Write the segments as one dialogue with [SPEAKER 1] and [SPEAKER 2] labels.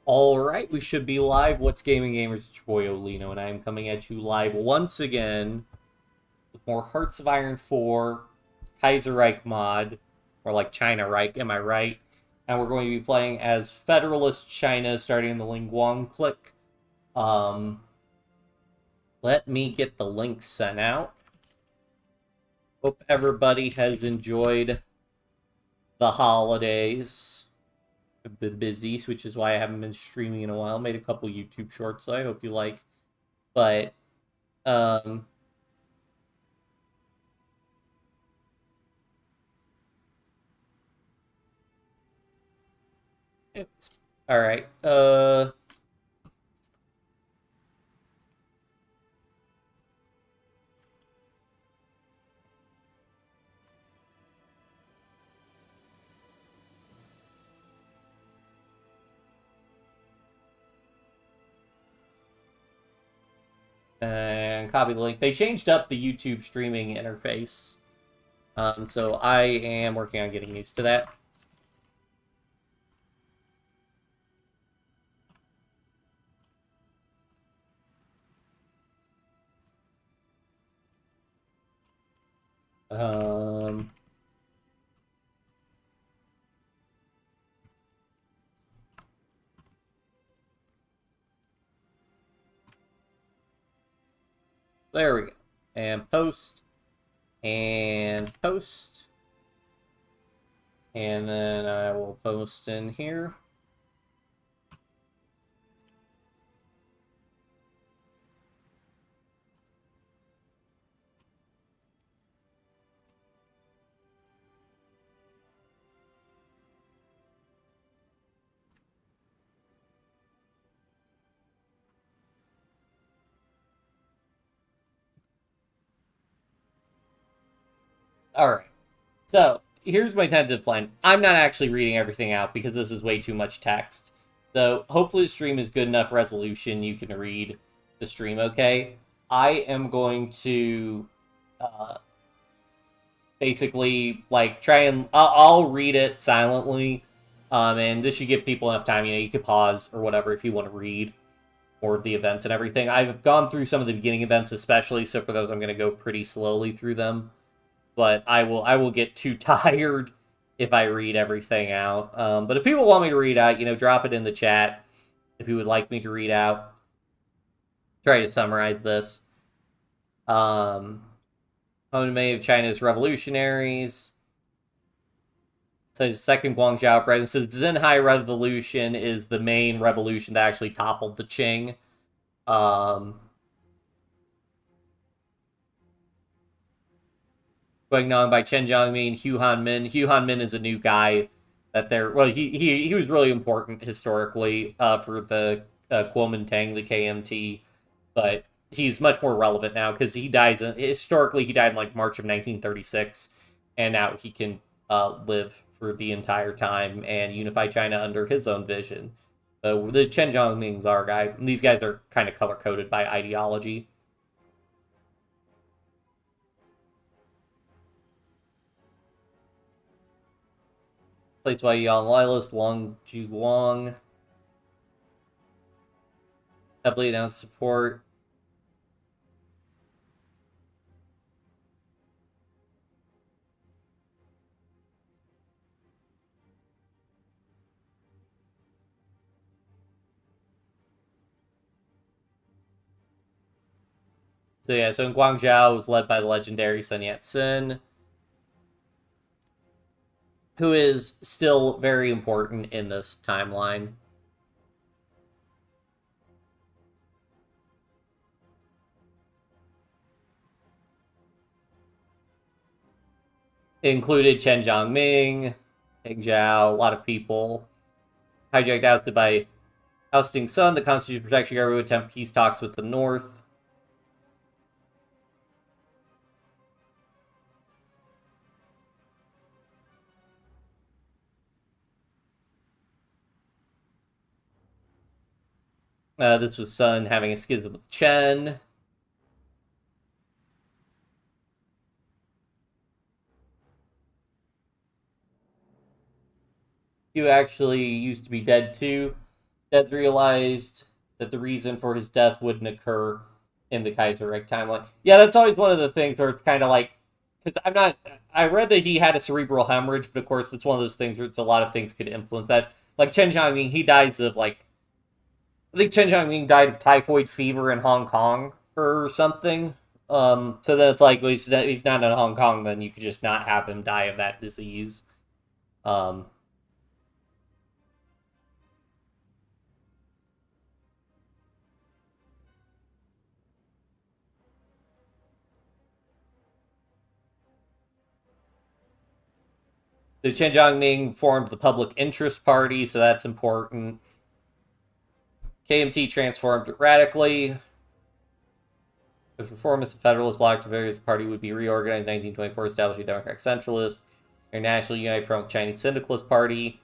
[SPEAKER 1] Alright, we should be live. What's Gaming Gamers? It's your boy Olino, and I am coming at you live once again with more Hearts of Iron 4 Kaiserreich mod, or like China Reich, am I right? And we're going to be playing as Federalist China, starting in the Lingguang click. Let me get the link sent out. Hope everybody has enjoyed the holidays. I've been busy, which is why I haven't been streaming in a while. Made a couple YouTube shorts, so I hope you like. But, um... Alright, and copy the link. They changed up the YouTube streaming interface. So I am working on getting used to that. Um, there we go. And post. And post. And then I will post in here. Alright. So, here's my tentative plan. I'm not actually reading everything out because this is way too much text. So, hopefully the stream is good enough resolution you can read the stream okay. I am going to basically like try and I'll read it silently, and this should give people enough time. You can pause or whatever if you want to read or the events and everything. I've gone through some of the beginning events especially, so for those I'm going to go pretty slowly through them. But I will get too tired if I read everything out. But if people want me to read out, drop it in the chat if you would like me to read out. Try to summarize this. Home of China's revolutionaries. So the second Guangzhou uprising. So the Xinhai Revolution is the main revolution that actually toppled the Qing. Going on by Chen Jiangming, Hu Hanmin. Hu Hanmin is a new guy that they're... Well, he was really important historically for the Kuomintang, the KMT, but he's much more relevant now because historically he died in like March of 1936, and now he can live for the entire time and unify China under his own vision. The Chen Jiangming's our guy. And these guys are kind of color-coded by ideology. Placed by Yang Loyalist, Long Juguang. Heavily announced support. So yeah, so in Guangzhou was led by the legendary Sun Yat-sen, who is still very important in this timeline. It included Chen Jiangming, Peng Zhao, a lot of people. Hijacked ousted by ousting Sun, the Constitution Protection Guard would attempt peace talks with the North. This was Sun having a schism with Chen. Hu actually used to be dead too. Debs realized that the reason for his death wouldn't occur in the Kaiserreich timeline. Yeah, that's always one of the things where it's kind of like, because I read that he had a cerebral hemorrhage, but of course it's one of those things where it's a lot of things could influence that. Like Chen Jiangming, he dies of like, I think Chen Jiangming died of typhoid fever in Hong Kong or something. So that's like, well, he's not in Hong Kong, then you could just not have him die of that disease. Um, so Chen Jiangming formed the Public Interest Party, so that's important. KMT transformed radically. If reformist and federalist bloc to various party would be reorganized in 1924, establishing a democratic centralist, International United Front with Chinese Syndicalist Party.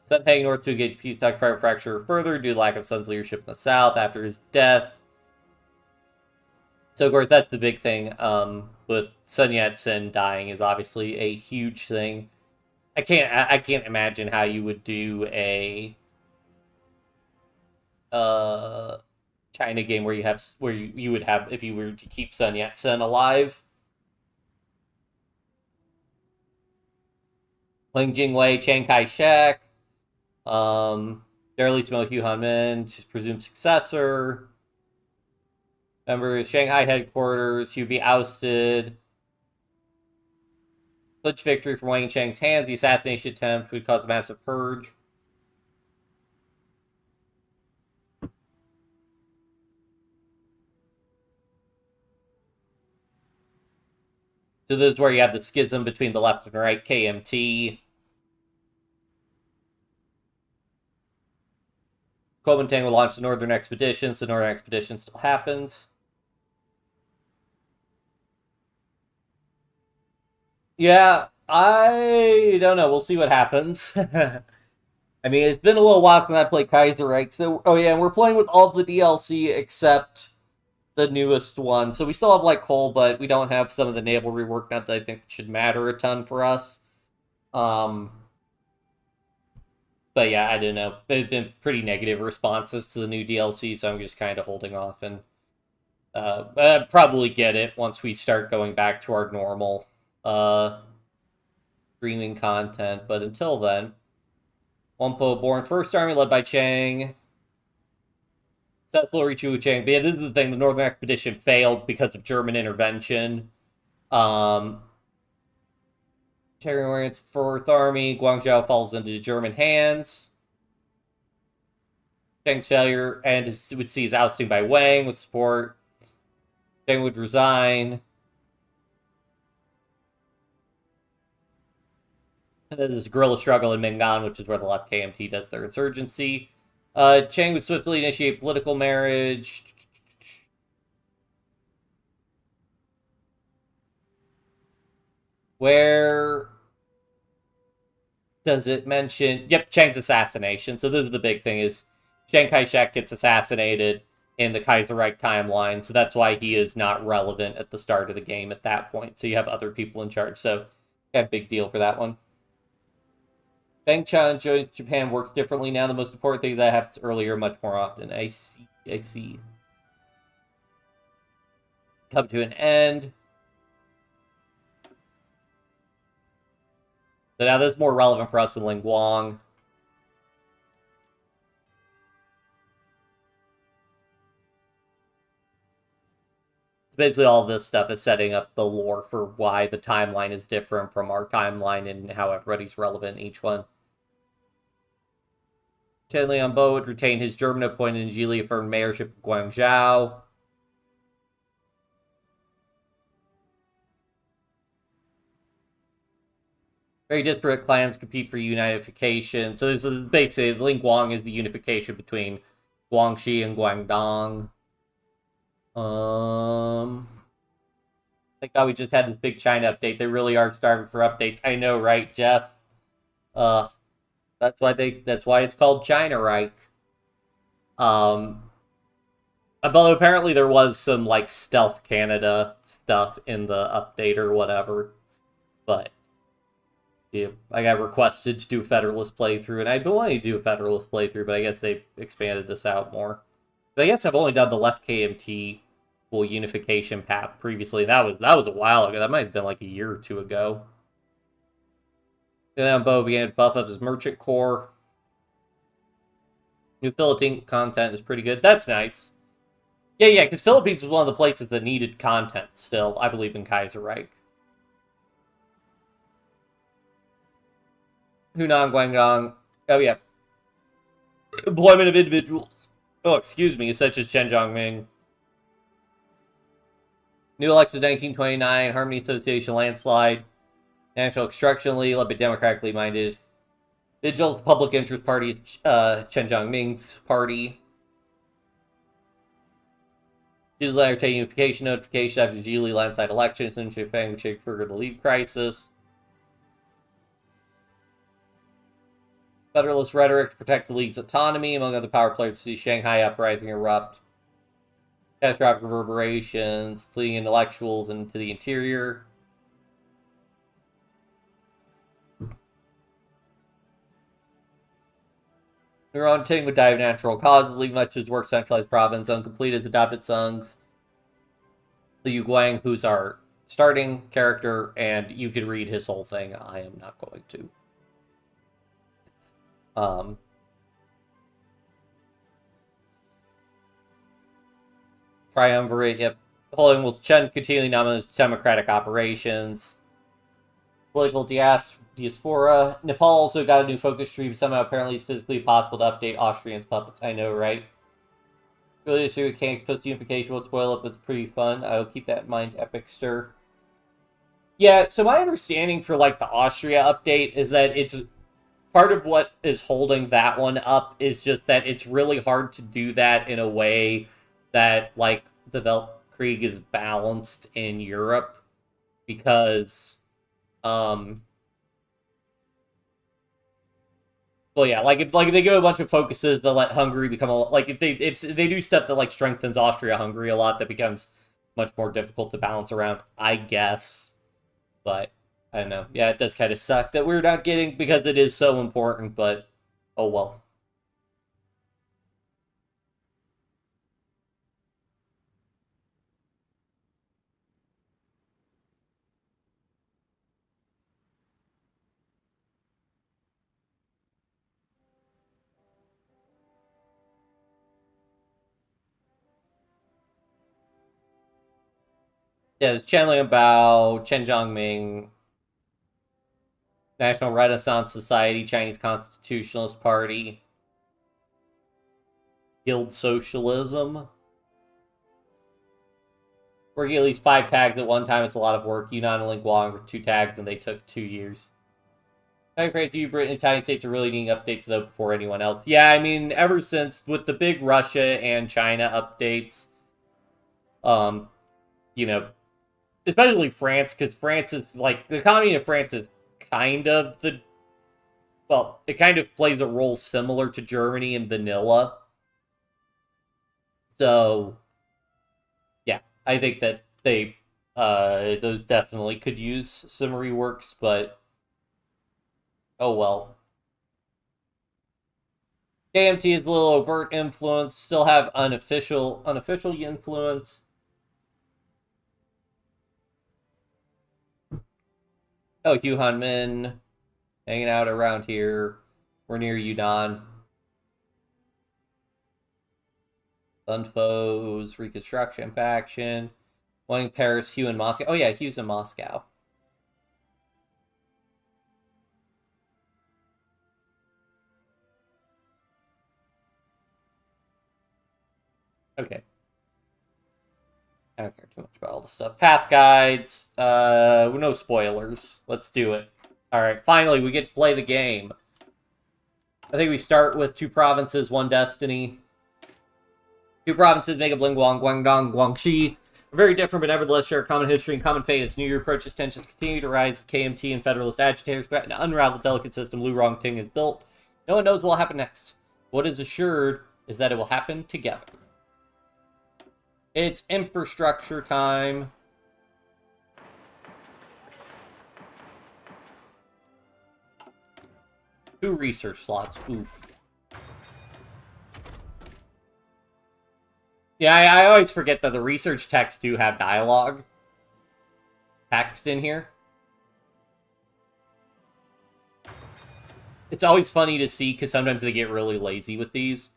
[SPEAKER 1] Sent heading north to engage peace talk private fracture further due to lack of Sun's leadership in the South after his death. So of course that's the big thing. With Sun Yat-sen dying is obviously a huge thing. I can't imagine how you would do a China game where you would have if you were to keep Sun Yat-sen alive. Wang Jingwei, Chiang Kai-shek, Barely Smo Hu Hanmin, his presumed successor. Remember, Shanghai headquarters, he would be ousted. Such victory from Wang Cheng's hands, the assassination attempt would cause a massive purge. So this is where you have the schism between the left and right KMT. Kuomintang will launch the Northern Expeditions. The Northern Expedition still happens. Yeah, I don't know. We'll see what happens. I mean, it's been a little while since I played Kaiserreich. So, oh yeah, and we're playing with all of the DLC except the newest one. So we still have like Cole, but we don't have some of the naval rework. Not that I think should matter a ton for us. But yeah, I don't know. There's been pretty negative responses to the new DLC, so I'm just kind of holding off and I'd probably get it once we start going back to our normal streaming content. But until then, Wampo born First Army led by Chang. Successful reach Wu Chang. But yeah, this is the thing. The Northern Expedition failed because of German intervention. Territorial Fourth Army, Guangzhou falls into German hands. Chang's failure and would see his ousting by Wang with support. Chang would resign. And then there's a guerrilla struggle in Mingan, which is where the left KMT does their insurgency. Chang would swiftly initiate political marriage. Where does it mention... Yep, Chang's assassination. So this is the big thing is Chiang Kai-shek gets assassinated in the Kaiserreich timeline. So that's why he is not relevant at the start of the game at that point. So you have other people in charge. So yeah, big deal for that one. Bang Chan joins Japan works differently now. The most important thing that happens earlier much more often. I see. Come to an end. So now this is more relevant for us in Ling Guang. Basically all this stuff is setting up the lore for why the timeline is different from our timeline and how everybody's relevant in each one. Chen Lianbo would retain his German appointed and Geely affirmed mayorship of Guangzhou. Very disparate clans compete for unification. So basically, Ling Guang is the unification between Guangxi and Guangdong. Thank God we just had this big China update. They really are starving for updates. I know, right, Jeff? That's why it's called China-Reich. Although apparently there was some like Stealth Canada stuff in the update or whatever. But Yeah, I got requested to do a Federalist playthrough, and I've been wanting to do a Federalist playthrough, but I guess they expanded this out more. But I guess I've only done the left KMT full unification path previously. That was a while ago. That might have been like a year or two ago. And then Bo began to buff up his merchant core. New Philippine content is pretty good. That's nice. Yeah, because Philippines was one of the places that needed content still, I believe, in Kaiserreich. Hunan, Guangdong. Oh, yeah. Employment of individuals. Oh, excuse me, such as Chen Jiangming. New elections 1929, Harmony Association landslide. National Extraction League, led by democratically minded. Digital Public Interest Party, Chen Jiangming's party. Digital Entertainment Unification notification after Geely landslide elections in Japan, which triggered the lead crisis. Federalist rhetoric to protect the league's autonomy, among other power players to see Shanghai uprising erupt. Catastrophic reverberations, fleeing intellectuals into the interior. Ting would die of natural causes, leaving much of his work centralized province, incomplete as adopted sons. Liu Guang, who's our starting character, and you could read his whole thing. I am not going to. Triumvirate, yep. Following will Chen continually nominate his democratic operations. Political diaspora. Nepal also got a new focus tree, but somehow apparently it's physically possible to update Austrians' puppets. I know, right? Really, so mechanics post unification will spoil it, but it's pretty fun. I will keep that in mind, Epic Stir. Yeah, so my understanding for, like, the Austria update is that it's... Part of what is holding that one up is just that it's really hard to do that in a way that, like, the Weltkrieg is balanced in Europe. Because, well, yeah, like if they give a bunch of focuses, they'll let Hungary become if they do stuff that like strengthens Austria-Hungary a lot, that becomes much more difficult to balance around, I guess. But I don't know. Yeah, it does kind of suck that we're not getting, because it is so important. But oh well. Yeah, it's channeling about Chen Jiangming, National Renaissance Society, Chinese Constitutionalist Party, Guild Socialism. Working at least 5 tags at one time, it's a lot of work. Yunnan and Lingguang were 2 tags, and they took 2 years. I'm afraid you, Britain and Italian states are really needing updates, though, before anyone else. Yeah, I mean, ever since, with the big Russia and China updates, you know, especially France, because France is, like, the economy of France is kind of the... Well, it kind of plays a role similar to Germany and vanilla. So, yeah, I think that they, those definitely could use some reworks, but, oh well. KMT is a little overt influence, still have unofficial influence. Oh, Hugh Hunmin, hanging out around here. We're near Yunnan. Unfoes, Reconstruction faction. Wanting Paris, Hugh in Moscow. Oh yeah, Hugh's in Moscow. Okay. I don't care too much about all this stuff. Path guides. No spoilers. Let's do it. Alright, finally, we get to play the game. I think we start with 2 provinces, 1 destiny. 2 provinces make up Lingguang, Guangdong, Guangxi. Very different, but nevertheless share a common history and common fate. As New Year approaches, tensions continue to rise. KMT and Federalist agitators threaten to unravel the delicate system Lu Rongting has built. No one knows what will happen next. What is assured is that it will happen together. It's infrastructure time. 2 research slots. Oof. Yeah, I always forget that the research texts do have dialogue text in here. It's always funny to see, because sometimes they get really lazy with these.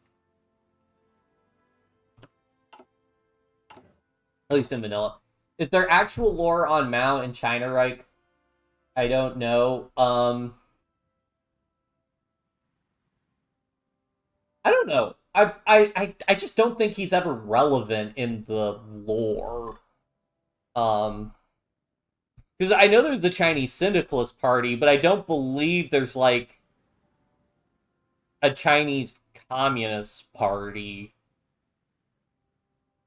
[SPEAKER 1] At least in vanilla. Is there actual lore on Mao and Kaiserreich? I don't know. I don't know. I just don't think he's ever relevant in the lore. Because I know there's the Chinese Syndicalist Party, but I don't believe there's, like, a Chinese Communist Party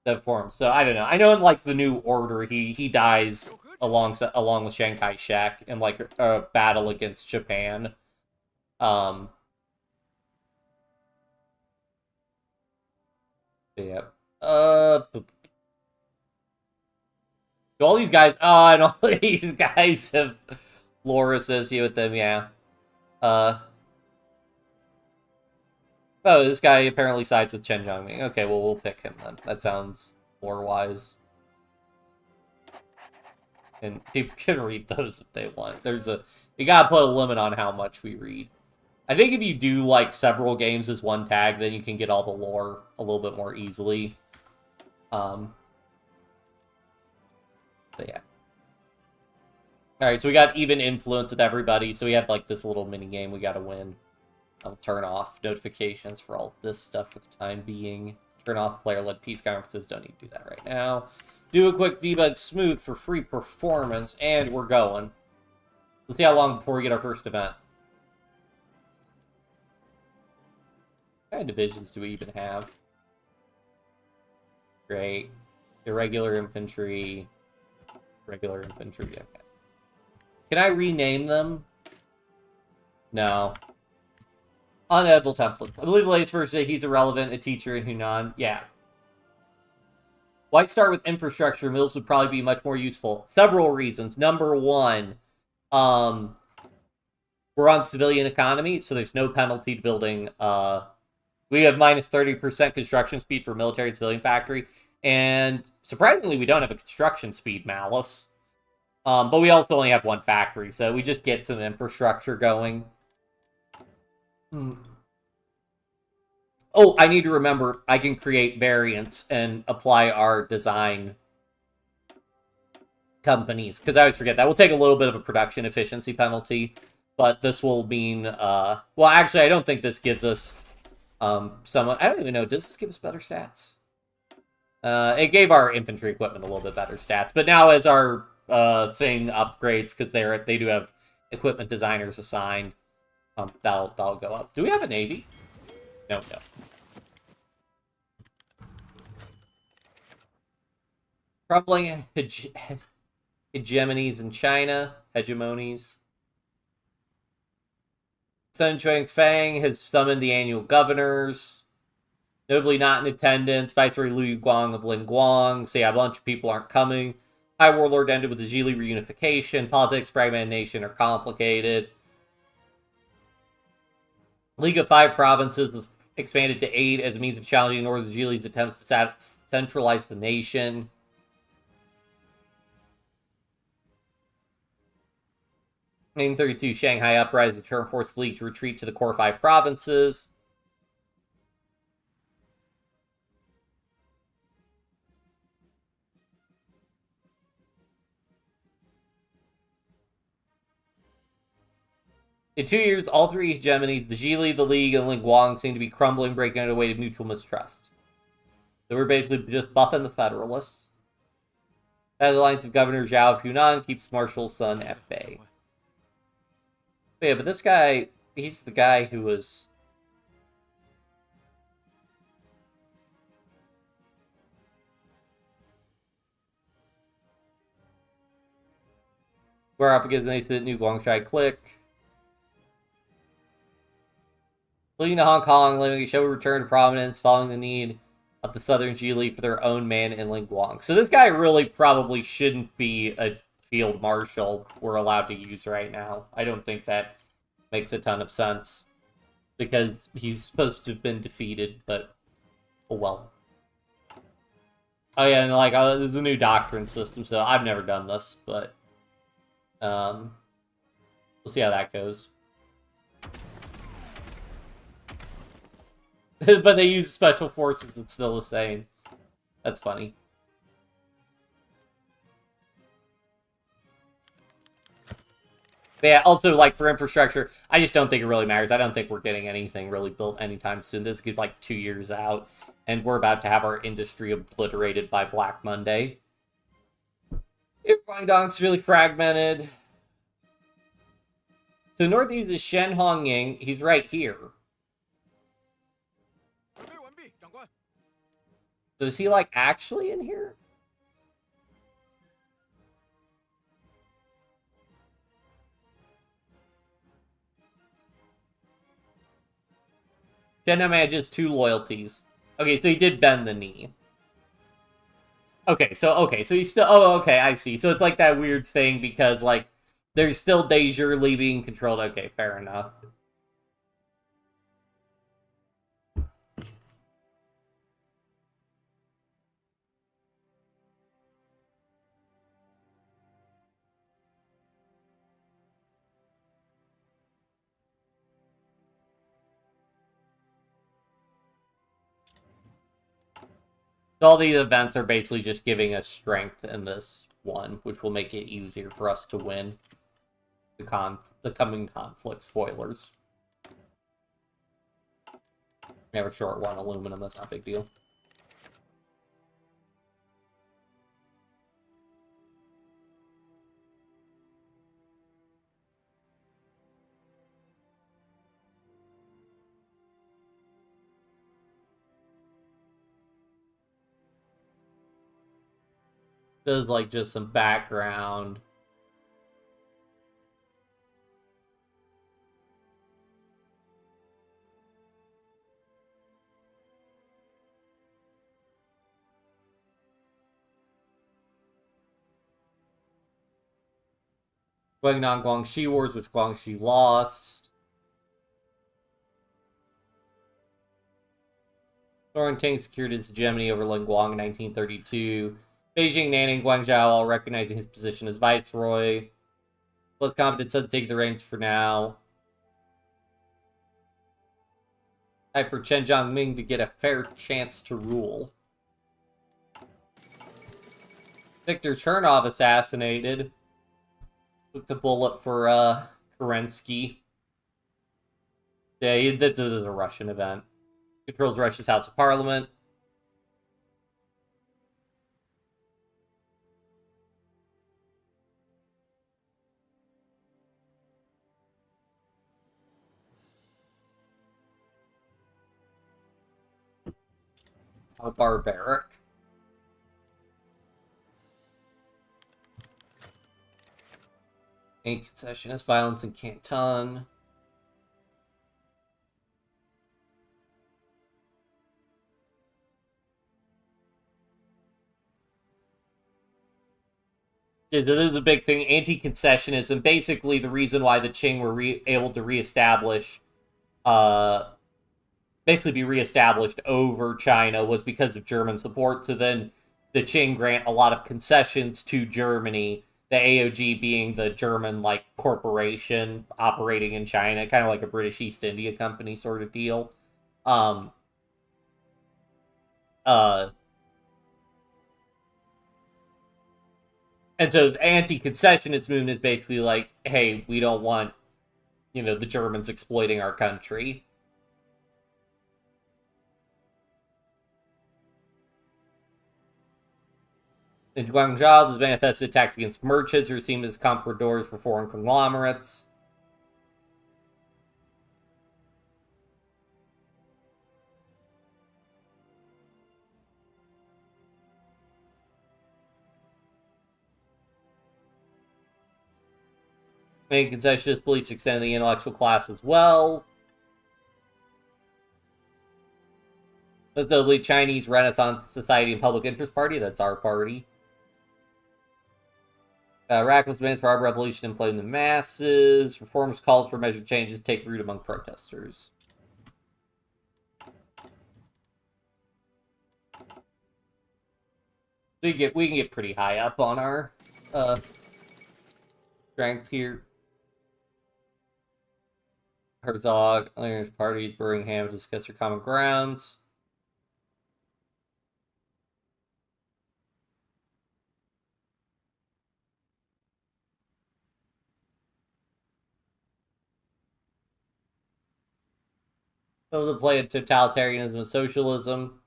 [SPEAKER 1] that forms. So, I don't know. I know in, like, the New Order, he dies along with Chiang Kai-shek in, like, a battle against Japan. Yeah. Do all these guys... Oh, and all these guys have lore associated with them, yeah. Oh, this guy apparently sides with Chen Zhongming. Okay, well, we'll pick him then. That sounds lore-wise. And people can read those if they want. You gotta put a limit on how much we read. I think if you do, like, several games as one tag, then you can get all the lore a little bit more easily. But yeah. Alright, so we got even influence with everybody, so we have, like, this little mini-game we gotta win. I'll turn off notifications for all this stuff for the time being. Turn off player-led peace conferences, don't need to do that right now. Do a quick debug smooth for free performance, and we're going. Let's see how long before we get our first event. What kind of divisions do we even have? Great. Irregular infantry. Regular infantry, okay. Can I rename them? No. Unedible templates. I believe Lay's first say he's irrelevant, a teacher in Hunan. Yeah. Why start with infrastructure? Mills would probably be much more useful. Several reasons. Number one, we're on civilian economy, so there's no penalty to building. We have minus 30% construction speed for military and civilian factory. And surprisingly, we don't have a construction speed malice. But we also only have one factory, so we just get some infrastructure going. Oh, I need to remember I can create variants and apply our design companies, because I always forget that. We'll take a little bit of a production efficiency penalty, but this will mean, well, actually, I don't think this gives us somewhat, I don't even know, does this give us better stats? It gave our infantry equipment a little bit better stats, but now as our thing upgrades, because they do have equipment designers assigned, that'll go up. Do we have a navy? No. Crumbling hegemonies in China. Hegemonies. Sun Chuanfang has summoned the annual governors. Notably not in attendance. Viceroy Liu Guang of Linguang. So yeah, a bunch of people aren't coming. High Warlord ended with the Zhili reunification. Politics, fragmented nation are complicated. League of Five Provinces was expanded to 8 as a means of challenging Northern Zhili's attempts to centralize the nation. In 1932, Shanghai Uprising turned forced the League to retreat to the core 5 provinces. In 2 years, all 3 hegemonies, the Zhili, the League, and Linguang, seem to be crumbling, breaking under the weight of mutual mistrust. So we're basically just buffing the Federalists. The alliance of Governor Zhao of Hunan keeps Marshal Sun at bay. But yeah, but this guy, he's the guy who was... Square off against the new Guangxi clique. Fleeing to Hong Kong, Ling shall return to prominence following the need of the Southern Zhili for their own man in Linguang. So this guy really probably shouldn't be a field marshal we're allowed to use right now. I don't think that makes a ton of sense. because he's supposed to have been defeated, but oh well. Oh yeah, and like there's a new doctrine system, so I've never done this, but we'll see how that goes. But they use special forces, it's still the same. That's funny. But yeah, also, like, for infrastructure, I just don't think it really matters. I don't think we're getting anything really built anytime soon. This is, like, 2 years out, and we're about to have our industry obliterated by Black Monday. Guangdong's really fragmented. So northeast is Shen Hongying. He's right here. So is he, like, actually in here? Shen manages 2 loyalties. Okay, so he did bend the knee. Okay, so he's still... Oh, okay, I see. So it's like that weird thing because, like, there's still de jure being controlled. Okay, fair enough. All these events are basically just giving us strength in this one, which will make it easier for us to win the coming conflict. Spoilers. We have a short one, aluminum, that's not a big deal. There's like just some background. Guangnan Guangxi Wars, which Guangxi lost. Thorin Tang secured his hegemony over Linguang in 1932. Beijing Nanning Guangzhou, while recognizing his position as viceroy. Less competent, said to take the reins for now. Time for Chen Jiangming to get a fair chance to rule. Viktor Chernov assassinated. Took the bullet for Kerensky. Yeah, this is a Russian event. Controls Russia's House of Parliament. How barbaric. A concessionist violence in Canton. This is a big thing. Anti-concessionism. Basically, the reason why the Qing were able to reestablish, basically be reestablished over China was because of German support. So then the Qing grant a lot of concessions to Germany. The AOG being the German, like, corporation operating in China, kind of like a British East India Company sort of deal. And so the anti-concessionist movement is basically like, hey, we don't want, the Germans exploiting our country. In Guangzhou, there's manifested attacks against merchants who are seen as compradors for foreign conglomerates. Main concessionist beliefs extend to the intellectual class as well. Most notably, Chinese Renaissance Society and Public Interest Party, that's our party. Radicalist demands for armed revolution inflame the masses. Reformist calls for measured changes take root among protesters. We can get pretty high up on our strength here. Herzog, Leaders parties, Birmingham discuss their common grounds. The play of totalitarianism and socialism.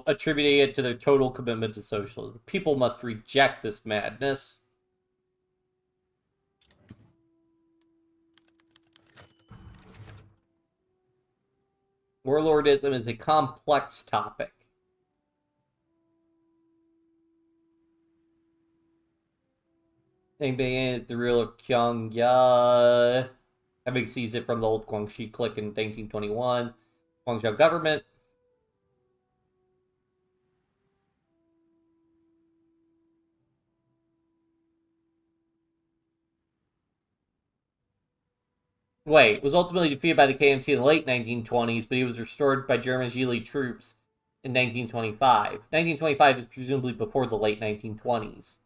[SPEAKER 1] Attributing it to their total commitment to socialism. People must reject this madness. Warlordism is a complex topic. Angbei is the rule of Kyongya, having seized it from the old Guangxi clique in 1921. Guangzhou government. Was ultimately defeated by the KMT in the late 1920s, but he was restored by German Gili troops in 1925. 1925 is presumably before the late 1920s.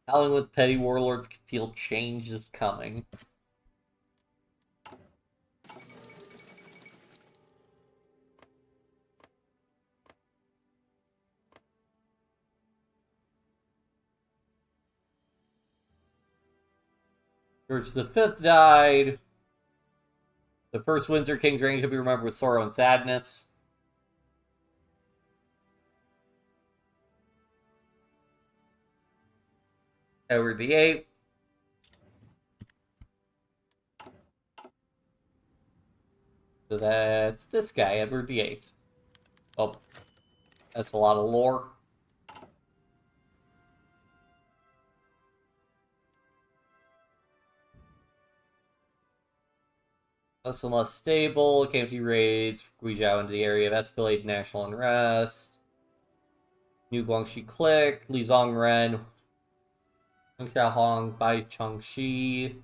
[SPEAKER 1] Howling with petty warlords can feel change is coming. George V died. The first Windsor King's reign should be remembered with sorrow and sadness. Edward VIII. So that's this guy, Edward VIII. Oh, that's a lot of lore. Less and less stable. KMT raids Guizhou into the area of escalated national unrest. New Guangxi clique. Li Zongren. Hong Xiaohong. Bai Chengxi.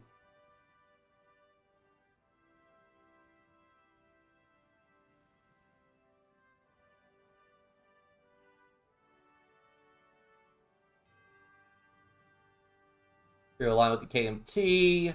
[SPEAKER 1] You're aligned with the KMT.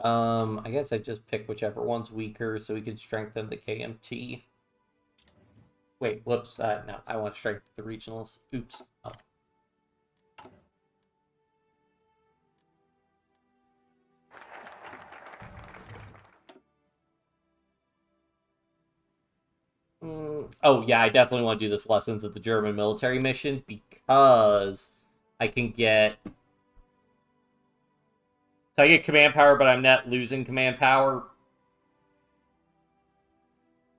[SPEAKER 1] I guess I just pick whichever one's weaker so we can strengthen the KMT. Wait, whoops. No, I want to strengthen the regionalists. Oops. Oh, yeah, I definitely want to do this Lessons of the German Military Mission because I can get... So I get command power, but I'm not losing command power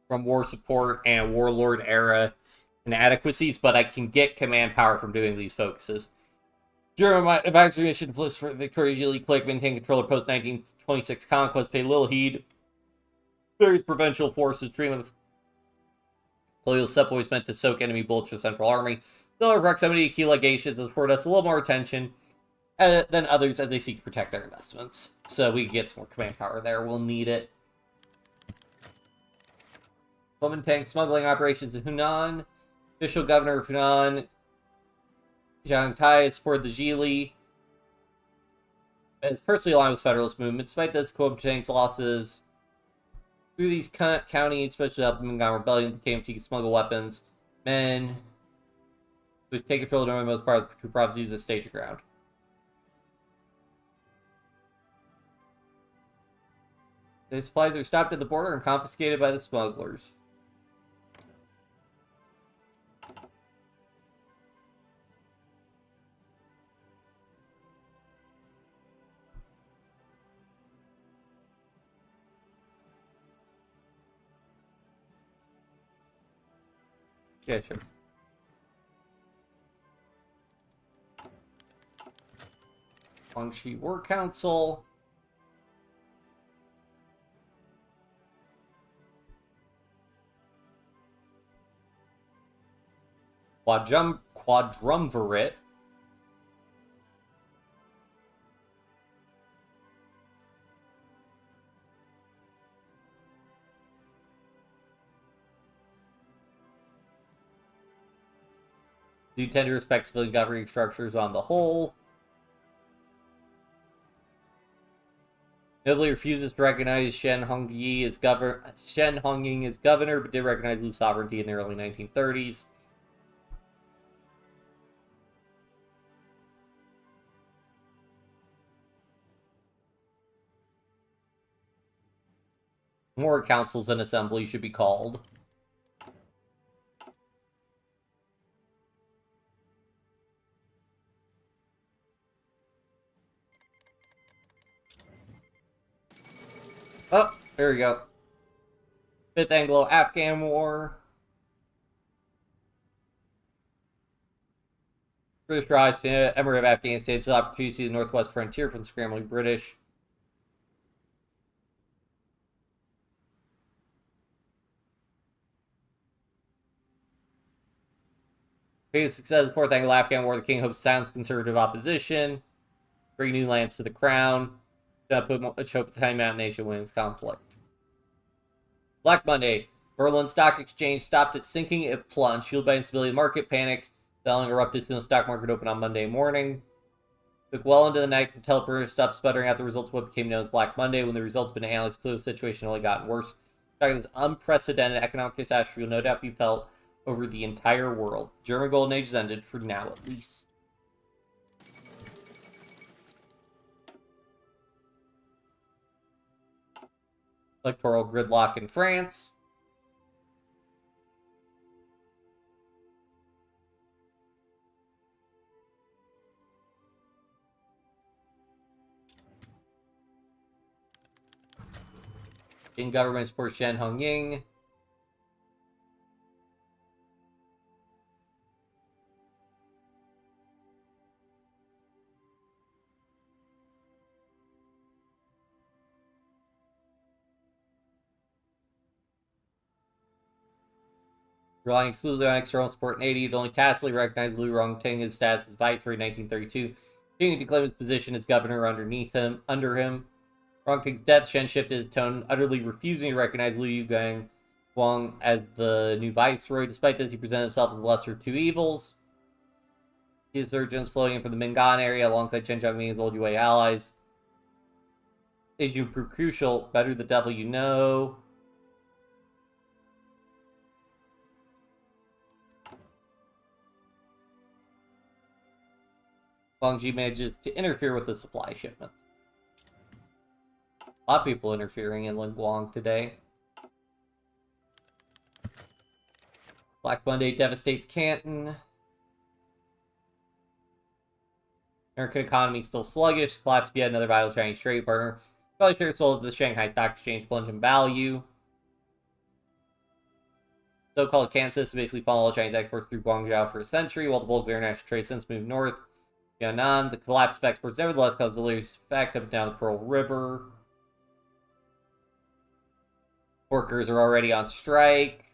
[SPEAKER 1] from war support and warlord era inadequacies, but I can get command power from doing these focuses. German advisory mission plus for Victoria Gili clique maintain control of post-1926 conquest, pay little heed. Various provincial forces dream of colonial sepoys meant to soak enemy bullets for the Central Army. Though our proximity to key legations has afforded us a little more attention than others as they seek to protect their investments. So we can get some more command power there. We'll need it. Woman tank smuggling operations in Hunan. Official governor of Hunan, Zhang Tai, has supported the Gili and is personally aligned with the Federalist movement. Despite this, Kuomintank's losses through these counties, especially up in the Montgomery Rebellion, the KMT can smuggle weapons, men, which take control of the most part of the two provinces as staging ground. The supplies are stopped at the border and confiscated by the smugglers. Yeah, sure. Guangxi War Council. Quadrumvirate. Do tend to respect civilian governing structures on the whole. Notably refuses to recognize Shen Hongying as governor, but did recognize Lu's sovereignty in the early 1930s. More councils and assemblies should be called. Oh, there we go. Fifth Anglo-Afghan War. British Raj, Emirate of Afghanistan, still opportunity to see the northwest frontier from the scrambling British. Biggest success of the Fourth Anglo-Afghan War, the king hopes silence conservative opposition, bring new lands to the crown, put a choke at the Time Mountain Nation wins conflict. Black Monday, Berlin Stock Exchange stopped its sinking, it plunged, fueled by instability of the market, panic, selling erupted soon as the stock market opened on Monday morning. Took well into the night for teleprompter to stop sputtering out the results of what became known as Black Monday. When the results have been analyzed, clearly the situation only gotten worse. This unprecedented economic catastrophe will no doubt be felt over the entire world. German Golden Age has ended, for now at least. Electoral gridlock in France. In government supports Shen Hongying. Relying exclusively on external support in 80, it only tacitly recognized Liu Rongting's status as viceroy in 1932, continuing to claim his position as governor under him. Rongting's death, Shen shifted his tone, utterly refusing to recognize Liu Guang as the new viceroy. Despite this, he presented himself as the lesser of two evils. His insurgents flowing in from the Mingan area alongside Chen Zhongming's old Yue allies. Issue proved crucial. Better the devil you know. Guangxi manages to interfere with the supply shipments. A lot of people interfering in Linguang today. Black Monday devastates Canton. American economy still sluggish. Collapse yet another vital Chinese trade partner. Probably shares sold to the Shanghai Stock Exchange plunge in value. So-called Canton system basically followed all Chinese exports through Guangzhou for a century, while the bulk of international trade since moved north. Yan'an, the collapse of exports nevertheless caused a delirious effect up and down the Pearl River. Workers are already on strike.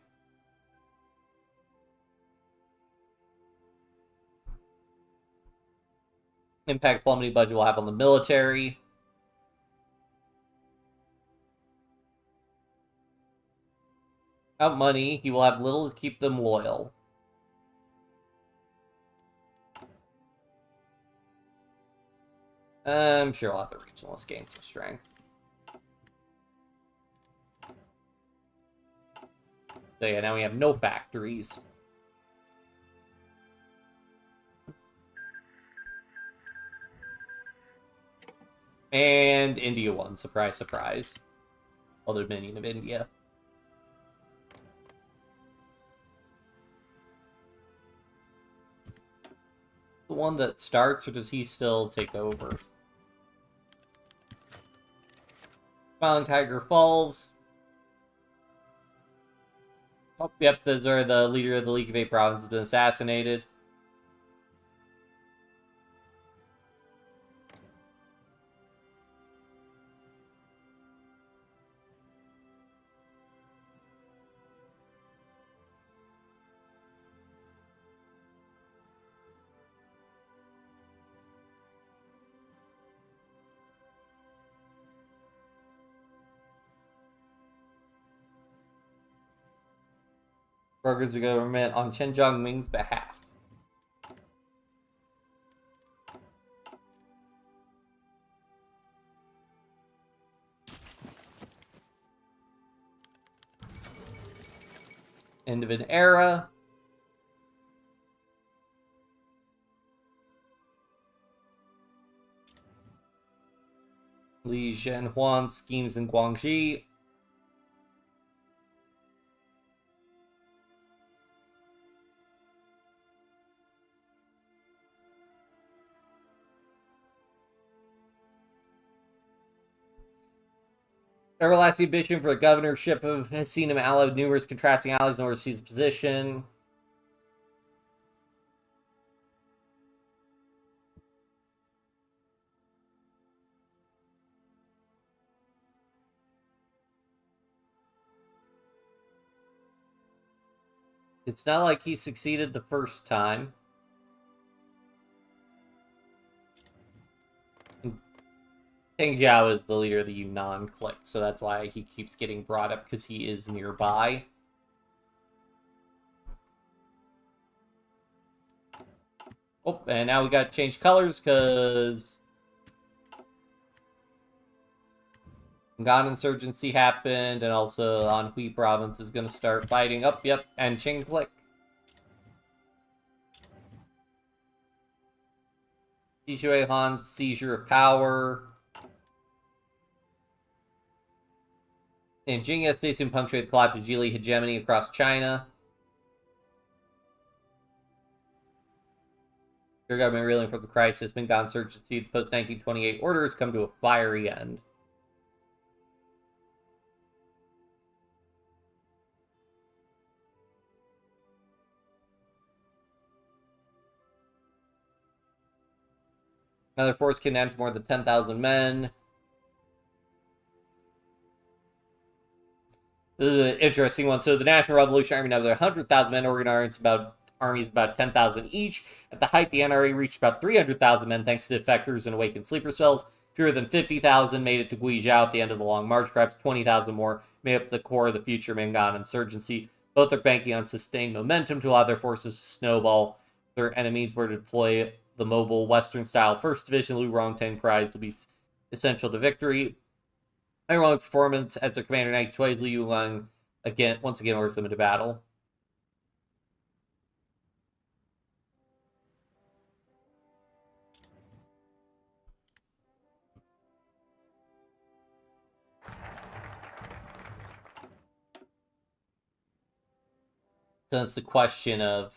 [SPEAKER 1] Impact plummeting budget will have on the military. Without money, he will have little to keep them loyal. I'm sure I'll have the regionalists gain some strength. So yeah, now we have no factories. And India won. Surprise, surprise. other dominion of India. The one that starts, or does he still take over? Smiling Tiger Falls. Oh, yep, those are the leader of the League of Eight province has been assassinated. Burgers the government on Chen Jiangming's behalf. End of an era. Li Zhenhuan schemes in Guangxi. Everlasting ambition for the governorship has seen him allied with numerous contrasting allies in order to seize his position. It's not like he succeeded the first time. Peng Zhao is the leader of the Yunnan clique, so that's why he keeps getting brought up, because he is nearby. Oh, and now we gotta change colors, because Gan insurgency happened, and also Anhui province is gonna start fighting. Up, yep, and Qing clique. Shui Han's seizure of power. And Jing has facing punctuate the collapse of Geely hegemony across China. Your government reeling from the crisis, Mingan insurgency, the post-1928 orders come to a fiery end. Another force kidnapped more than 10,000 men. This is an interesting one. So the National Revolutionary Army now have 100,000 men, organized armies about 10,000 each. At the height, the NRA reached about 300,000 men thanks to defectors and awakened sleeper cells. Fewer than 50,000 made it to Guizhou at the end of the Long March. Perhaps 20,000 more made up the core of the future Mingan insurgency. Both are banking on sustained momentum to allow their forces to snowball. Their enemies were to deploy the mobile Western-style 1st Division Lu Rongtang Prize will be essential to victory. Heroic performance as their commander Knight Chui's Liu Yuan once again orders them into battle. So it's the question of,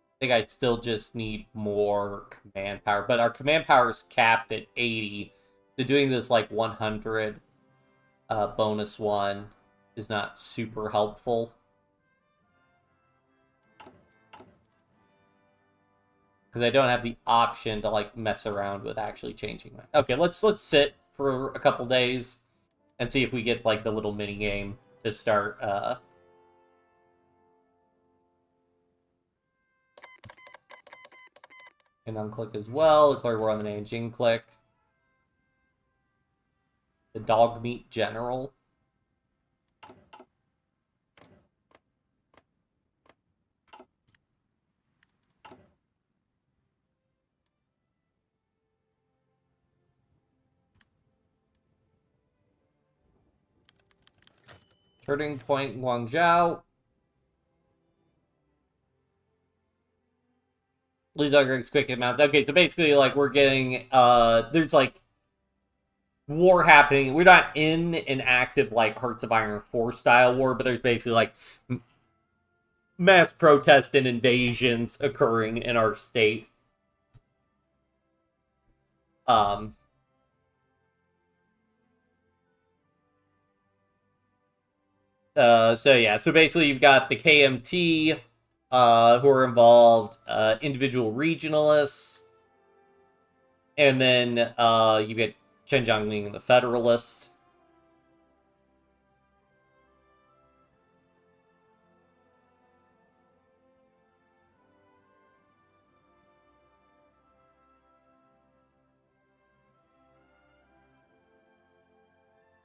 [SPEAKER 1] I think I still just need more command power, but our command power is capped at 80. So doing this like 100 bonus one is not super helpful. Because I don't have the option to like mess around with actually changing that. Okay, let's sit for a couple days and see if we get like the little mini game to start and unclick as well. Declare we're on the Nanjing click. The dog meat general. Turning point Guangzhou. Lead Dog Quick Mounts. Okay, so basically, like, we're getting, there's, like, war happening. We're not in an active, like, Hearts of Iron 4 style war, but there's basically, like, mass protest and invasions occurring in our state. Um, so yeah, so basically you've got the KMT, who are involved, individual regionalists, and then you get Chen Jiangming and the Federalists.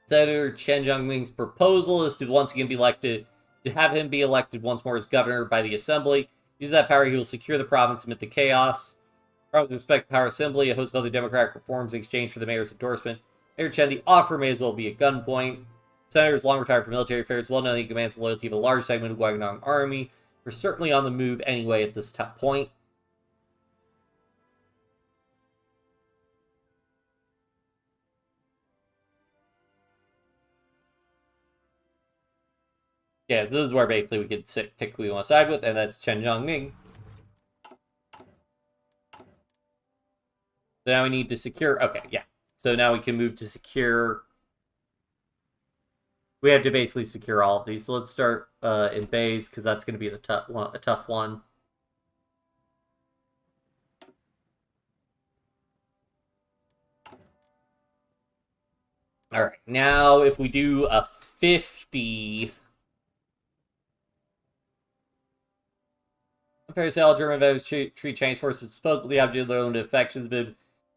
[SPEAKER 1] Senator Chen Jiangming's proposal is to once again be elected, to have him be elected once more as governor by the assembly. Using that power, he will secure the province amid the chaos. With respect to the power assembly, a host of other democratic reforms in exchange for the mayor's endorsement. Mayor Chen, the offer may as well be a gunpoint. Senator is long retired from military affairs, well known he commands the loyalty of a large segment of the Guangdong army. We're certainly on the move anyway at this point. Yeah, so this is where basically we can pick who we want to side with, and that's Chen Jiangming. So now we need to secure. Okay, yeah. So now we can move to secure. We have to basically secure all of these. So let's start in Bays, because that's going to be the a tough one. All right, now if we do a 50. All German veterans treat Chinese forces supposedly object their own defections, but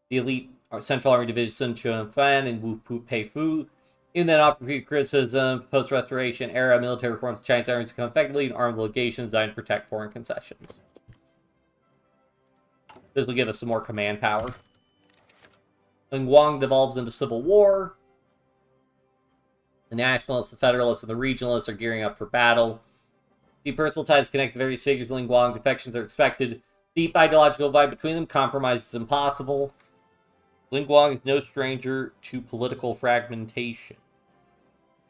[SPEAKER 1] the elite Central Army Division Sun Chuan Fan and Wu Pei Fu. In that offer criticism, post-restoration era military reforms, Chinese armies become effectively an armed legation designed to protect foreign concessions. This will give us some more command power. Guang devolves into civil war. The nationalists, the federalists, and the regionalists are gearing up for battle. The personal ties connect the various figures in Guang. Defections are expected. Deep ideological divide between them. Compromise is impossible. Guang is no stranger to political fragmentation.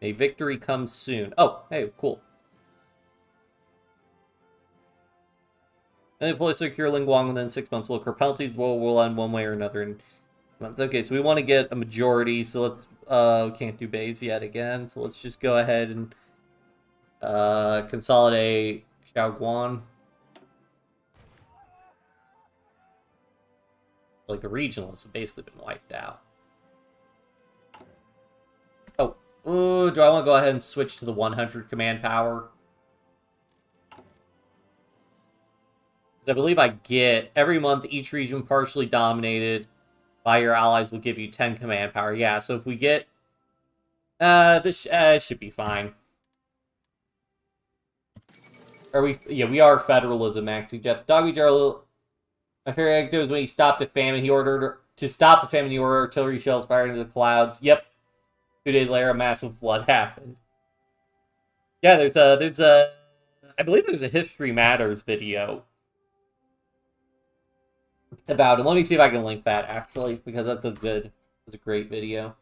[SPEAKER 1] May victory come soon. Oh, hey, cool. And if fully secure Guang within 6 months, will occur penalties. Will end one way or another in months. Okay, so we want to get a majority. So let's we can't do Bays yet again. So let's just go ahead and consolidate Shaoguan. Like the regionalists have basically been wiped out. Oh, do I want to go ahead and switch to the 100 command power? I believe I get every month each region partially dominated by your allies will give you 10 command power. Yeah, so if we get this should be fine. Are we? Yeah, we are federalism maxing Jeff. Doggy Jarl. My favorite anecdote is when he stopped a famine. He ordered to stop the famine. He ordered artillery shells fired into the clouds. Yep. 2 days later, a massive flood happened. Yeah, there's a. I believe there's a History Matters video about it. Let me see if I can link that actually, because that's a great video.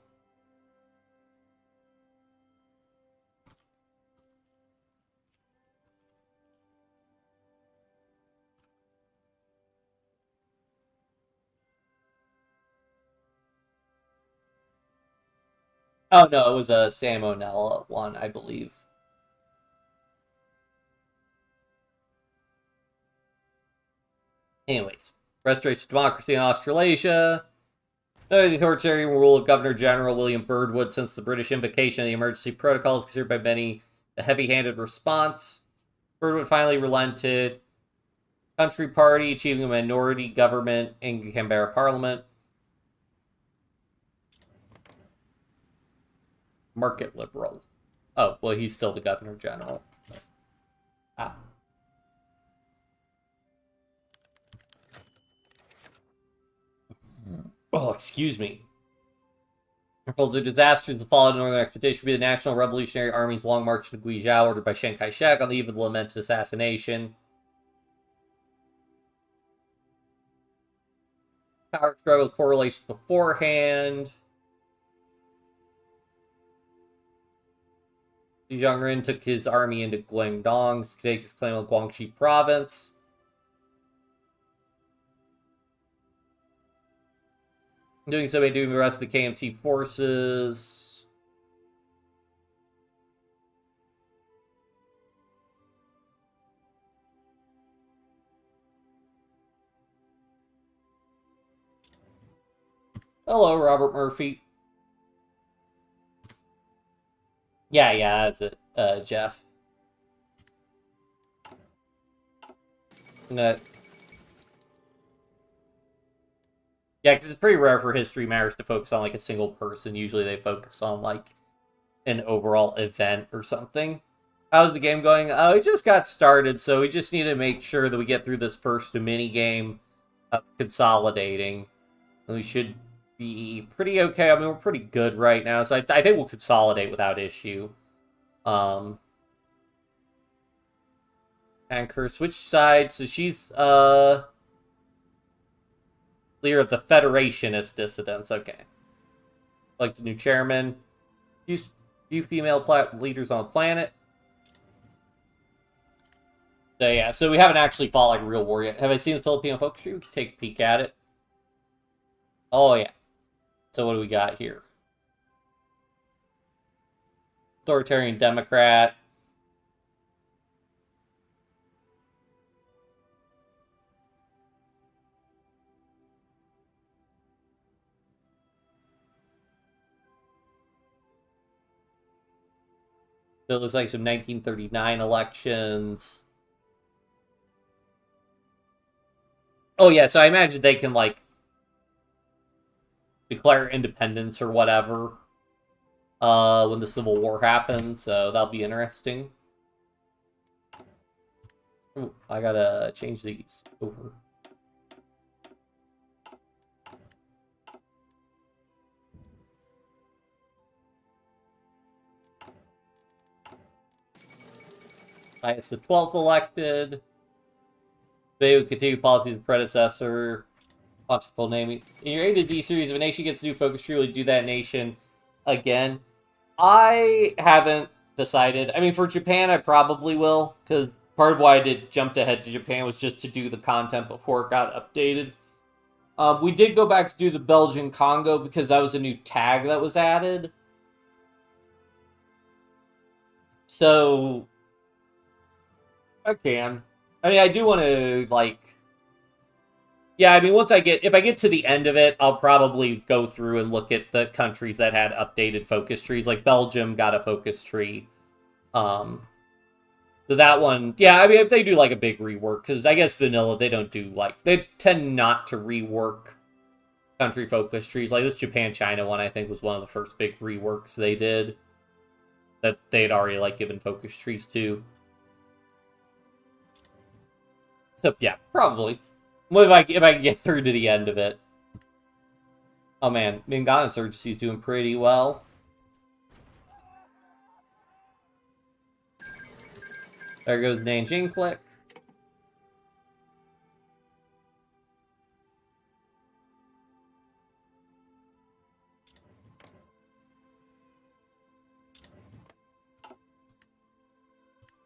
[SPEAKER 1] Oh no, it was a Sam O'Nella one, I believe. Anyways, restoration of democracy in Australasia. The authoritarian rule of Governor General William Birdwood since the British invocation of the emergency protocol is considered by many a heavy-handed response. Birdwood finally relented. Country Party achieving a minority government in Canberra Parliament. Market Liberal. Oh, well, he's still the Governor General. Ah. Oh, excuse me. The disasters that followed the Northern Expedition would be the National Revolutionary Army's long march to Guizhou, ordered by Chiang Kai-shek on the eve of the lamented assassination. Power struggle correlations beforehand. Zhang Ren took his army into Guangdong to take his claim on Guangxi province. Doing so by doing the rest of the KMT forces. Hello, Robert Murphy. Yeah, that's it, Jeff. Yeah, because it's pretty rare for History Matters to focus on, like, a single person. Usually they focus on, like, an overall event or something. How's the game going? It just got started, so we just need to make sure that we get through this first mini game of consolidating. We should be pretty okay. I mean, we're pretty good right now, so I think we'll consolidate without issue. Anchor, switch sides. So she's leader of the Federationist dissidents. Okay. Like the new chairman. Few female leaders on the planet. So yeah, so we haven't actually fought like a real war yet. Have I seen the Filipino focus tree? We can take a peek at it. Oh yeah. So what do we got here? Authoritarian Democrat. So it looks like some 1939 elections. Oh yeah, so I imagine they can like declare independence or whatever when the Civil War happens, so that'll be interesting. Ooh, I gotta change these over. It's the 12th elected. They would continue policies of predecessor. Pontifical naming. In your A to Z series, if a nation gets a new focus tree, will you do that nation again? I haven't decided. I mean, for Japan, I probably will, because part of why I did jumped ahead to Japan was just to do the content before it got updated. We did go back to do the Belgian Congo because that was a new tag that was added. So I can. I mean, I do want to, like... Yeah, I mean, if I get to the end of it, I'll probably go through and look at the countries that had updated focus trees. Like, Belgium got a focus tree. So that one... Yeah, I mean, if they do, like, a big rework, because I guess vanilla, they don't do, like... They tend not to rework country focus trees. Like, this Japan-China one, I think, was one of the first big reworks they did. That they'd already, like, given focus trees to. So, yeah, probably. Well, if I can get through to the end of it. Oh man, Mingan Insurgency's doing pretty well. There goes Nanjing Click.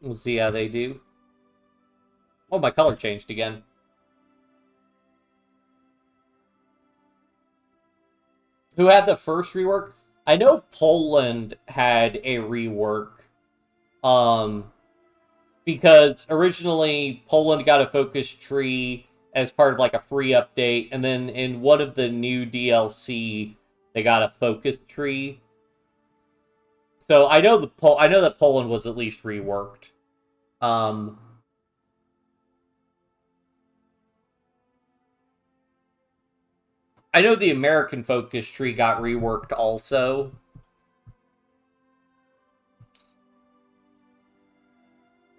[SPEAKER 1] We'll see how they do. Oh, my color changed again. Who had the first rework? I know Poland had a rework. Because originally Poland got a focus tree as part of like a free update, and then in one of the new DLC, they got a focus tree. So I know that Poland was at least reworked. I know the American focus tree got reworked also.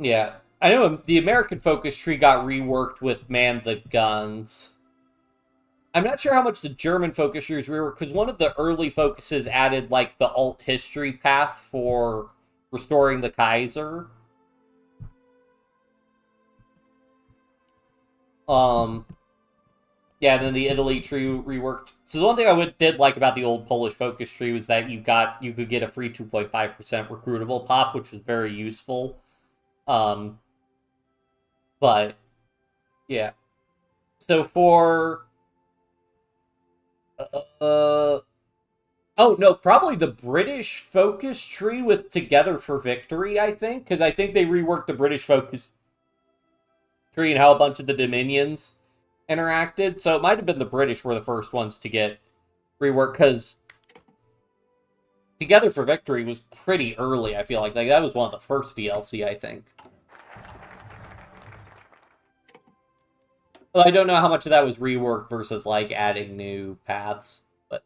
[SPEAKER 1] Yeah. I know the American focus tree got reworked with Man the Guns. I'm not sure how much the German focus tree was reworked, because one of the early focuses added, like, the alt history path for restoring the Kaiser. Yeah, and then the Italy tree reworked. So the one thing did like about the old Polish focus tree was that you could get a free 2.5% recruitable pop, which was very useful. Um, but yeah. So for uh oh no, probably the British focus tree with Together for Victory, I think, because I think they reworked the British focus tree and how a bunch of the dominions interacted. So it might have been the British were the first ones to get reworked because Together for Victory was pretty early. I feel like that was one of the first DLC. I think. Well, I don't know how much of that was reworked versus like adding new paths, but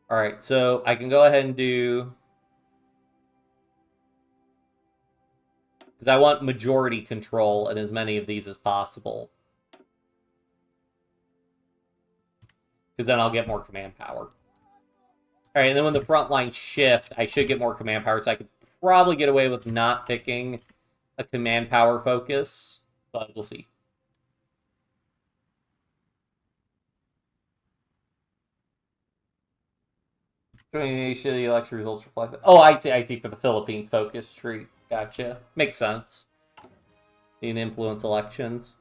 [SPEAKER 1] all right. So I can go ahead and do because I want majority control in as many of these as possible. Because then I'll get more command power. All right, and then when the front lines shift, I should get more command power, so I could probably get away with not picking a command power focus, but we'll see. Nation, the election results reflect that. Oh, I see, for the Philippines focus tree. Gotcha. Makes sense. Need to influence elections.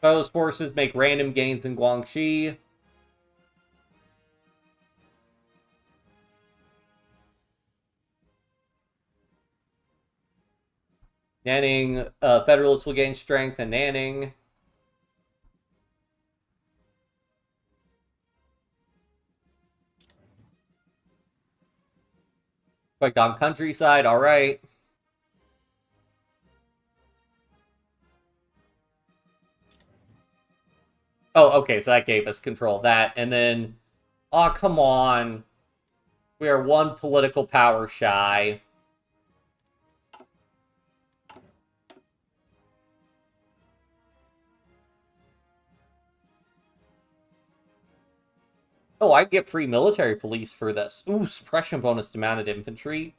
[SPEAKER 1] Those forces make random gains in Guangxi. Nanning, Federalists will gain strength in Nanning. Guangdong countryside, alright. Oh, okay, so that gave us control of that. And then, oh, come on. We are one political power shy. Oh, I get free military police for this. Ooh, suppression bonus to mounted infantry.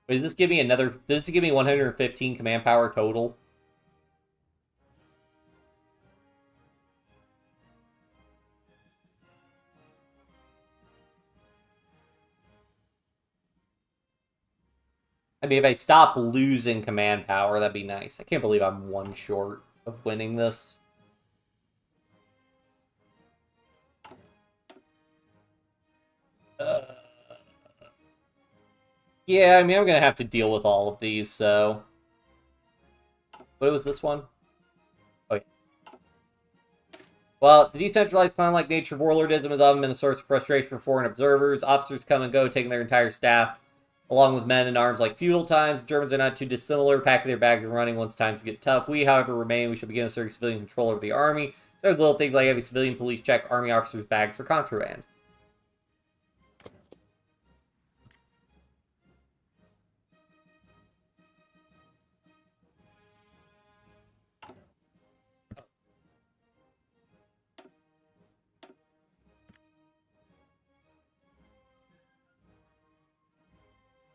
[SPEAKER 1] Wait, does this give me another... Does this give me 115 command power total? I mean, if I stop losing command power, that'd be nice. I can't believe I'm one short of winning this. Yeah, I mean, I'm gonna have to deal with all of these, so... What was this one? Oh, yeah. Well, the decentralized clan-like nature of warlordism has often been a source of frustration for foreign observers. Officers come and go, taking their entire staff, along with men in arms like feudal times. The Germans are not too dissimilar, packing their bags and running once times get tough. We, however, remain. We should begin asserting civilian control over the army. There's little things like having civilian police check army officers' bags for contraband.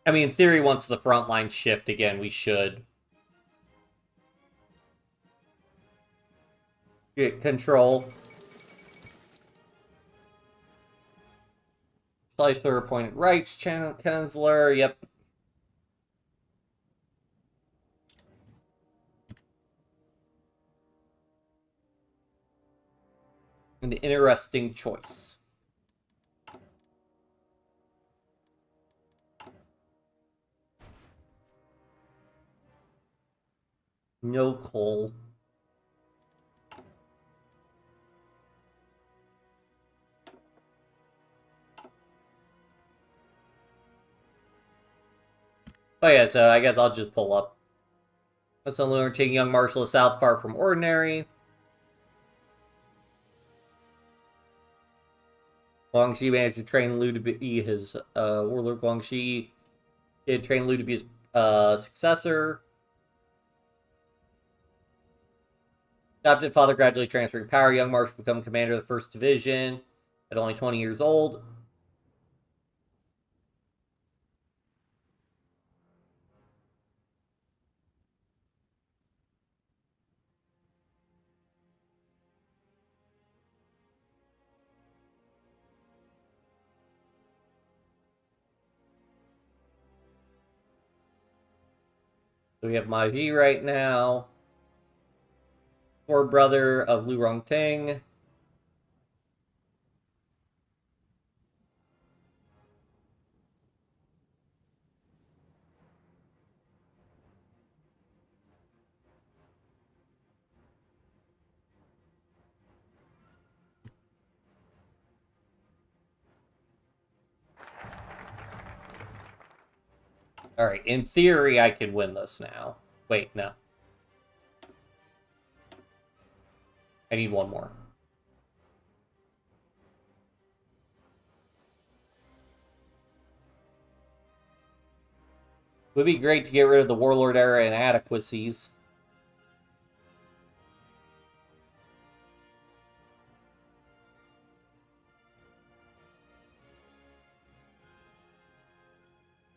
[SPEAKER 1] I mean, in theory, once the front line shift again, we should get control. Schleicher appointed Reichschancellor. Yep. An interesting choice. No coal. Oh yeah, so I guess I'll just pull up. That's a lunar taking young Marshal of South far from ordinary. Guangxi managed to train Liu to be his warlord. Guangxi did train Liu to be his successor. Adopted father gradually transferring power. Young Marshal become commander of the 1st Division at only 20 years old. So we have Ma Ji right now. Fourth brother of Lu Rongting. Alright, in theory, I can win this now. Wait, no. I need one more. Would be great to get rid of the Warlord era inadequacies.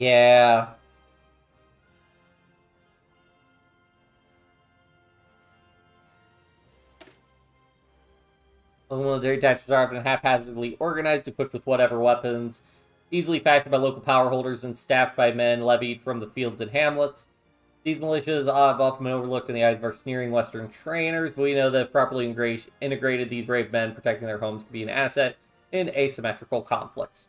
[SPEAKER 1] Yeah. The military tactics are often haphazardly organized, equipped with whatever weapons, easily factored by local power holders, and staffed by men levied from the fields and hamlets. These militias have often been overlooked in the eyes of our sneering Western trainers, but we know that if properly integrated, these brave men protecting their homes can be an asset in asymmetrical conflicts.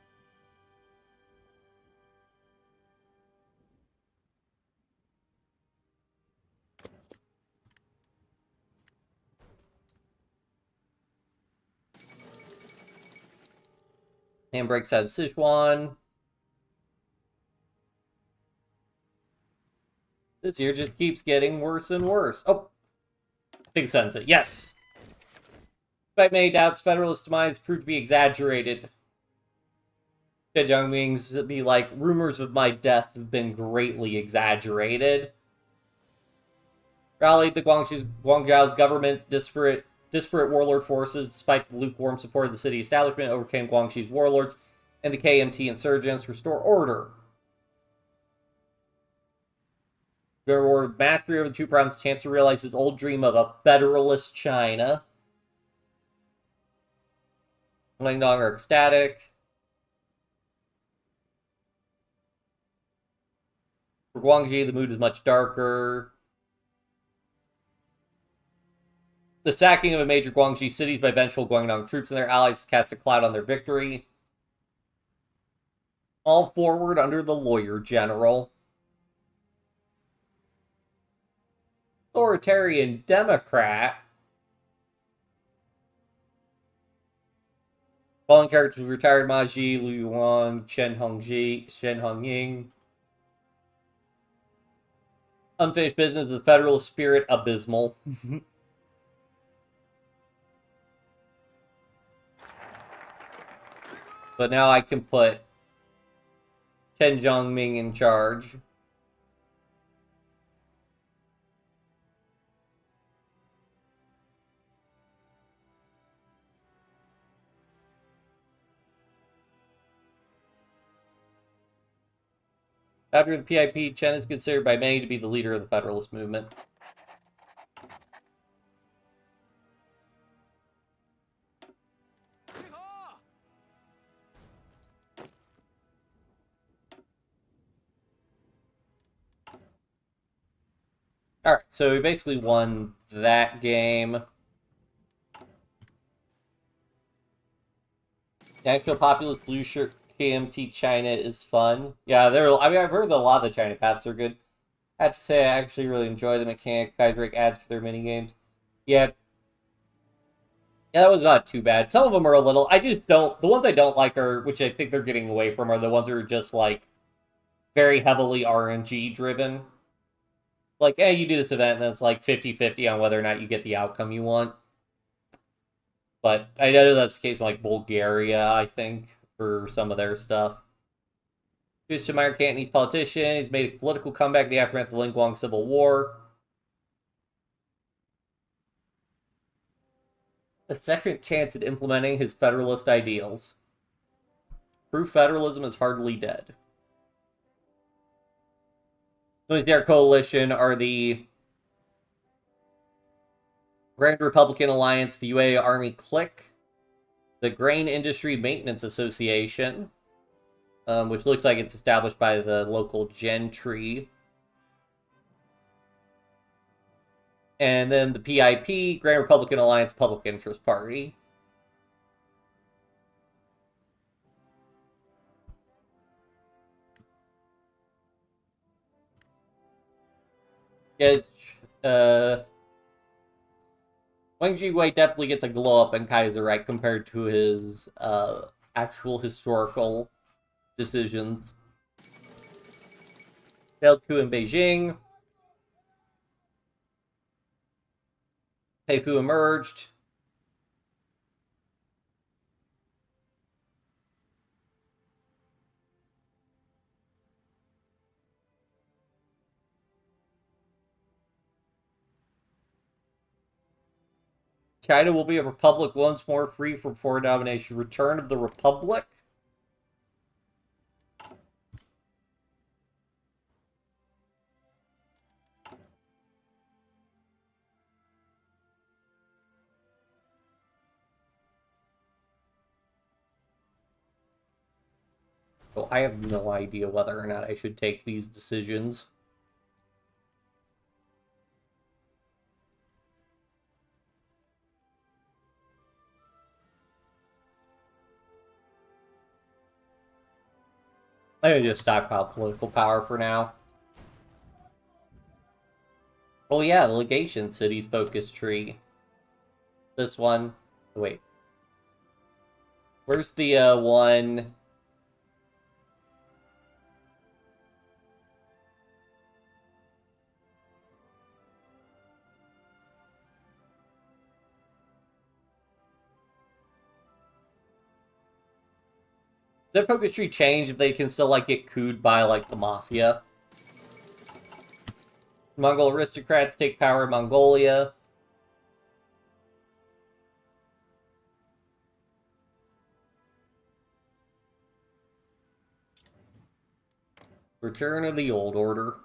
[SPEAKER 1] Handbrakes out Sichuan. This year just keeps getting worse and worse. Oh, I think sense it. Yes! Despite many doubts, Federalist demise proved to be exaggerated. Ted Jiangming's be like, rumors of my death have been greatly exaggerated. Rallied the Guangzhou's government, disparate warlord forces, despite the lukewarm support of the city establishment, overcame Guangxi's warlords and the KMT insurgents, restore order. The reward of mastery over the two provinces, chance to realize his old dream of a federalist China. Guangdong are ecstatic. For Guangxi, the mood is much darker. The sacking of a major Guangxi cities by vengeful Guangdong troops and their allies cast a cloud on their victory. All forward under the lawyer general. Authoritarian Democrat. Following characters: retired Ma Ji, Lu Yuan, Shen Hongying. Unfinished business of the Federalist spirit abysmal. But now I can put Chen Jiangming in charge. After the PIP, Chen is considered by many to be the leader of the Federalist movement. Alright, so we basically won that game. The actual populist blue shirt KMT China is fun. Yeah, I've heard that a lot of the China paths are good. I have to say, I actually really enjoy the mechanic. Kaiserreich ads for their minigames. Yeah. Yeah, that was not too bad. Some of them are a little... I just don't... The ones I don't like are... Which I think they're getting away from are the ones that are just, like, very heavily RNG driven. Like, hey, you do this event, and it's like 50-50 on whether or not you get the outcome you want. But I know that's the case in, like, Bulgaria, I think, for some of their stuff. Who's to admire Cantonese politician. He's made a political comeback in the aftermath of the Linguang Civil War. A second chance at implementing his federalist ideals. Proof federalism is hardly dead. Their coalition are the Grand Republican Alliance, the UA Army Clique, the Grain Industry Maintenance Association, which looks like it's established by the local gentry, And then the PIP, Grand Republican Alliance Public Interest Party. Yes, Wang Jiwei definitely gets a glow up in Kaiserreich compared to his actual historical decisions. Failed coup in Beijing. Peifu emerged. China will be a republic once more, free from foreign domination. Return of the Republic. So I have no idea whether or not I should take these decisions. I'm gonna just stockpile political power for now. Oh yeah, the legation cities focus tree. This one. Oh, wait. Where's the one? Their focus tree change if they can still like get cooed by like the mafia. Mongol aristocrats take power in Mongolia. Return of the old order.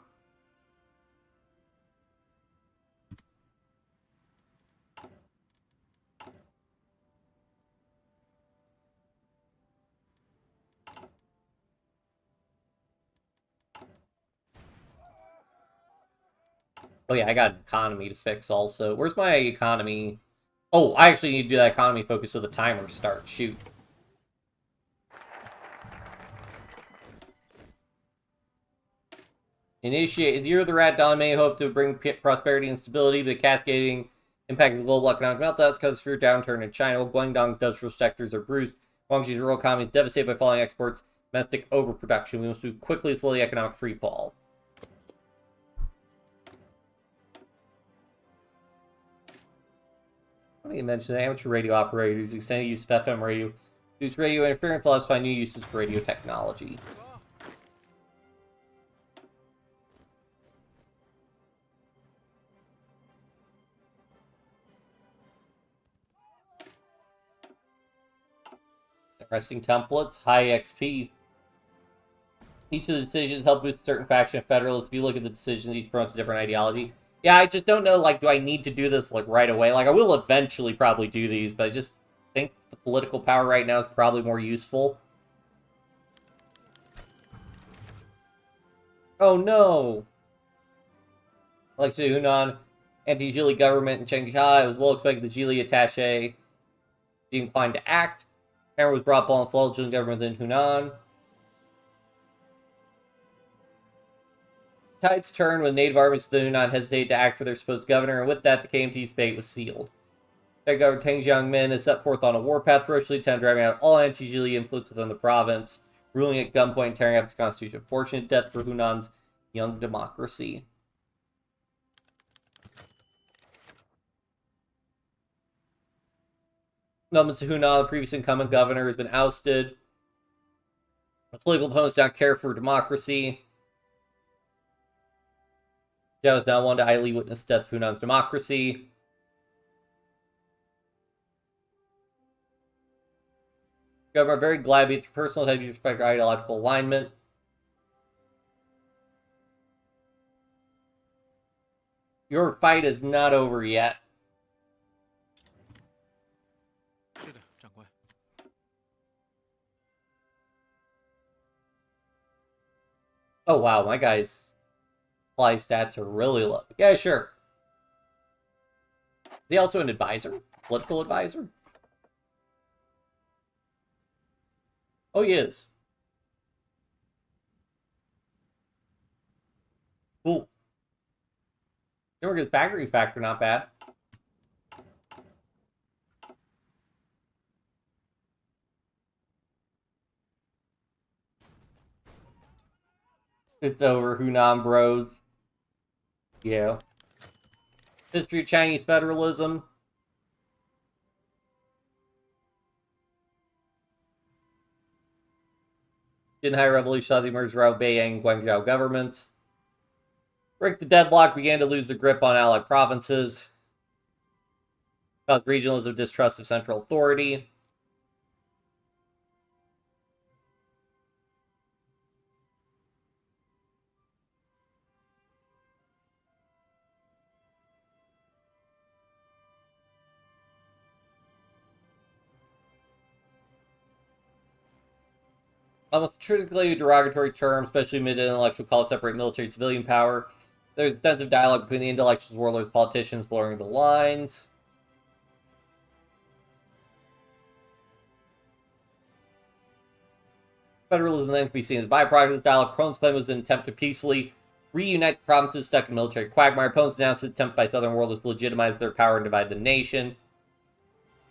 [SPEAKER 1] Oh yeah, I got an economy to fix also. Where's my economy? Oh, I actually need to do that economy focus so the timer starts. Shoot. Initiate. Year of the Rat Dawn may hope to bring prosperity and stability, but the cascading impact of the global economic meltdowns causes severe downturn in China. Guangdong's industrial sectors are bruised. Guangxi's rural economy is devastated by falling exports, domestic overproduction. We must move quickly to slow the economic freefall. Let me mention amateur radio operators extended use of FM radio. Use radio interference allows find new uses for radio technology. Interesting templates, high XP. Each of the decisions help boost a certain faction of Federalists. If you look at the decisions, each promotes a different ideology. Yeah, I just don't know, like, do I need to do this, like, right away? Like, I will eventually probably do these, but I just think the political power right now is probably more useful. Oh, no! Like, the Hunan anti-Jili government in Shanghai, it was well expected the Jili attaché be inclined to act. Hammer was brought upon the fraudulent government in Hunan. Tides turned when native armies did not hesitate to act for their supposed governor, and with that, the KMT's fate was sealed. Their governor Tang Jiangmin has set forth on a warpath, ferociously driving out all anti-Jili influence within the province, ruling at gunpoint and tearing up its constitution. Fortunate death for Hunan's young democracy. Mr. Hunan, the previous incumbent governor, has been ousted. The political opponents do not care for democracy. Zhao is now one to idly witness death of Hunan's democracy. Governor, very glad to be personal head, you respect our ideological alignment. Your fight is not over yet. Oh wow, my guy's supply stats are really low. Yeah, sure. he also an advisor? Political advisor? Oh, he is. Cool. His factory factor, not bad. It's over, Hunan Bros. Yeah. History of Chinese federalism. Xinhai Revolution saw the emergence of Beiyang and Guangzhou governments. Break the deadlock, began to lose the grip on allied provinces. Caused regionalism, distrust of central authority. Almost intrinsically derogatory term, especially mid-intellectual call separate military and civilian power. There's extensive dialogue between the intellectuals, warlords, politicians, blurring the lines. Federalism then can be seen as a byproduct of this dialogue. Opponents claim it was an attempt to peacefully reunite the provinces stuck in military quagmire. Opponents announced an attempt by Southern warlords to legitimize their power and divide the nation.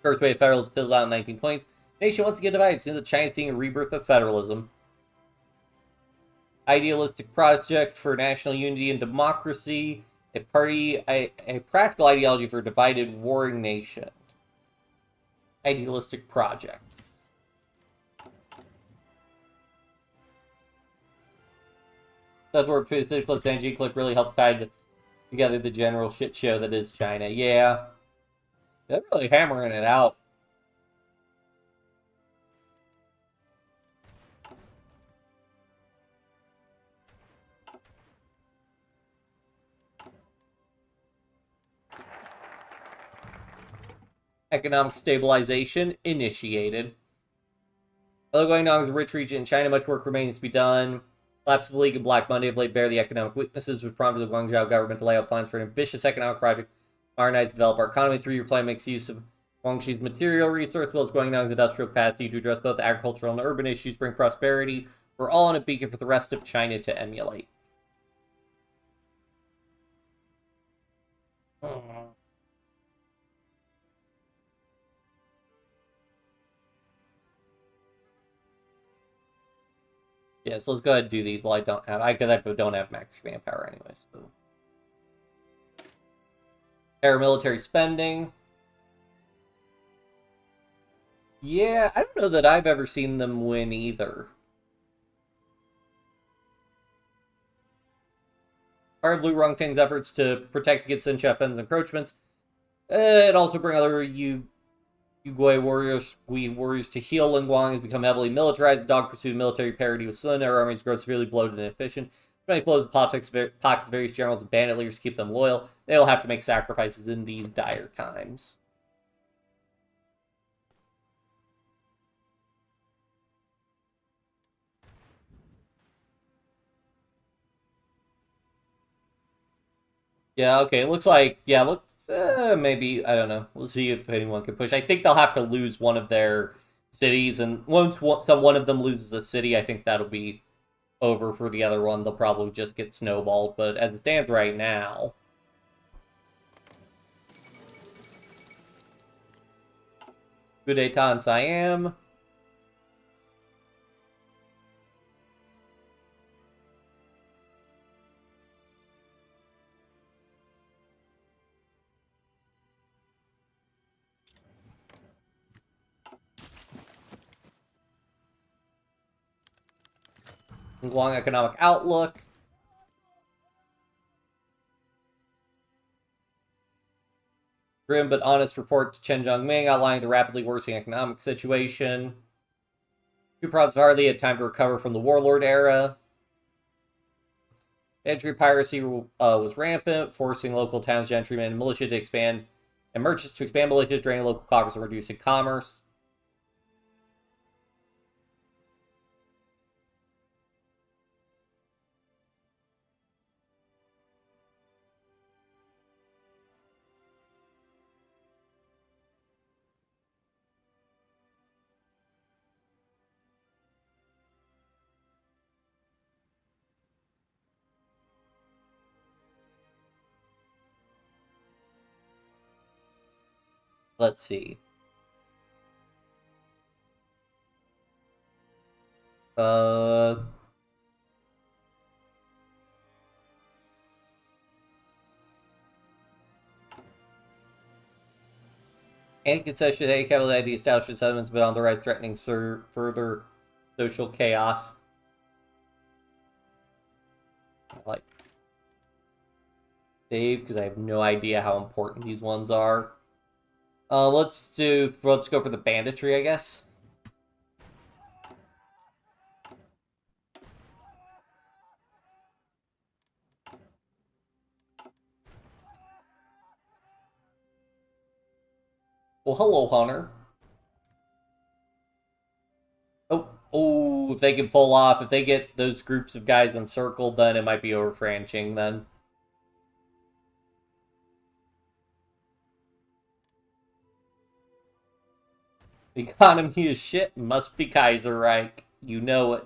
[SPEAKER 1] First wave of federalism fizzled out in the 1920s. The nation once again divided, seeing the Chinese seeing a rebirth of federalism. Idealistic project for national unity and democracy. A practical ideology for a divided, warring nation. Idealistic project. That's where Click and G-Click really helps tie together the general shit show that is China. Yeah. They're really hammering it out. Economic stabilization initiated. Although Guangdong is a rich region in China, much work remains to be done. Collapse of the League and Black Monday have laid bare the economic weaknesses, which prompted the Guangzhou government to lay out plans for an ambitious economic project to modernize and develop our economy. The 3-year plan makes use of Guangxi's material resource, as well as Guangdong's industrial capacity to address both agricultural and urban issues, bring prosperity for all, and a beacon for the rest of China to emulate. Yeah, so let's go ahead and do these while I don't have max command power anyways. So. Paramilitary spending. Yeah, I don't know that I've ever seen them win either. Part of Lu Rongting's efforts to protect against Sun Chefen's encroachments, and also bring other Uyghur warriors to heal. Lingguang has become heavily militarized. Dog pursued military parity with Sun. Our armies grow severely bloated and inefficient. Many flows of pockets of various generals and bandit leaders to keep them loyal. They will have to make sacrifices in these dire times. Yeah, okay, it looks like, maybe, I don't know. We'll see if anyone can push. I think they'll have to lose one of their cities, and once one of them loses a city, I think that'll be over for the other one. They'll probably just get snowballed, but as it stands right now... Coup d'etat in Siam. Long economic outlook. Grim but honest report to Chen Zhongming outlining the rapidly worsening economic situation. Two provinces hardly had time to recover from the warlord era. Gentry piracy was rampant, forcing local towns, gentrymen, and militia to expand, and merchants to expand militias, draining local coffers and reducing commerce. Let's see. Anti-concession, a capital ID establishment settlements, but on the right, threatening further social chaos. Like Dave, because I have no idea how important these ones are. Let's go for the banditry, I guess. Well, hello, Hunter. Oh, if they can pull off, if they get those groups of guys encircled, then it might be over for Anqing then. The economy is shit, must be Kaiserreich. You know it.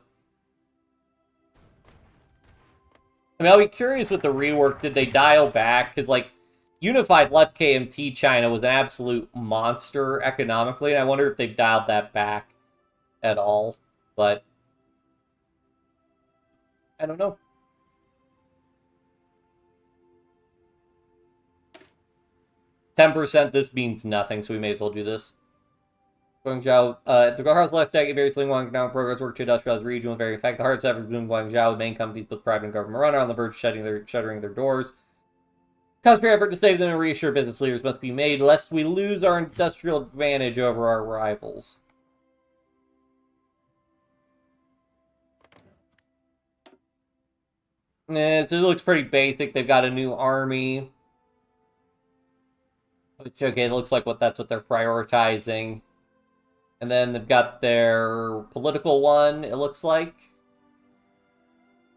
[SPEAKER 1] I mean, I'll be curious with the rework. Did they dial back? Because, like, Unified Left KMT China was an absolute monster economically, and I wonder if they've dialed that back at all. But I don't know. 10%, this means nothing, so we may as well do this. Guangzhou, the Gujarat's last decade, various Lingwang economic programs work to industrialize the region with varying effect. The hardest ever been Guangzhou, with main companies, both private and government run, are on the verge of shuttering their doors. Constant effort to save them and reassure business leaders must be made, lest we lose our industrial advantage over our rivals. So it looks pretty basic. They've got a new army. Which, okay, it looks like that's what they're prioritizing. And then they've got their political one, it looks like.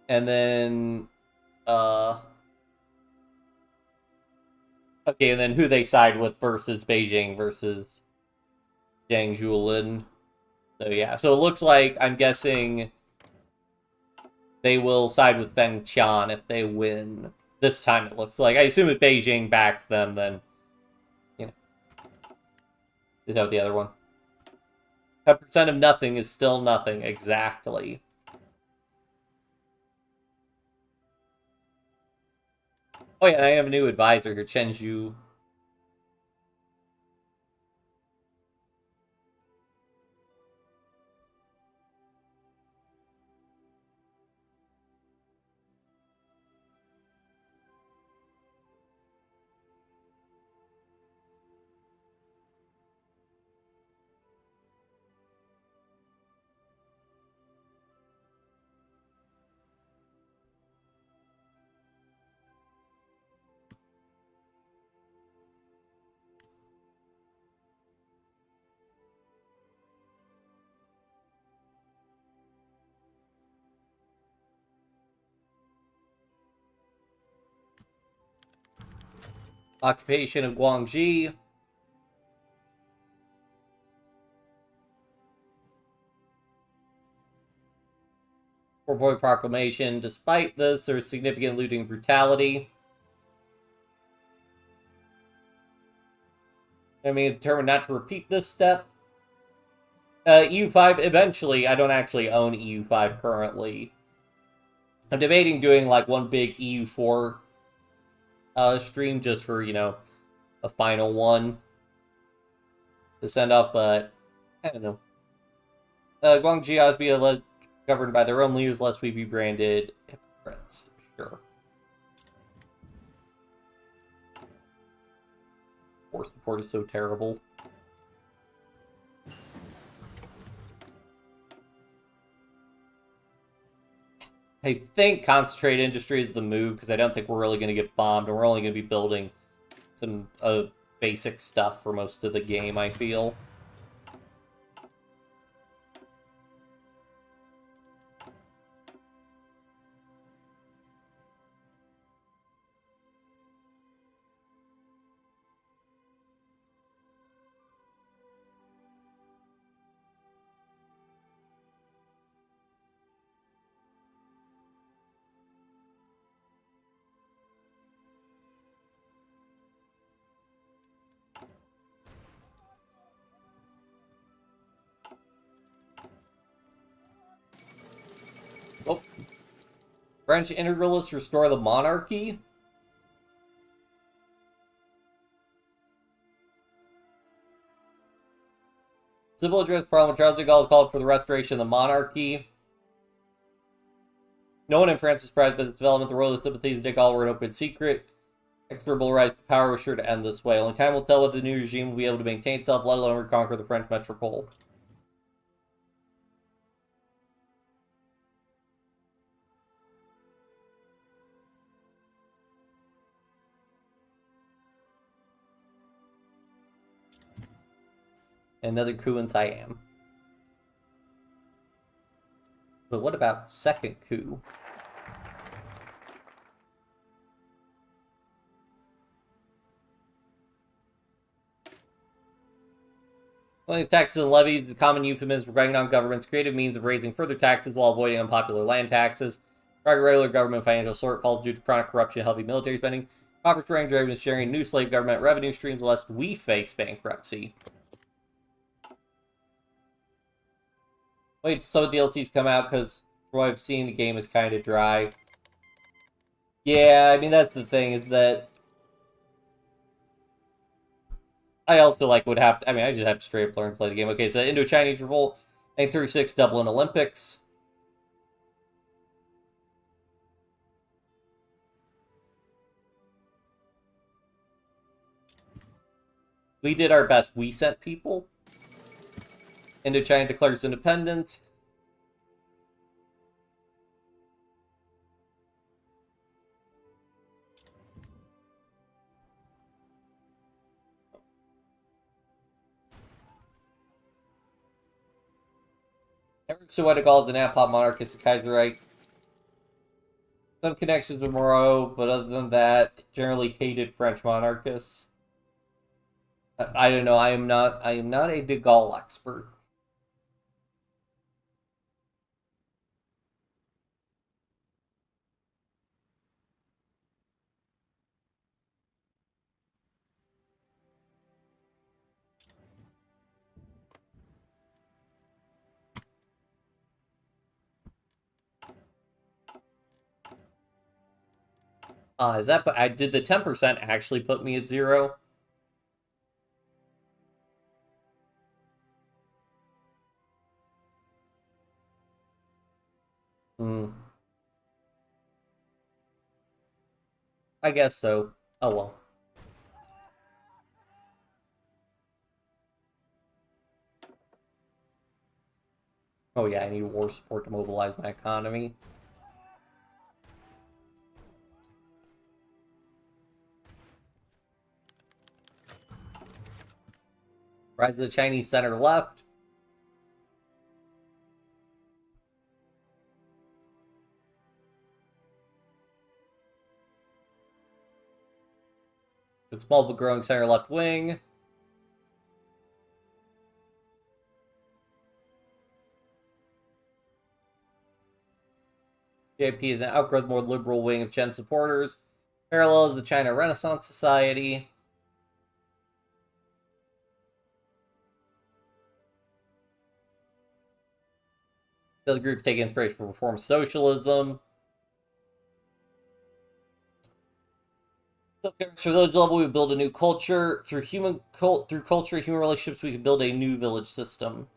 [SPEAKER 1] And then, okay, and then who they side with versus Beijing versus Zhang Zhulin. So yeah, so it looks like, I'm guessing, they will side with Feng Qian if they win. This time it looks like. I assume if Beijing backs them, then, you know. Is that the other one? 10% of nothing is still nothing, exactly. Oh yeah, I have a new advisor here, Chen Zhu. Occupation of Guangxi. Four-point proclamation. Despite this, there is significant looting and brutality. I mean, determined not to repeat this step. EU5, eventually, I don't actually own EU5 currently. I'm debating doing, like, one big EU4 stream just for, you know, a final one to send off, but I don't know. Guangxi ought to be governed by their own leaders, lest we be branded hypocrites. Sure. War support is so terrible. I think concentrate industry is the move, because I don't think we're really going to get bombed, and we're only going to be building some basic stuff for most of the game, I feel. Oh. French integralists restore the monarchy. Civil address Parliament. Charles de Gaulle called for the restoration of the monarchy. No one in France was surprised by this development. The royalist sympathies of de Gaulle were an open secret. Exorable rise to power was sure to end this way. Only time will tell whether the new regime will be able to maintain itself, let alone reconquer the French metropole. Another coup in Siam. But what about second coup? These taxes and levies is a common euphemism for bringing on government's creative means of raising further taxes while avoiding unpopular land taxes. Regular government financial shortfalls due to chronic corruption, heavy military spending, profit sharing, sharing new slave government revenue streams, lest we face bankruptcy. Wait, some DLCs come out because from what I've seen, the game is kind of dry. Yeah, I mean that's the thing is that I also would have to. I mean, I just have to straight up learn to play the game. Okay, so Indo-Chinese Revolt, 1936 Dublin Olympics. We did our best. We sent people. Indochina declares independence. Eric Senegal is an Apop monarchist of Kaiserreich. Some connections with Moreau, but other than that, generally hated French monarchists. I don't know. I am not a de Gaulle expert. Is that? I did the 10% actually put me at 0? I guess so. Oh well. Oh yeah, I need war support to mobilize my economy. Rise of the Chinese center left. It's small but growing center left wing. JP is an outgrowth, more liberal wing of Chen supporters. Parallel is the China Renaissance Society. The other groups take inspiration from reform socialism. For village level, we build a new culture. Through culture, human relationships, we can build a new village system.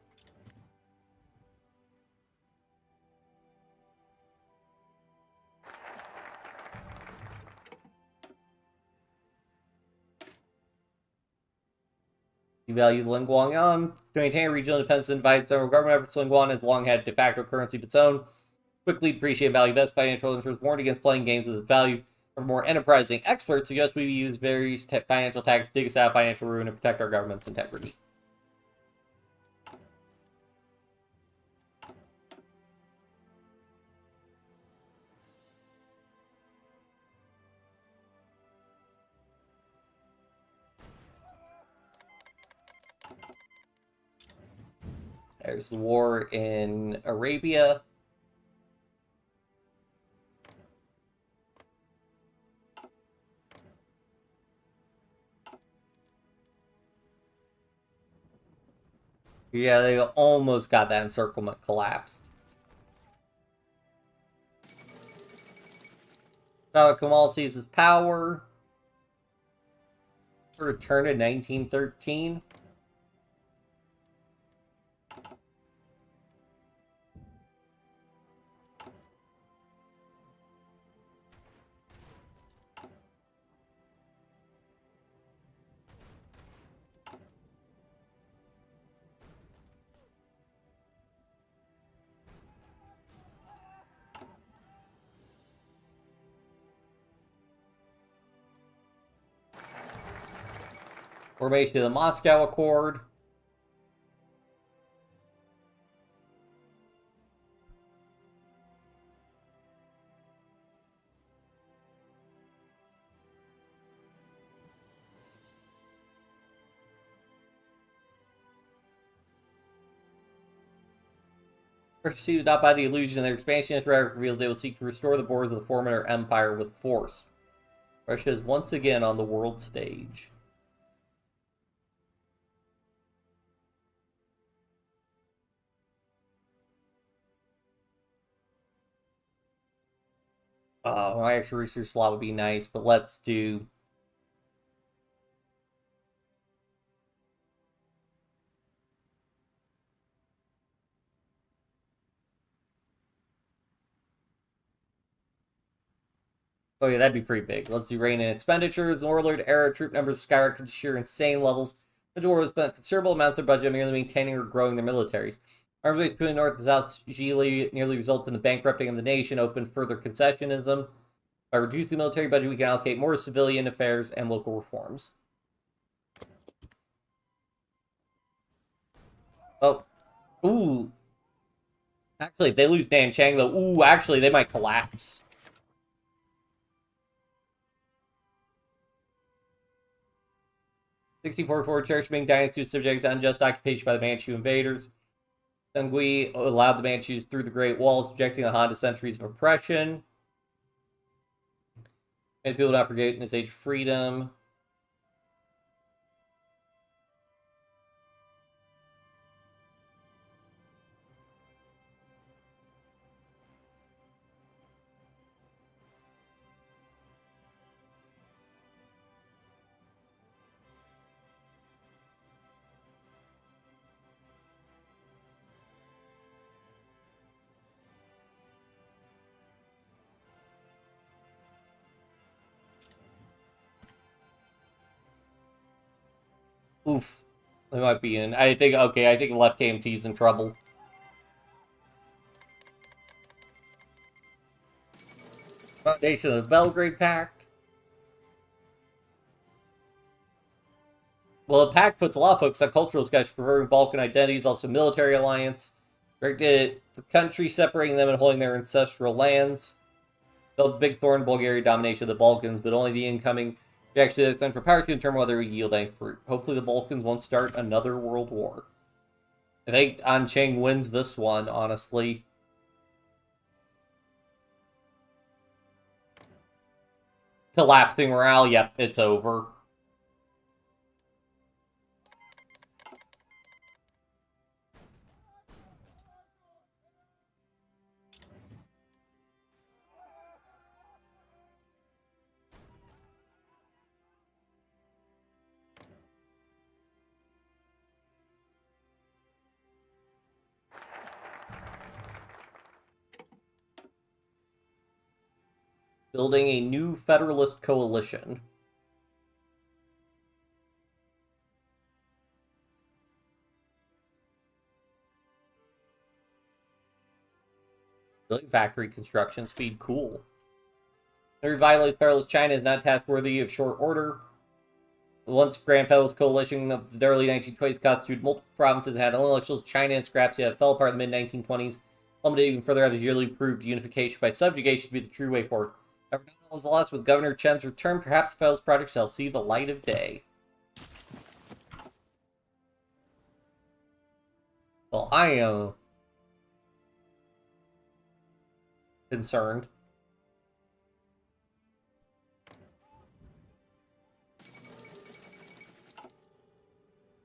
[SPEAKER 1] You value Lingguangyang. To maintain regional independence and divide several government efforts, Lingguan has long had de facto currency of its own. Quickly depreciate and value best financial interests, warned against playing games with its value. For more enterprising experts, suggest we use various financial tactics to dig us out of financial ruin and protect our government's integrity. There's the war in Arabia. Yeah, they almost got that encirclement collapsed. Kemal seizes power. Return in 1913. Formation of the Moscow Accord. Perceived not by the illusion of their expansionist rhetoric revealed they will seek to restore the borders of the former empire with force. Russia is once again on the world stage. My extra research slot would be nice, but let's do... Oh yeah, that'd be pretty big. Let's do reign and expenditures. Warlord era troop numbers skyrocketed to sheer insane levels. The war has spent considerable amounts of their budget merely maintaining or growing their militaries. Arms race between North and South nearly resulted in the bankrupting of the nation, opened further concessionism. By reducing the military budget, we can allocate more to civilian affairs and local reforms. Oh. Ooh. Actually, if they lose Nanchang, though, ooh, actually, they might collapse. Cherished Ming dynasty was subject to unjust occupation by the Manchu invaders. Sengui allowed the Manchus through the Great Wall, subjecting the Han to centuries of oppression. And people not forget in his age of freedom. Oof. They might be in. I think left KMT's in trouble. Foundation of the Belgrade Pact. Well, the pact puts a lot of focus on cultural discussion, preserving Balkan identities, also military alliance. Directed the country, separating them and holding their ancestral lands. Built big thorn in Bulgaria domination of the Balkans, but only the incoming reaction to the Central Powers can determine whether we yield any fruit. Hopefully the Balkans won't start another world war. I think Anchang wins this one, honestly. Collapsing morale, yep, it's over. Building a new Federalist coalition. Building factory construction speed, cool. The revitalized Federalist China is not task worthy of short order. The once Grand Federalist Coalition of the early 1920s constituted multiple provinces and had only elections. China and Scrapsia fell apart in the mid-1920s. Plummeted even further after yearly proved unification by subjugation to be the true way forward. However, not all is lost. With Governor Chen's return, perhaps the Federalist project shall see the light of day. Well, I am concerned.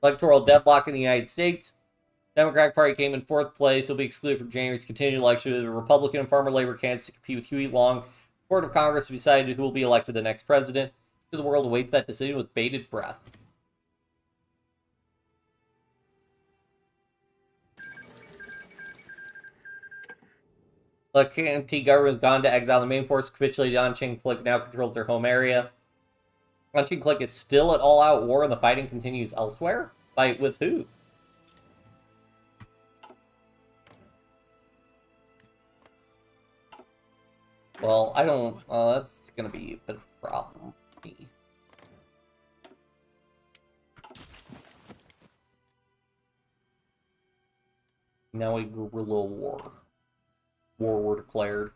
[SPEAKER 1] Electoral deadlock in the United States. Democratic Party came in 4th place. They'll be excluded from January's continued election. The Republican and Farmer Labor candidates to compete with Huey Long, Court of Congress decided who will be elected the next president. The world awaits that decision with bated breath. The KMT government has gone to exile. The main force capitulated. Anqing Clique now controls their home area. Anqing Clique is still at all-out war, and the fighting continues elsewhere? Fight with who? Well, I don't... that's gonna be a bit of a problem for me. Now a guerrilla war. War were declared.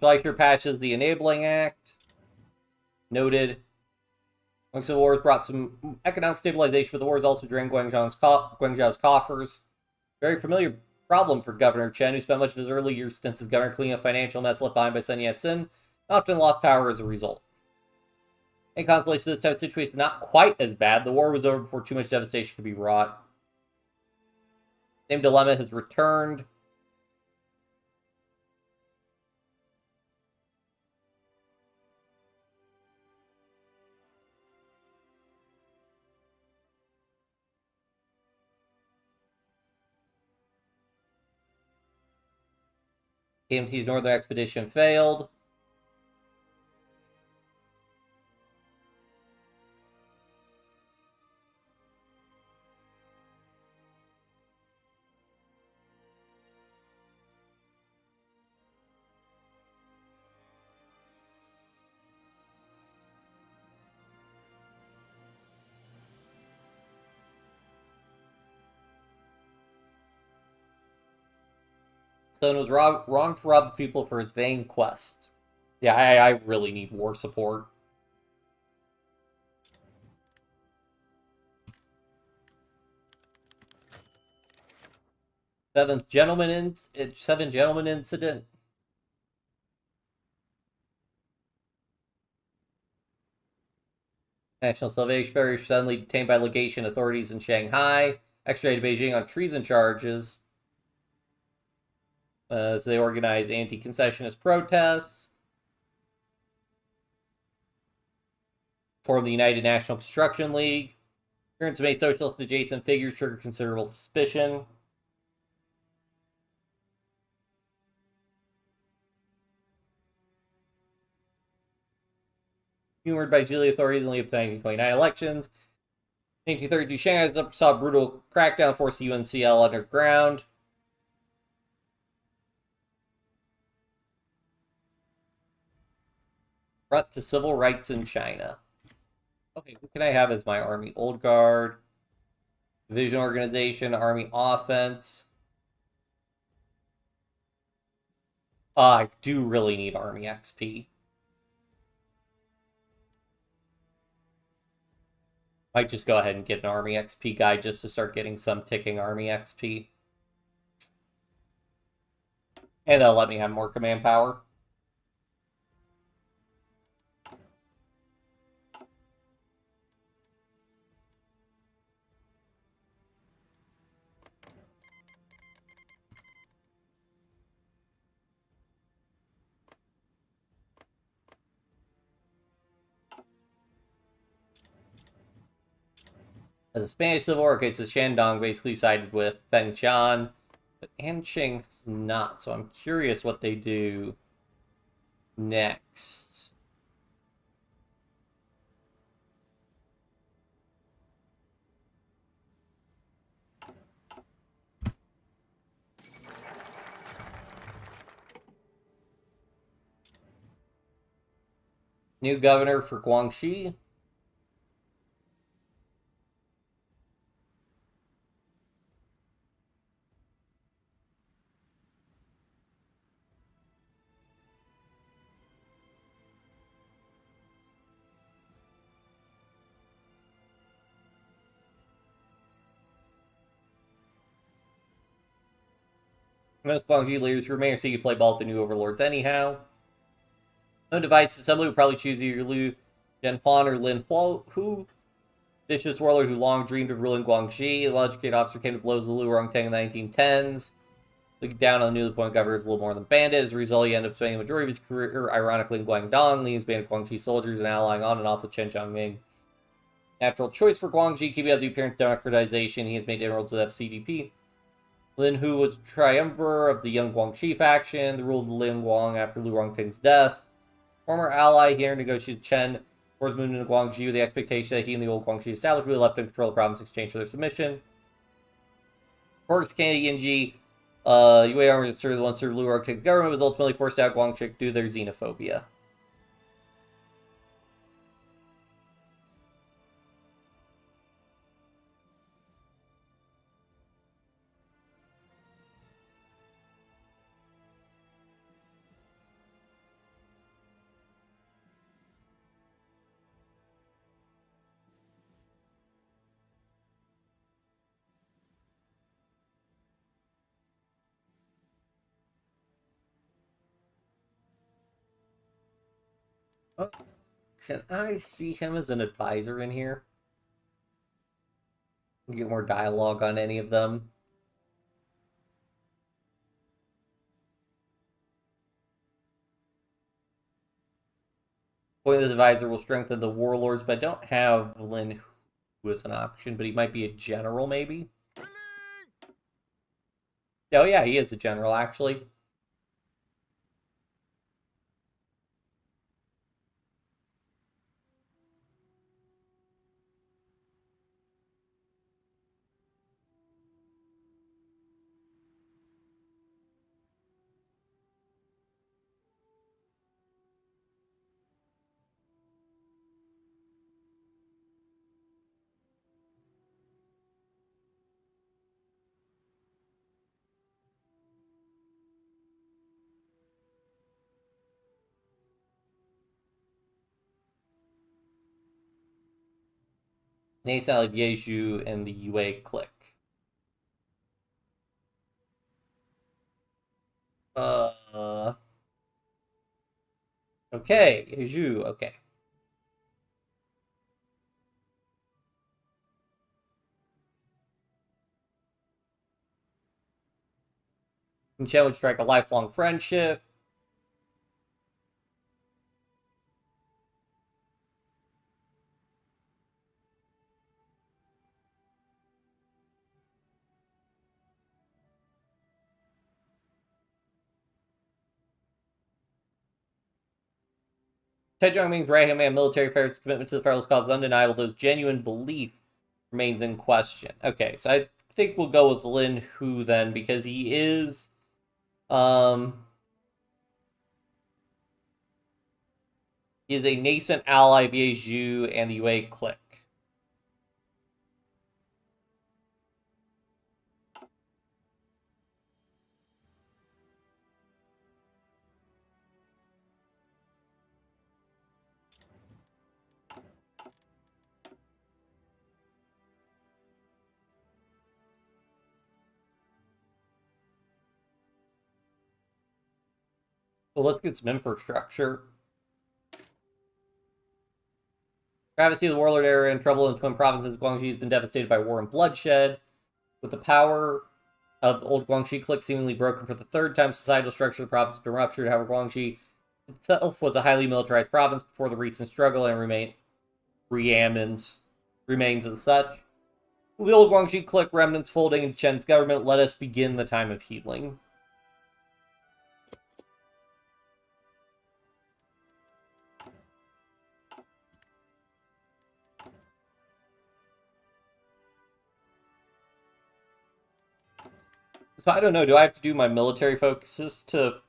[SPEAKER 1] Schleicher patches the Enabling Act. Noted. Long Civil Wars brought some economic stabilization, but the wars also drained Guangzhou's coffers. Very familiar problem for Governor Chen, who spent much of his early years stints as governor cleaning up financial mess left behind by Sun Yat-sen, and often lost power as a result. In consolation, this type of situation is not quite as bad. The war was over before too much devastation could be wrought. Same dilemma has returned. KMT's northern expedition failed. Sun was wrong to rob people for his vain quest. Yeah, I really need war support. Seven gentleman incident. National Salvation Ferry suddenly detained by legation authorities in Shanghai, extradited to Beijing on treason charges. So they organize anti-concessionist protests. Formed the United National Construction League. Appearance of many socialist adjacent figures triggered considerable suspicion. Humored by Julie authorities in the 1929 elections. 1932, Shanghai saw a brutal crackdown, forced the UNCL underground. Front to civil rights in China. Okay, who can I have as my army? Old Guard, Division Organization, Army Offense. I do really need Army XP. Might just go ahead and get an Army XP guy just to start getting some ticking Army XP. And that'll let me have more command power. As a Spanish Civil War case, so Shandong basically sided with Feng Tian, but Anqing's not, so I'm curious what they do next. New governor for Guangxi. Most Guangxi leaders remain or seek to play ball with the new overlords anyhow. No device assembly would probably choose either Liu Zhenhuan or Lin Hu. Vicious warlord who long dreamed of ruling Guangxi. The logic officer came to blows with Liu Rongtang in the 1910s. Looking down on the newly appointed governor is a little more than bandit. As a result, he ended up spending the majority of his career, ironically, in Guangdong, leading his band of Guangxi soldiers and allying on and off with Chen Jiangming. Natural choice for Guangxi, keeping up the appearance of democratization. He has made inroads with FCDP. Lin Hu was triumvir of the Young Guangxi faction, the ruled Lin Guang after Lu Rongting's death. Former ally here negotiated Chen for his movement into Guangxi with the expectation that he and the old Guangxi establishment would be left in control of the province in exchange for their submission. Forks Canadian G. UA army served once served Lu Rongting's government was ultimately forced out of Guangxi due to their xenophobia. Oh, can I see him as an advisor in here? Get more dialogue on any of them. Appointing this advisor will strengthen the warlords, but I don't have Lin Hu as an option, but he might be a general, maybe? Oh yeah, he is a general, actually. Naisal Yeju and the UA click. Okay, Yeju, okay. And Chen would strike a lifelong friendship. Ted Jiangming's right-hand man military affairs commitment to the Federalist cause is undeniable, though his genuine belief remains in question. Okay, so I think we'll go with Lin Hu then, because he is he is a nascent ally of Yeju and the UA clique. Well, let's get some infrastructure. Travesty of the warlord era and trouble in twin provinces, Guangxi has been devastated by war and bloodshed. With the power of the old Guangxi clique seemingly broken for the third time, societal structure of the province has been ruptured. However, Guangxi itself was a highly militarized province before the recent struggle and remains as such. With the old Guangxi clique remnants folding into Chen's government, let us begin the time of healing. So I don't know, do I have to do my military focuses to...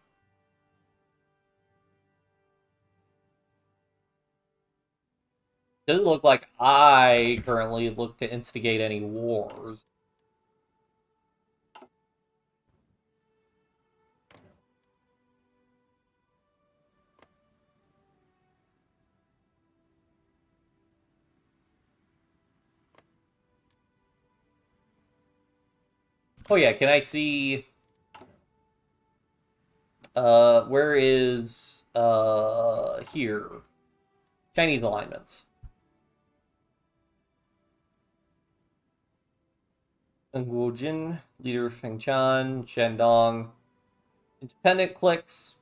[SPEAKER 1] Doesn't look like I currently look to instigate any wars. Oh yeah, can I see... where is... here. Chinese alignments. Guojin, leader of Fengchan, Shandong, independent cliques.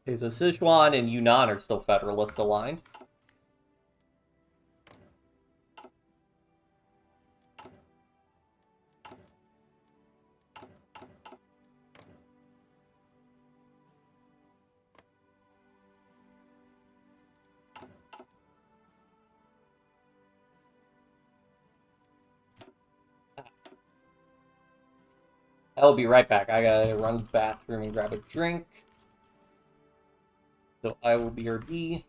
[SPEAKER 1] Okay, so Sichuan and Yunnan are still Federalist aligned. I will be right back. I gotta run to the bathroom and grab a drink. So I will be RD.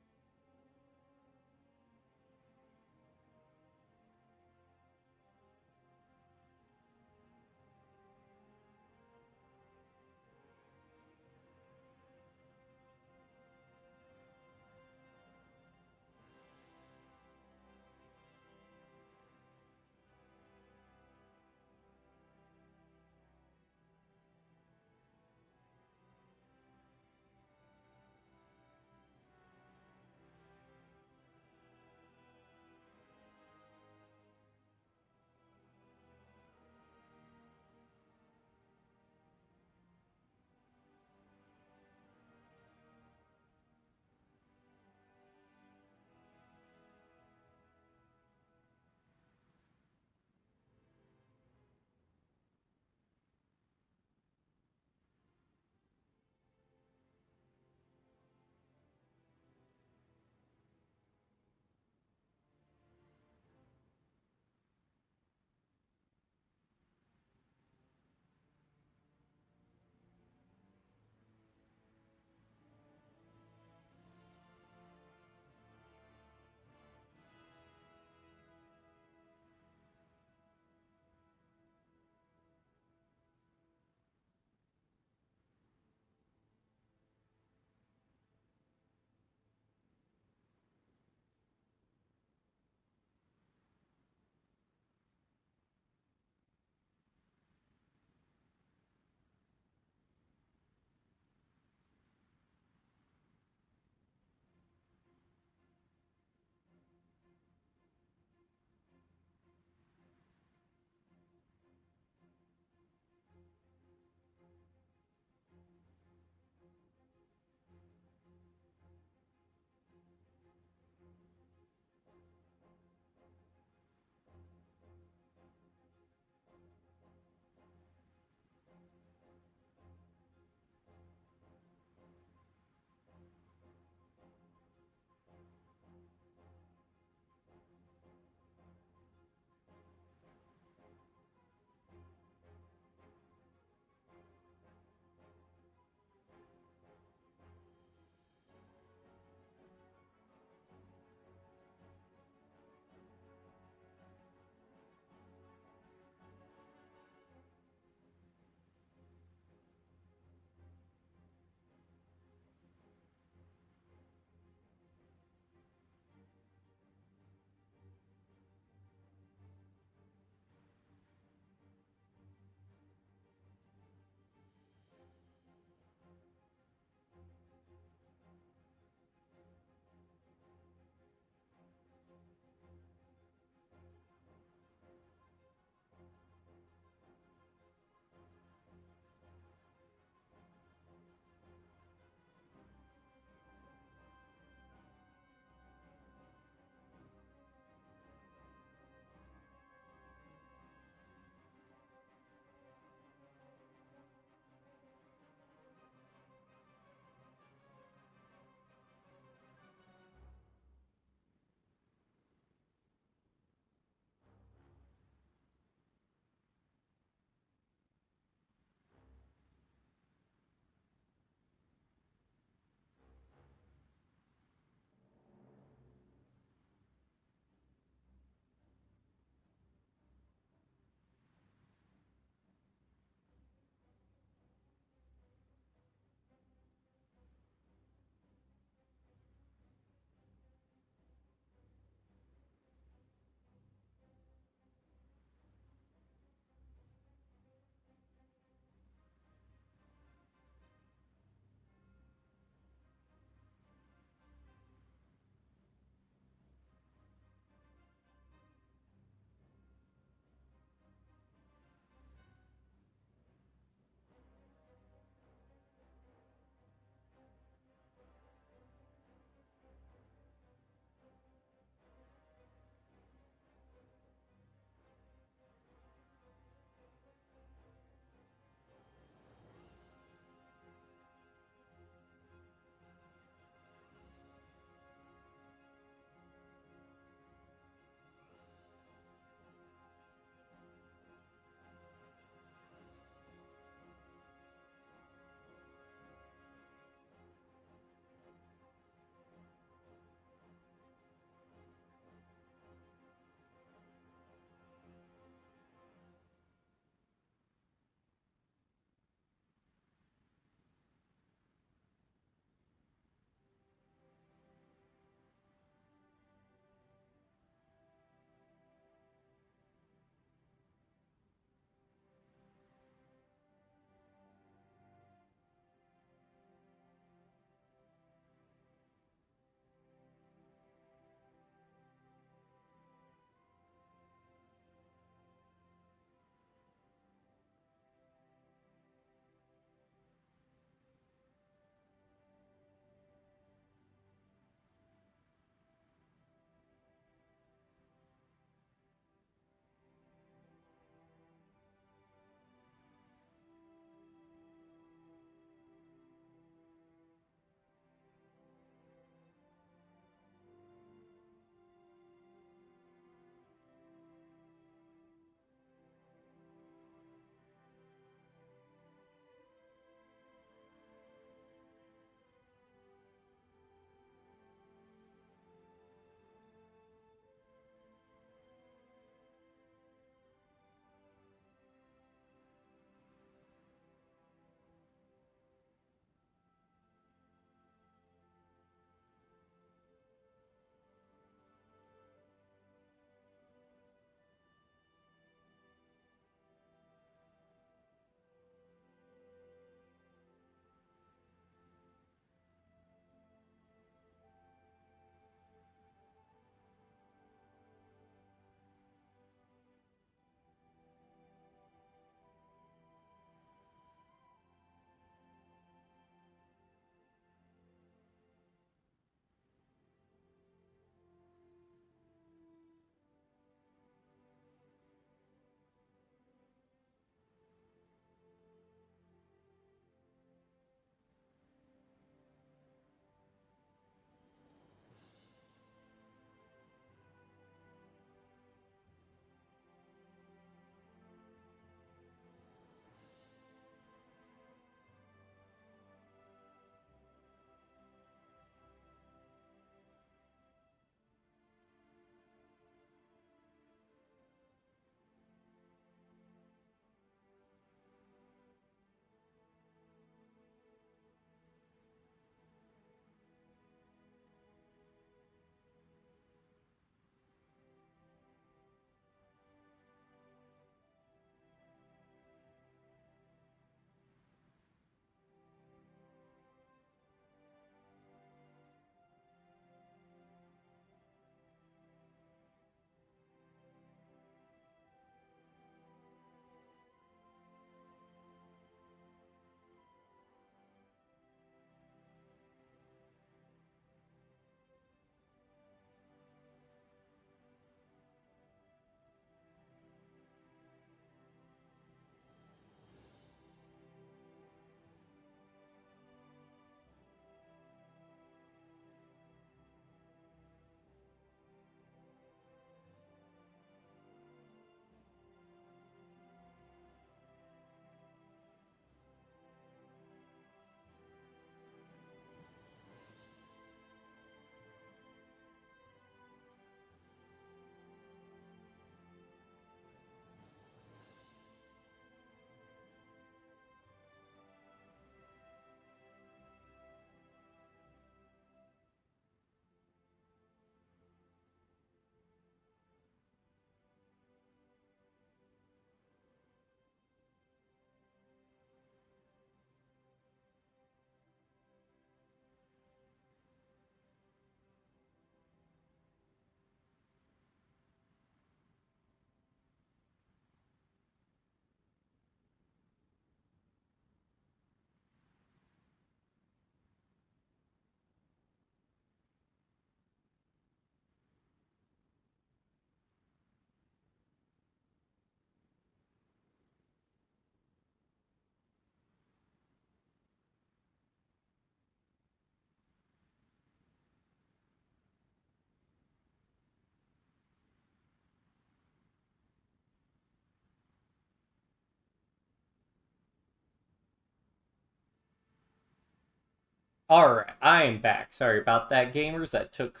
[SPEAKER 1] Alright, I am back. Sorry about that, gamers. That took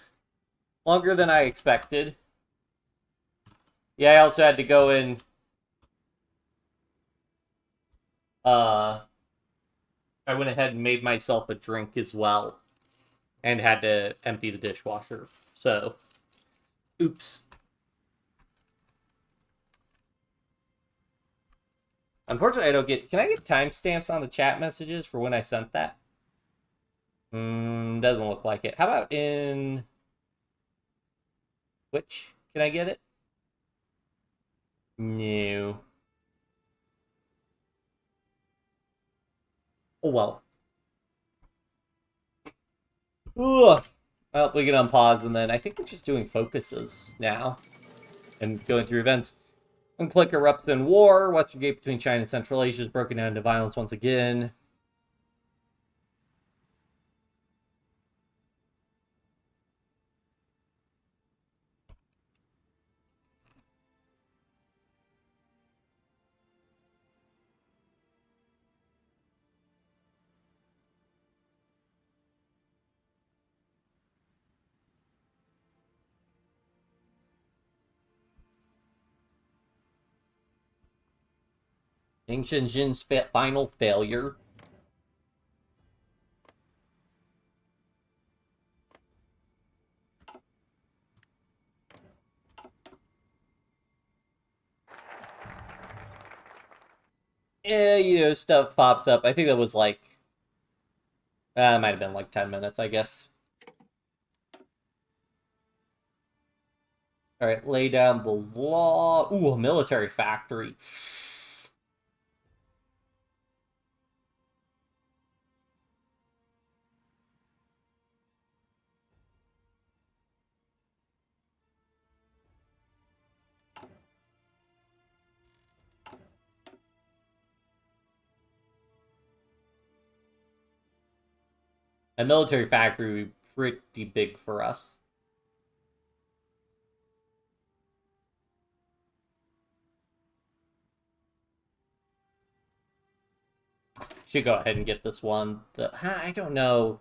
[SPEAKER 1] longer than I expected. Yeah, I also had to go in... I went ahead and made myself a drink as well. And had to empty the dishwasher. So, oops. Unfortunately, I don't get... Can I get timestamps on the chat messages for when I sent that? Doesn't look like it. How about in... Twitch? Can I get it? No. Oh, well. Ugh. Well, we can unpause, and then I think we're just doing focuses now. And going through events. Conflict erupts in war. Western Gate between China and Central Asia is broken down into violence once again. Ming Shenzhen's final failure. Yeah, you know, stuff pops up. I think that was like... it might have been like 10 minutes, I guess. Alright, lay down the law. Ooh, a military factory. A military factory would be pretty big for us. Should go ahead and get this one. I don't know.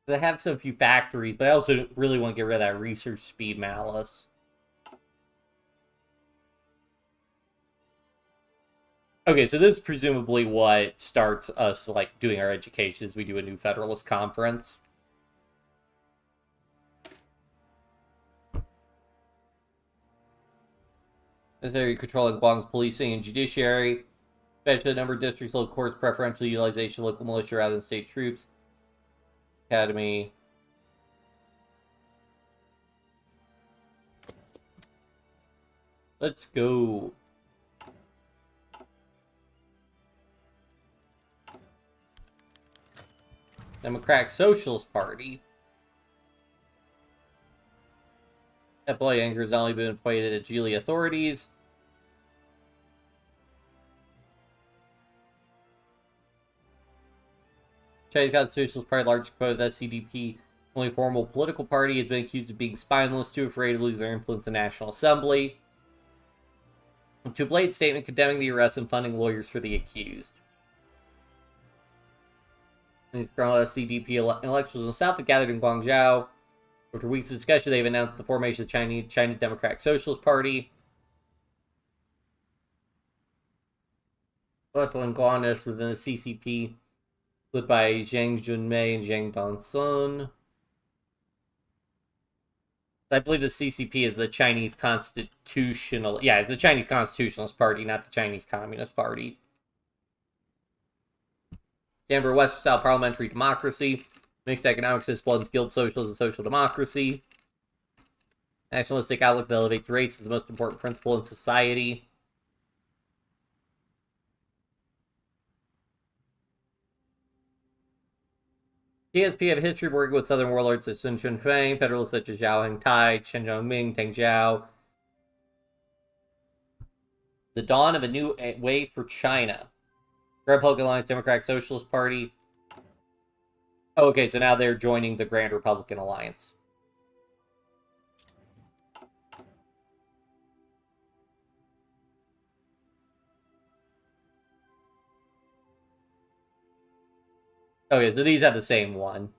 [SPEAKER 1] They have so few factories, but I also really want to get rid of that research speed malice. Okay, so this is presumably what starts us, like, doing our education as we do a new Federalist conference. Necessary controlling Guang's policing and judiciary. Especially the number of districts, local courts, preferential utilization of local militia rather than state troops. Academy. Let's go. Democratic Socialist Party. That boy anger has not only been appointed at Geely authorities. Chinese Constitutionalist Party, largest component of the CDP, only formal political party, has been accused of being spineless, too afraid of losing their influence in the National Assembly. To a blatant statement condemning the arrest and funding lawyers for the accused. These CDP elections in the South have gathered in Guangzhou. After weeks of discussion, they've announced the formation of the Chinese Democratic Socialist Party. Political inguanas within the CCP, led by Zhang Junmei and Zhang Dongsun. I believe the CCP is the Chinese Constitutional... Yeah, it's the Chinese Constitutionalist Party, not the Chinese Communist Party. Denver Western-style parliamentary democracy. Mixed economic system blends guild socialism and social democracy. Nationalistic outlook that elevates race as the most important principle in society. TSP have a history of working with southern warlords such as Sun Chunfang, federalists such as Zhao Hengtai, Chen Zhongming, Teng Zhao. The dawn of a new way for China. Republican Alliance, Democratic Socialist Party. Oh, okay, so now they're joining the Grand Republican Alliance. Okay, so these have the same one.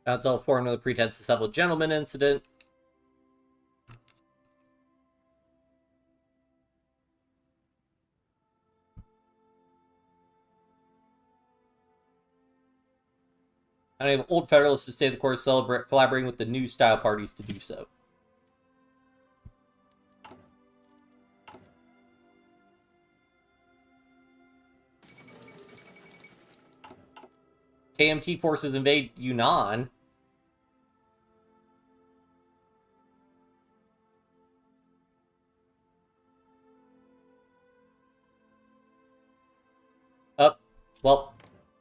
[SPEAKER 1] That's all formed under the pretense of several gentlemen incident. And I have old Federalists to stay the course, collaborating with the new style parties to do so. KMT forces invade Yunnan. Oh, well,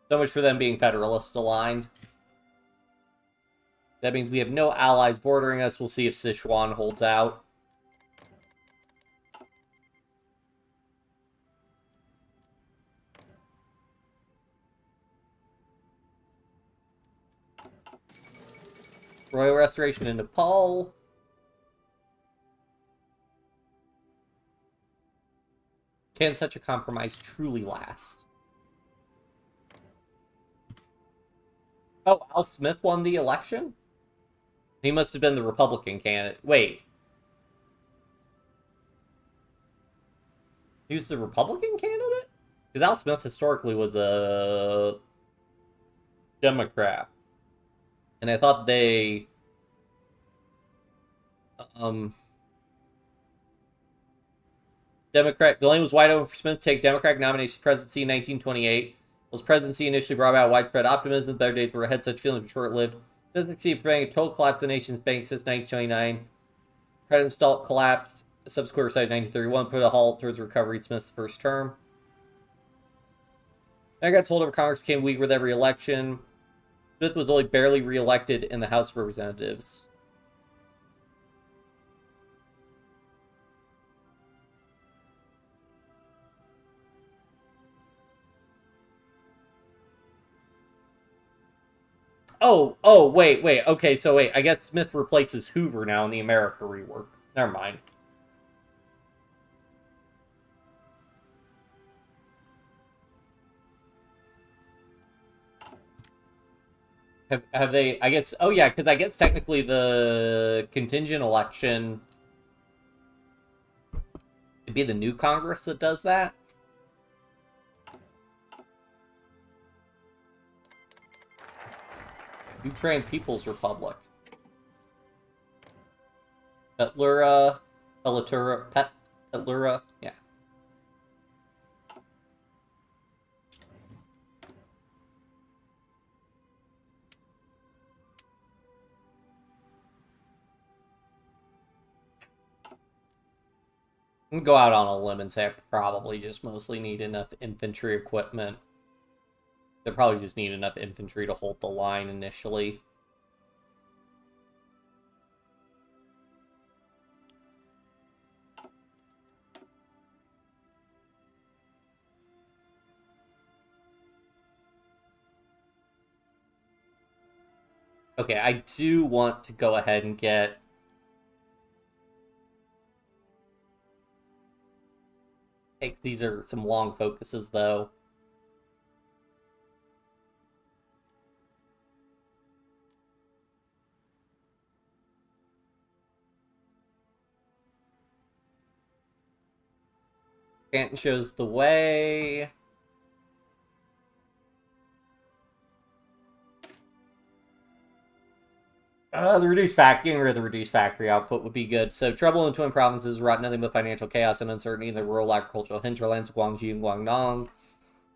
[SPEAKER 1] so much for them being Federalist aligned. That means we have no allies bordering us. We'll see if Sichuan holds out. Royal Restoration in Nepal. Can such a compromise truly last? Oh, Al Smith won the election? He must have been the Republican candidate. Wait. He was the Republican candidate? Because Al Smith historically was a Democrat. And I thought they... Democrat... The lane was wide open for Smith to take Democratic nomination for presidency in 1928. His presidency initially brought about widespread optimism. Better days were ahead. Such feelings were short-lived. Doesn't succeed preventing a total collapse of the nation's bank since 1929. President Stalt collapsed. A subsequent recession in 1931 put a halt towards recovery in Smith's first term. Democrats' hold over Congress became weak with every election. Smith was only barely re-elected in the House of Representatives. Wait. Okay, so wait. I guess Smith replaces Hoover now in the America rework. Never mind. Have they... I guess... Oh, yeah, because I guess technically the contingent election... It'd be the new Congress that does that? Ukraine People's Republic. Petlura... Petlura... Yeah. I'm gonna go out on a limb and say I probably just mostly need enough infantry equipment. They probably just need enough infantry to hold the line initially. Okay, I do want to go ahead and get... These are some long focuses, though. Canton shows the way. Getting rid of the reduced factory output would be good. So, trouble in Twin Provinces wrought nothing but financial chaos and uncertainty in the rural agricultural hinterlands of Guangxi and Guangdong.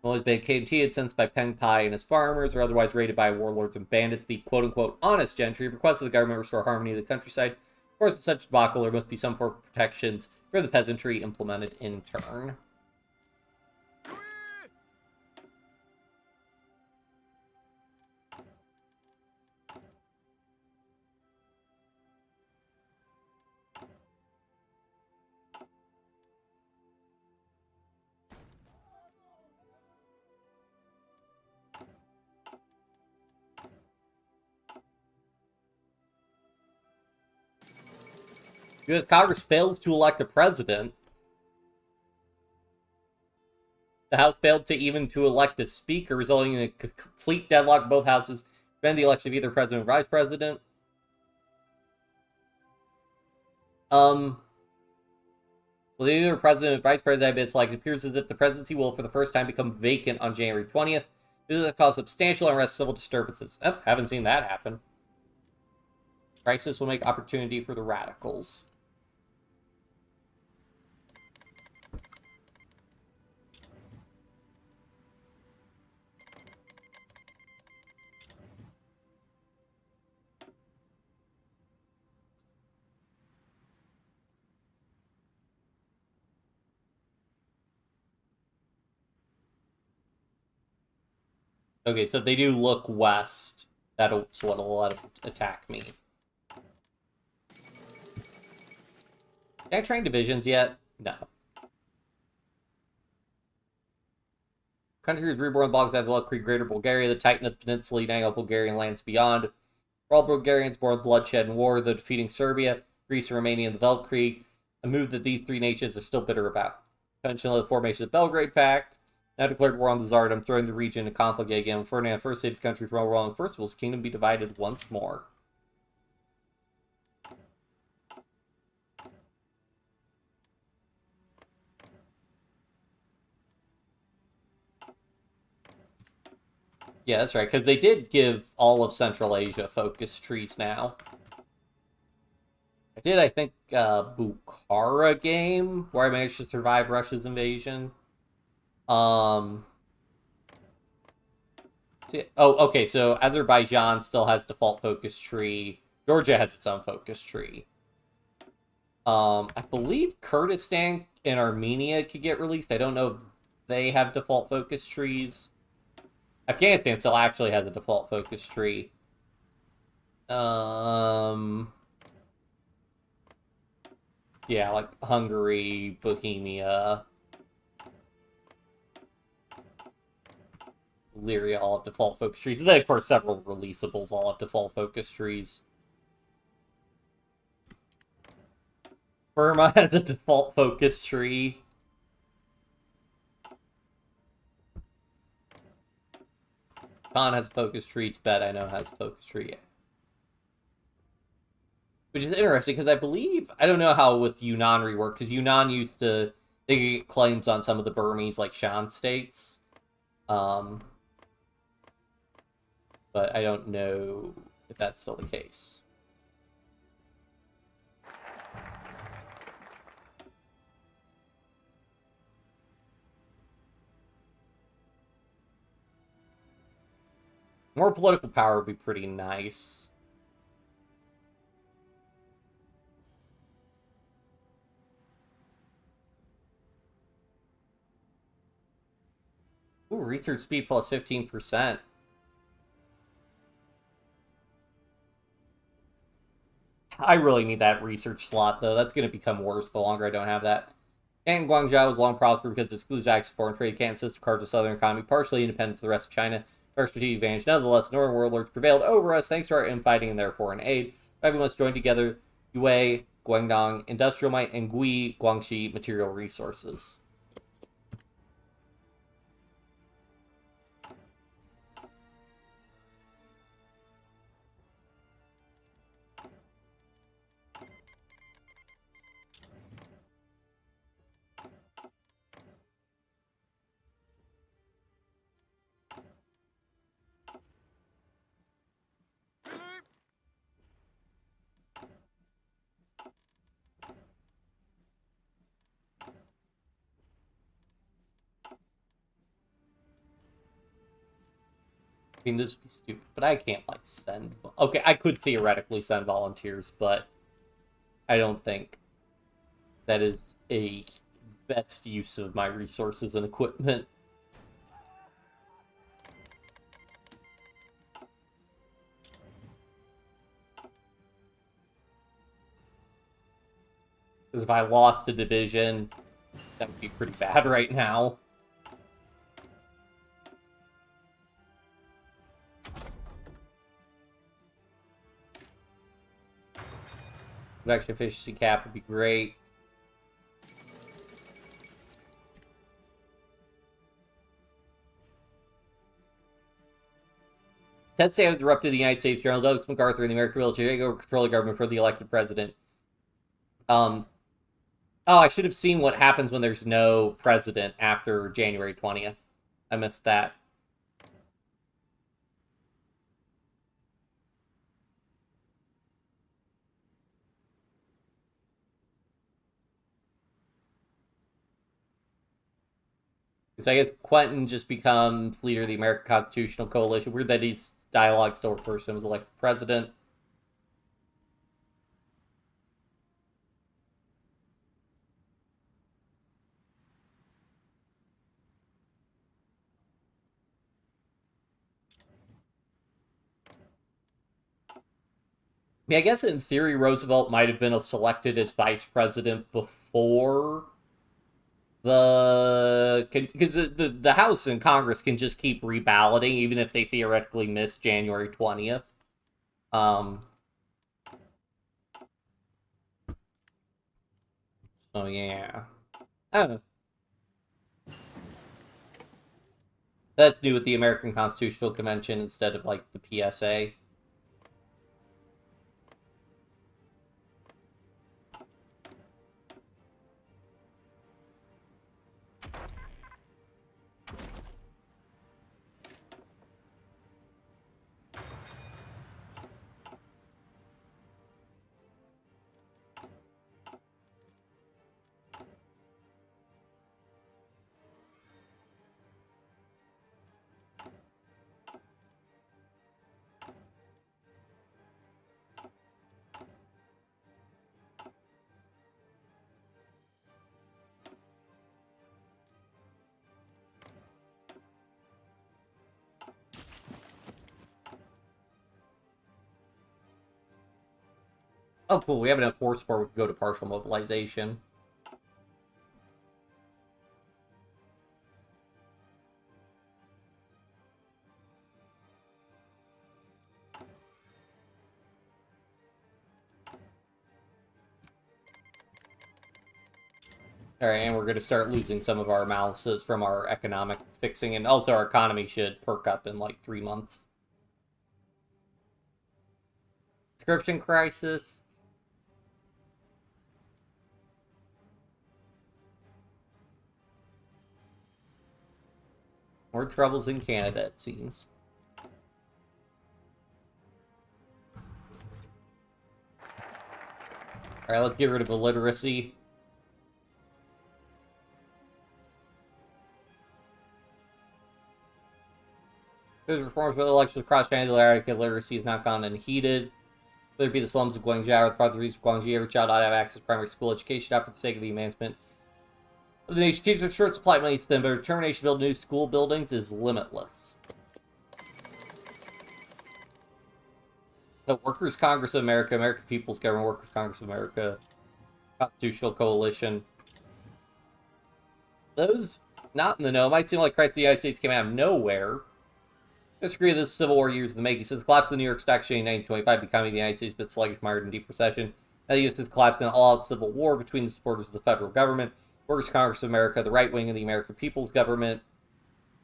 [SPEAKER 1] Always been KMT incensed by Peng Pai and his farmers, or otherwise raided by warlords and bandits. The quote-unquote honest gentry requested the government restore harmony to the countryside. Of course, in such debacle, there must be some form of protections for the peasantry implemented in turn. U.S. Congress failed to elect a president. The House failed to even to elect a speaker, resulting in a complete deadlock in both houses, preventing the election of either president or vice president. Well, either president or vice president have been selected. It appears as if the presidency will, for the first time, become vacant on January 20th. This will cause substantial unrest, civil disturbances. Oh, haven't seen that happen. Crisis will make opportunity for the radicals. Okay, so they do look west. That's what'll let them attack me. Can I train divisions yet? No. Country is reborn blogs that will create Greater Bulgaria, the Titan of the Peninsula, uniting all Bulgarian lands beyond. For all Bulgarians born bloodshed and war, though defeating Serbia, Greece, and Romania in the Weltkrieg, a move that these three nations are still bitter about. Convention of the formation of the Belgrade Pact, now declared war on the Tsardom, throwing the region into conflict again. Ferdinand first saved his country from overwhelming first, will his kingdom be divided once more. Yeah, that's right, because they did give all of Central Asia focus trees now. I did, I think, Bukhara game, where I managed to survive Russia's invasion. Oh, okay, so Azerbaijan still has default focus tree. Georgia has its own focus tree. I believe Kurdistan and Armenia could get released. I don't know if they have default focus trees. Afghanistan still actually has a default focus tree. Yeah, like Hungary, Bohemia, Lyria all have default focus trees. And then, of course, several releasables all have default focus trees. Burma has a default focus tree. Khan has a focus tree. Tibet, I know, has a focus tree. Yeah. Which is interesting, because I believe... I don't know how with Yunnan rework, because Yunnan used to... They get claims on some of the Burmese, like, Shan states. But I don't know if that's still the case. More political power would be pretty nice. Ooh, research speed plus 15%. I really need that research slot, though. That's going to become worse the longer I don't have that. And Guangzhou was long prospered because it excludes access to foreign trade, can't assist carves the southern economy, partially independent of the rest of China. Our strategic advantage. Nonetheless, northern warlords prevailed over us thanks to our infighting and their foreign aid. Everyone must join together. Yue, Guangdong, industrial might, and Gui, Guangxi, material resources. I mean, this would be stupid, but I can't, like, send... Okay, I could theoretically send volunteers, but I don't think that is a best use of my resources and equipment. Because if I lost a division, that would be pretty bad right now. Production efficiency cap would be great. Ted Sanders erupted the United States. General Douglas MacArthur and the American military take over control of the government for the elected president. Oh, I should have seen what happens when there's no president after January 20th. I missed that. So I guess Quentin just becomes leader of the American Constitutional Coalition. Weird that his dialogue still refers to him as elected president. I mean, I guess in theory, Roosevelt might have been selected as vice president before because the House and Congress can just keep reballoting even if they theoretically miss January 20th. So yeah, I don't know. That's new with the American Constitutional Convention instead of like the PSA. Oh, cool. We have enough horsepower. We can go to partial mobilization. Alright, and we're going to start losing some of our malices from our economic fixing, and also our economy should perk up in like 3 months. Conscription crisis. More troubles in Canada, it seems. Alright, let's get rid of illiteracy. There's reforms for the elections across China. Literacy has not gone unheeded. Whether it be the slums of Guangzhou or the part of the region of Guangxi, every child ought to have access to primary school education, not for the sake of the advancement of the nation. Teachers are short supply money to them, but determination to build new school buildings is limitless. The Workers' Congress of America, American People's Government, Workers' Congress of America, Constitutional Coalition. Those not in the know. It might seem like Christ the United States came out of nowhere. Disagree with this Civil War years in the making. Since the collapse of the New York Stock Exchange in 1925, becoming the United States a bit sluggish, mired in deep recession. Now the U.S. has collapsed in an all-out civil war between the supporters of the federal government, Workers' Congress of America, the right wing of the American People's Government,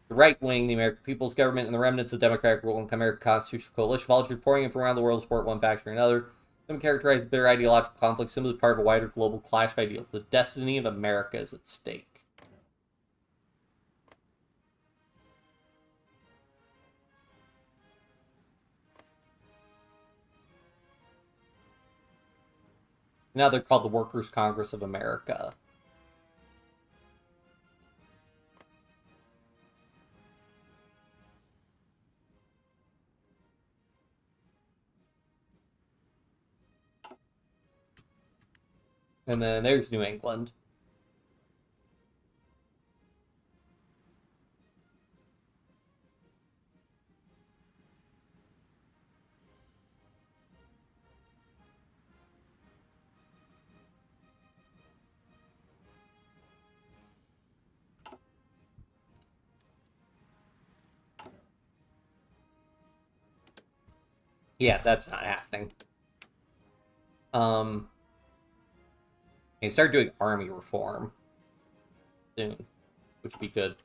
[SPEAKER 1] the right wing, the American People's Government, and the remnants of Democratic rule and American Constitutional Coalition, volunteers pouring in from around the world to support one faction or another. Some characterize bitter ideological conflicts, simply part of a wider global clash of ideals. The destiny of America is at stake. Now they're called the Workers' Congress of America. And then there's New England. Yeah, that's not happening. They start doing army reform soon, which would be good.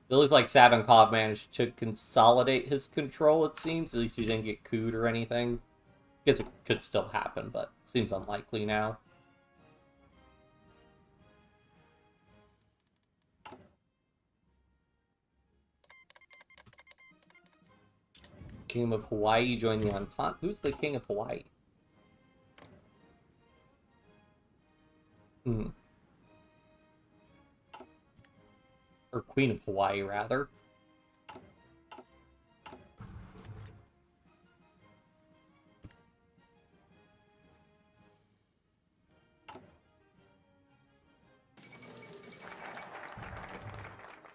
[SPEAKER 1] It looks like Savinkov managed to consolidate his control, it seems. At least he didn't get cooed or anything. I guess it could still happen, but seems unlikely now. King of Hawaii joined the Entente. Who's the King of Hawaii? Or Queen of Hawaii, rather.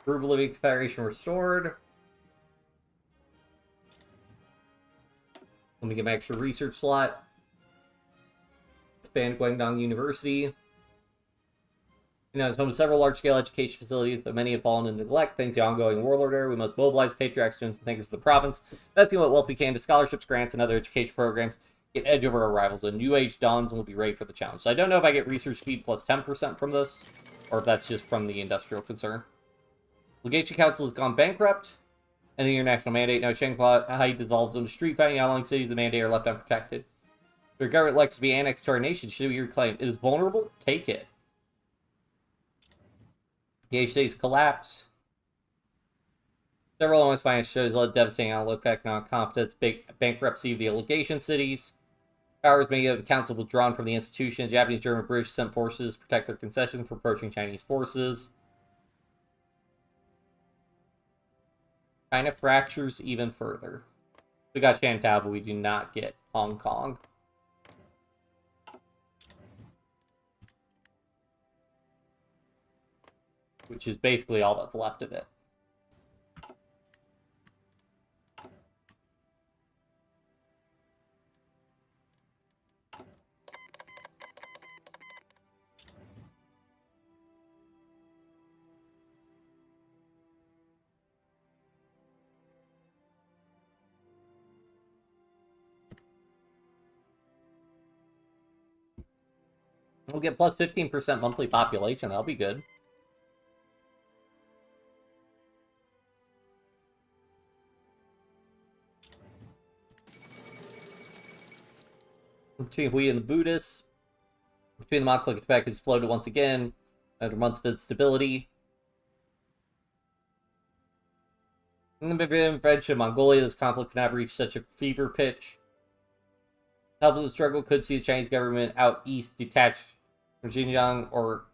[SPEAKER 1] Group Living Confederation restored. Let me get my extra research slot. Expand Guangdong University. Now it's home to several large-scale education facilities, but many have fallen into neglect. Thanks to the ongoing warlord era, we must mobilize patriotic students and thinkers of the province, investing what wealth we can to scholarships, grants, and other education programs. Get edge over our rivals. A new age dawns and we'll be ready for the challenge. So I don't know if I get research speed plus 10% from this, or if that's just from the industrial concern. Legation Council has gone bankrupt. And the international mandate. Now Shanghai dissolves into street fighting. Outlying cities, the mandate are left unprotected. The government likes to be annexed to our nation. Should we reclaim? It is vulnerable. Take it. The H states collapse. Several almost financial shows led devastating outlook, economic confidence, big bankruptcy of the legation cities. Powers may have council withdrawn from the institution. Japanese, German, British sent forces to protect their concessions from approaching Chinese forces. China fractures even further. We got Shantou, but we do not get Hong Kong. Which is basically all that's left of it. We'll get plus 15% monthly population. That'll be good. Between Hui and the Buddhists. Between the Mongol and Tibet has exploded once again. After months of instability. In the Bavarian French and Mongolia, this conflict could never reach such a fever pitch. Help of the struggle could see the Chinese government out east detached from Xinjiang, or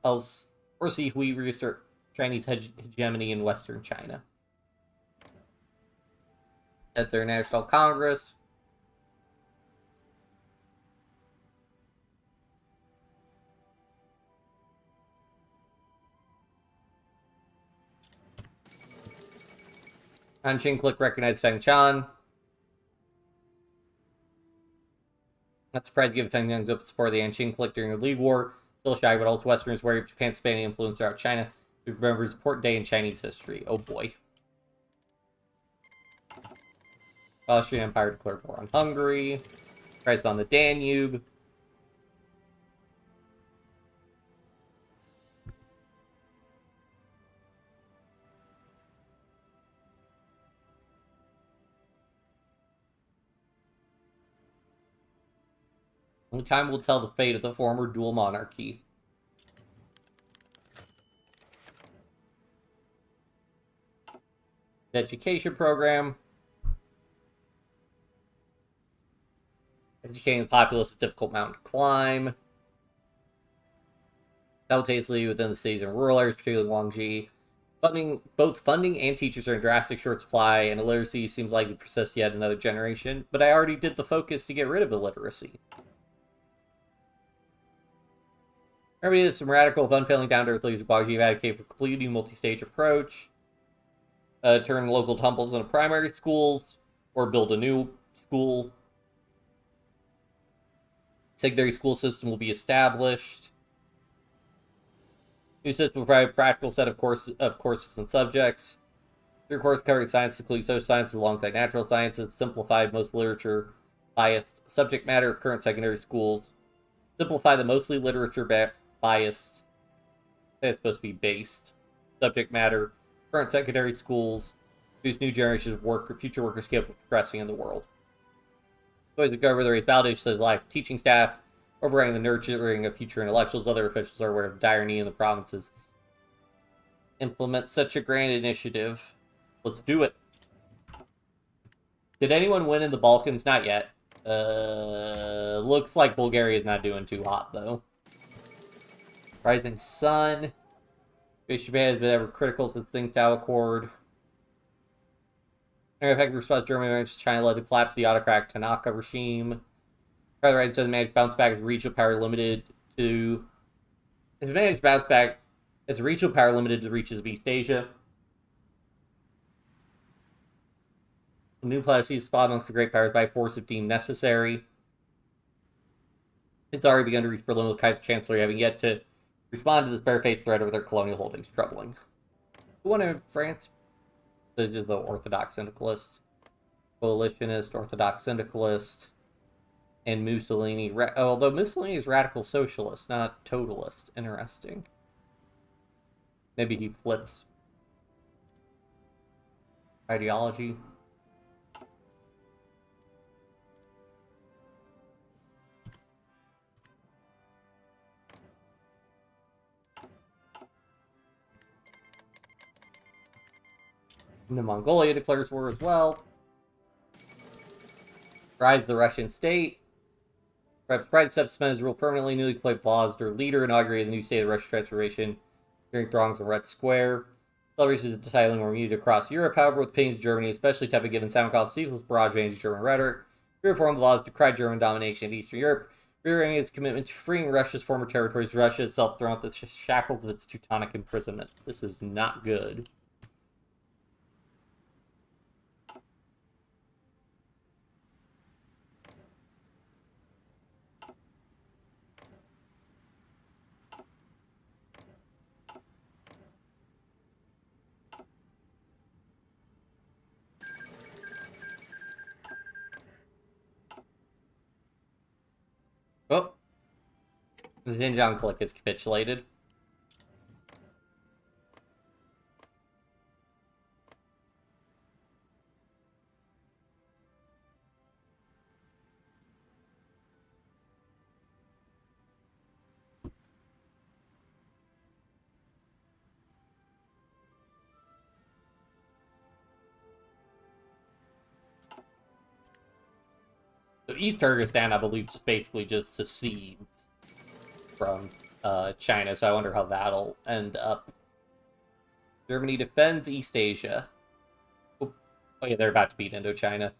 [SPEAKER 1] see Hui reassert Chinese hegemony in Western China. At their National Congress. Anqing click recognized Feng Chan. Not surprised given Feng Chan's open support of the Anqing click during the League War. Still shy, but also Westerners wary of Japan's expanding influence throughout China. We remember his important day in Chinese history. Oh boy. Austrian Empire declared war on Hungary. Christ on the Danube. Only time will tell the fate of the former dual monarchy. The education program. Educating the populace is a difficult mountain to climb. Simultaneously within the cities and rural areas, particularly Guangxi. Both funding and teachers are in drastic short supply, and illiteracy seems likely to persist yet another generation. But I already did the focus to get rid of illiteracy. Remember, some radical, unfailing, down-to-earth leaders of Guangxi advocate for completely multi-stage approach. Turn local temples into primary schools, or build a new school. Secondary school system will be established. New system will provide a practical set of courses and subjects. 3 courses covering sciences, including social sciences alongside natural sciences. Simplified most literature biased subject matter of current secondary schools. Simplify the mostly literature-biased, it's supposed to be based, subject matter, current secondary schools, whose new generations of future workers capable of progressing in the world. Always government raise validation of life teaching staff, overriding the nurturing of future intellectuals. Other officials are aware of the dire need in the provinces. Implement such a grand initiative. Let's do it. Did anyone win in the Balkans? Not yet. Looks like Bulgaria's not doing too hot, though. Rising Sun. Japan has been ever critical since the Tsingtao Accord. Effective response Germany managed China led to collapse of the autocratic Tanaka regime. Federalist doesn't manage to bounce back as regional power limited to... If it managed to bounce back as regional power limited to the reaches of East Asia. New policies spot amongst the great powers by force if deemed necessary. It's already begun to reach Berlin with Kaiser Chancellor having yet to respond to this barefaced threat over their colonial holdings. Troubling. Who won in France? This is the Orthodox Syndicalist, Coalitionist, Orthodox Syndicalist, and Mussolini. Although Mussolini is radical socialist, not totalist. Interesting. Maybe he flips ideology. And then Mongolia declares war as well. Rise of the Russian state. Pride suspends rule permanently. Newly elected laws. Their leader inaugurated the new state of the Russian transformation. During throngs on Red Square. Celebrations of decidedly more muted across Europe, however, with opinions of Germany, especially tepid given Simon Cowell's ceaseless barrage of German rhetoric. Reform the laws decried German domination of Eastern Europe, reiterating its commitment to freeing Russia's former territories, Russia itself thrown out the shackles of its Teutonic imprisonment. This is not good. Oh. The Xinjiang clique has capitulated. So East Kyrgyzstan, I believe, basically just secedes from China, so I wonder how that'll end up. Germany defends East Asia. Oh yeah, they're about to beat Indochina.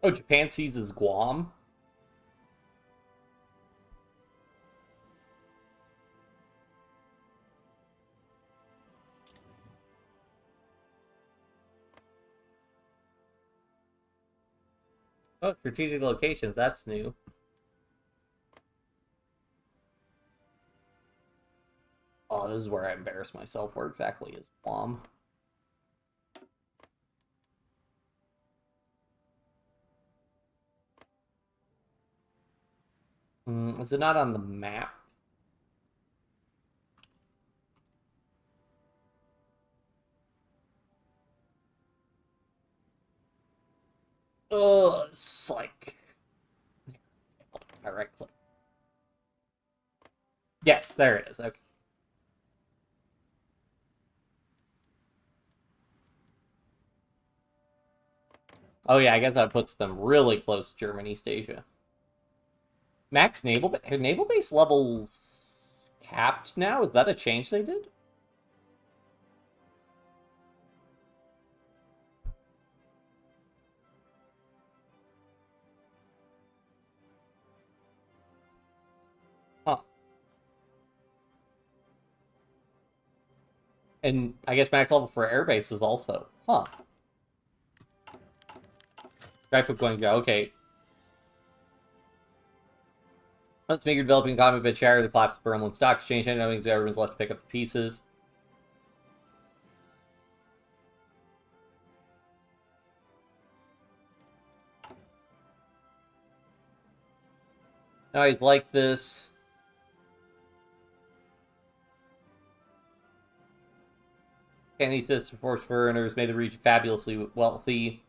[SPEAKER 1] Oh, Japan seizes Guam? Oh, strategic locations, that's new. Oh, this is where I embarrass myself. Where exactly is Guam? Is it not on the map? Oh, it's like... I right click. Yes, there it is. Okay. Oh yeah, I guess that puts them really close to Germany, East Asia. Max naval base levels capped now? Is that a change they did? Huh. And I guess max level for air bases also. Huh. Drive for Guangzhou, okay. Once major developing economy been shattered, the collapse of the Berlin Stock Exchange, and the government's left to pick up the pieces. Now he's like this. Kennedy says forced foreigners made the region fabulously wealthy.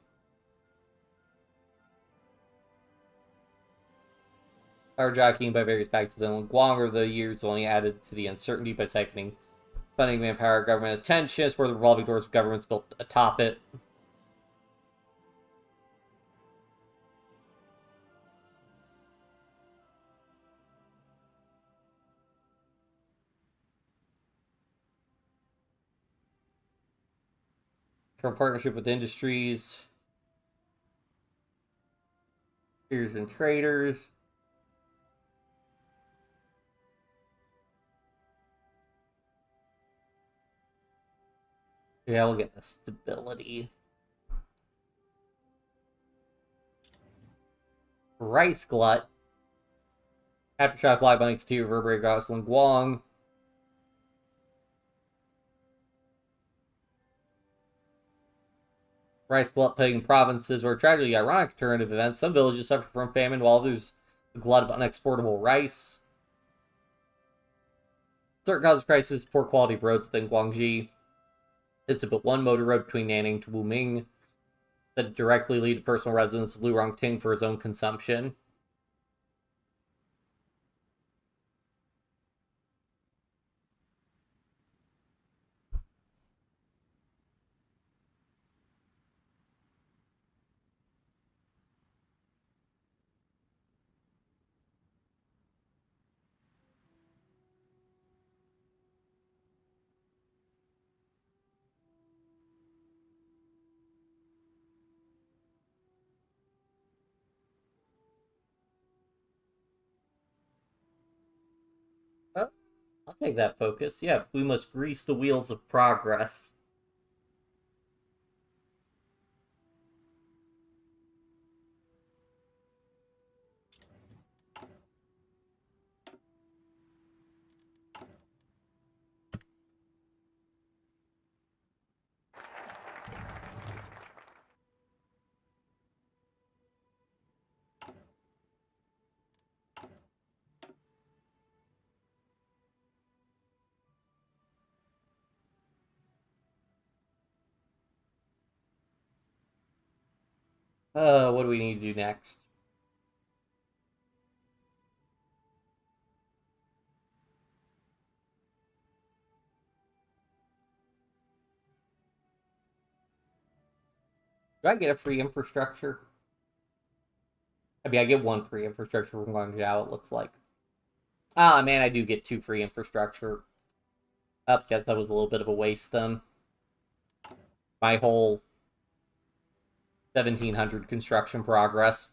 [SPEAKER 1] Power jockeying by various packages in Guam over the years only added to the uncertainty by siphoning funding, manpower, government attention. It's where the revolving doors of governments built atop it. Current partnership with industries, peers and traders. Yeah, we'll get the stability. Rice glut. Aftershock live money continue to reverberate Gosling Guang. Rice glut plaguing provinces were a tragically ironic turn of events. Some villages suffer from famine, while others a glut of unexportable rice. Certain causes of crisis, poor quality of roads within Guangxi. Is to put one motor road between Nanning to Wuming that directly lead to personal residence of Lu Rongting for his own consumption. Oh, I'll take that focus. Yeah, we must grease the wheels of progress. What do we need to do next? Do I get a free infrastructure? I mean, I get one free infrastructure from Guangzhou, it looks like. Ah, man, I do get 2 free infrastructure. Oh, guess that was a little bit of a waste then. My whole 1700 construction progress.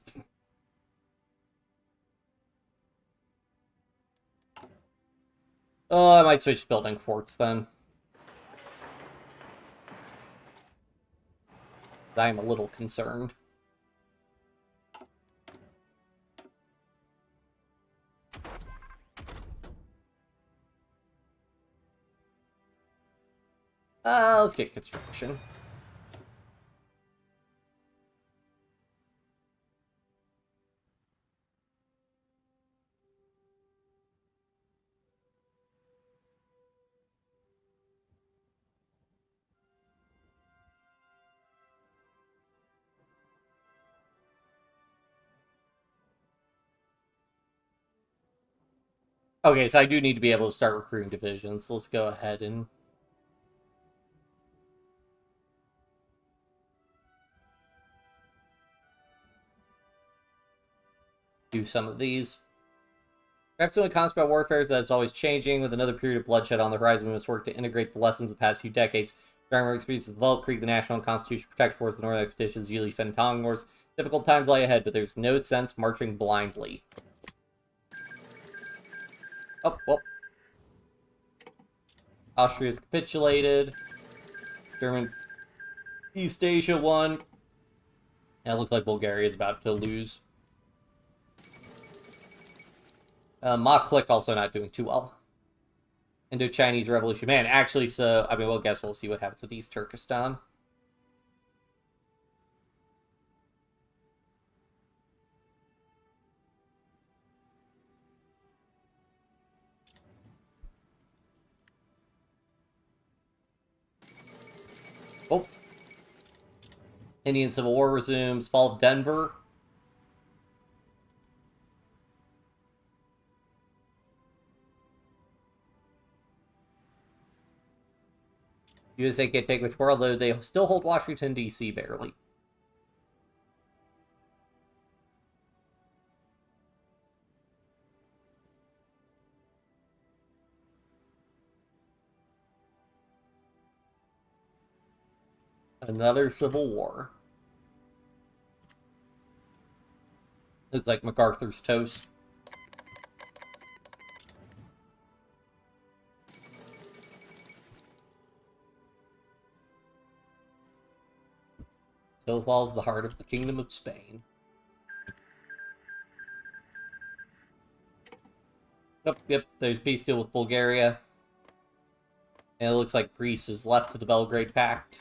[SPEAKER 1] Oh, I might switch building forts then. I'm a little concerned. Let's get construction. Okay, so I do need to be able to start recruiting divisions. So let's go ahead and do some of these. Perhaps the only constant about warfare is that it's always changing. With another period of bloodshed on the horizon, we must work to integrate the lessons of the past few decades. During our experiences of the Vault Creek, the National and Constitution Protection Wars, the Northern Expeditions, Yili Fentong Wars. Difficult times lie ahead, but there's no sense marching blindly. Oh, well. Austria's capitulated. German East Asia won. And it looks like Bulgaria is about to lose. Mock Click also not doing too well. Indo-Chinese Revolution. Man, actually, so, I mean, well, guess we'll see what happens with East Turkestan. Oh. Indian Civil War resumes. Fall of Denver. USA can't take much more, although they still hold Washington, D.C. barely. Another civil war. Looks like MacArthur's toast. So falls the heart of the Kingdom of Spain. Oh, yep, there's peace deal with Bulgaria. And it looks like Greece is left to the Belgrade Pact.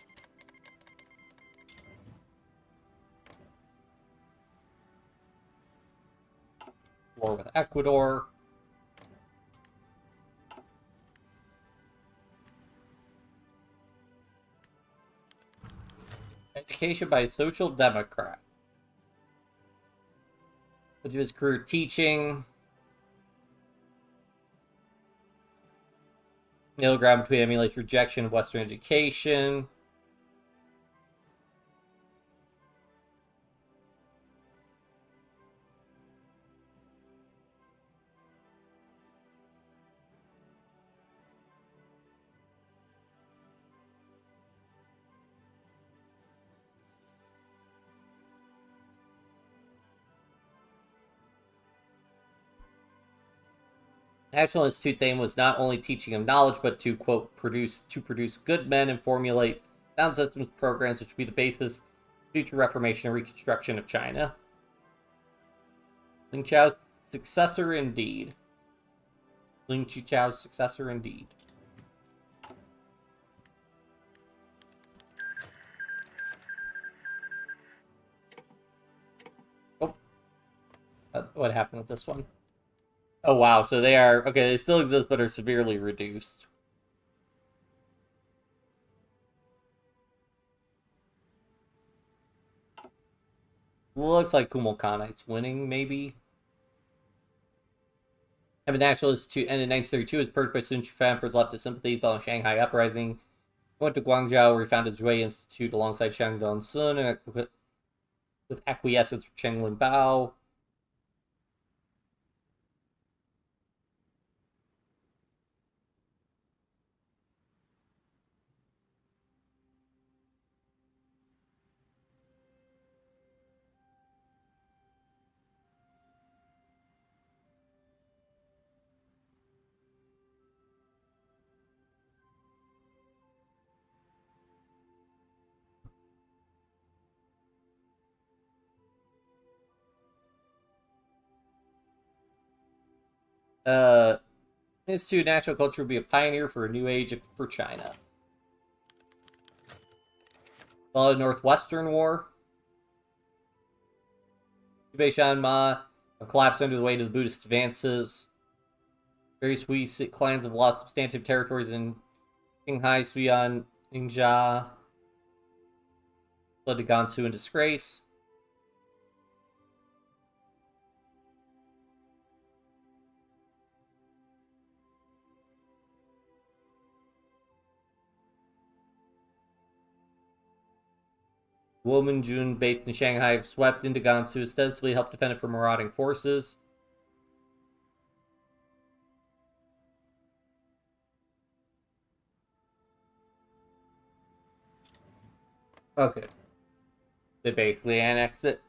[SPEAKER 1] War with Ecuador. Education by a social democrat. Would do his career teaching. Middle ground between emulates rejection of Western education. National Institute's aim was not only teaching him knowledge, but to, quote, produce good men and formulate sound systems programs which would be the basis of future reformation and reconstruction of China. Ling Qiao's successor indeed. Ling Qiao's successor indeed. Oh. What happened with this one? Oh, wow. So they are... Okay, they still exist, but are severely reduced. Looks like Kumal Khanite's winning, maybe. Have a nationalist to end in 1932 was purged by Sun Quan for his leftist sympathies following Shanghai Uprising. He went to Guangzhou, where he founded the Zhui Institute alongside Shang Dong-sun with acquiescence from Chen Linbao. Institute of National Culture will be a pioneer for a new age for China. Followed Northwestern War. Hubei Shanma have collapsed under the weight of the Buddhist advances. Various Hui clans have lost substantive territories in Qinghai, Suyan, Ningxia. Fled to Gansu in disgrace. Womanjun, based in Shanghai, have swept into Gansu, ostensibly helped defend it from marauding forces. Okay. They basically annex it.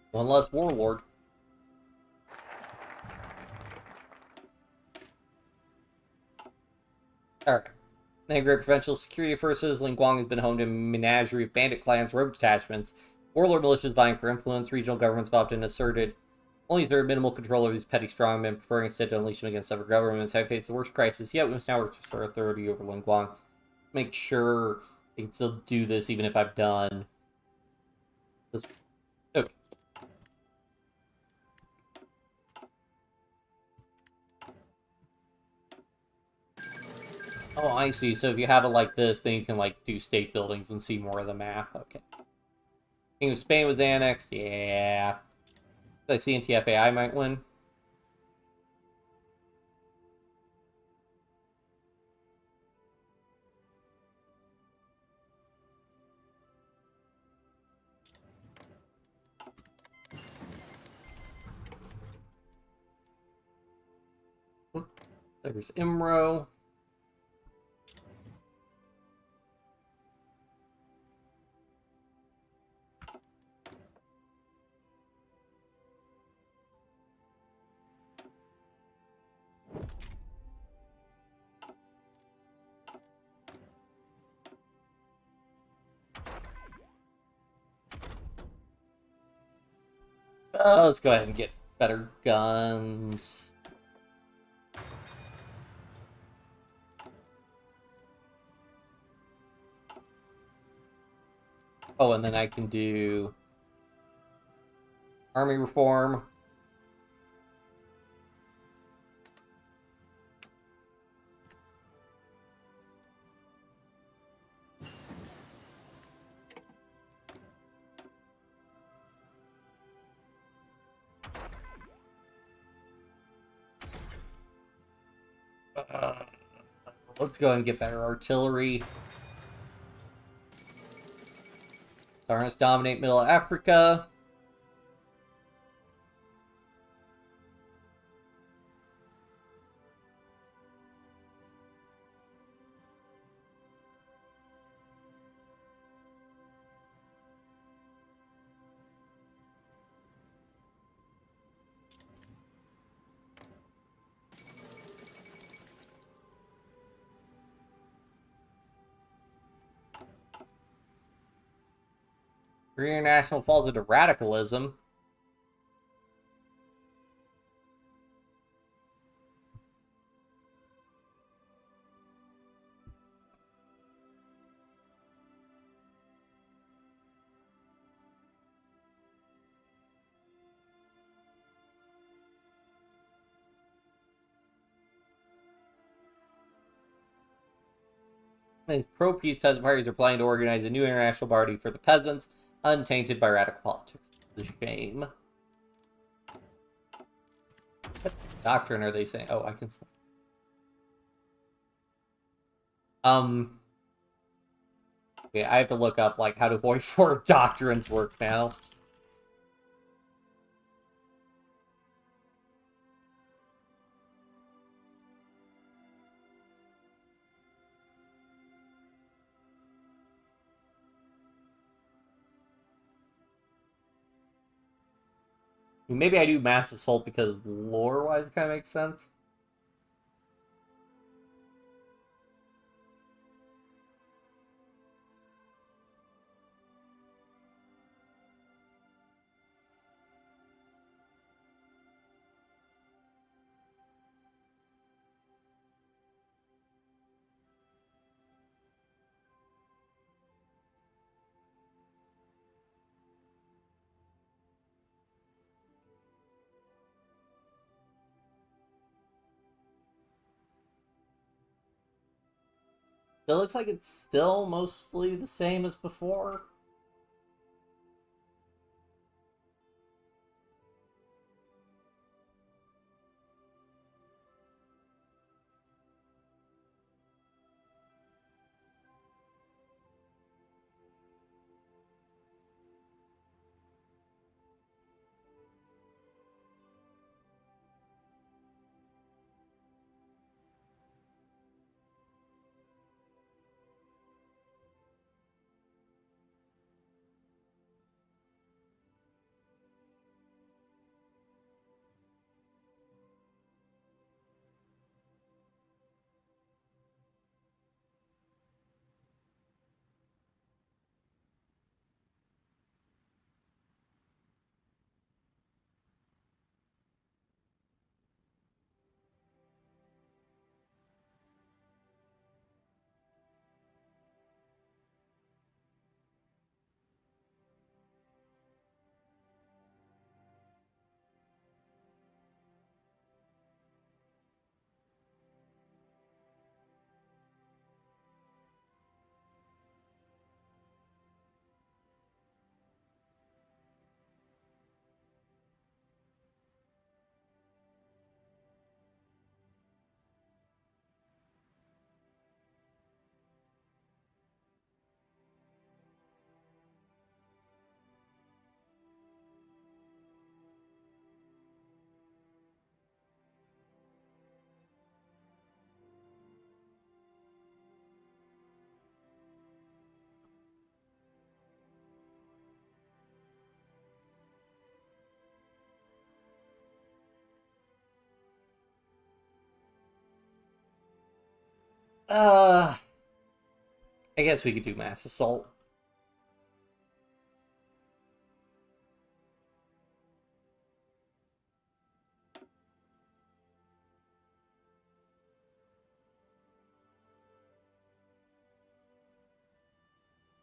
[SPEAKER 1] One less warlord. Alright. Great provincial security forces, Lingguang has been home to a menagerie of bandit clans, rogue detachments, warlord militias vying for influence, regional governments have often only asserted minimal control over these petty strongmen, preferring instead to unleash them against other governments. Have faced the worst crisis yet. We must now work to restore authority over Lingguang. Make sure I can still do this even if I've done this. Okay. Oh, I see. So if you have it like this, then you can like do state buildings and see more of the map. Okay. King of Spain was annexed. Yeah. I see in TFAI might win. There's Imro. Let's go ahead and get better guns. Oh, and then I can do army reform. Let's go and get better artillery. Starting to dominate Middle Africa. International falls into radicalism. These pro-peace peasant parties are planning to organize a new international party for the peasants, untainted by radical politics. The shame. What doctrine are they saying? Oh, I can. Okay, I have to look up like how do HOI4 doctrines work now. Maybe I do mass assault because lore-wise it kind of makes sense. It looks like it's still mostly the same as before. I guess we could do mass assault.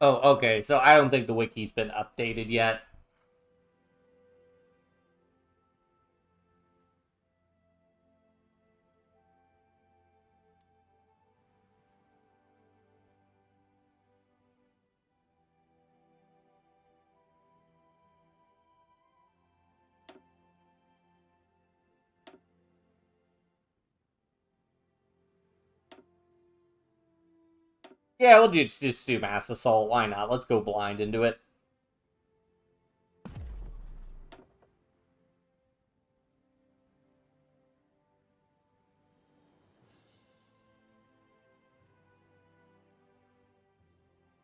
[SPEAKER 1] Oh, okay, so I don't think the wiki's been updated yet. Yeah, we'll just do mass assault. Why not? Let's go blind into it.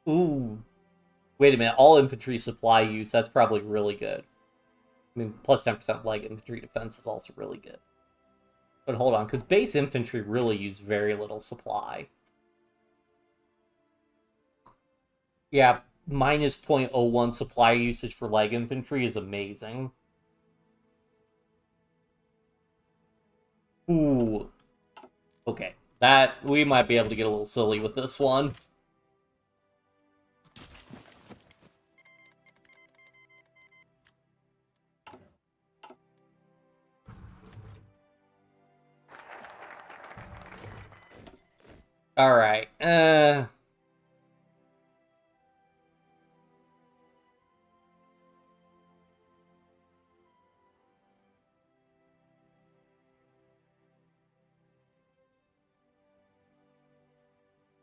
[SPEAKER 1] Ooh. Wait a minute. All infantry supply use, that's probably really good. I mean, plus 10% light infantry defense is also really good. But hold on, because base infantry really use very little supply. Yeah, minus 0.01 supply usage for leg infantry is amazing. Ooh. Okay. That, we might be able to get a little silly with this one. Alright,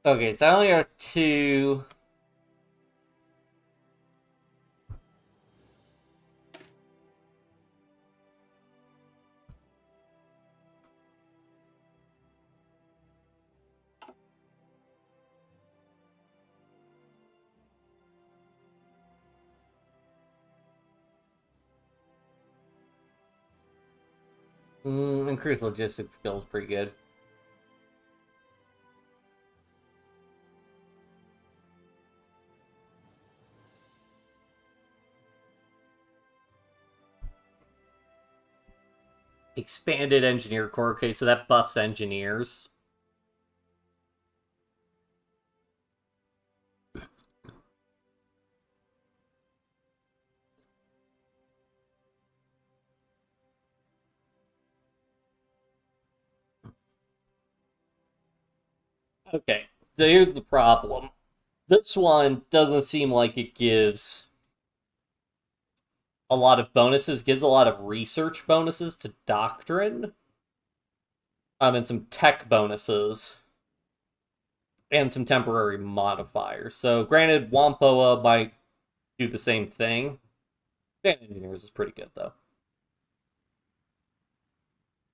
[SPEAKER 1] okay, so I only have two. Increased logistics skills pretty good. Expanded engineer core. Okay, so that buffs engineers. Okay, so here's the problem. This one doesn't seem like it gives a lot of bonuses. Gives a lot of research bonuses to doctrine. And some tech bonuses. And some temporary modifiers. So granted, Wampoa might do the same thing. Data engineers is pretty good though.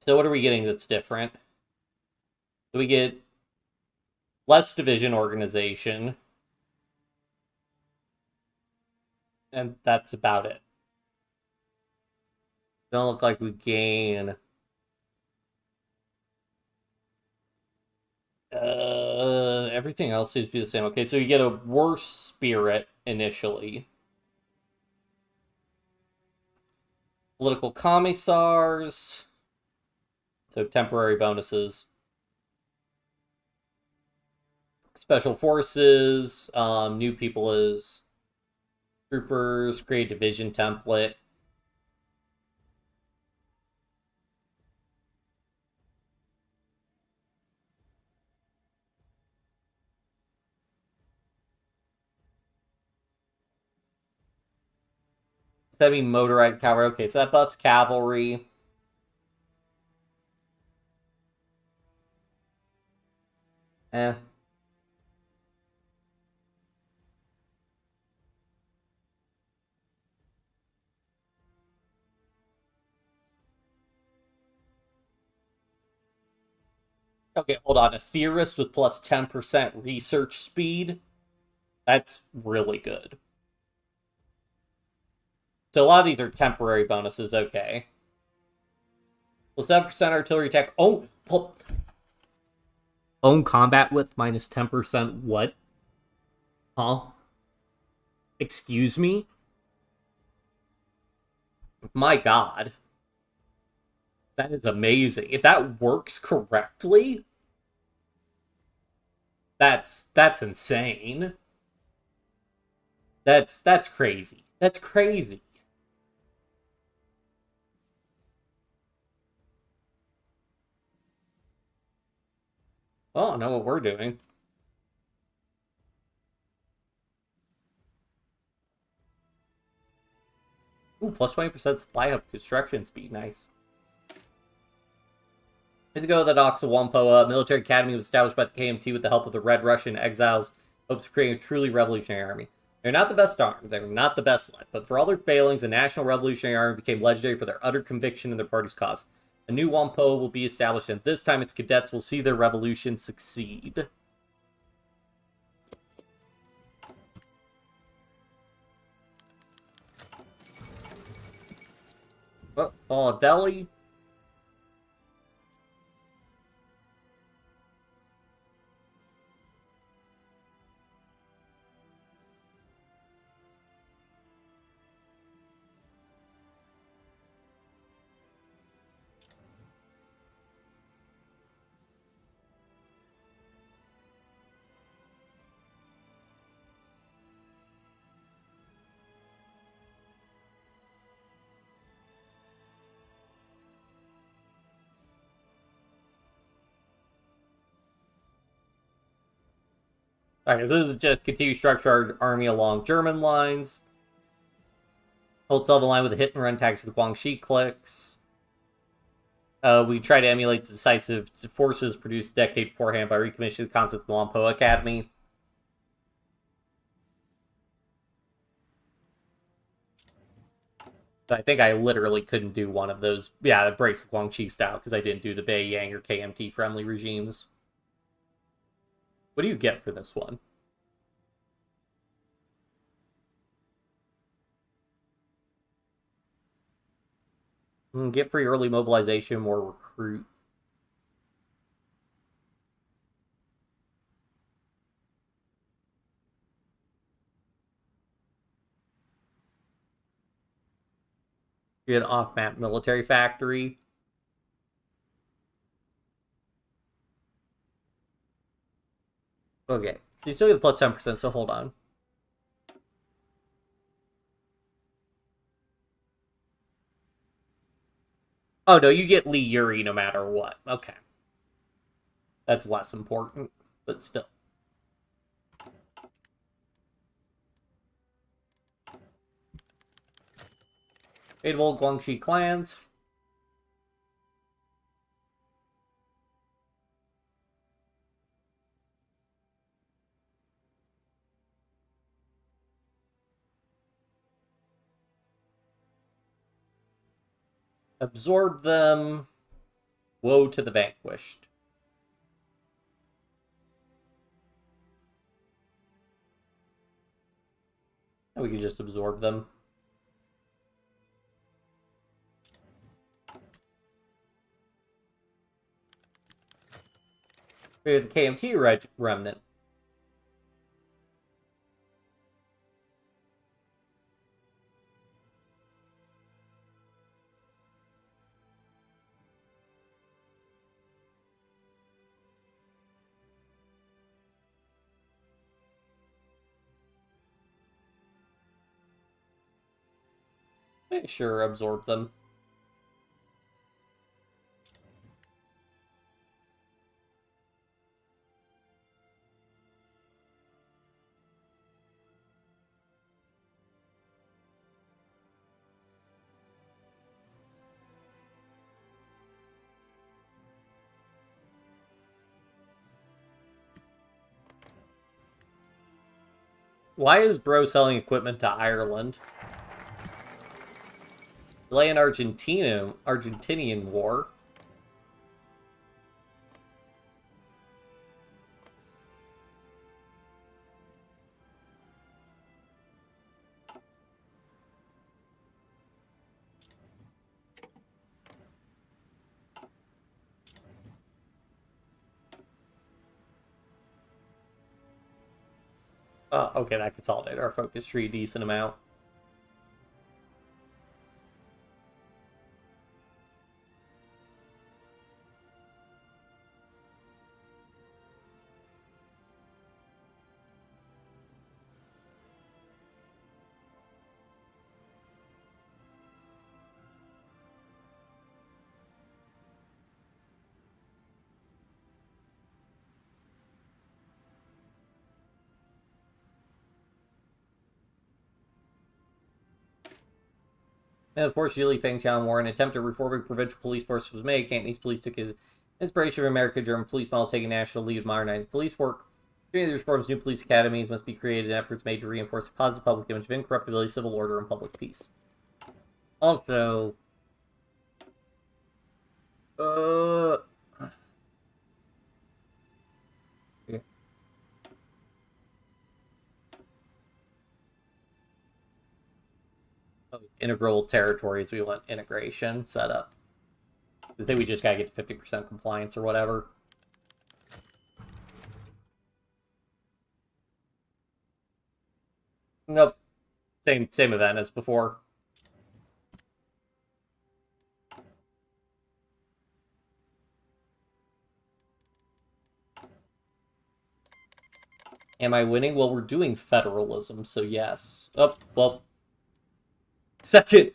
[SPEAKER 1] So what are we getting that's different? So we get less division organization. And that's about it. Don't look like we gain everything else seems to be the same. Okay, so you get a worse spirit initially. Political commissars. So temporary bonuses. Special forces. New people is troopers. Create division template. Semi-motorized cavalry. Okay, so that buffs cavalry. Eh. Okay, hold on. A theorist with plus 10% research speed. That's really good. So a lot of these are temporary bonuses, okay. Plus 7% artillery attack. Oh, Own combat width minus 10%. What? Huh? Excuse me? My god. That is amazing. If that works correctly, that's insane. That's crazy. That's crazy. Well, I know what we're doing. Ooh, plus 20% supply hub construction speed. Nice. Years ago, the docks of Wampoa military academy was established by the KMT with the help of the Red Russian exiles, hopes of creating a truly revolutionary army. They're not the best armed, they're not the best led, but for all their failings, the National Revolutionary Army became legendary for their utter conviction in their party's cause. A new Wampoa will be established, and this time its cadets will see their revolution succeed. Oh, Delhi. Alright, so this is just continue to structure our army along German lines. Hold the line with a hit and run tactics of the Guangxi cliques. We try to emulate the decisive forces produced a decade beforehand by recommissioning the concept of the Wampoa Academy. I think I literally couldn't do one of those. Yeah, embrace the Guangxi style because I didn't do the Beiyang or KMT friendly regimes. What do you get for this one? Get free early mobilization, more recruit. Get an off-map military factory. Okay, so you still get the plus 10%, so hold on. Oh no, you get Lee Yuri no matter what. Okay. That's less important, but still. Fatal Guangxi clans. Absorb them. Woe to the vanquished. And we can just absorb them. We have the KMT remnant. Sure, absorb them. Why is Bro selling equipment to Ireland? Delay an Argentinian war. Okay, that consolidated our focus tree a decent amount. And of course, Zhili Fengtian War, an attempt to reform a provincial police force was made. Cantonese police took his inspiration from American-German police model, taking national lead to modernize police work. During these reforms, new police academies must be created and efforts made to reinforce a positive public image of incorruptibility, civil order, and public peace. Also, yeah. Integral territories, we want integration set up. I think we just gotta get to 50% compliance or whatever. Nope. Same event as before. Am I winning? Well, we're doing federalism, so yes. Oh, well. Second.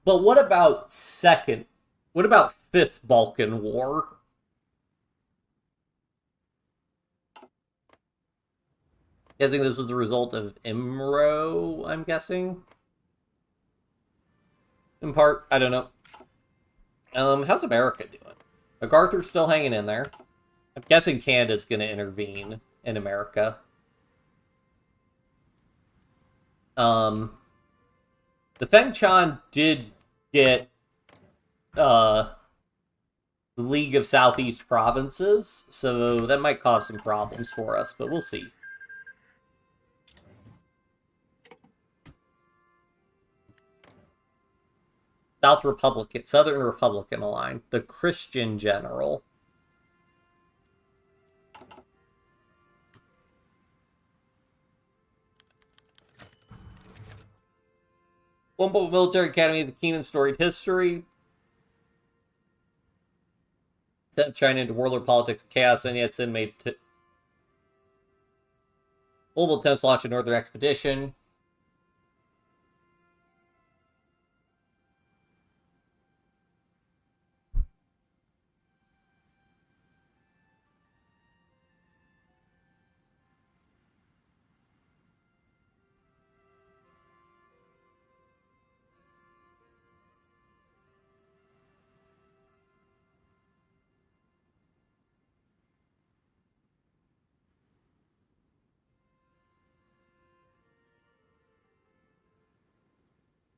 [SPEAKER 1] But what about second? What about Fifth Balkan War? Guessing this was the result of IMRO, I'm guessing? In part, I don't know. How's America doing? MacArthur's still hanging in there. I'm guessing Canada's gonna intervene in America. The Fengtian did get the League of Southeast Provinces, so that might cause some problems for us, but we'll see. Southern Republican Line, the Christian General. Wombo Military Academy has a keen and storied history. Instead of China into warlord politics and chaos, and yet Sin made multiple attempts to launch a northern expedition.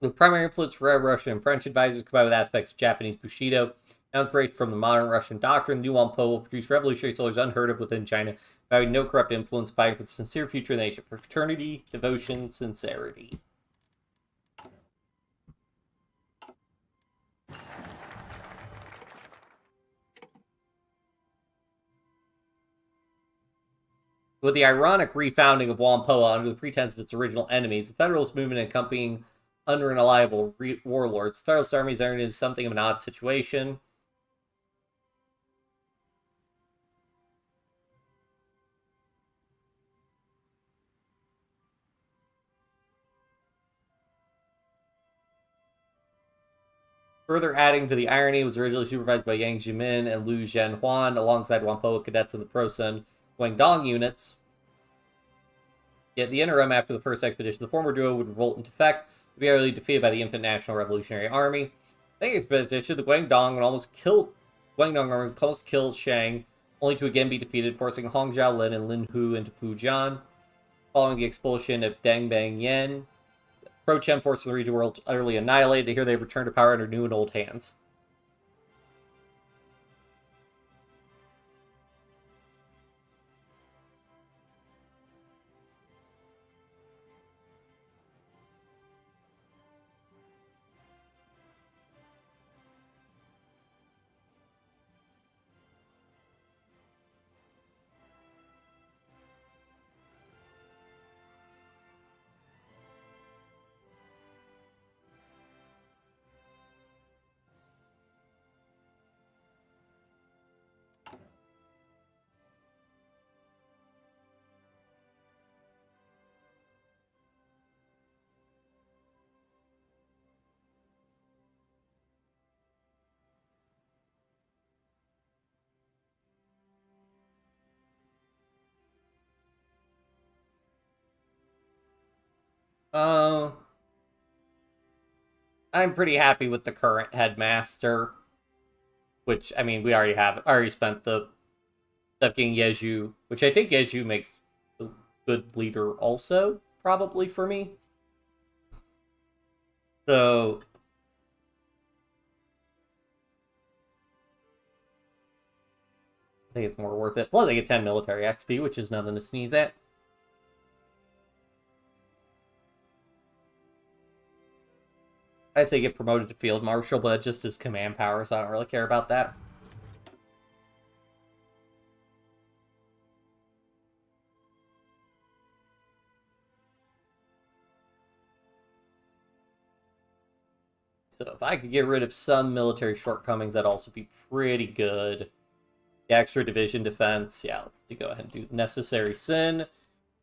[SPEAKER 1] The primary influence for Russian and French advisors combined with aspects of Japanese Bushido. Now inspiration from the modern Russian doctrine, New Wampo will produce revolutionary soldiers unheard of within China, having no corrupt influence, fighting for the sincere future of the nation, for fraternity, devotion, sincerity. With the ironic refounding of Wampoa under the pretense of its original enemies, the Federalist movement accompanying unreliable warlords, the Federalist armies are into something of an odd situation. Further adding to the irony, it was originally supervised by Yang Jimin and Liu Zhenhuan alongside Wampoa cadets in the Pro-Sun Guangdong units. Yet the interim after the first expedition, the former duo would revolt into effect, to be utterly defeated by the infant National Revolutionary Army. The expedition, the Guangdong army almost killed Shang, only to again be defeated, forcing Hong Jiaolin and Lin Hu into Fujian. Following the expulsion of Deng Bangyan, pro-Chem forces in the region were utterly annihilated. Here they returned to power under new and old hands. I'm pretty happy with the current headmaster, which, I mean, we already have. I already spent the stuff getting Yeju, which I think Yeju makes a good leader also, probably, for me. So, I think it's more worth it. Plus, I get 10 military XP, which is nothing to sneeze at. I'd say get promoted to Field Marshal, but just his command power, so I don't really care about that. So if I could get rid of some military shortcomings, that'd also be pretty good. The extra division defense, yeah, let's go ahead and do the necessary sin.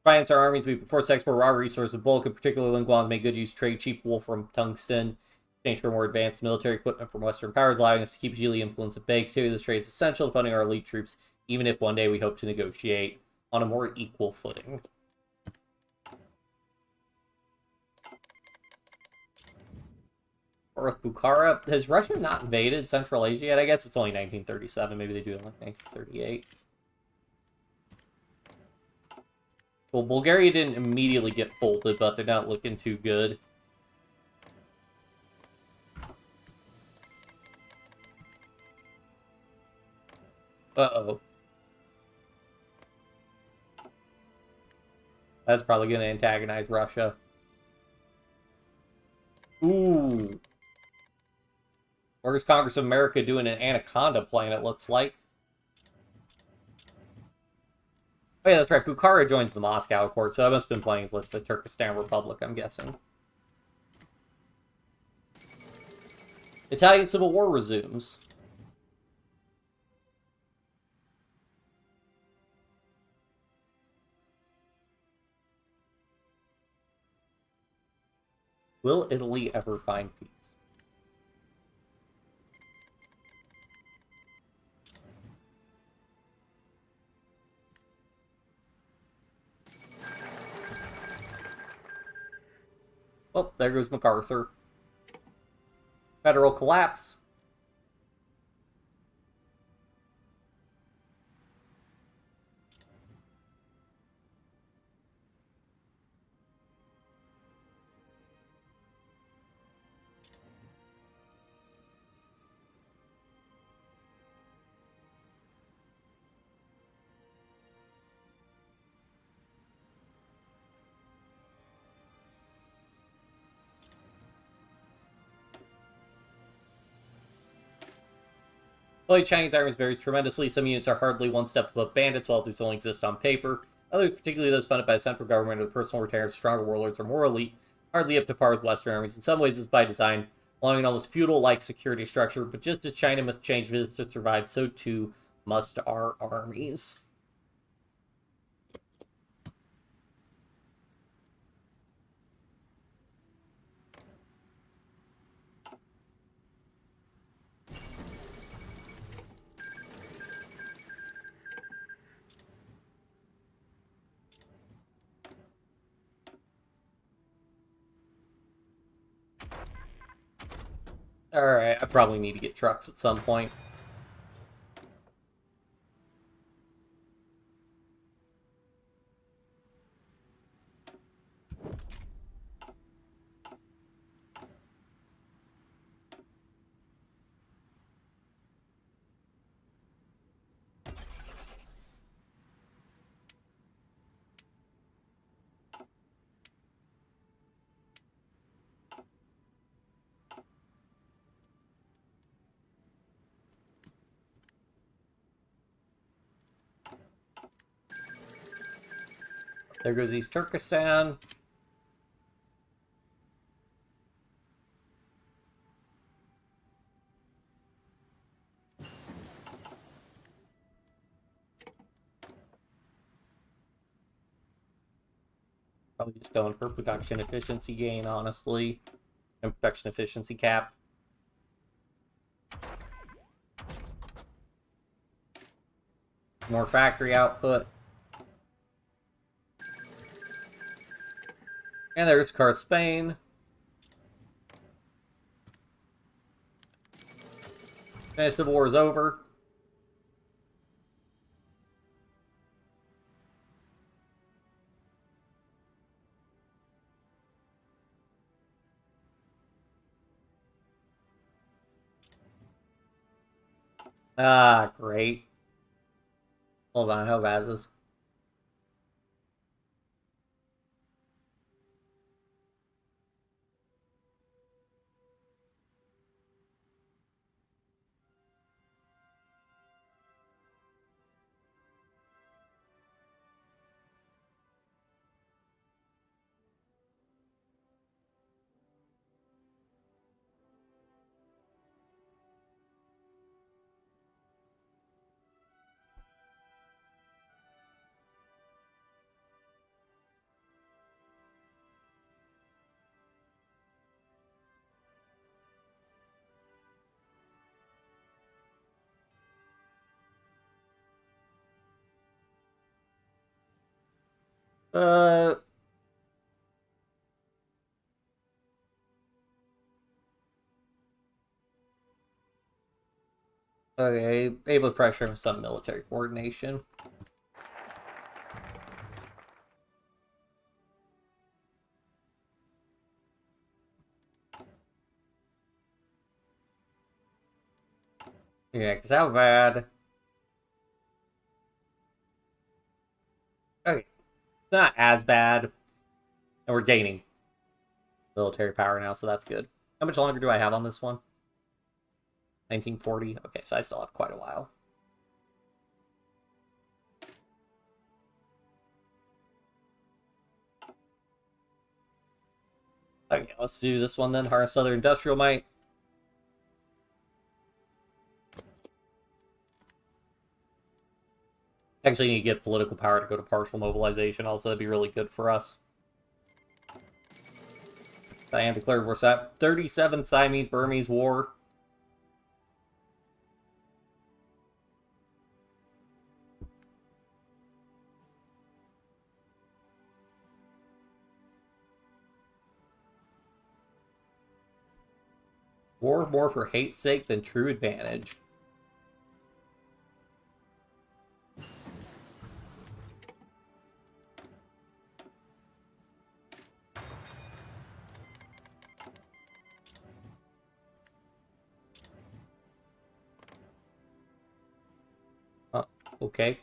[SPEAKER 1] Finance our armies, we force export raw resources of bulk, in particular Linguans make good use trade cheap wool from tungsten, exchange for more advanced military equipment from Western powers, allowing us to keep Geely influence at bay. Too, this trade is essential to funding our elite troops, even if one day we hope to negotiate on a more equal footing. Or with Bukhara, has Russia not invaded Central Asia yet? I guess it's only 1937. Maybe they do it in like 1938. Well, Bulgaria didn't immediately get folded, but they're not looking too good. Uh-oh. That's probably going to antagonize Russia. Ooh. Where's Congress of America doing an Anaconda plan, it looks like? Oh yeah, that's right. Bukhara joins the Moscow Accord, so I must have been playing as the Turkestan Republic, I'm guessing. Italian Civil War resumes. Will Italy ever find peace? Oh, there goes MacArthur. Federal collapse. While the Chinese armies varies tremendously, some units are hardly one step above bandits, while others only exist on paper. Others, particularly those funded by the central government or the personal retainers of stronger warlords, are more elite, hardly up to par with Western armies. In some ways, this is by design, allowing an almost feudal-like security structure, but just as China must change visits to survive, so too must our armies. Alright, I probably need to get trucks at some point. There goes East Turkestan. Probably just going for production efficiency gain, honestly. And production efficiency cap. More factory output. And there's Car Spain. Spanish Civil War is over. Ah, great. Hold on, how bad is this? Uh, okay, able to pressure some military coordination. Yeah, because how bad? Okay, it's not as bad. And we're gaining military power now, so that's good. How much longer do I have on this one? 1940? Okay, so I still have quite a while. Okay, let's do this one then. Harness Southern Industrial Might. Actually, need to get political power to go to partial mobilization. Also, that'd be really good for us. Diane declared war. 37th Siamese-Burmese War. War more for hate's sake than true advantage. Okay.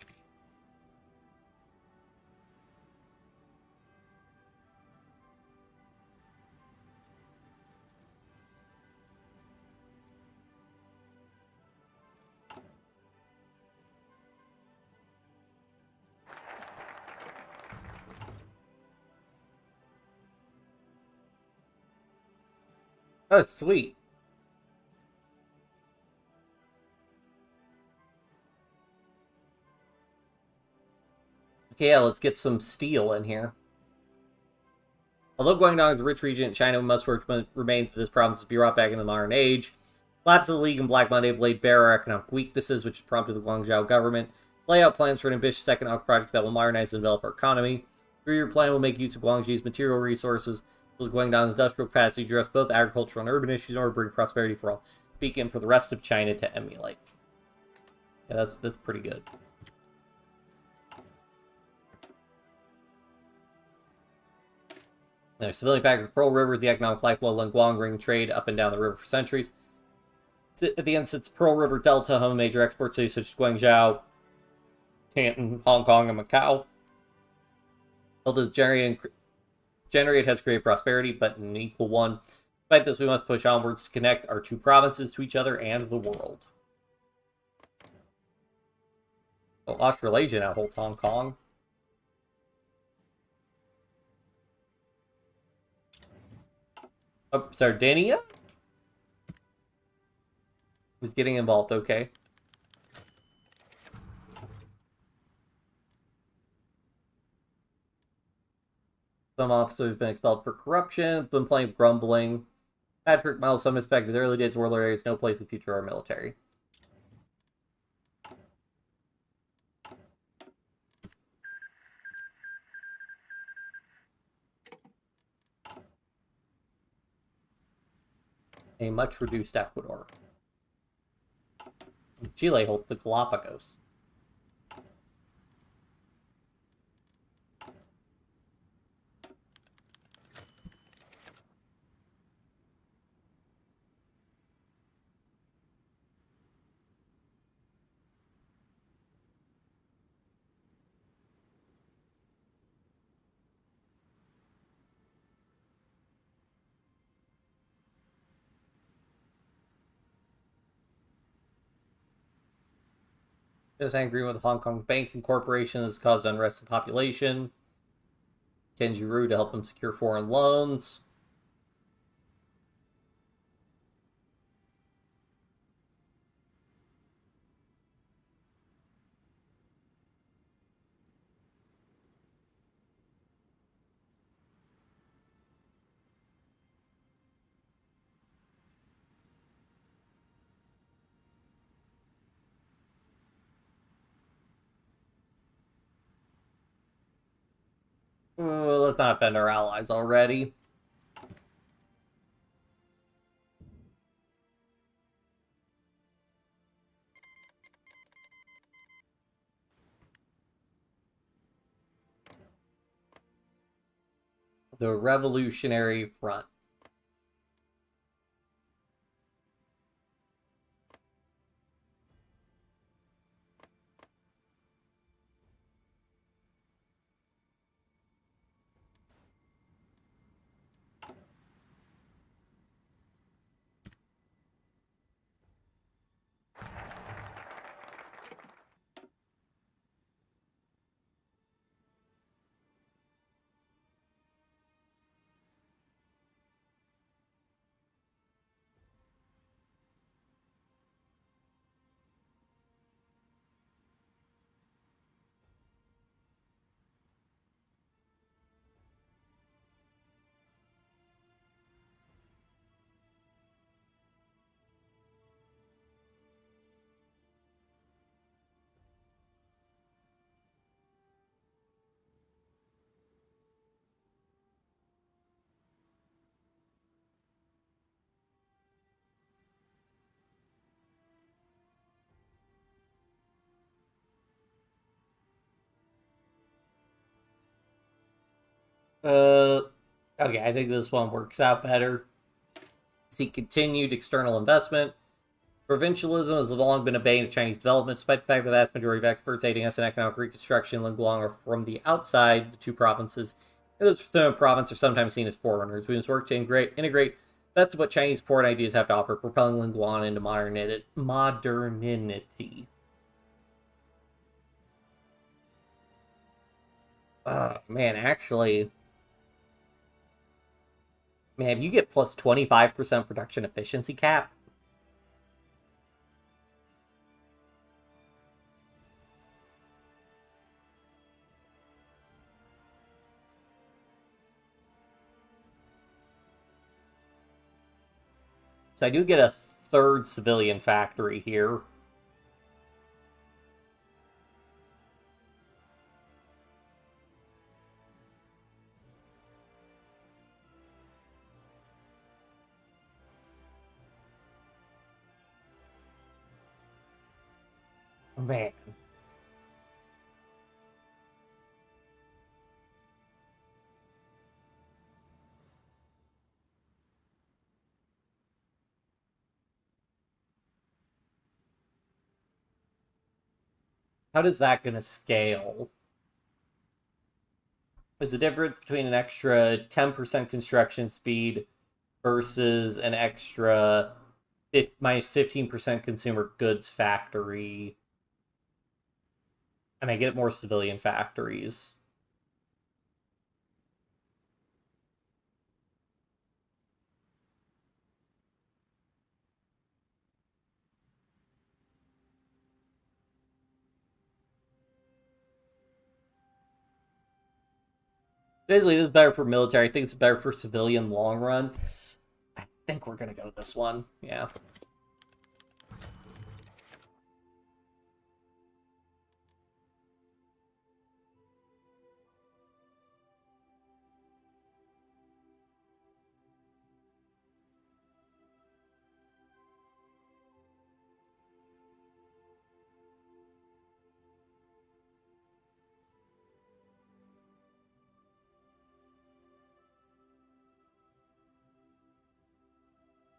[SPEAKER 1] Oh, sweet. Okay, yeah, let's get some steel in here. Although Guangdong is a rich region, China must work to remains that this province to be brought back into the modern age. Lapse of the League and Black Monday have laid bare our economic weaknesses, which prompted the Guangzhou government to lay out plans for an ambitious economic project that will modernize and develop our economy. The 3-year plan will make use of Guangxi's material resources, as well as Guangdong's industrial capacity to address both agricultural and urban issues in order to bring prosperity for all, speaking for the rest of China to emulate. Yeah, that's pretty good. Now, civilian factor of Pearl River is the economic lifeblood along Guang Ring trade up and down the river for centuries. At the end sits Pearl River Delta, home of major export cities such as Guangzhou, Canton, Hong Kong, and Macau. Delta is generated has created prosperity, but an equal one. Despite this, we must push onwards to connect our two provinces to each other and the world. Oh, Australasia now holds Hong Kong. Oh, Sardinia? Who's getting involved, okay. Some officers have been expelled for corruption, been playing grumbling. Patrick Miles, some aspect of the early days of warlord areas, no place in the future of our military. a much reduced Ecuador. Chile holds the Galapagos. Is angry with the Hong Kong Banking Corporation has caused unrest in the population. Kenji Ru to help him secure foreign loans. Let's not offend our allies already. The Revolutionary Front. Uh, okay, I think this one works out better. Seek continued external investment. Provincialism has long been a bane of Chinese development, despite the fact that the vast majority of experts aiding us in economic reconstruction in Linguang are from the outside the two provinces. And those within a province are sometimes seen as foreigners. We must work to integrate best of what Chinese foreign ideas have to offer, propelling Linguang into modernity. Man, actually, man, you get plus 25% production efficiency cap. So I do get a third civilian factory here. Man. How does that gonna scale? Is the difference between an extra 10% construction speed versus an extra minus 15% consumer goods factory, and I get more civilian factories. Basically, this is better for military. I think it's better for civilian long run. I think we're gonna go this one. Yeah.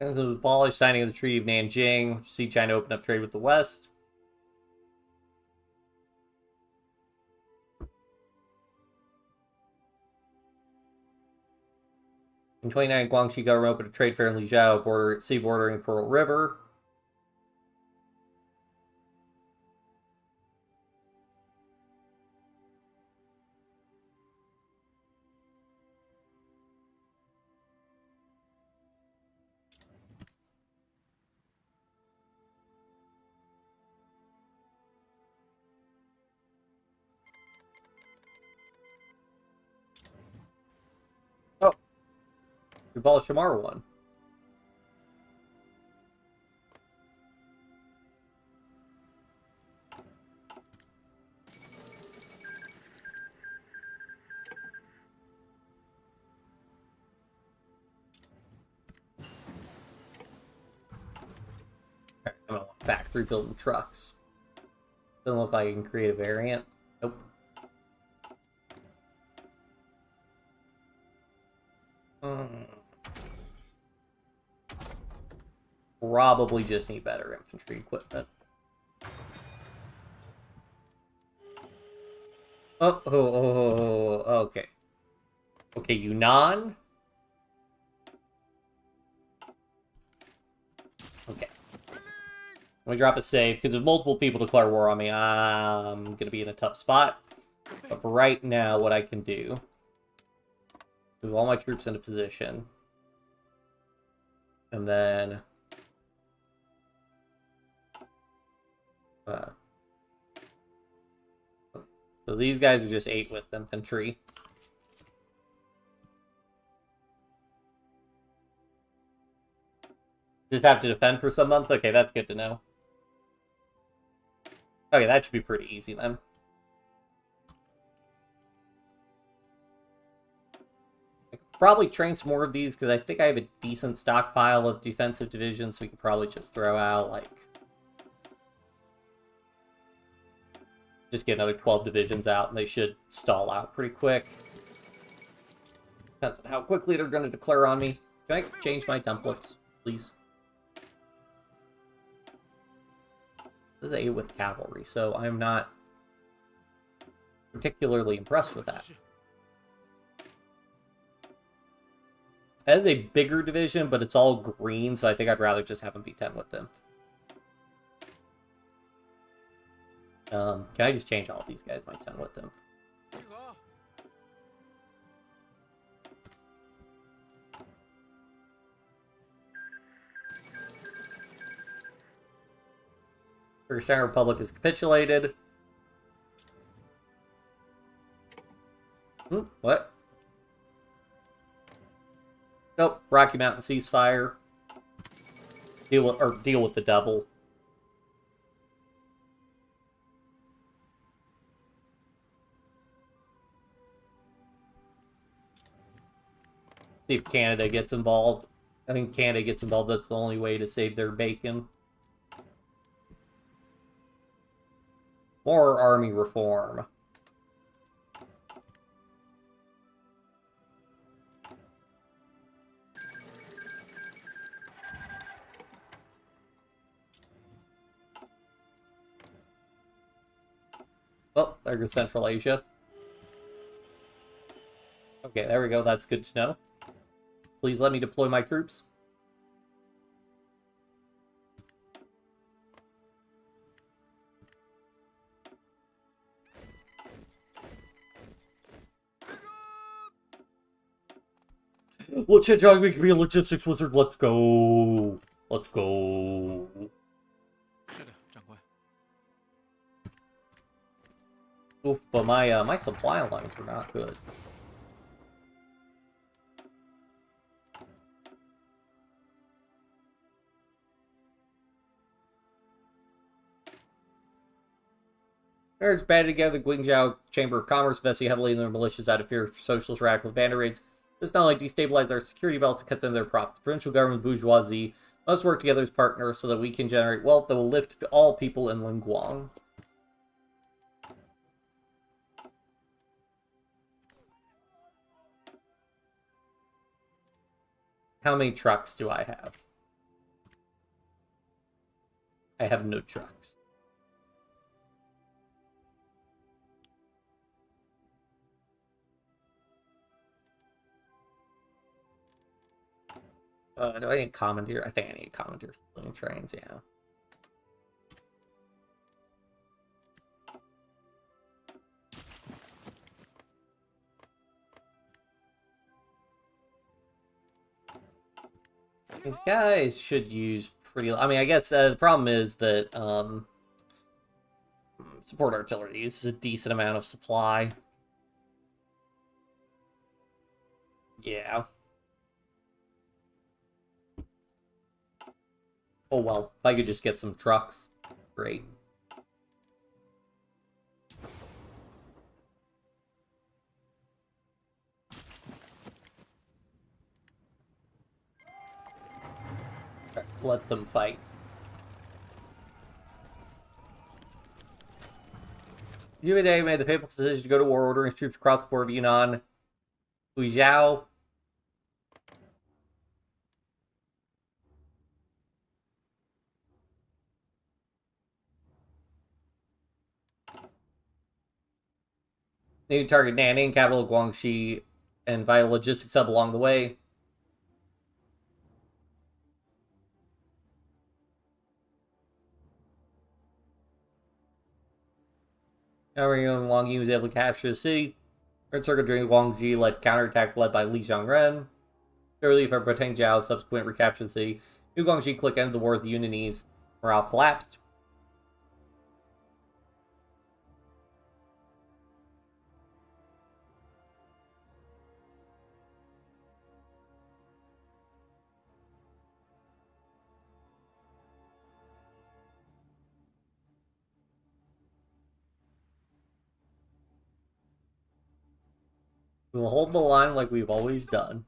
[SPEAKER 1] As the abolished signing of the Treaty of Nanjing, see China open up trade with the West. In 29, Guangxi government opened a trade fair in Lijiao, sea bordering Pearl River. Oh, we abolished Shamar one. I'm gonna factory building trucks. Doesn't look like I can create a variant. Nope. Probably just need better infantry equipment. Okay. Okay, Yunnan. Okay. Let me drop a save, because if multiple people declare war on me, I'm going to be in a tough spot. But for right now, what I can do... move all my troops into position. And then... so these guys are just 8 with infantry. Just have to defend for some month? Okay, that's good to know. Okay, that should be pretty easy then. I could probably train some more of these because I think I have a decent stockpile of defensive divisions, so we could probably just throw out, like... just get another 12 divisions out, and they should stall out pretty quick. Depends on how quickly they're going to declare on me. Can I change my templates, please? This is 8 with cavalry, so I'm not particularly impressed with that. That is a bigger division, but it's all green, so I think I'd rather just have them be 10 with them. Can I just change all these guys by 10 with them? Kyrgyzstan Republic has capitulated. What? Nope. Rocky Mountain ceasefire. Deal with the double. See if Canada gets involved. I think Canada gets involved. That's the only way to save their bacon. More army reform. Oh, there goes Central Asia. Okay, there we go. That's good to know. Please let me deploy my troops. Let's hit John McVie Logistics Wizard. Let's go. Let's go. Oof, but my supply lines were not good. Nerds banded together the Guangzhou Chamber of Commerce, investing heavily in their militias out of fear of socialist radical band raids. This not only destabilizes our security belts, but cuts into their profits. The provincial government and bourgeoisie must work together as partners so that we can generate wealth that will lift all people in Linguang. How many trucks do I have? I have no trucks. Do I need commandeer? I think I need commandeer civilian trains, yeah. These guys should use pretty... I mean, I guess the problem is that support artillery uses a decent amount of supply. Yeah. Oh well, if I could just get some trucks, great. Let them fight. Today made the fateful decision to go to war, ordering troops across the border of Yunnan, Huizhou. New target Nanning, capital of Guangxi, and vital logistics hub along the way. Now Wang Yi was able to capture the city. Red Circle during Guangxi led counterattack led by Li Xiangren. Relief of Batang Jiao subsequent recapture the city. New Guangxi click ended the war with the Yunnanese. Morale collapsed. We will hold the line like we've always done.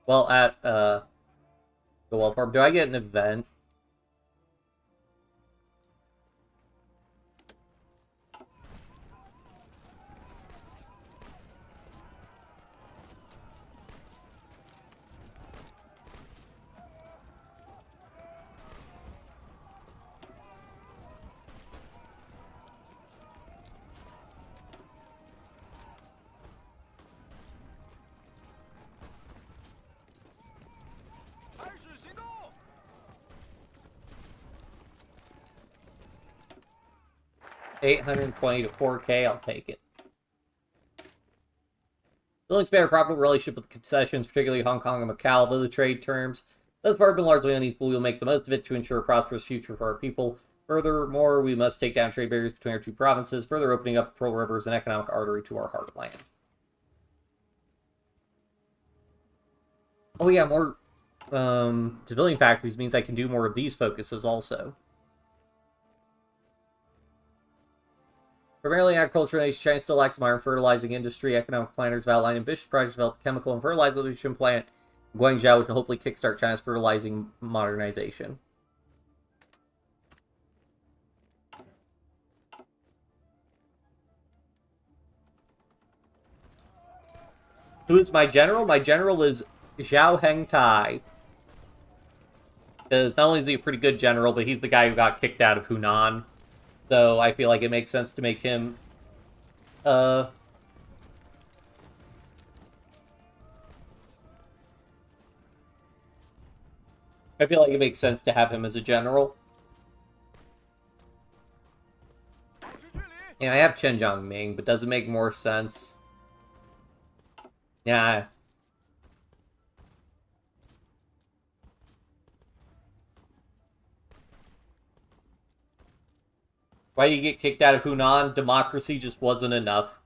[SPEAKER 1] Well, at the well farm, do I get an event? $820 to $4K, I'll take it. Building spare profit relationship with concessions, particularly Hong Kong and Macau, though the trade terms thus far have been largely unequal, we will make the most of it to ensure a prosperous future for our people. Furthermore, we must take down trade barriers between our two provinces, further opening up Pearl River as an economic artery to our heartland. Oh yeah, more civilian factories means I can do more of these focuses also. Primarily agricultural nation, China still lacks modern fertilizing industry. Economic planners have outlined ambitious projects to develop a chemical and fertilization plant in Guangzhou, which will hopefully kickstart China's fertilizing modernization. Who is my general? My general is Zhao Hengtai. Because not only is he a pretty good general, but he's the guy who got kicked out of Hunan. So I feel like it makes sense to make him, I feel like it makes sense to have him as a general. Yeah, I have Chen Jiangming, but does it make more sense? Yeah. Why do you get kicked out of Hunan? Democracy just wasn't enough.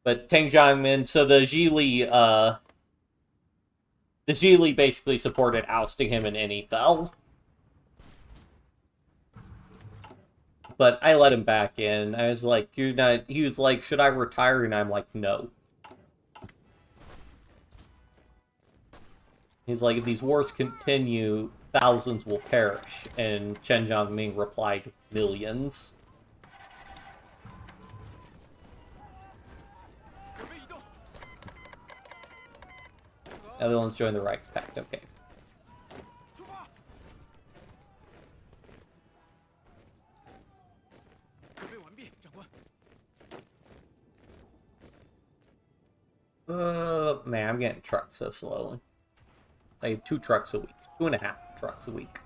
[SPEAKER 1] But Tang Jiangmin, so the Zhili basically supported ousting him and he fell. But I let him back in. I was like, you're not, he was like, should I retire? And I'm like, no. He's like, if these wars continue, thousands will perish. And Chen Jiangming replied, millions. Netherlands joined the Reichspakt. Okay. Man, I'm getting trucked so slowly. I have 2 trucks a week. 2.5 trucks a week.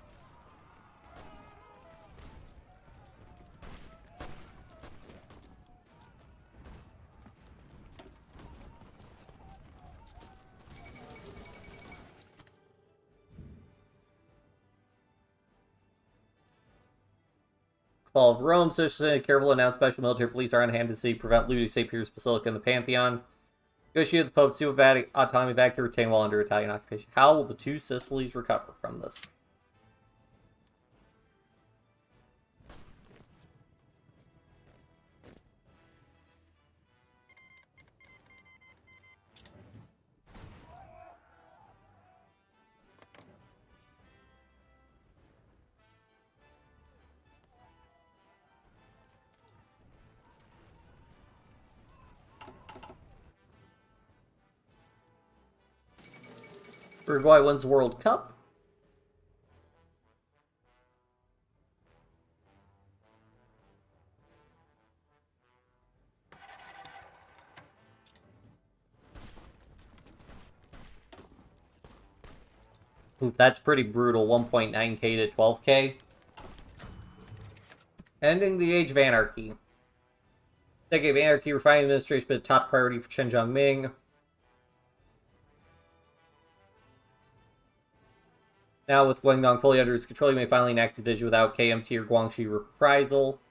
[SPEAKER 1] Fall of Rome, so careful announced special military police are on hand to see prevent looting St. Peter's Basilica and the Pantheon. Negotiate with the Pope, see what autonomy Vatican retain while under Italian occupation. How will the 2 Sicilies recover from this? Uruguay wins the World Cup. Ooh, that's pretty brutal. 1.9k to 12k. Ending the Age of Anarchy. Decade of Anarchy, refining administration, but a top priority for Chen Jiangming. Now, with Guangdong fully under his control, he may finally enact his vision without KMT or Guangxi reprisal.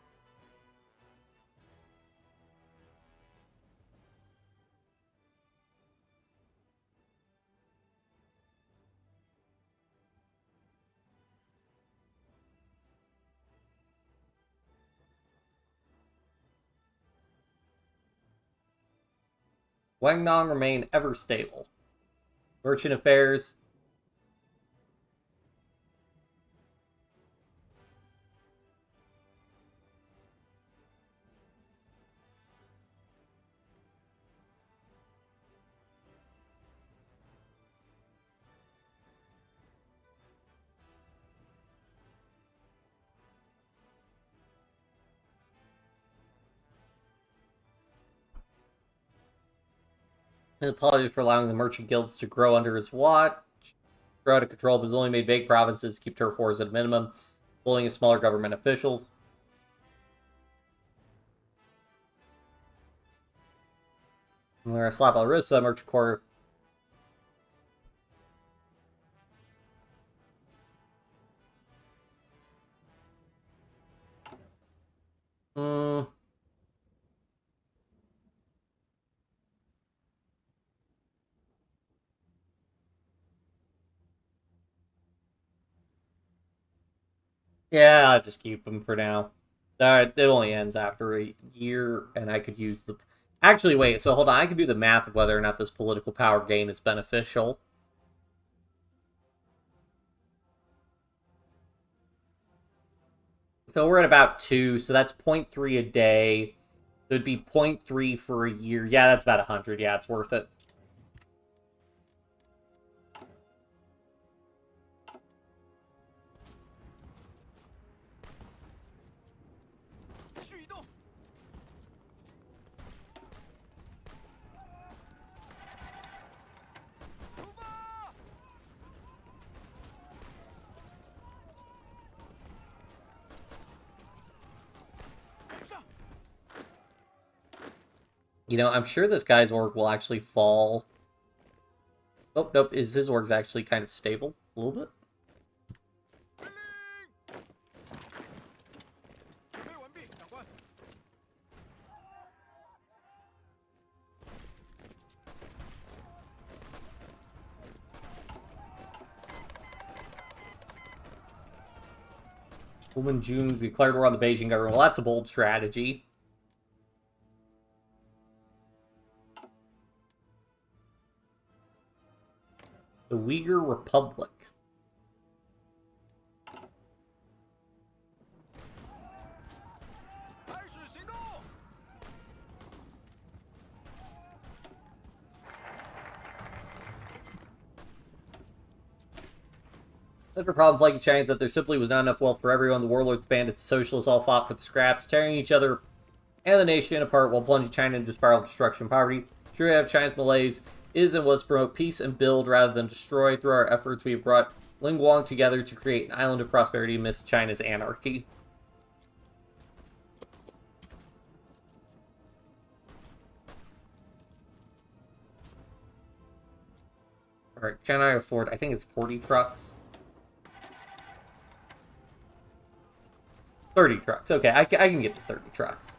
[SPEAKER 1] Guangdong remain ever stable. Merchant affairs. And apologies for allowing the merchant guilds to grow under his watch. Grow out of control, but has only made vague provinces to keep turf wars at a minimum, bullying smaller government officials. I'm going to slap on the wrist of that merchant corps. Yeah, I'll just keep them for now. It only ends after a year, and I could use the... Actually, wait, so hold on. I can do the math of whether or not this political power gain is beneficial. So we're at about 2, so that's 0.3 a day. So it'd be 0.3 for a year. Yeah, that's about 100. Yeah, it's worth it. You know, I'm sure this guy's org will actually fall. Oh, nope. His org's actually kind of stable a little bit? In June, we declared war on the Beijing government. Well, that's a bold strategy. The Uyghur Republic. Another problem plaguing China is that there simply was not enough wealth for everyone. The warlords, bandits, socialists all fought for the scraps, tearing each other and the nation apart while plunging China into spiral of destruction and poverty. Sure, of China's malaise is and was to promote peace and build rather than destroy. Through our efforts, we have brought Lingguang together to create an island of prosperity amidst China's anarchy. Alright, can I afford, I think it's 40 trucks. 30 trucks. Okay, I can get to 30 trucks.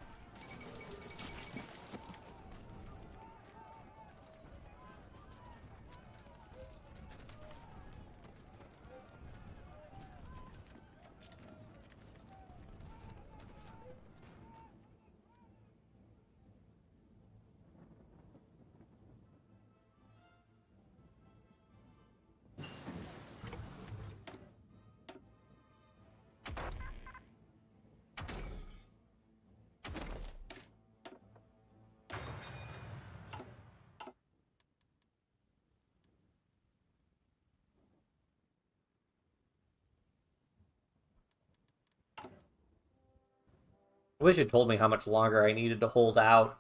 [SPEAKER 1] I wish it told me how much longer I needed to hold out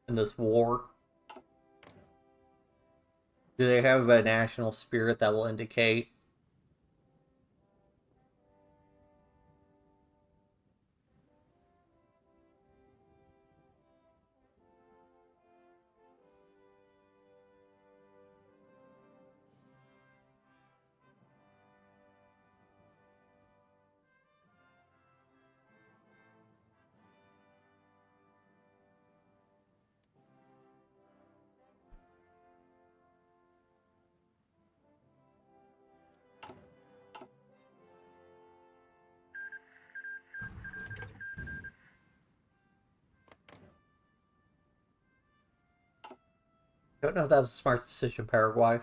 [SPEAKER 1] in this war. Do they have a national spirit that will indicate? I don't know if that was a smart decision, Paraguay.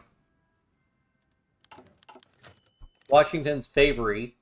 [SPEAKER 1] Washington's favory.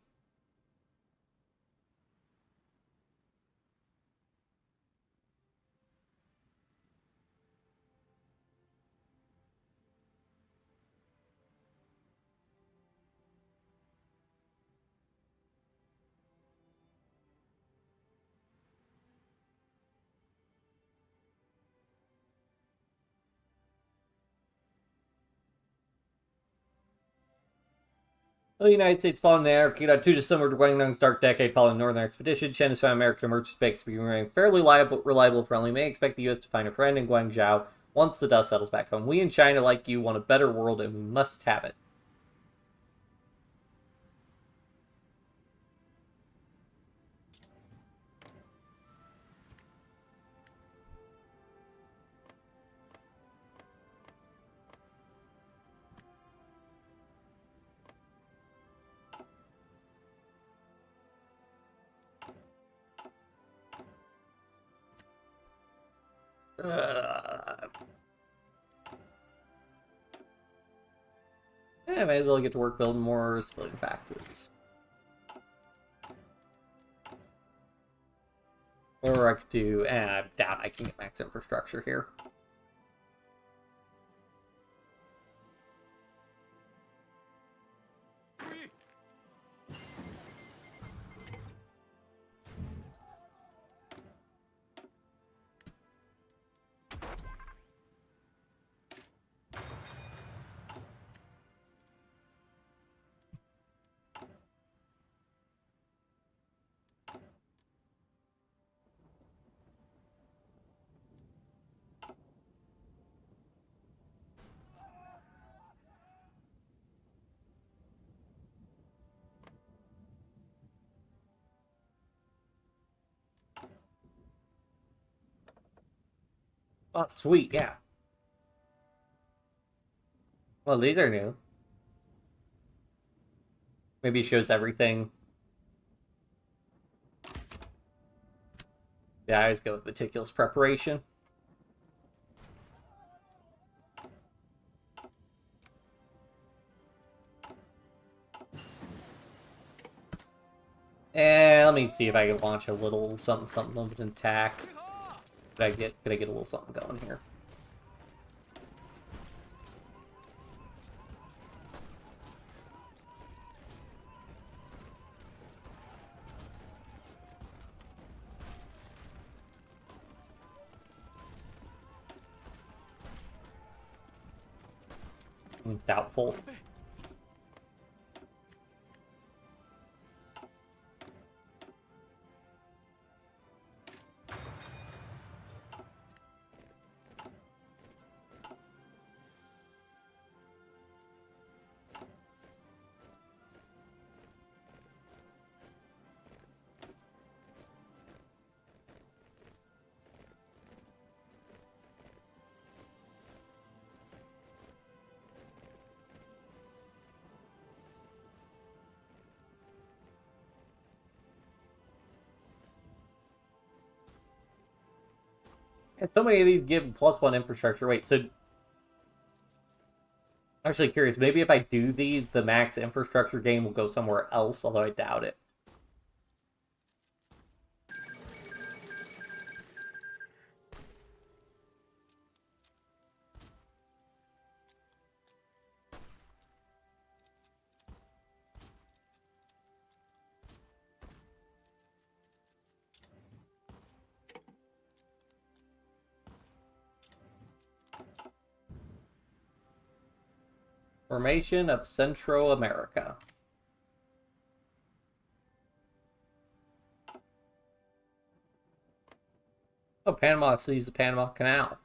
[SPEAKER 1] The United States fallen in anarchy. 2 December to Guangdong's dark decade following the Northern Expedition. China's found American emergency banks to be remaining fairly reliable, friendly. May expect the U.S. to find a friend in Guangzhou once the dust settles back home. We in China, like you, want a better world, and we must have it. I may as well get to work building more civilian factories. Or I could do... I doubt I can get max infrastructure here. Oh, sweet, yeah. Well, these are new. Maybe it shows everything. Yeah, I always go with meticulous preparation. And let me see if I can launch a little something of an attack. Could I get a little something going here? Doubtful. And so many of these give +1 infrastructure. Wait, so I'm actually curious. Maybe if I do these, the max infrastructure gain will go somewhere else, although I doubt it. Formation of Central America. Oh, Panama sees the Panama Canal.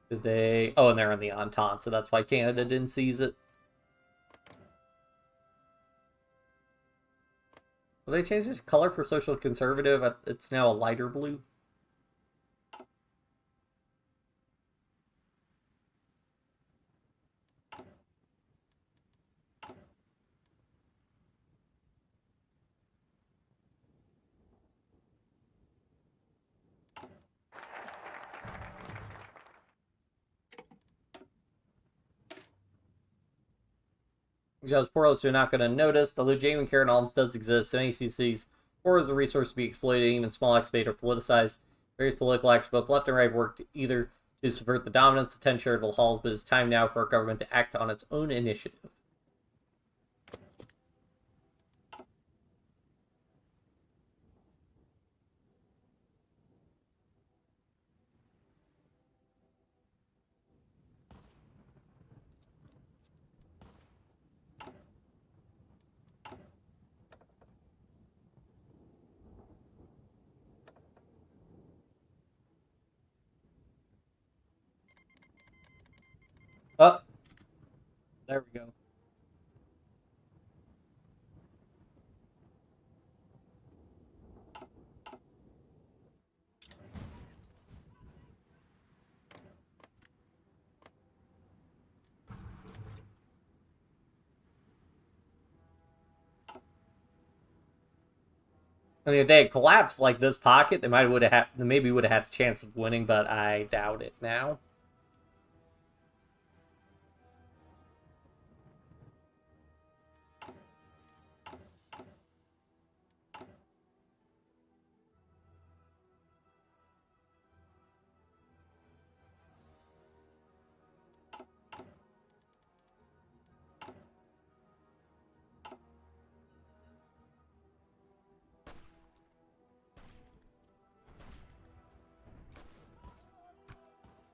[SPEAKER 1] Did they... Oh, and they're in the Entente, so that's why Canada didn't seize it. Will they change its color for social conservative? It's now a lighter blue. Jobs poorless are not going to notice. Although genuine care and alms does exist, so many CCs poor is a resource to be exploited, even small acts made or politicized. Various political actors, both left and right, have worked either to subvert the dominance of 10 charitable halls, but it's time now for our government to act on its own initiative. Oh, there we go. I mean, if they had collapsed like this pocket, they maybe would have had a chance of winning, but I doubt it now.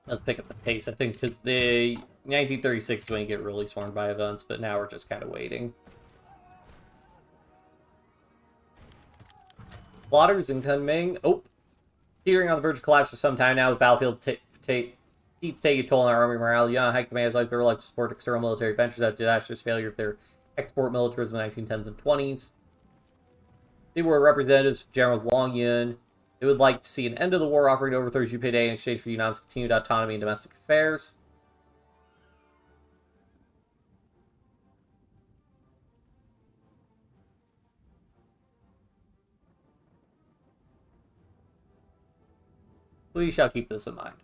[SPEAKER 1] Let's pick up the pace, I think, because the 1936 is when you get really swarmed by events, but now we're just kind of waiting. Plotters incoming. Oh, teetering on the verge of collapse for some time now. The battlefield heats take a toll on our army morale. Young high commanders like Bear like to support external military ventures after disastrous failure of their export militarism in the 1910s and 20s. They were representatives of General Long Yun. They would like to see an end to the war, offering to overthrow Jupe Day in exchange for Yunnan's continued autonomy in domestic affairs. We shall keep this in mind.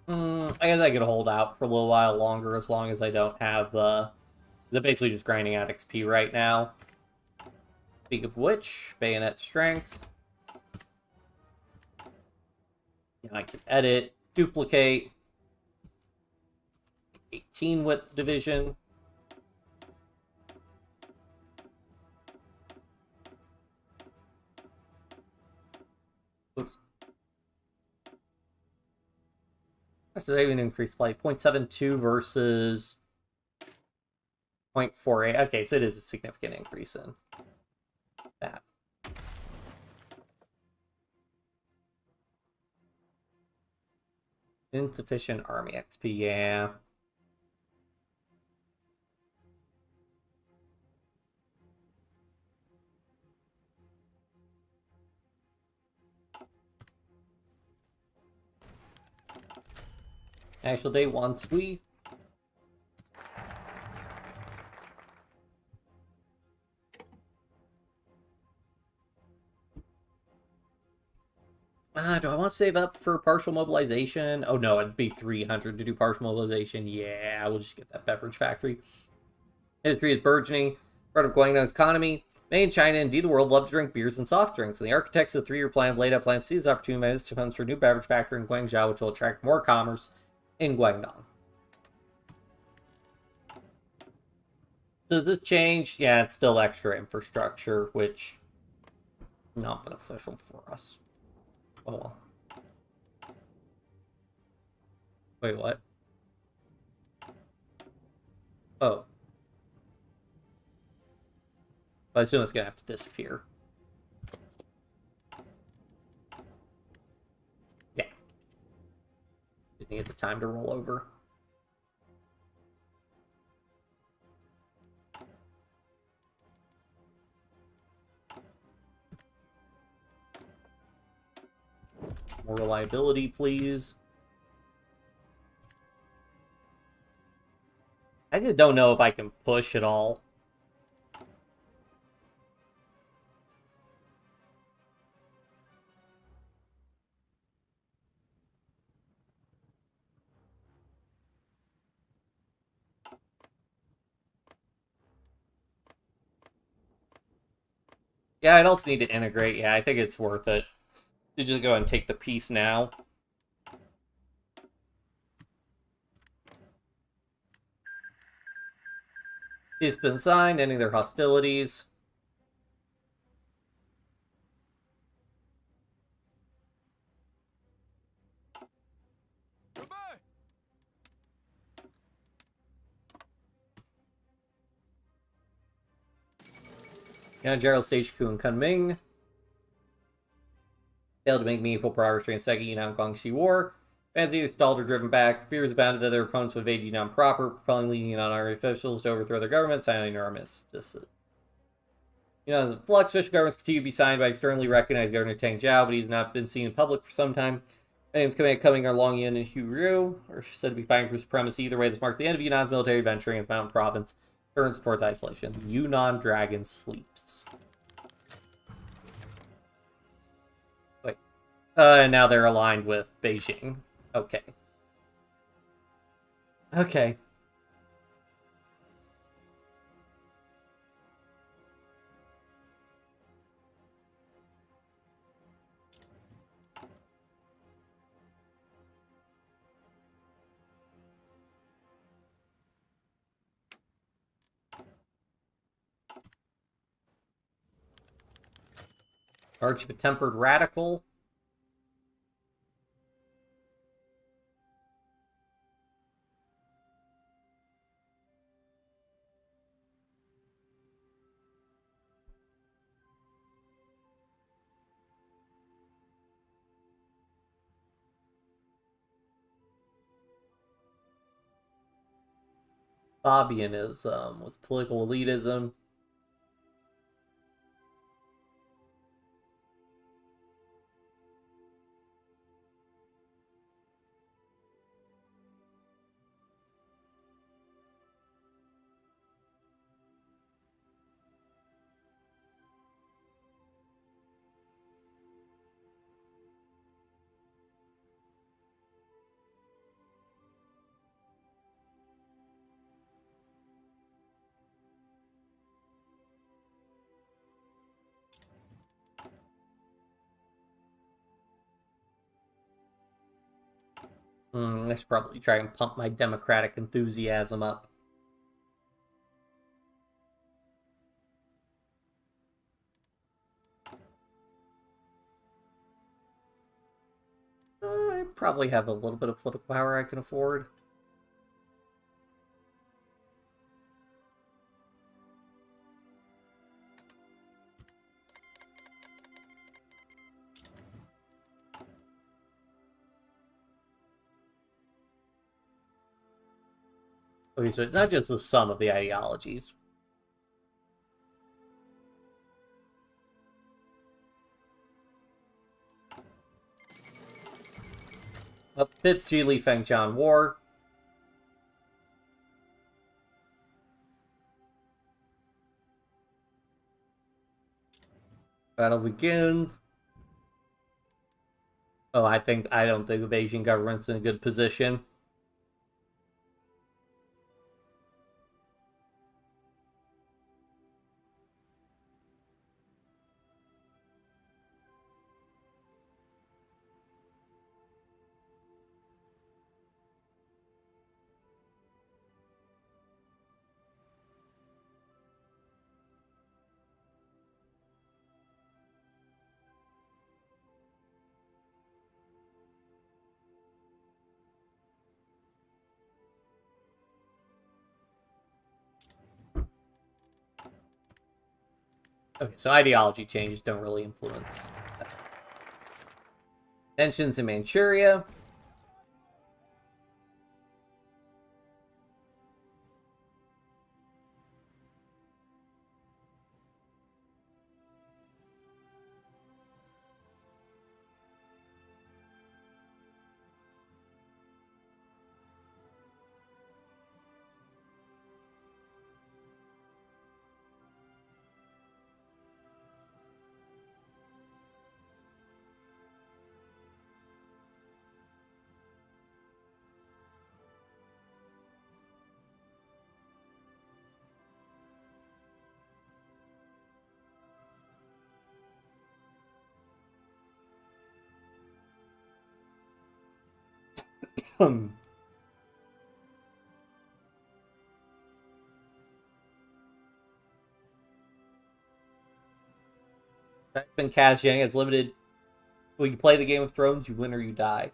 [SPEAKER 1] I guess I could hold out for a little while longer as long as I don't have, they're basically just grinding out XP right now. Speak of which, bayonet strength. Yeah, I can edit, duplicate. 18 width division. Oops. So they even increased play. 0.72 versus 0.48. Okay, so it is a significant increase in that. Insufficient army XP, yeah. Actual day once we... do I want to save up for partial mobilization? Oh no, it'd be 300 to do partial mobilization. Yeah, we'll just get that beverage factory. Industry is burgeoning, part of Guangdong's economy. Many in China and indeed the world love to drink beers and soft drinks, and the architects of the 3-year plan have laid out plans to seize opportunities to funds for a new beverage factory in Guangzhou, which will attract more commerce in Guangdong. So does this change? Yeah, it's still extra infrastructure, which not beneficial for us. Oh well. Wait, what? Oh. I assume it's gonna have to disappear. Yeah. Didn't get the time to roll over. More reliability, please. I just don't know if I can push at all. Yeah, I'd also need to integrate. Yeah, I think it's worth it to just go and take the piece now. It's been signed, ending their hostilities.
[SPEAKER 2] Goodbye.
[SPEAKER 1] Yeah, Gerald Stage Coup and Kunming failed to make meaningful progress during the Second Yunnan-Guangxi War. Fans either stalled or driven back. Fears abounded that their opponents would invade Yunnan proper, propelling leading Yunnan army officials to overthrow their government, signing armistice. As a flux, official governments continue to be signed by externally recognized Governor Tang Jiao, but he's not been seen in public for some time. Names coming are Long Yin and Hu Ryu, are said to be fighting for supremacy. Either way, this marked the end of Yunnan's military adventure in its mountain province. Turns towards isolation. The Yunnan dragon sleeps. Wait. Now they're aligned with Beijing. Okay. Okay. Arch of a Tempered Radical. Fabianism was political elitism. I should probably try and pump my democratic enthusiasm up. I probably have a little bit of political power I can afford. Okay, so it's not just the sum of the ideologies. Fifth Ji Feng Chan War. Battle begins. Oh, I don't think the Beijing government's in a good position. Okay, so ideology changes don't really influence that. Tensions in Manchuria. Been Kazjang has limited. When you play the Game of Thrones, you win or you die.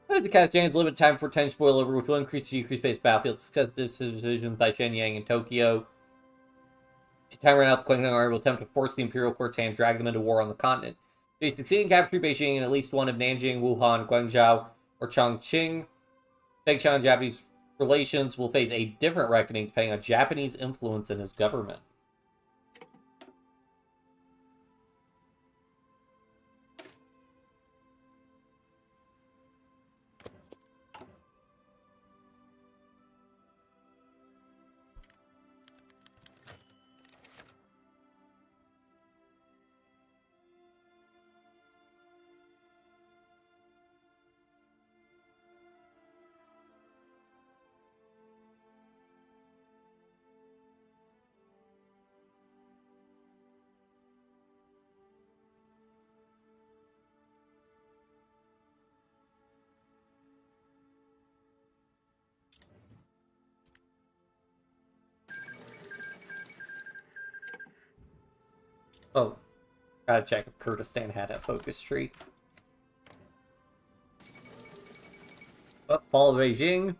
[SPEAKER 1] The Kazjang's limited time for 10 spoilover, which will increase the decrease-based battlefield success decisions by Shenyang and Tokyo. Time ran out, the Guangdong Army will attempt to force the Imperial Court's hand, drag them into war on the continent. They succeed in capturing Beijing and at least one of Nanjing, Wuhan, Guangzhou, or Chongqing. China-Japanese relations will face a different reckoning depending on Japanese influence in his government. Oh, gotta check if Kurdistan had a focus tree. Oh, fall of Beijing.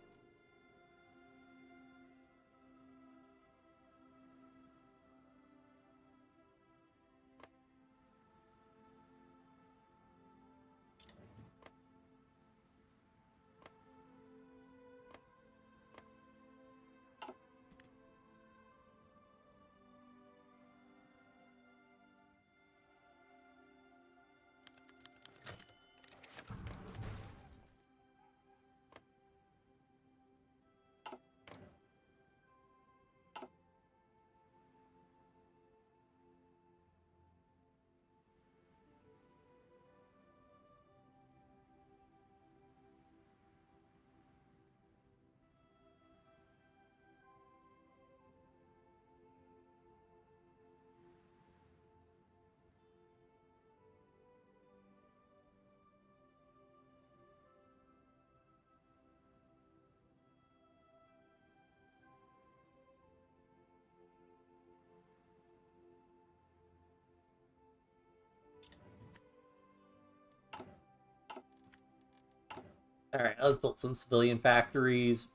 [SPEAKER 1] Alright, let's build some civilian factories.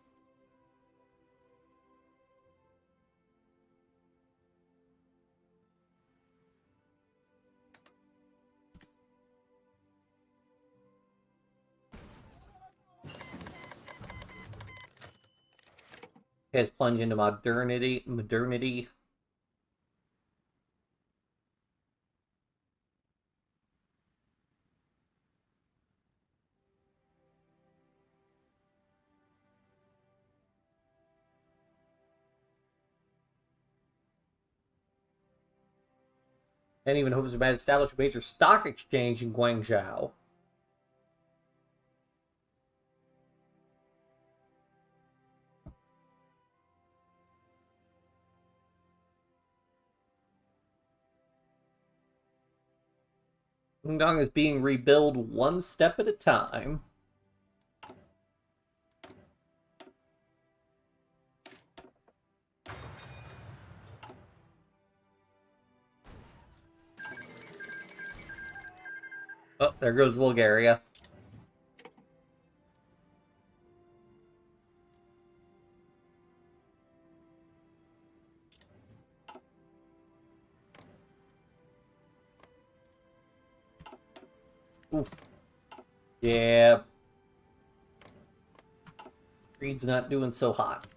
[SPEAKER 1] Guys plunge into modernity. And even hopes about establishing a major stock exchange in Guangzhou. Guangdong is being rebuilt one step at a time. Oh, there goes Bulgaria. Oof. Yeah. Greed's not doing so hot.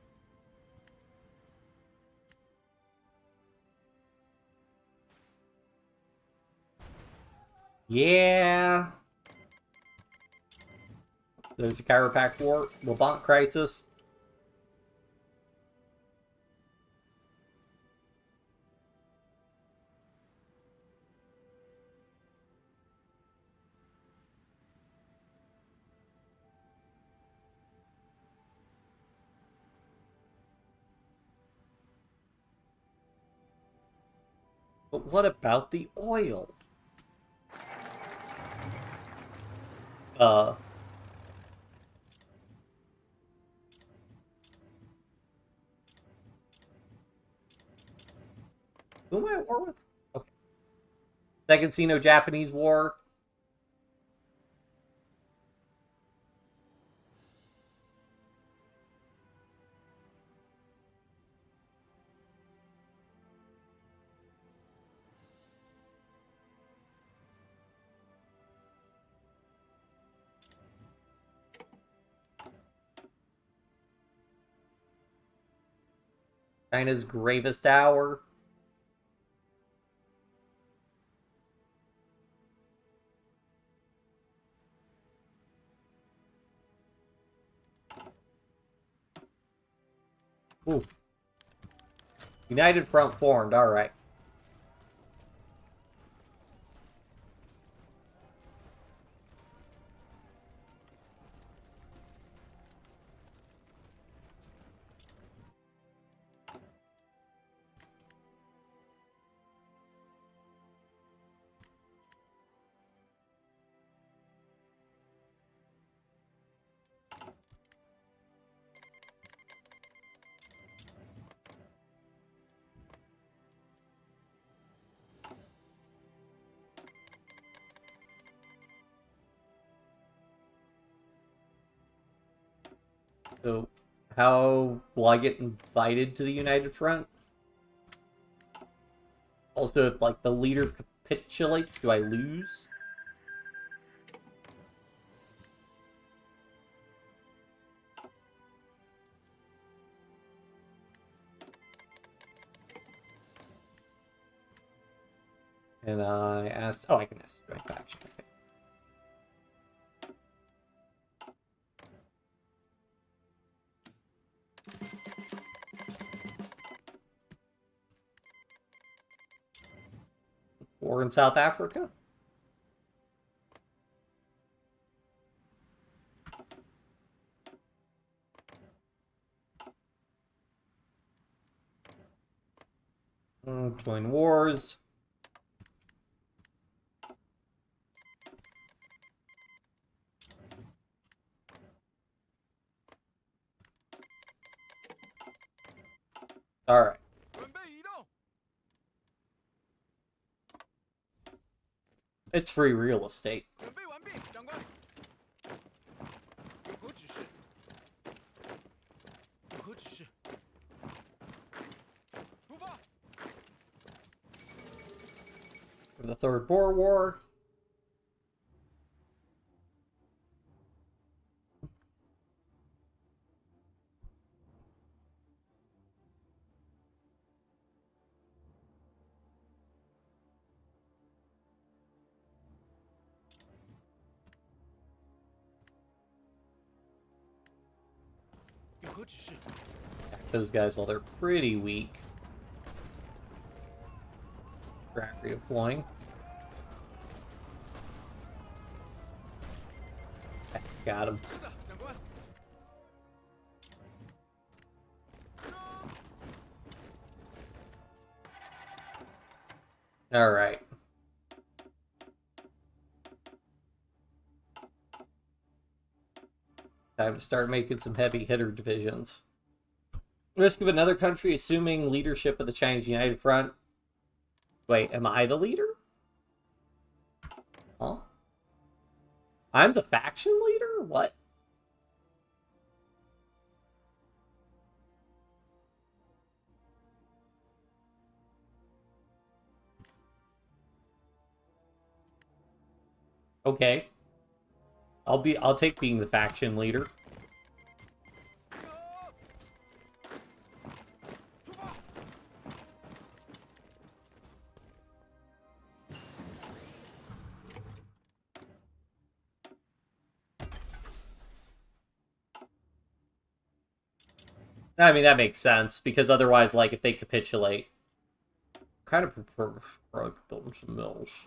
[SPEAKER 1] Yeah. There's a Kaiserreich War, Levant Crisis. But what about the oil? Who am I at war with? Okay. Second Sino-Japanese War. China's gravest hour. Ooh. United Front formed, alright. So, how will I get invited to the United Front? Also, if, like, the leader capitulates, do I lose? And I asked... Oh, I can ask joint faction. Okay. War in South Africa? Join wars. Alright. It's free real estate. for the Third Boer War. Attack those guys while they're pretty weak. Drag redeploying. Got him. All right. Time to start making some heavy hitter divisions. Risk of another country assuming leadership of the Chinese United Front. Wait, am I the leader? Huh? I'm the faction leader? What? Okay. I'll take being the faction leader. I mean, that makes sense, because otherwise, like, if they capitulate, kind of prefer to building some mills.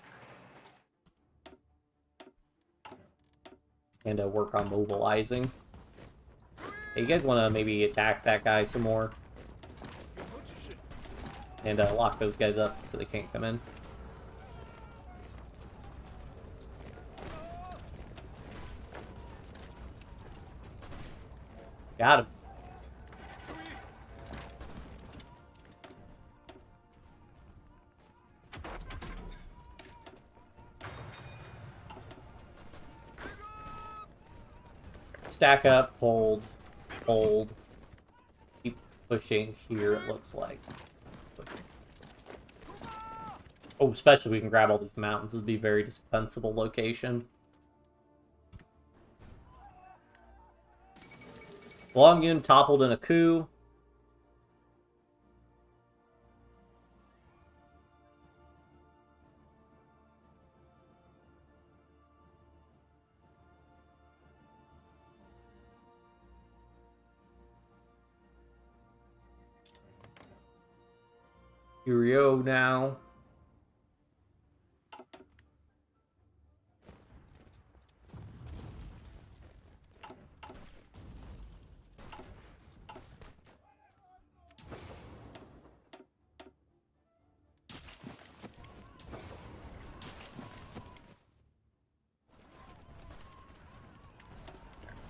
[SPEAKER 1] And work on mobilizing. Hey, you guys want to maybe attack that guy some more? And lock those guys up so they can't come in. Got him. Stack up, hold, keep pushing here, it looks like. Oh, especially we can grab all these mountains. This would be a very defensible location. Longyun toppled in a coup. Curio now.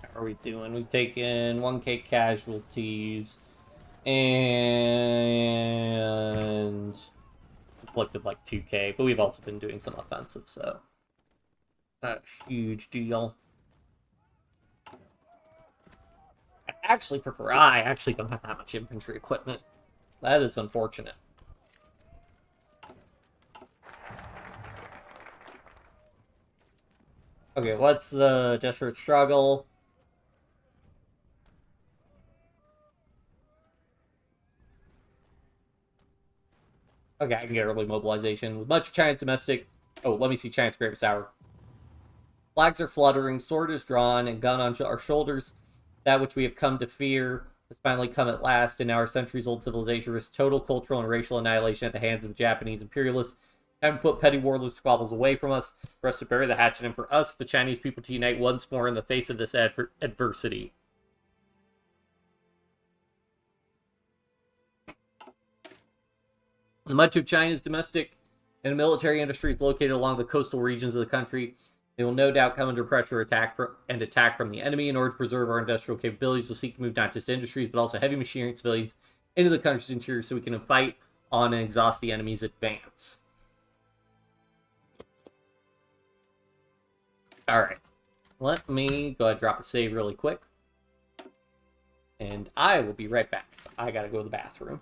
[SPEAKER 1] How are we doing? We've taken 1K casualties. And inflicted like 2K, but we've also been doing some offensive, so not a huge deal. I actually don't have that much infantry equipment. That is unfortunate. Okay, what's the desperate struggle? Okay, I can get early mobilization. With much of China's domestic... Oh, let me see China's greatest hour. Flags are fluttering, sword is drawn, and gun on our shoulders. That which we have come to fear has finally come at last, and now our centuries-old civilization risks total cultural and racial annihilation at the hands of the Japanese imperialists. Having put petty warlord squabbles away from us, for us to bury the hatchet, and for us, the Chinese people, to unite once more in the face of this adversity. Much of China's domestic and military industry is located along the coastal regions of the country. They will no doubt come under pressure attack from the enemy. In order to preserve our industrial capabilities, we'll seek to move not just industries, but also heavy machinery and civilians into the country's interior so we can fight on and exhaust the enemy's advance. Alright. Let me go ahead and drop a save really quick. And I will be right back. So I gotta go to the bathroom.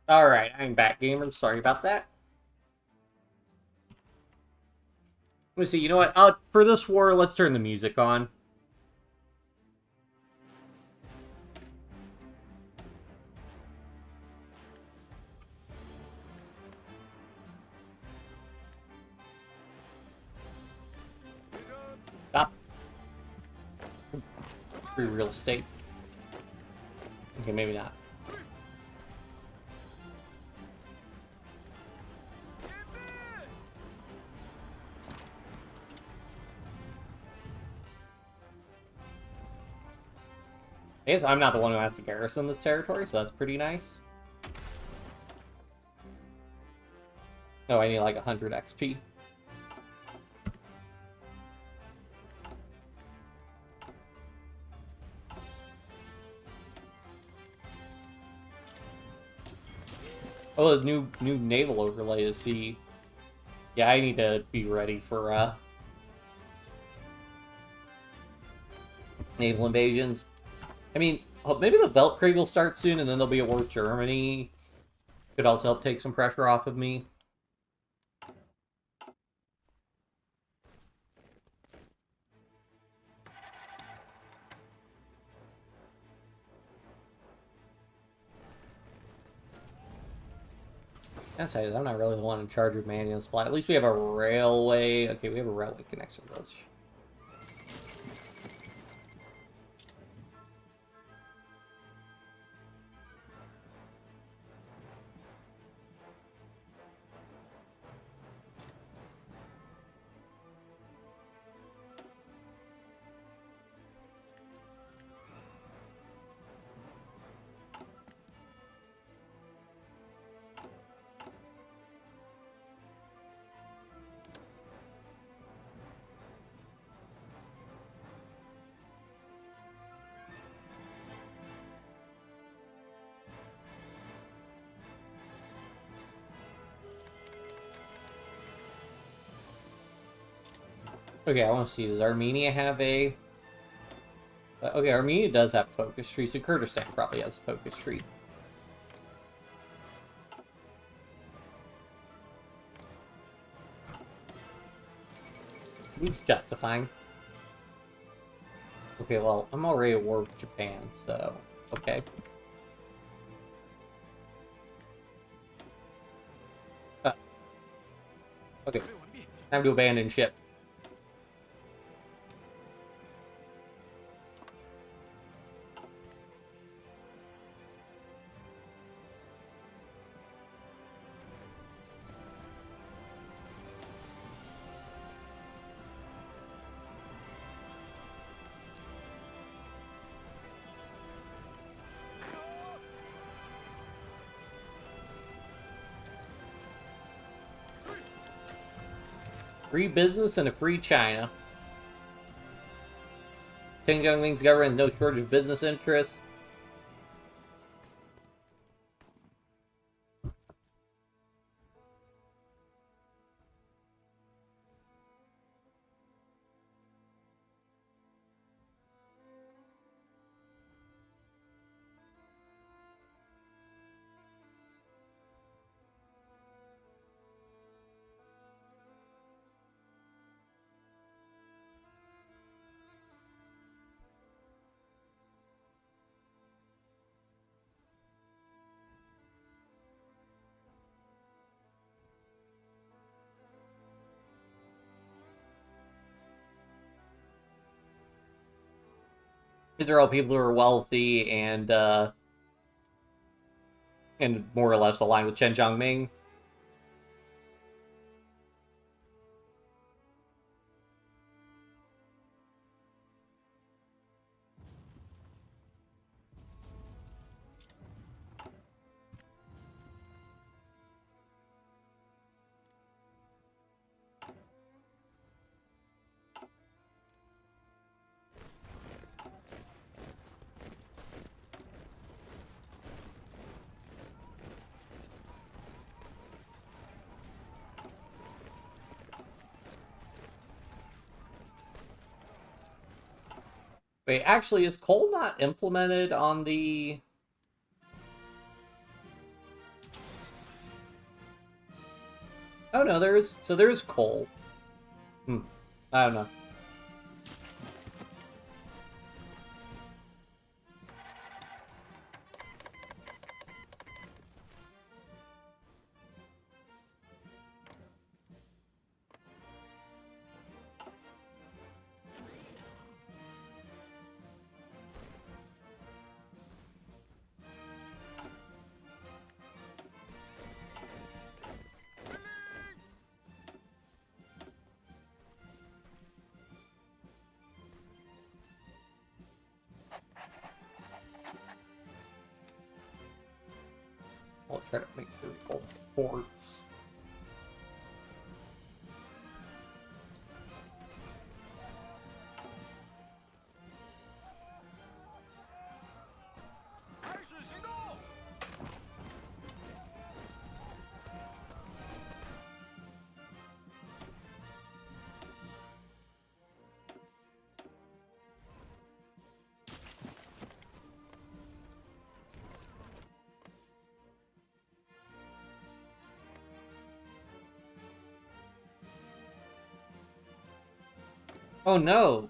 [SPEAKER 1] Alright, I'm back, gamers. Sorry about that. Let me see, you know what? For this war, let's turn the music on. Stop. Free real estate. Okay, maybe not. I guess I'm not the one who has to garrison this territory, so that's pretty nice. Oh, I need like 100 XP. Oh, the new naval overlay is see. Yeah, I need to be ready for naval invasions. I mean, maybe the Weltkrieg will start soon, and then there'll be a war with Germany. Could also help take some pressure off of me. That's it. I'm not really the one in charge of managing the supply. At least we have a railway. Okay, we have a railway connection. Let's... Okay, I want to see, does Armenia have a... okay, Armenia does have a focus tree, so Kurdistan probably has a focus tree. He's justifying. Okay, well, I'm already at war with Japan, so... okay. Okay, time to abandon ship. Free business and a free China. Deng Xiaoping's government has no shortage of business interests. These are all people who are wealthy and more or less aligned with Chen Jiangming. Wait, actually, is coal not implemented on the... Oh no, there is. So there is coal. I don't know. I'll try to make sure it's all ports. Oh no!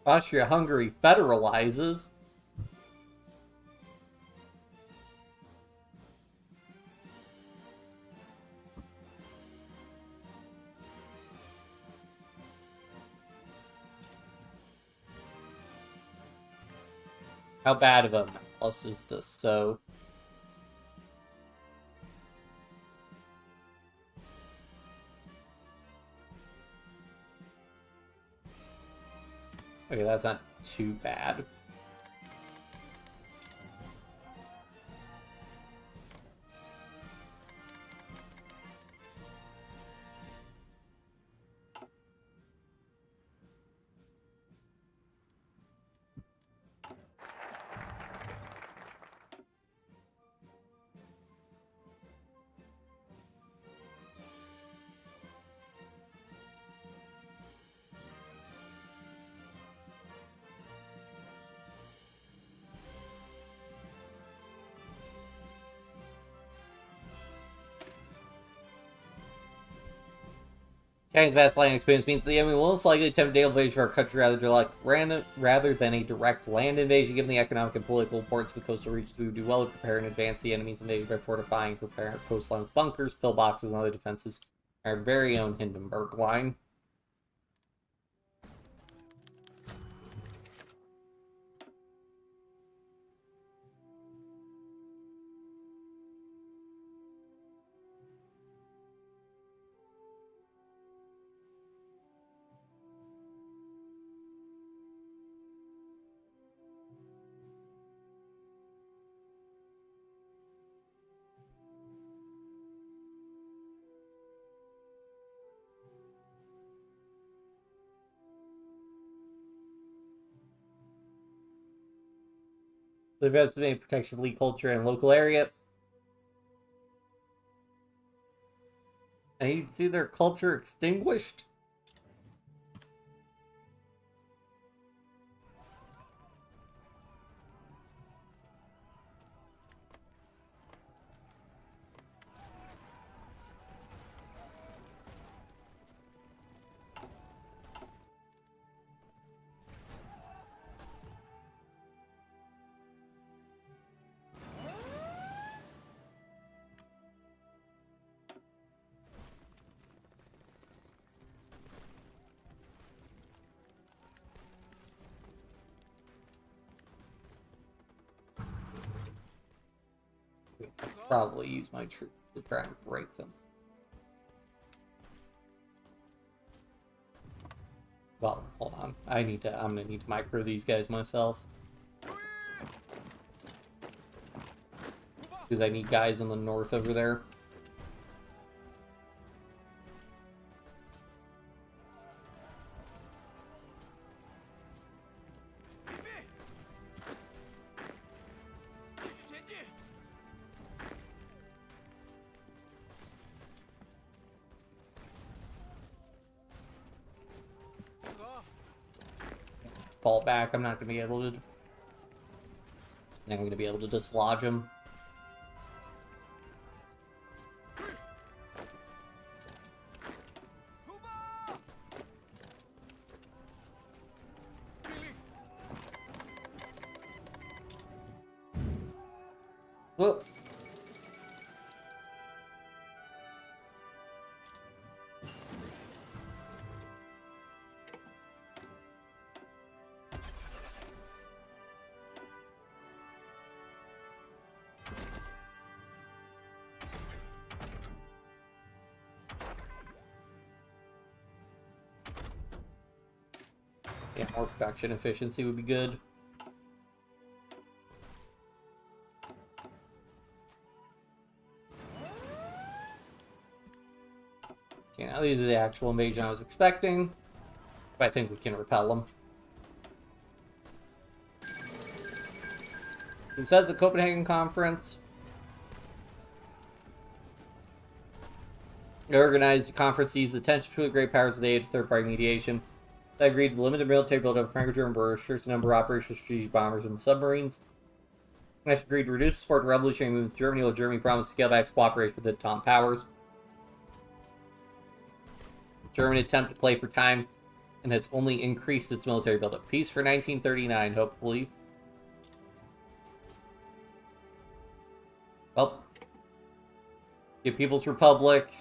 [SPEAKER 1] Austria-Hungary federalizes. How bad of a plus is this? So... Okay, that's not too bad. Gaining vast land experience means the enemy will most likely attempt to invade our country rather than a direct land invasion. Given the economic and political importance of the coastal regions, we would do well to prepare and advance the enemy's invasion by fortifying, preparing our coastline with bunkers, pillboxes, and other defenses. Our very own Hindenburg line. The investment protection of Lee culture and local area. And you see their culture extinguished? Probably use my troops to try and break them. Well, hold on. I'm gonna need to micro these guys myself. Because I need guys in the north over there. Fall back, I'm not going to be able to... Then we're going to be able to dislodge him. Well, yeah, more production efficiency would be good. Okay, now these are the actual invasion I was expecting. But I think we can repel them. Instead of the Copenhagen Conference, they organized a conference to ease the tension between the great powers with the aid of third-party mediation. They agreed to limit the military buildup of Franco-German bursts, restrict the number of operational strategic bombers and submarines. They agreed to reduce support to revolutionary movements in Germany, while Germany promised to scale back its cooperation with the Entente powers. Germany attempted to play for time and has only increased its military buildup. Peace for 1939, hopefully. Well, get People's Republic.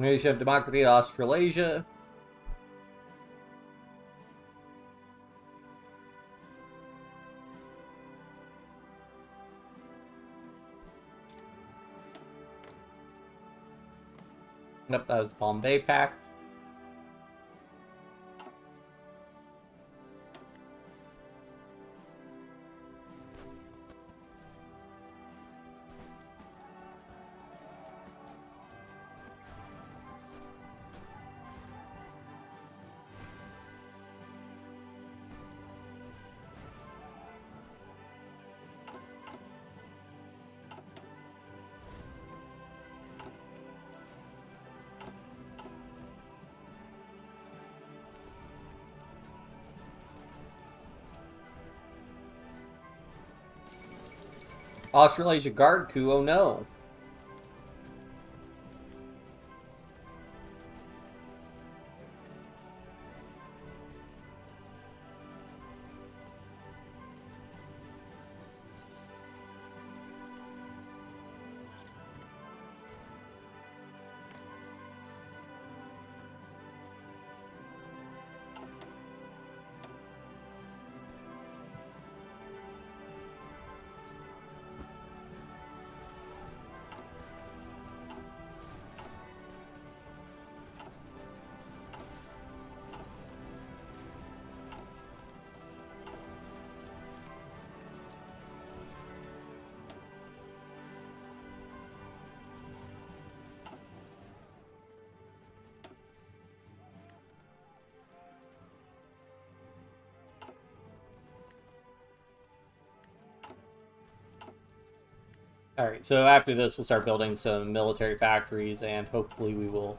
[SPEAKER 1] Nation of Democracy of Australasia. Yep, that was the Bombay Pact. Australasia Guard coup, oh no. Alright, so after this, we'll start building some military factories, and hopefully we will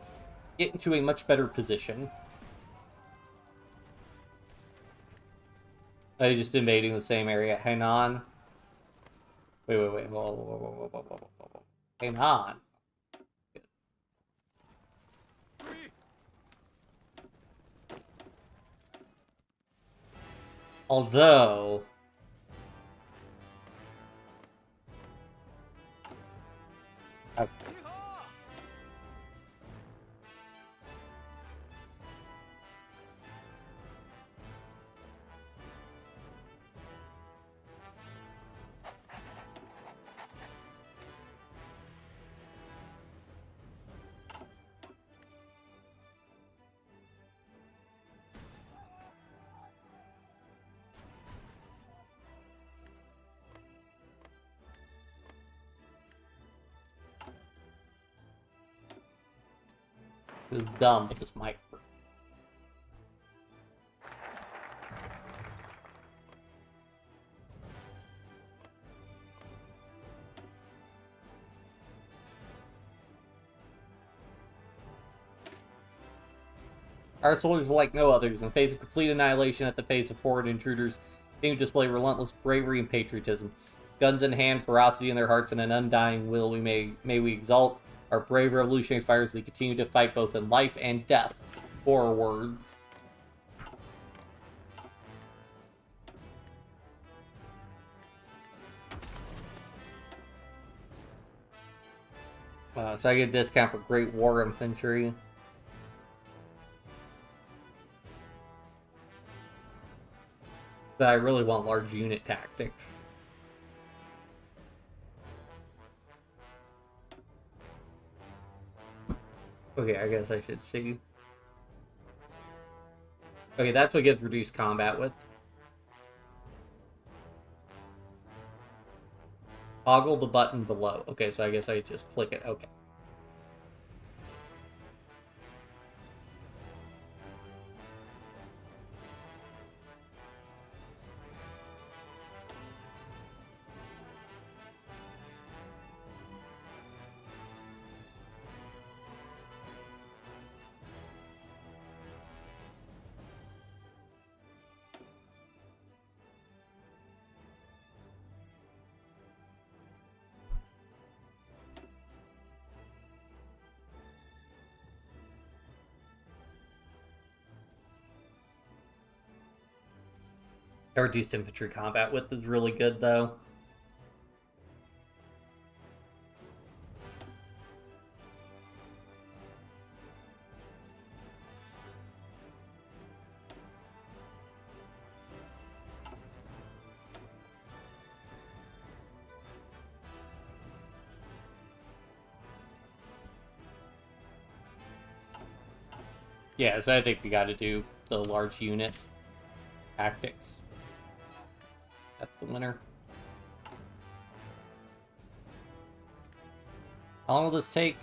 [SPEAKER 1] get into a much better position. Are they just invading the same area? Hang on. Wait. Whoa. Hang on. Although... Okay. This is dumb, but this might work. Our soldiers were like no others. In the face of complete annihilation at the face of foreign intruders, they display relentless bravery and patriotism. Guns in hand, ferocity in their hearts, and an undying will, may we exalt our brave revolutionary fighters. They continue to fight both in life and death. Forwards. So I get a discount for Great War Infantry. But I really want large unit tactics. Okay, I guess I should see. Okay, that's what gives reduced combat with. Toggle the button below. Okay, so I guess I just click it. Okay. The reduced infantry combat width is really good, though. Yeah, so I think we got to do the large unit tactics. That's the winner. How long will this take?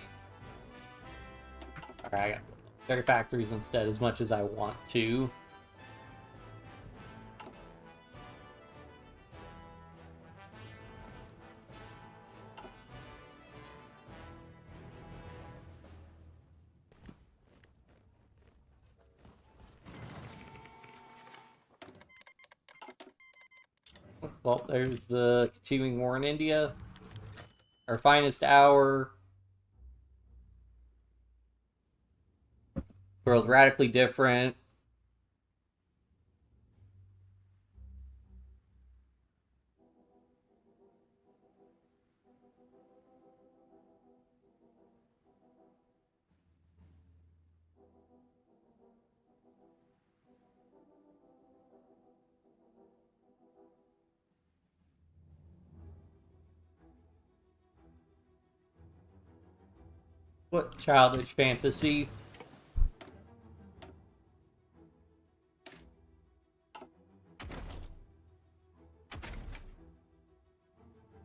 [SPEAKER 1] Alright, I got military factories instead as much as I want to. Well, there's the continuing war in India. Our finest hour. World radically different. What childish fantasy.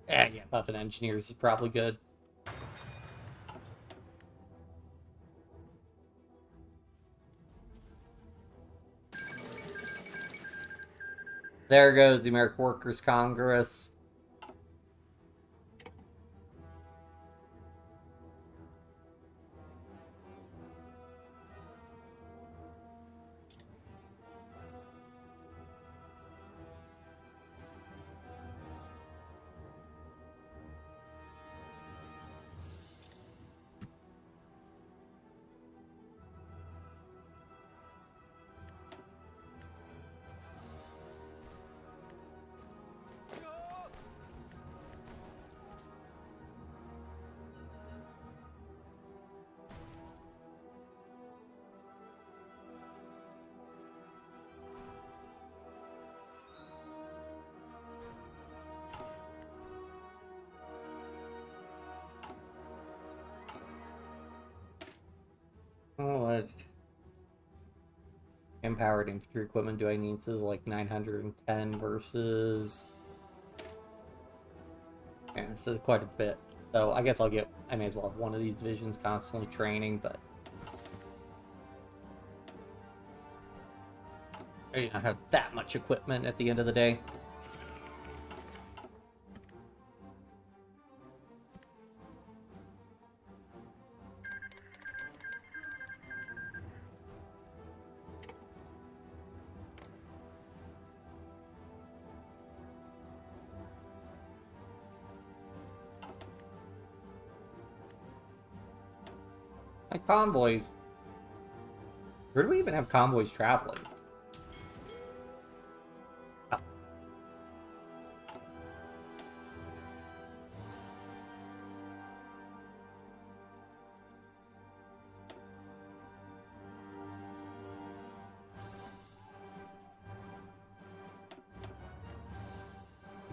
[SPEAKER 1] Yeah, Puffin Engineers is probably good. There goes the American Workers' Congress. Oh, what empowered infantry equipment do I need? This is like 910 versus... Yeah, this is quite a bit. So I guess I may as well have one of these divisions constantly training, but... I don't have that much equipment at the end of the day. My convoys. Where do we even have convoys traveling? Oh.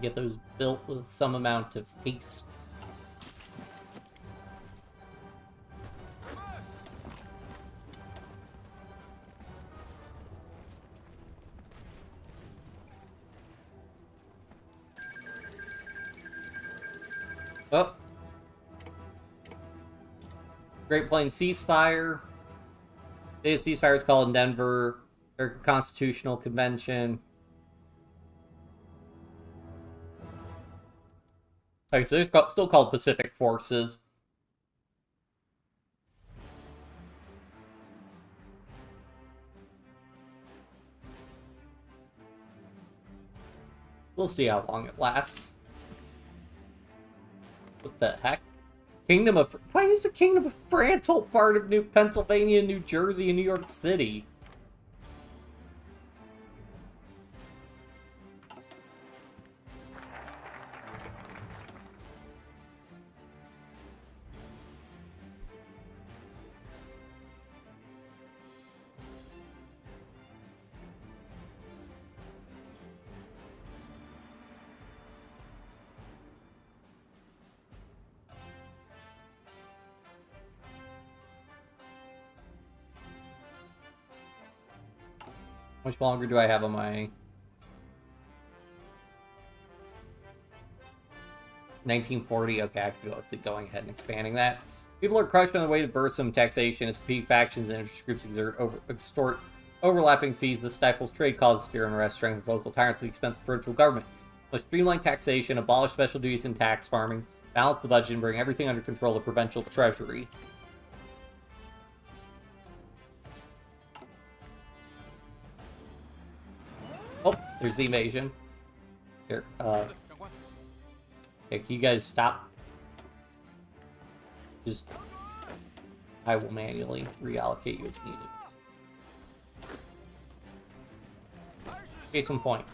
[SPEAKER 1] Get those built with some amount of haste. Oh. Great Plains ceasefire. Today's ceasefire is called in Denver. American Constitutional Convention. Okay, so they're still called Pacific Forces. We'll see how long it lasts. What the heck? Kingdom of... Why is the Kingdom of France whole part of New Pennsylvania, New Jersey, and New York City? How much longer do I have on my 1940? Okay, I can go with going ahead and expanding that. People are crushed on the way to burst some taxation as competing factions and interest groups extort overlapping fees. This stifles trade, causes fear and unrest, strengthens local tyrants at the expense of provincial government. Must streamline taxation, abolish special duties and tax farming, balance the budget, and bring everything under control of the provincial treasury. Oh, there's the invasion. Here, okay, can you guys stop? Just... I will manually reallocate you as needed. Case in point.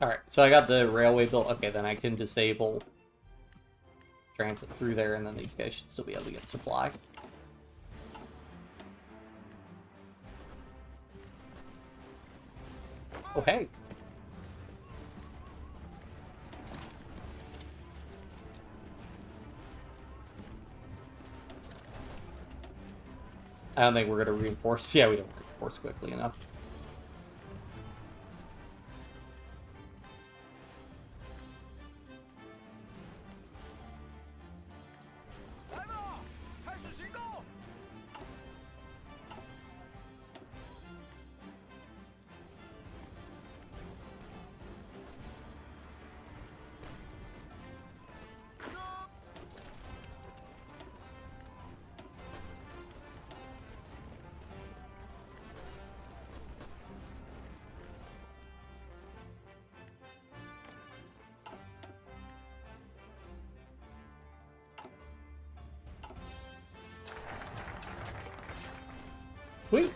[SPEAKER 1] Alright, so I got the railway built. Okay, then I can disable transit through there, and then these guys should still be able to get supply. Oh, hey. I don't think we're going to reinforce. Yeah, we don't reinforce quickly enough. Sweet.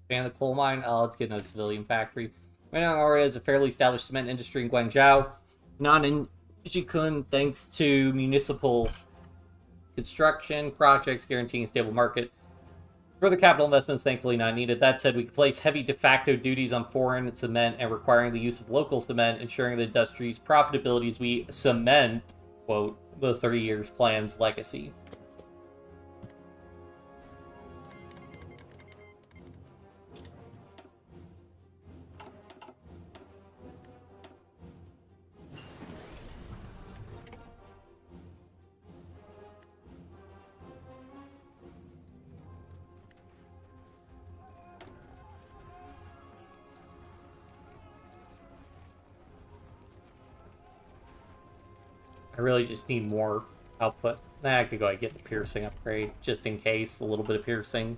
[SPEAKER 1] Expand the coal mine. Let's get another civilian factory. Guangzhou already has a fairly established cement industry in Guangzhou. Not in Jikun, thanks to municipal construction projects, guaranteeing stable market. Further capital investments, thankfully, not needed. That said, we could place heavy de facto duties on foreign cement and requiring the use of local cement, ensuring the industry's profitability as we cement, quote, the 30 years plan's legacy. I really just need more output. I could go and get the piercing upgrade, just in case. A little bit of piercing.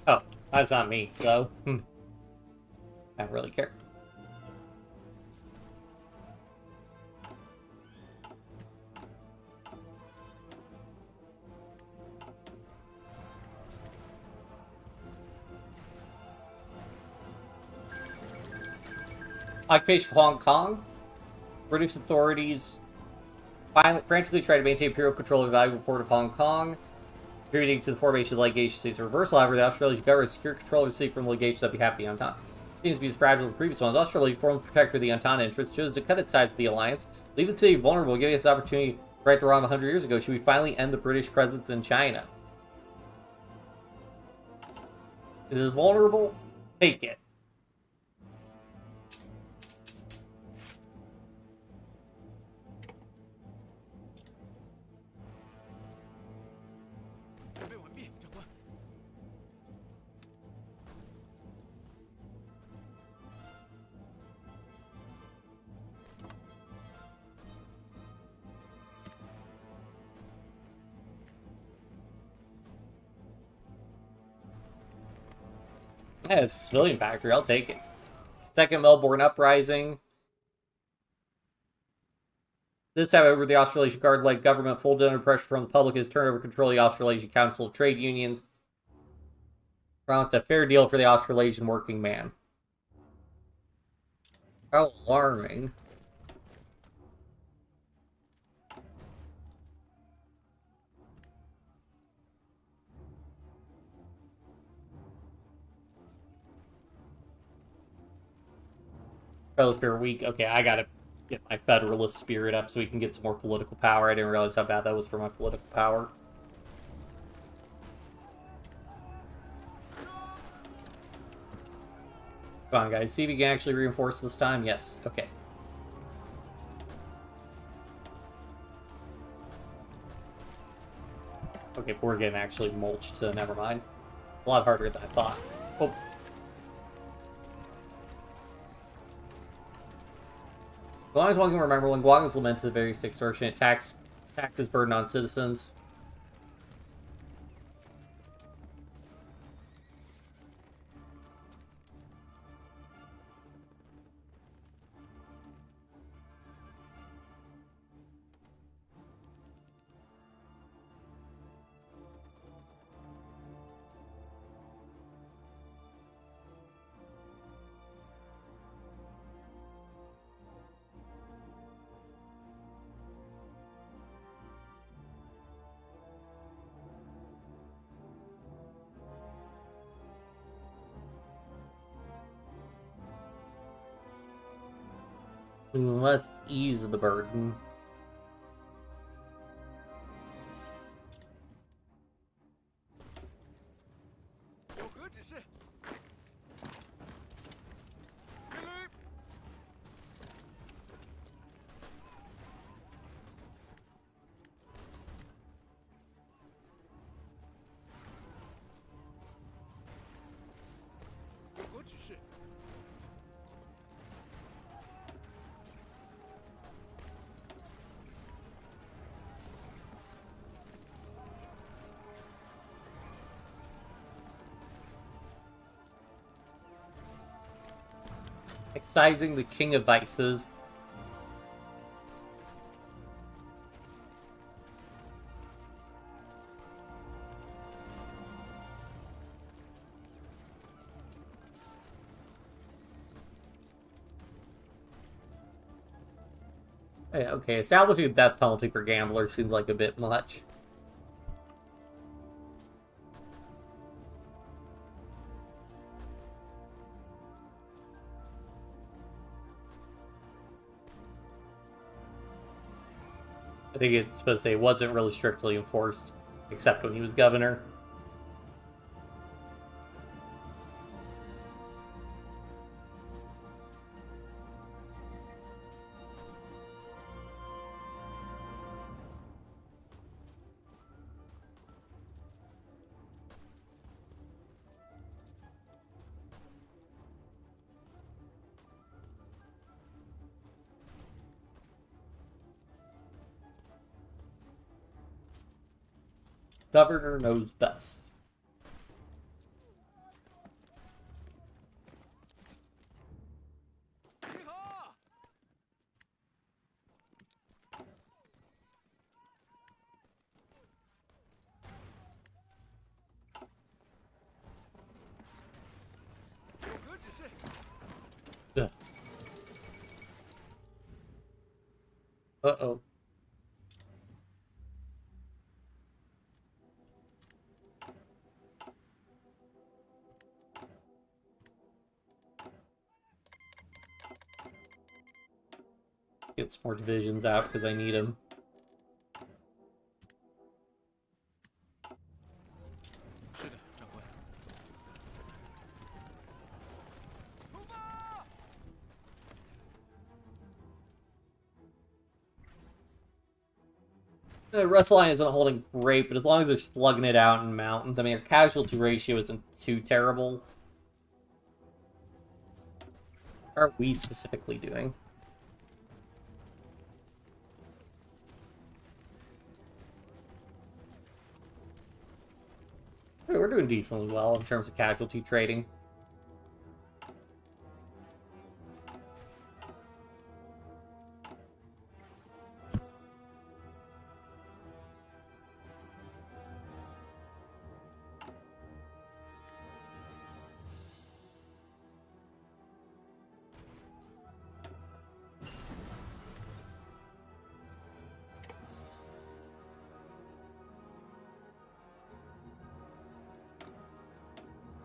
[SPEAKER 1] Oh, that's not me, so... I don't really care. Occupation of Hong Kong. British authorities frantically try to maintain imperial control of the valuable port of Hong Kong, contributing to the formation of the legation state's reversal. However, the Australian government secure control of the city from the legation on behalf of the Entente. It seems to be as fragile as the previous ones. Australia, former protector of the Entente interests, chose to cut its ties with the alliance, leave the city vulnerable, giving us the opportunity to right the wrong 100 years ago. Should we finally end the British presence in China? Is it vulnerable? Take it. Yeah, it's a civilian factory. I'll take it. Second Melbourne Uprising. This time, however, the Australasian Guard-led government folded under pressure from the public has turned over control of the Australasian Council of Trade Unions. Promised a fair deal for the Australasian working man. How alarming. Federalist Spirit weak. Okay, I gotta get my Federalist Spirit up so we can get some more political power. I didn't realize how bad that was for my political power. Come on, guys. See if you can actually reinforce this time. Yes. Okay. Okay, we're getting actually mulched, so never mind. A lot harder than I thought. Oh. As long as one can remember, when Guang is lamented the various extortionate taxes burden on citizens. We must ease the burden. Exorcising the King of Vices. Yeah, okay, establishing a death penalty for gamblers seems like a bit much. I think it's supposed to say it wasn't really strictly enforced, except when he was governor. Governor knows best. Ugh. Uh-oh. Get some more divisions out because I need them. The Rust line isn't holding great, but as long as they're slugging it out in mountains, I mean, our casualty ratio isn't too terrible. How are we specifically doing? We're doing decently well in terms of casualty trading.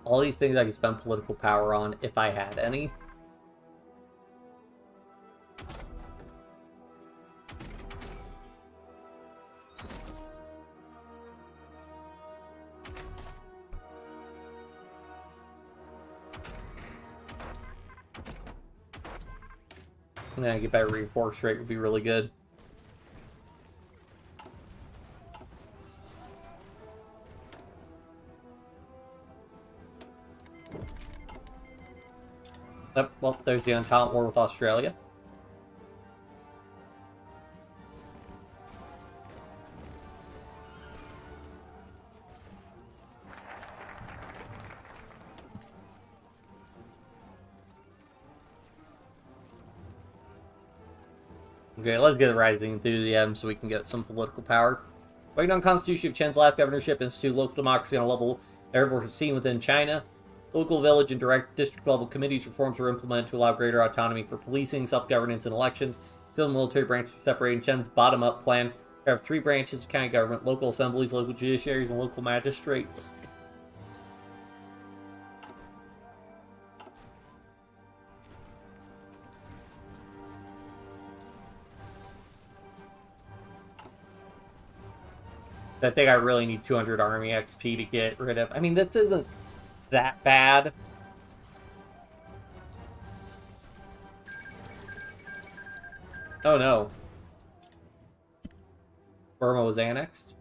[SPEAKER 1] All these things I could spend political power on if I had any. And then I get better reinforce rate would be really good. Yep, well, there's the Entente War with Australia. Okay, let's get rising enthusiasm so we can get some political power. Waiting on Constitution of Chen's last governorship, institute local democracy on a level never seen within China. Local, village, and direct district-level committees reforms were implemented to allow greater autonomy for policing, self-governance, and elections. Still, the military branches were separated. Chen's bottom-up plan to have 3 branches of county government: local assemblies, local judiciaries, and local magistrates. I think I really need 200 army XP to get rid of. I mean, this isn't that bad. Oh no. Burma was annexed?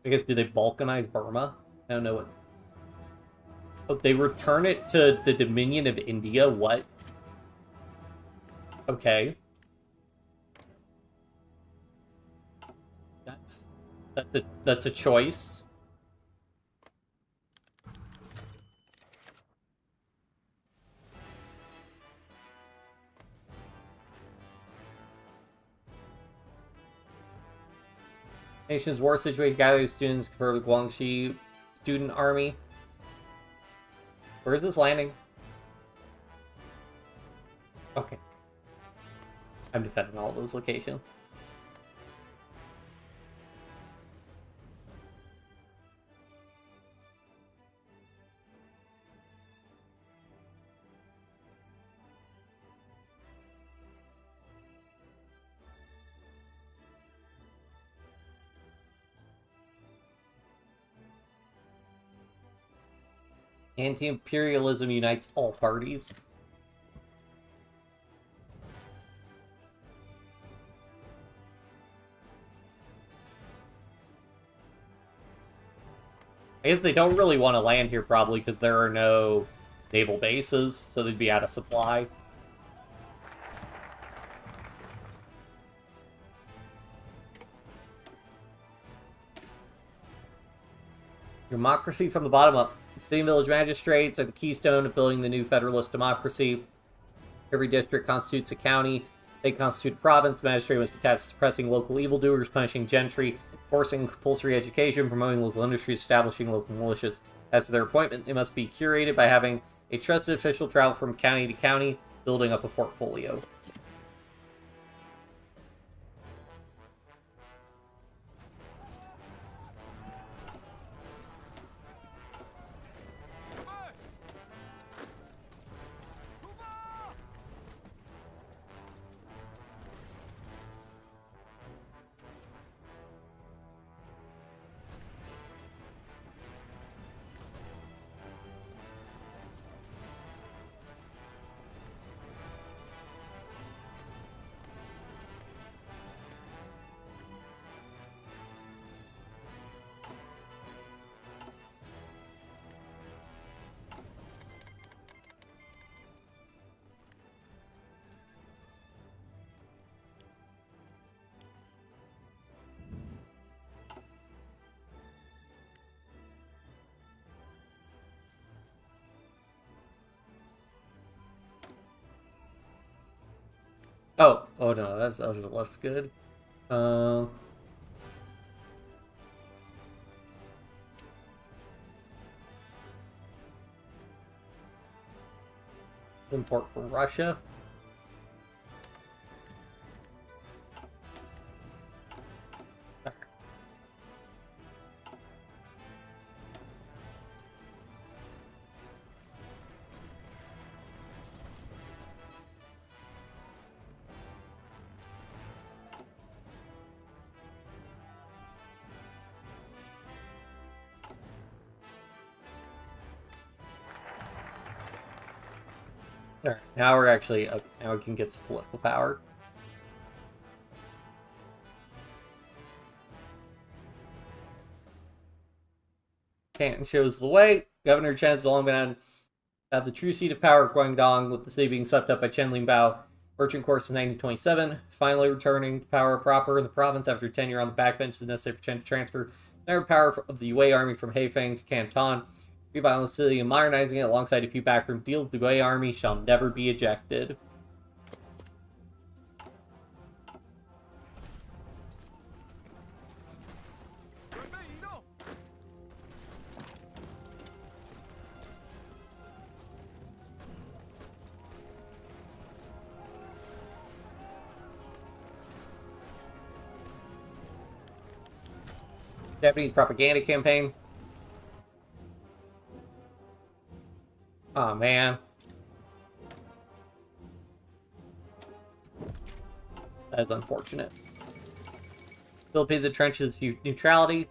[SPEAKER 1] I guess, do they balkanize Burma? I don't know what. Oh, they return it to the Dominion of India? What? Okay. That's a choice. Nation's war situation, gathering students, confer with Guangxi Student Army. Where is this landing? Okay. I'm defending all those locations. Anti-imperialism unites all parties. I guess they don't really want to land here, probably, because there are no naval bases, so they'd be out of supply. Democracy from the bottom up. City and village magistrates are the keystone of building the new federalist democracy. Every district constitutes a county. They constitute a province. The magistrate must be tasked with suppressing local evildoers, punishing gentry, forcing compulsory education, promoting local industries, establishing local militias. As for their appointment, they must be curated by having a trusted official travel from county to county, building up a portfolio. Oh no, that's less good. Import from Russia. Alright, now we're actually, now we can get some political power. Canton shows the way. Governor Chen's long been at the true seat of power of Guangdong, with the city being swept up by Chen Lingbao. Merchant course in 1927, finally returning to power proper in the province after tenure on the backbench is necessary for Chen to transfer the power of the Yue army from Haifeng to Canton, revitalizing the city and modernizing it alongside a few backroom deals. The Yue army shall never be ejected. Japanese propaganda campaign. Oh man. That is unfortunate. Philippines entrenches neutrality.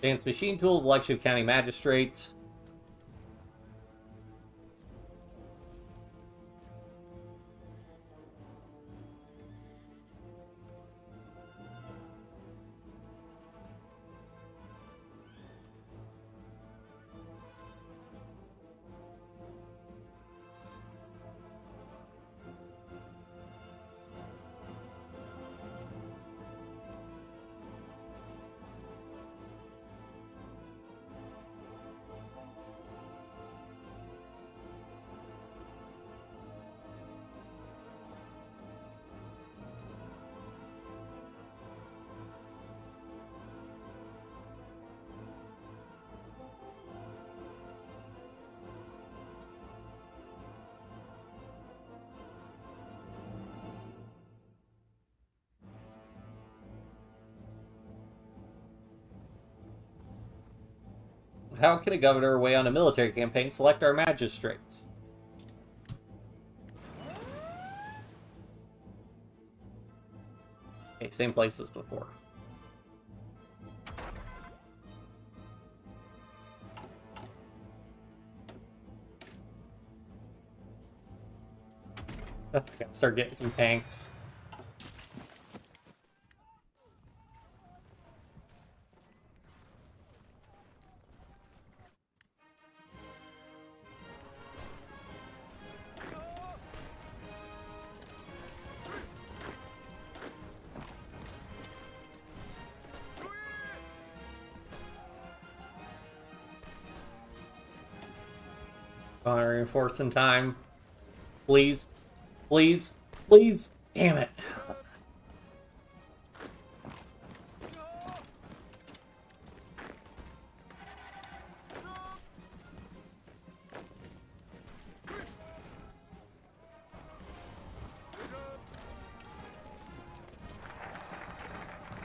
[SPEAKER 1] Advanced machine tools, election of county magistrates. How can a governor weigh on a military campaign select our magistrates? Okay, same place as before. I gotta start getting some tanks. Reinforce in time. Please. Please. Please. Damn it.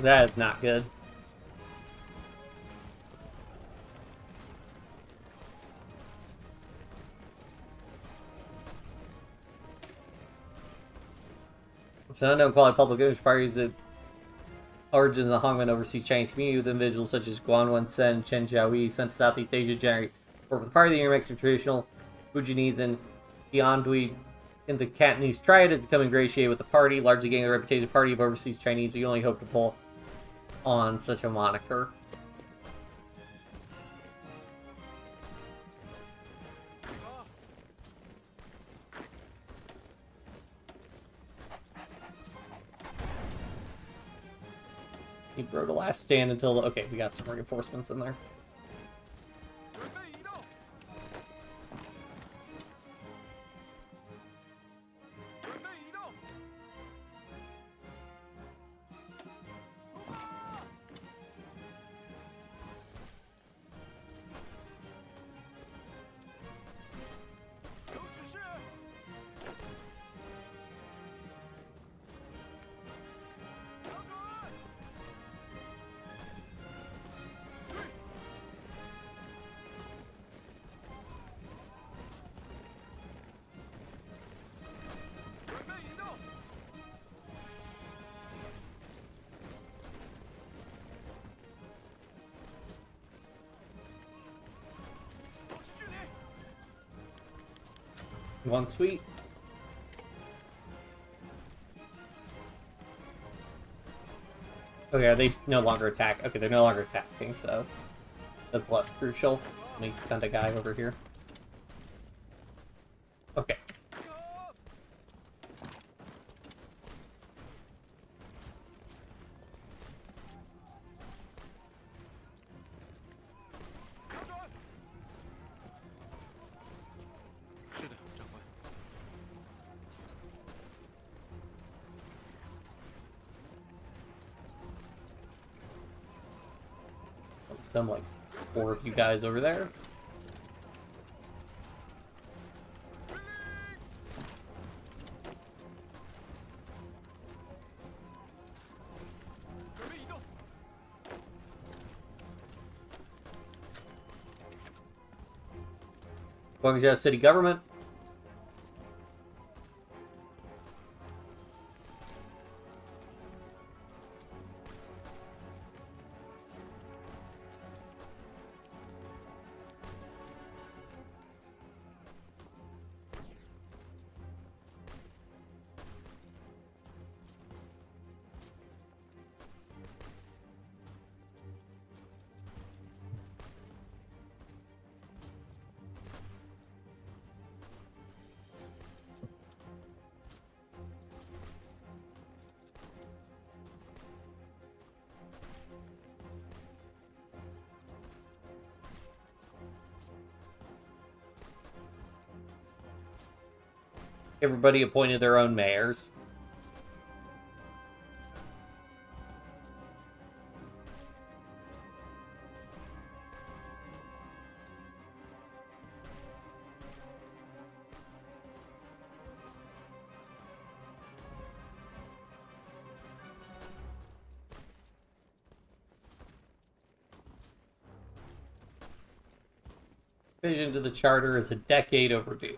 [SPEAKER 1] That is not good. So unknown quality public interest parties that origins of the Hongmen overseas Chinese community with individuals such as Guan Wensen and Chen Xiaoyi sent to Southeast Asia generate work with the party of the year mix of traditional Fujianese and Tiandui in the Cantonese triad is becoming ingratiated with the party, largely gaining the reputation of party of overseas Chinese. We only hope to pull on such a moniker. He broke the last stand until... Okay, we got some reinforcements in there. One sweet. Okay, are they no longer attack? Okay, they're no longer attacking, so that's less crucial. Let me send a guy over here. Okay. Send like 4 of you guys over there. Guangzhou city government. Everybody appointed their own mayors. Revision to the charter is a decade overdue.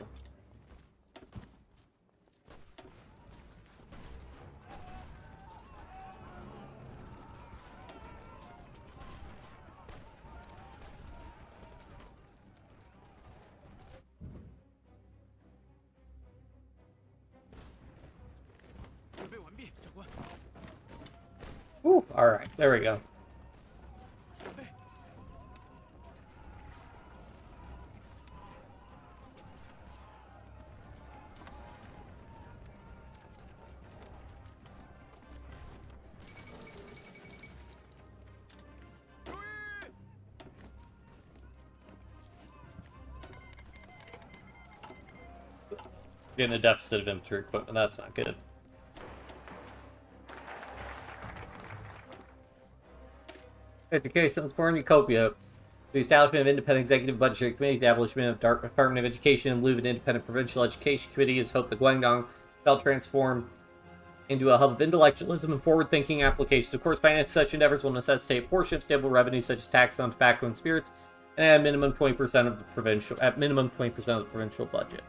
[SPEAKER 1] Ooh, alright, there we go. Getting a deficit of infantry equipment, that's not good. Education cornucopia. The establishment of independent executive budgetary committee, the establishment of Department of Education in lieu of an independent provincial education committee is hoped that Guangdong shall transform into a hub of intellectualism and forward-thinking applications. Of course, finance such endeavors will necessitate a portion of stable revenue, such as tax on tobacco and spirits, and at minimum 20% of the provincial budget.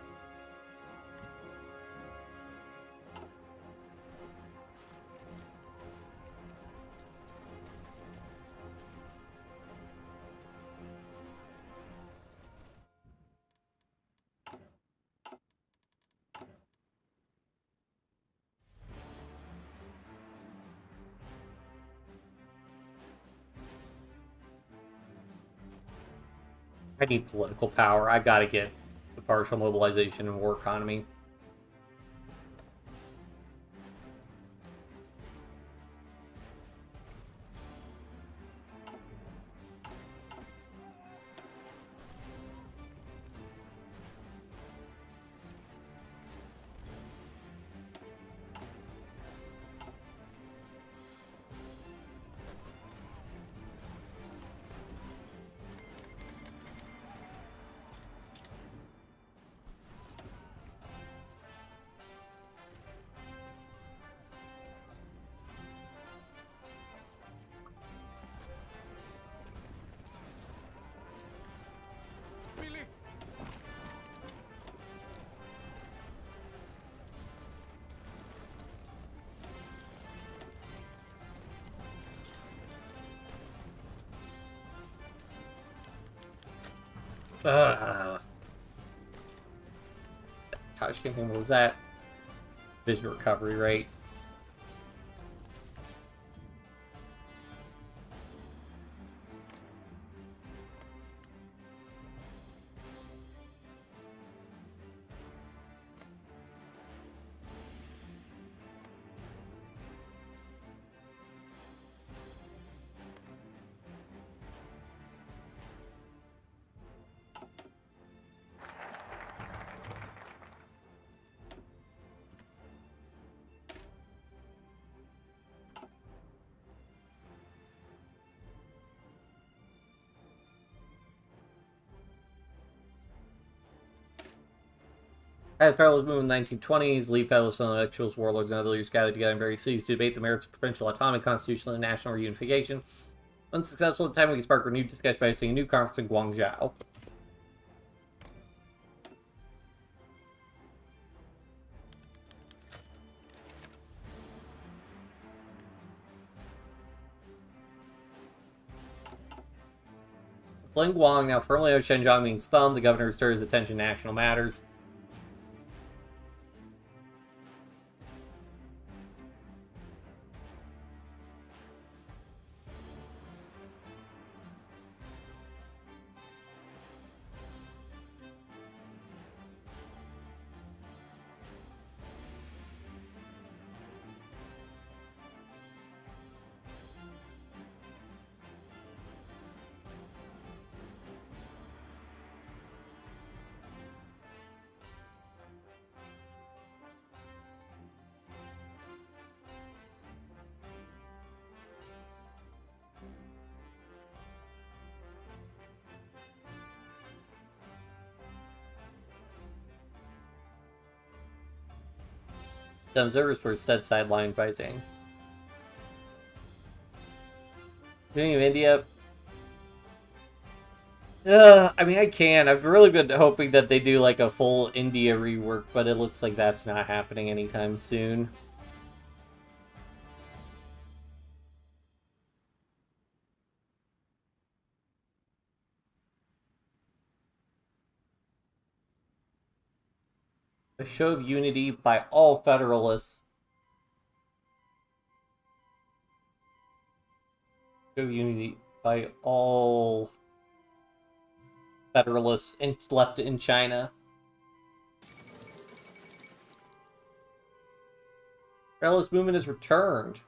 [SPEAKER 1] I need political power. I gotta get the partial mobilization and war economy. What was that? Vision recovery rate. At the Federalist movement in the 1920s, lead Federalist intellectuals, warlords, and other leaders gathered together in various cities to debate the merits of provincial autonomy, constitutional, and national reunification. Unsuccessful at the time, we could spark renewed discussion by hosting a new conference in Guangzhou. Ling Guang now firmly owes Shen Zhongming's thumb. The governor stirs his attention to national matters. Some observers were instead sidelined by Zhang. Beginning of India. I mean, I can. I've really been hoping that they do like a full India rework, but it looks like that's not happening anytime soon. A show of unity by all Federalists. Show of unity by all Federalists left in China. Federalist movement has returned.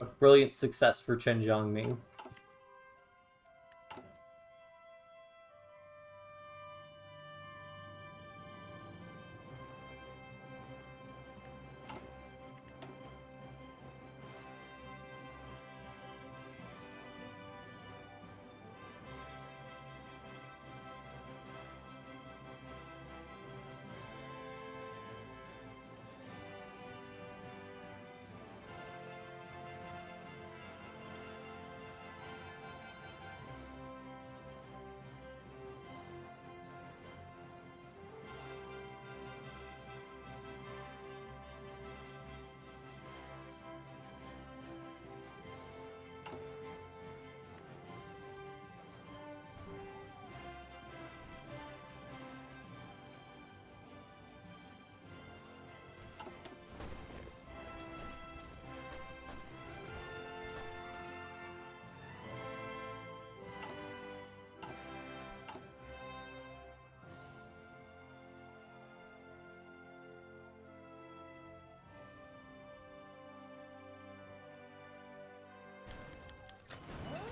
[SPEAKER 1] A brilliant success for Chen Jiangming.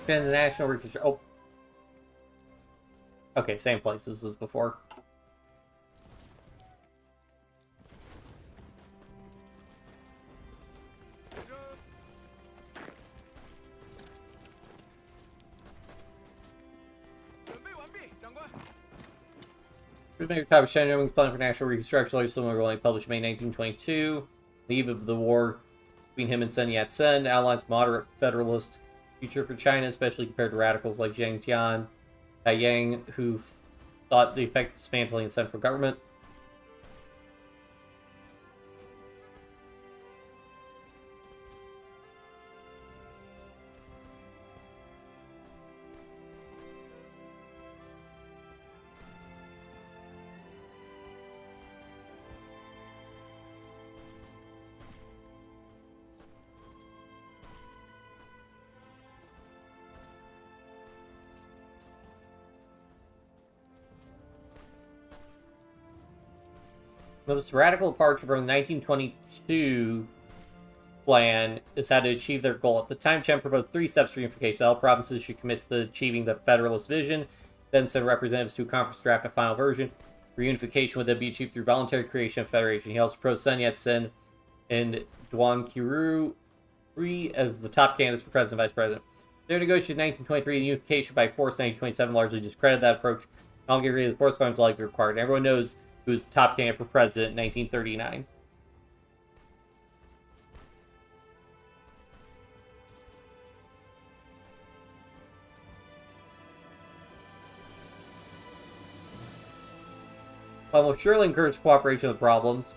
[SPEAKER 1] The National Reconstruction. Oh. Okay, same place as this before. Major copy of Shen Yong's plan for national reconstruction, like similar only published May 1922. The eve of the war between him and Sun Yat-sen outlines moderate federalist future for China, especially compared to radicals like Zhang Tian, Yang, who thought the effective dismantling of central government. This radical departure from the 1922 plan is how to achieve their goal. At the time, Chen proposed 3 steps for unification. All provinces should commit to achieving the Federalist vision, then send representatives to a conference to draft a final version. Reunification would then be achieved through voluntary creation of federation. He also proposed Sun Yat-sen and Duan Qiru as the top candidates for president and vice president. They negotiated in 1923, and unification by force in 1927 largely discredited that approach. I'll get rid of the force going to likely required. Everyone knows who was the top candidate for president in 1939. Will surely encourage cooperation with problems.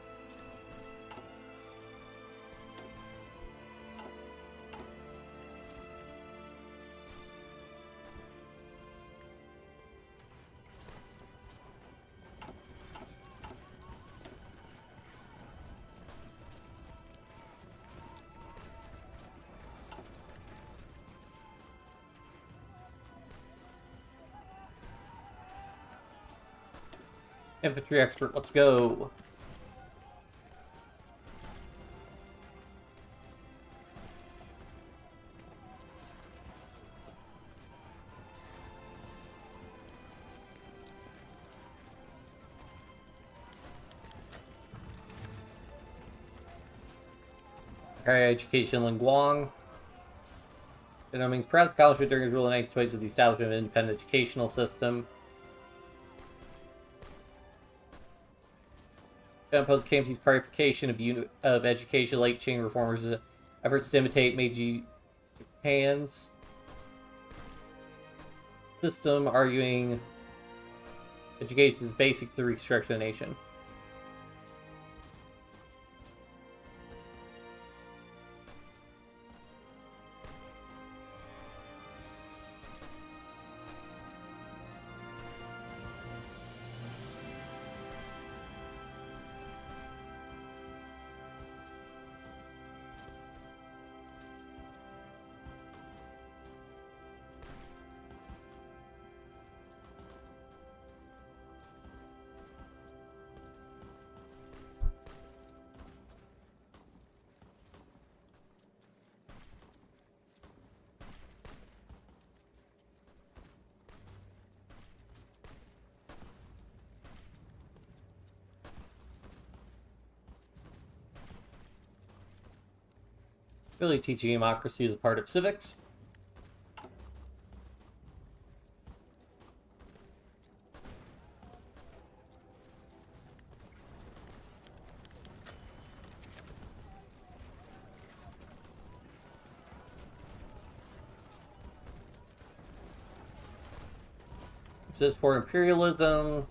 [SPEAKER 1] Infantry expert, let's go. Higher education in Guang. Means Preston College during his rule in 1920s with the establishment of an independent educational system. oppose KMT's parification of education, late chain reformers' efforts to imitate Meiji Japan's system, arguing education is basic to the reconstruction of the nation. Really teaching democracy as a part of civics. Exist for imperialism.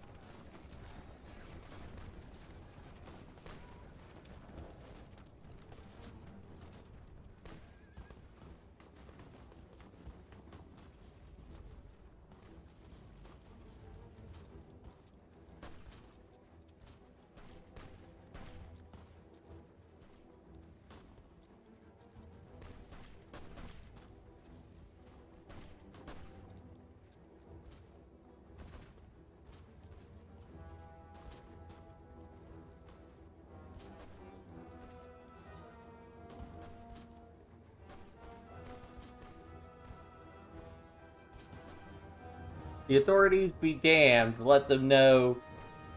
[SPEAKER 1] The authorities be damned, let them know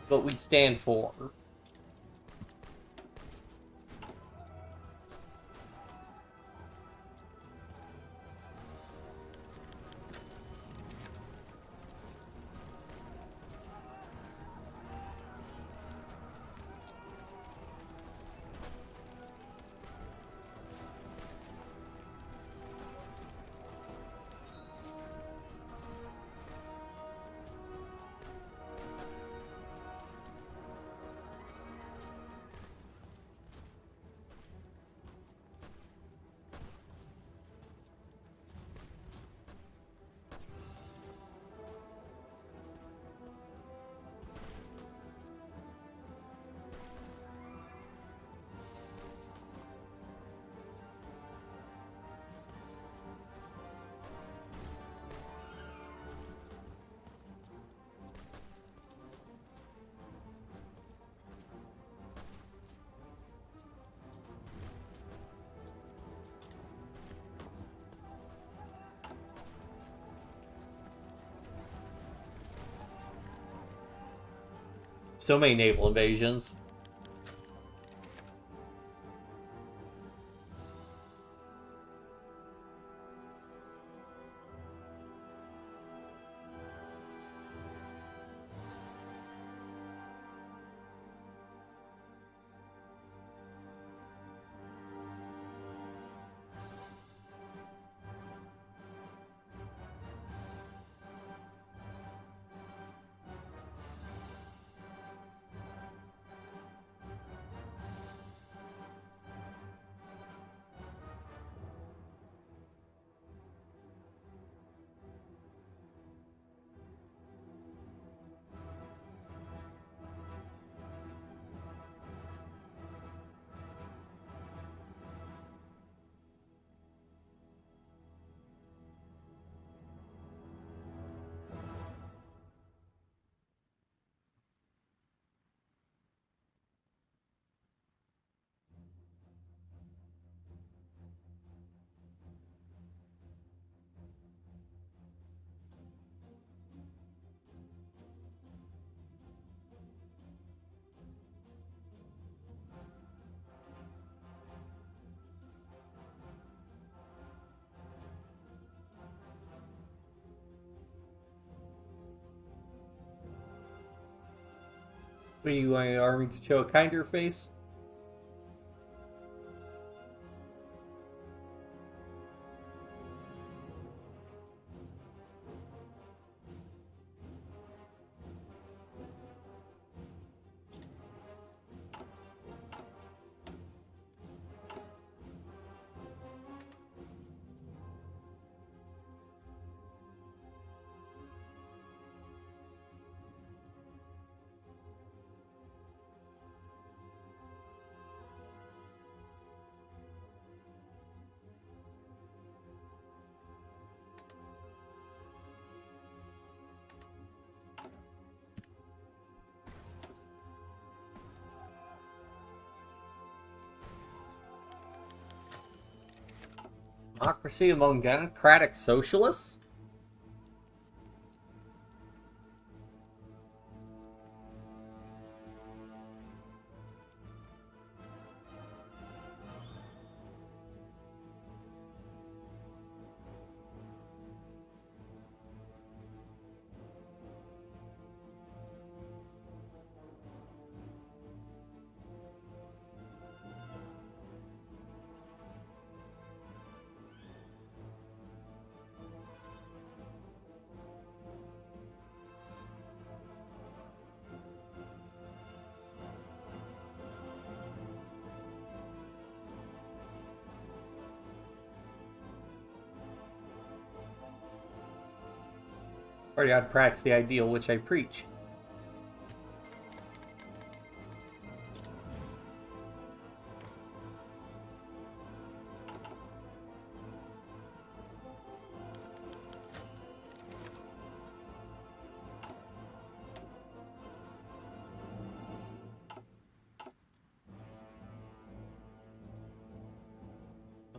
[SPEAKER 1] what we stand for. So many naval invasions. What are you going to army to show a kinder face? Democracy among democratic socialists? Already ought to practice the ideal which I preach.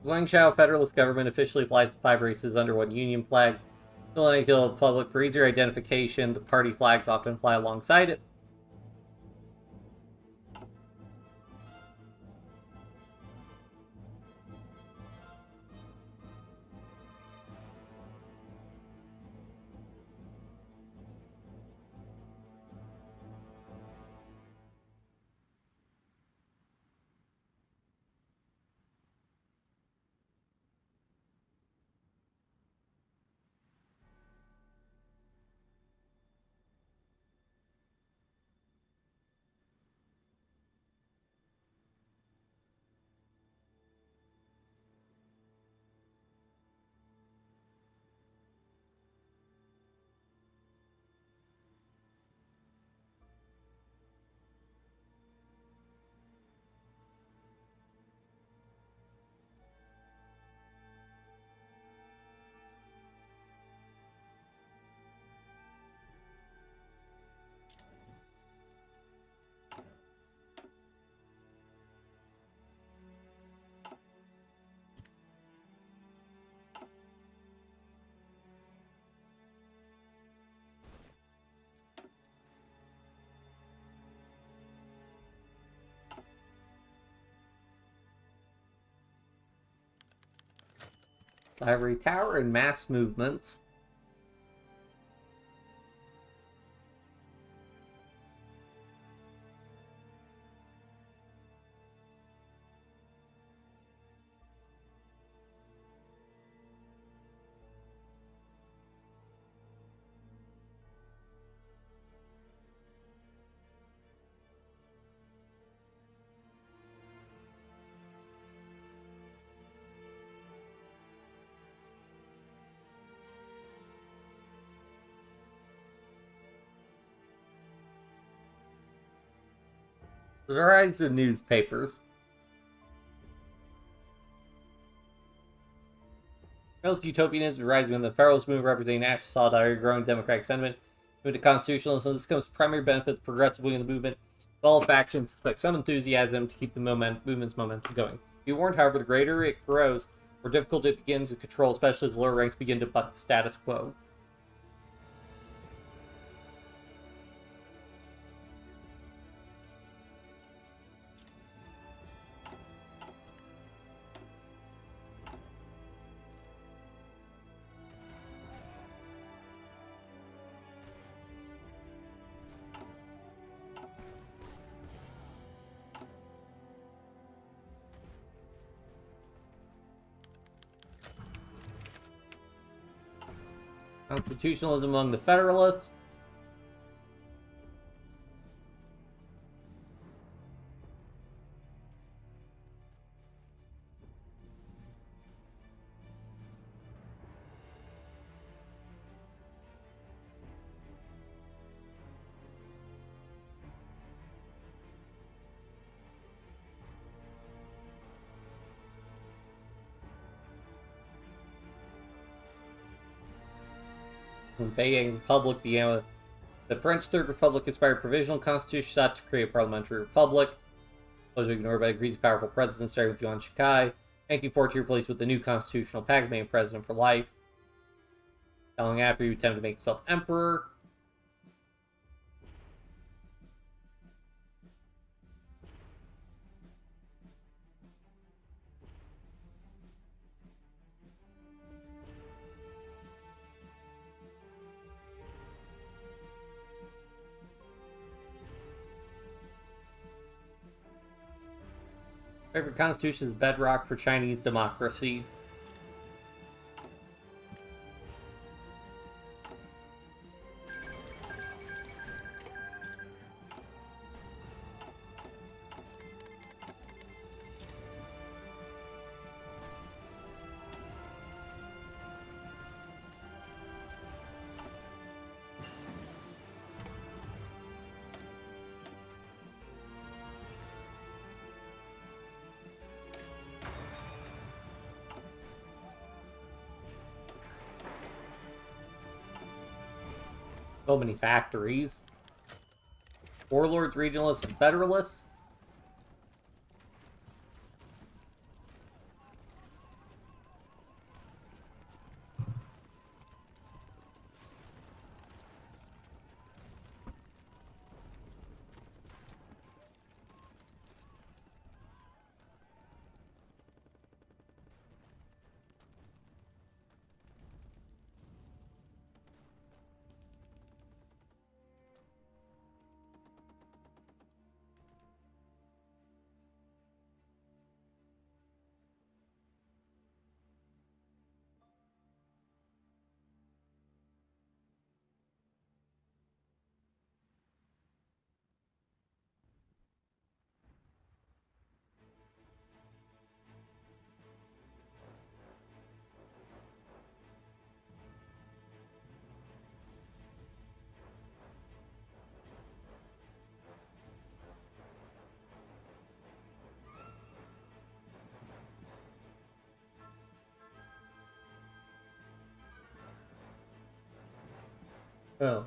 [SPEAKER 1] Going shall Federalist government officially fly the 5 races under one Union flag. Until the public for easier identification, the party flags often fly alongside it. Ivory Tower and mass movements. The rise of newspapers. Federalist utopianism rising when the Federalist movement representing national solidarity, growing democratic sentiment, movement to constitutionalism. This comes primary benefit progressively in the movement. All factions expect some enthusiasm to keep the movement's momentum going. Be warned, however, the greater it grows, the more difficult it begins to control, especially as lower ranks begin to buck the status quo. Constitutionalism among the Federalists. The Beijing Republic began with the French Third Republic-inspired provisional constitution sought to create a parliamentary republic. Was ignored by the greasy, powerful president starting with Yuan Shikai. 1914 replaced with the new constitutional pact, made president for life. Long after, he attempted to make himself emperor. Favorite constitution is bedrock for Chinese democracy. So many factories. Warlords, regionalists, and federalists. Oh.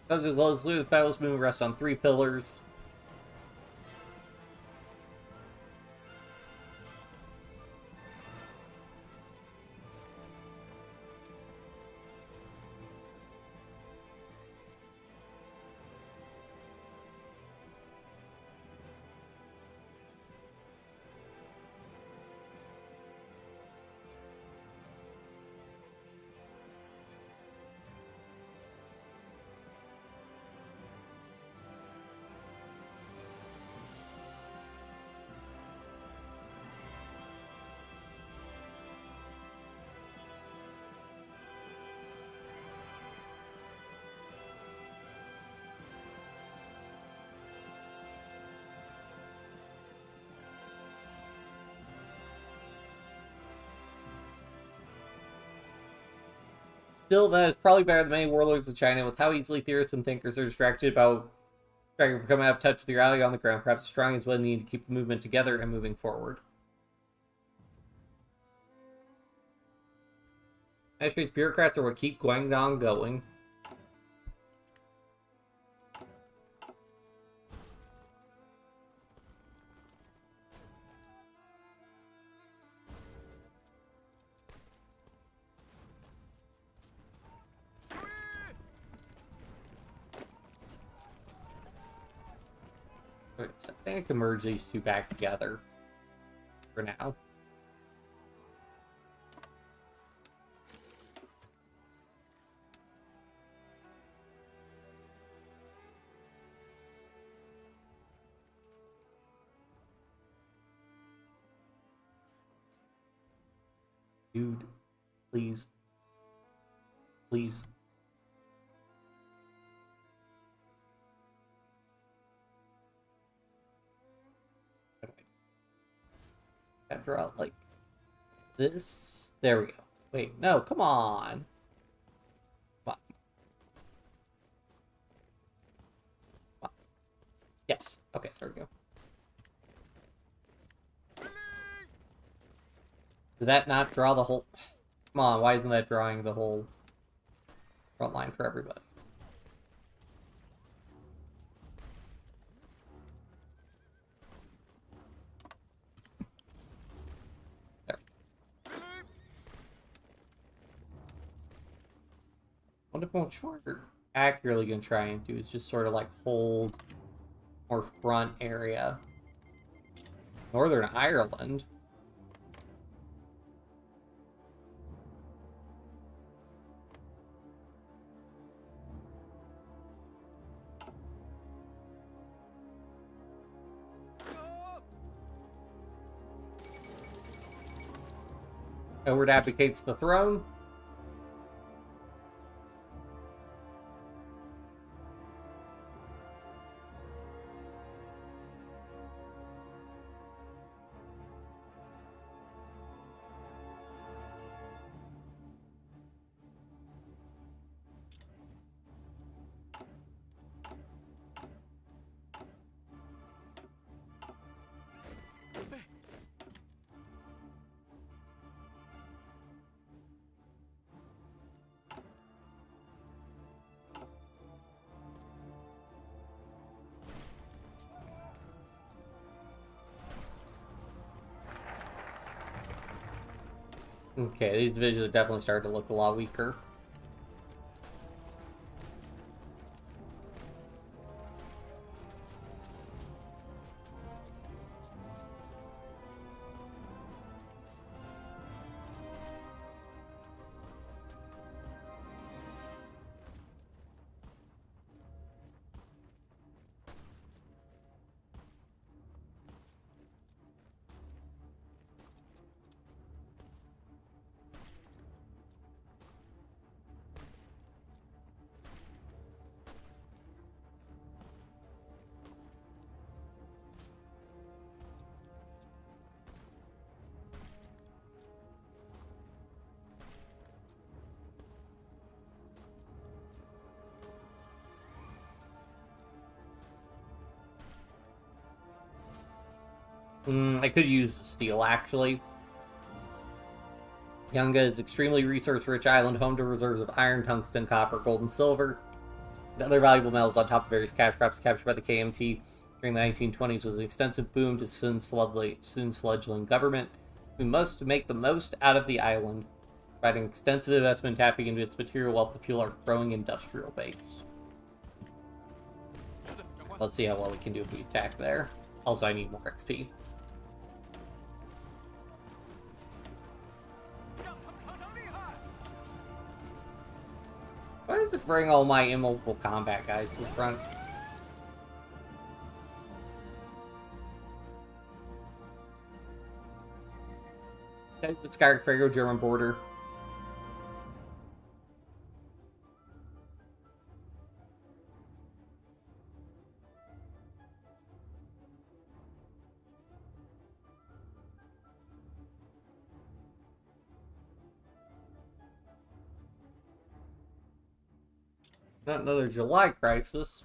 [SPEAKER 1] The Federalist movement rests on 3 pillars. Still, that is probably better than many warlords of China, with how easily theorists and thinkers are distracted about becoming out of touch with the reality on the ground. Perhaps as strong as well need to keep the movement together and moving forward. United States bureaucrats are what keep Guangdong going. I think I can merge these two back together for now. Dude, please. Please. I draw it like this. There we go. Wait, no, come on. Come on. Come on. Yes. Okay, there we go. Did that not draw the whole... Come on, why isn't that drawing the whole front line for everybody? There. What we're accurately going to try and do is just sort of like hold more front area. Northern Ireland. Edward abdicates the throne. Okay, these divisions are definitely starting to look a lot weaker. I could use the steel, actually. Yunga is extremely resource-rich island, home to reserves of iron, tungsten, copper, gold, and silver. And other valuable metals on top of various cash crops captured by the KMT during the 1920s was an extensive boom to Sun's fledgling government. We must make the most out of the island, providing extensive investment tapping into its material wealth to fuel our growing industrial base. Let's see how well we can do if we attack there. Also, I need more XP. Why does it bring all my immobile combat guys to the front? Okay, it's Kaiserreich German border. Not another July crisis.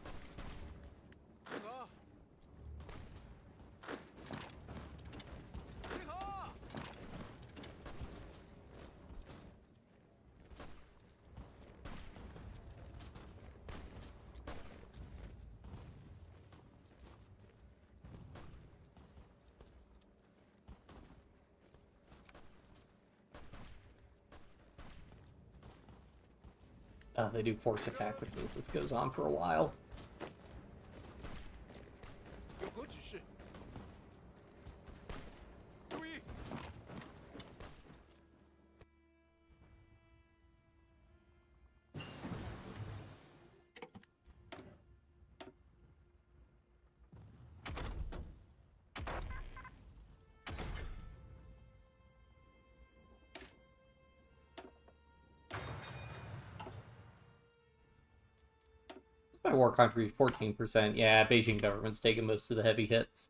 [SPEAKER 1] They do force attack, which means this goes on for a while. My war contribution 14%. Yeah, Beijing government's taking most of the heavy hits.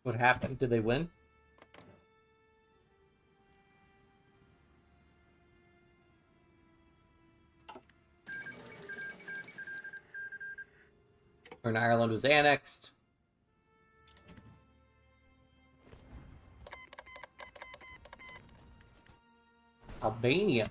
[SPEAKER 1] What happened? Did they win? Northern Ireland was annexed. Albania.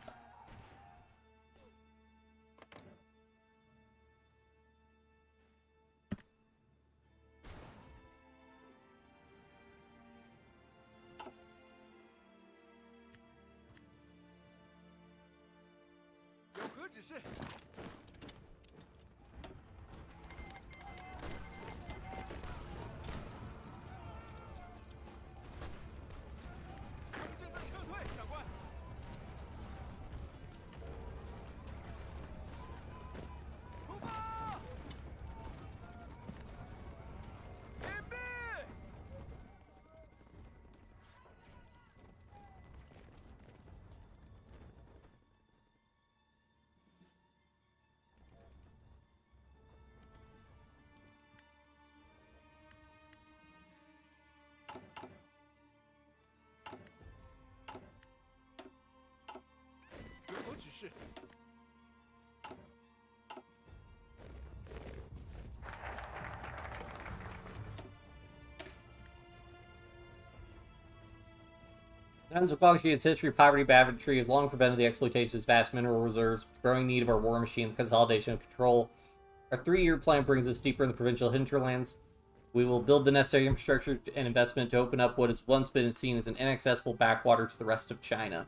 [SPEAKER 1] Guns of Guangxi, its history, poverty, banditry has long prevented the exploitation of its vast mineral reserves. With the growing need of our war machine, the consolidation of control, our 3-year plan brings us deeper in the provincial hinterlands. We will build the necessary infrastructure and investment to open up what has once been seen as an inaccessible backwater to the rest of China.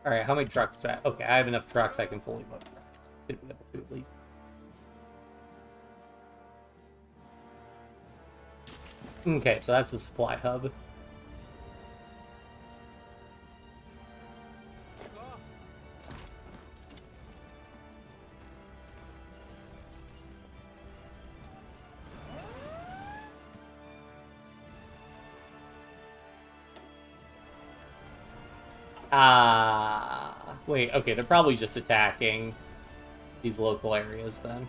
[SPEAKER 1] Alright, how many trucks do I have? Okay, I have enough trucks I can fully load. Should be able to at least. Okay, so that's the supply hub. Wait, okay, they're probably just attacking these local areas then.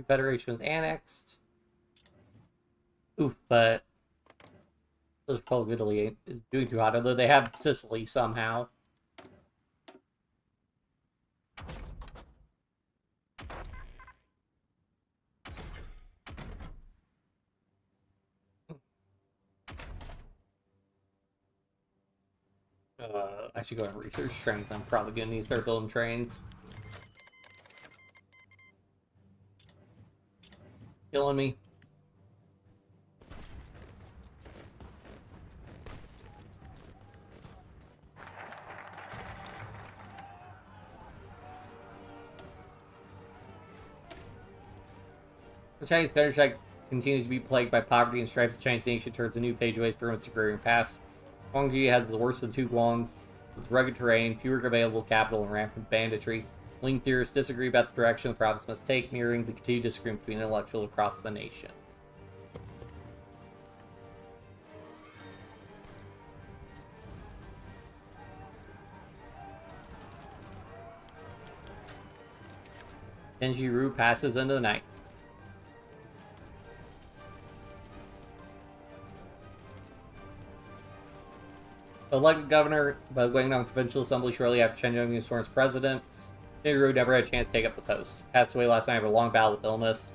[SPEAKER 1] Federation was annexed. Oof, but Republic of Italy is doing too hot, although they have Sicily somehow. I should go and research strength. I'm probably gonna need to start building trains. Killing me. The Chinese countryside continues to be plagued by poverty and strife. The Chinese nation turns a new page away from its agrarian past. Guangxi has the worst of the two Guangs, with rugged terrain, fewer available capital, and rampant banditry. Lean theorists disagree about the direction the province must take, mirroring the continued disagreement between intellectuals across the nation. Genji-Ru passes into the night. Elected governor, but going on provincial assembly shortly after Chen Zheng was sworn as president. Ru never had a chance to take up the post. Passed away last night after a long battle with illness.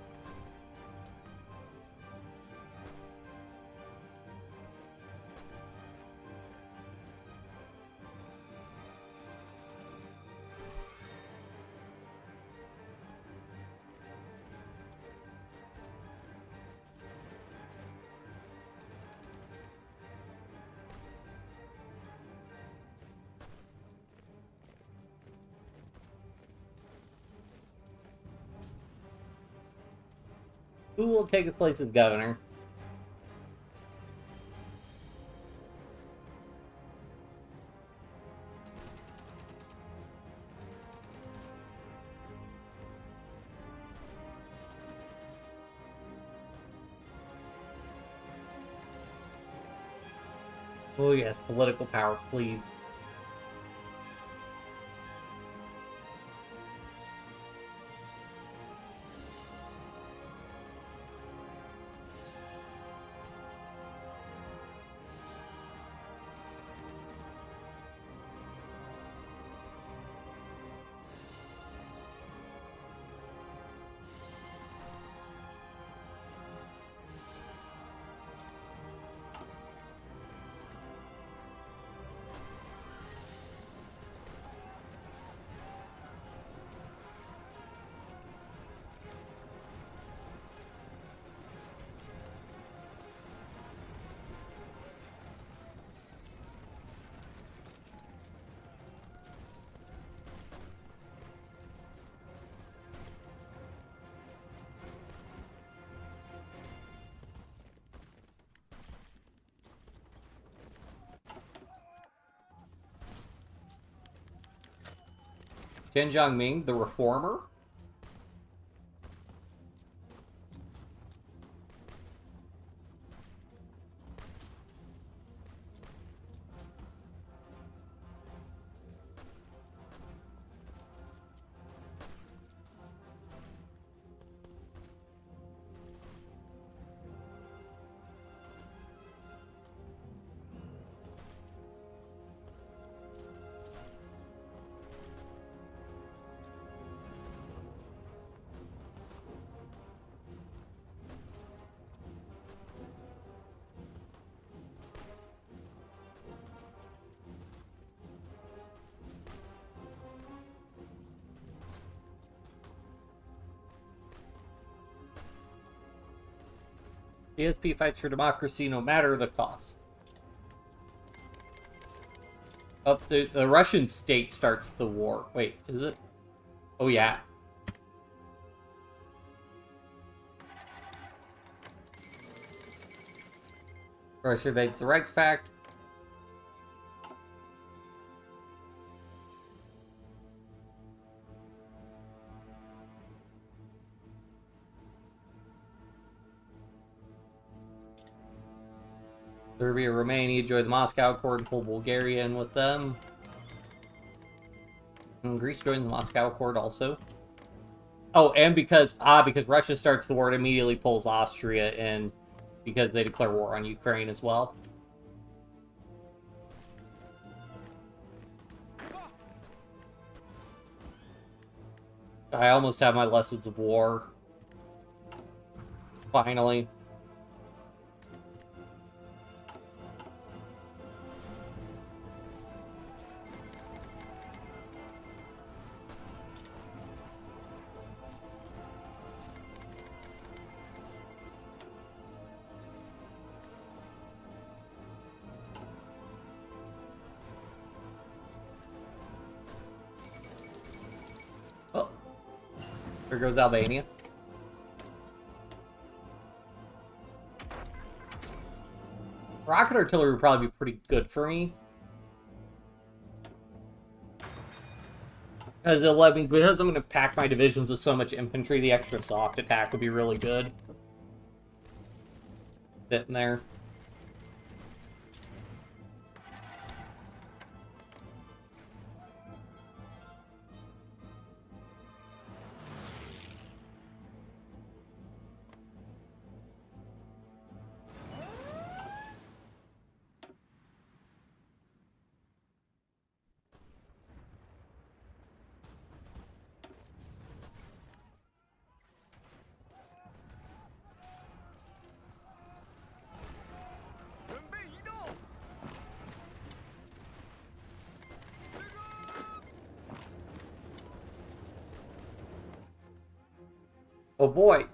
[SPEAKER 1] Who will take his place as governor? Oh yes, political power, please. Chen Jiangming, the reformer? The ESP fights for democracy no matter the cost. Oh, the Russian state starts the war. Wait, is it? Oh, yeah. Russia invades the Reichspakt. Serbia, Romania joined the Moscow Accord and pulled Bulgaria in with them. And Greece joined the Moscow Accord also. Oh, and because Russia starts the war, it immediately pulls Austria in because they declare war on Ukraine as well. I almost have my lessons of war. Finally. Oh. There goes Albania. Rocket artillery would probably be pretty good for me. Because it'll let me, because I'm going to pack my divisions with so much infantry, the extra soft attack would be really good. Sitting there. Oh boy.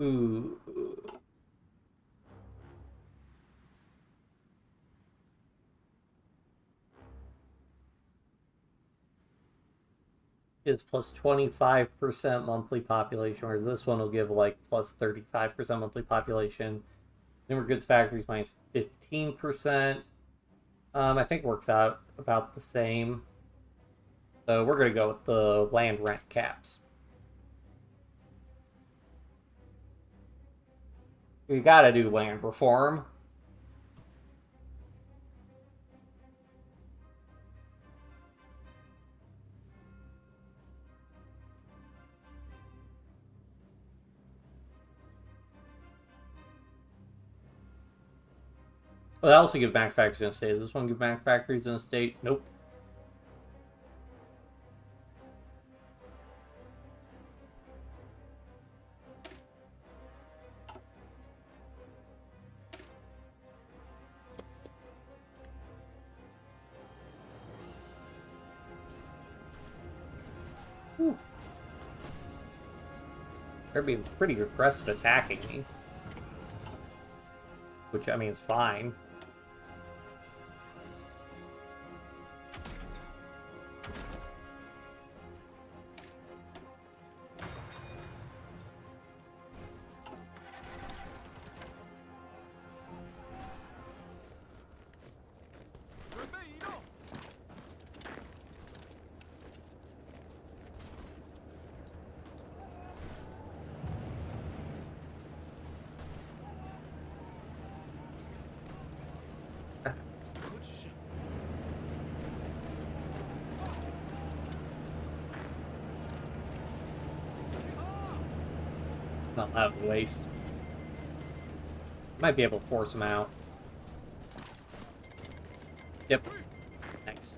[SPEAKER 1] Ooh. Is plus 25% monthly population, whereas this one will give like plus 35% monthly population. Consumer goods factories minus 15%. I think works out about the same. So we're going to go with the land rent caps. We got to do land reform. Well, they also give back factories in a state. Does this one give back factories in a state? Nope. Whew. They're being pretty aggressive attacking me. Which, I mean, is fine. Not out of waste. Might be able to force him out. Yep. Nice.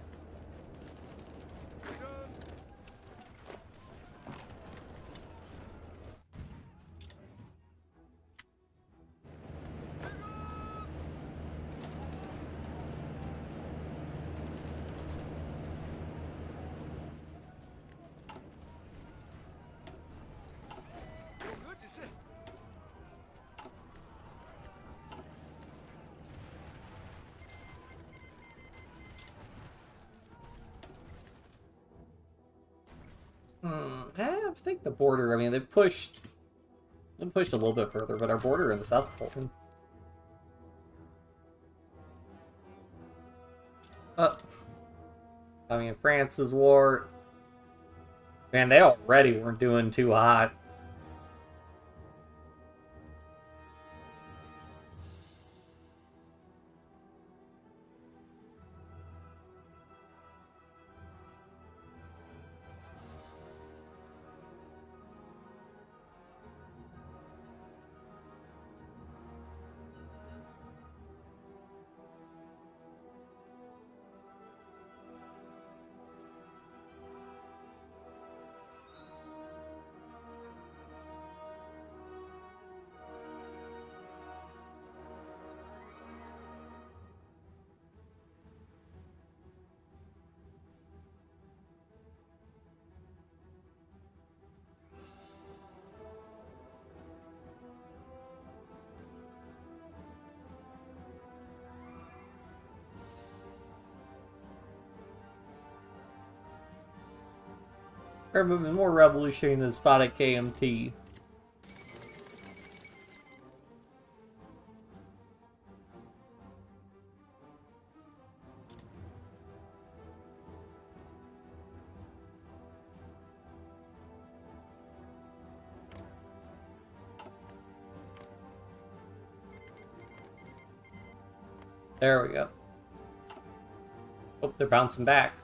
[SPEAKER 1] I think the border, I mean, they've pushed a little bit further, but our border in the south is holding. I mean, France's war. Man, they already weren't doing too hot. Or more revolutionary than Spotted KMT. There we go. Oh, they're bouncing back.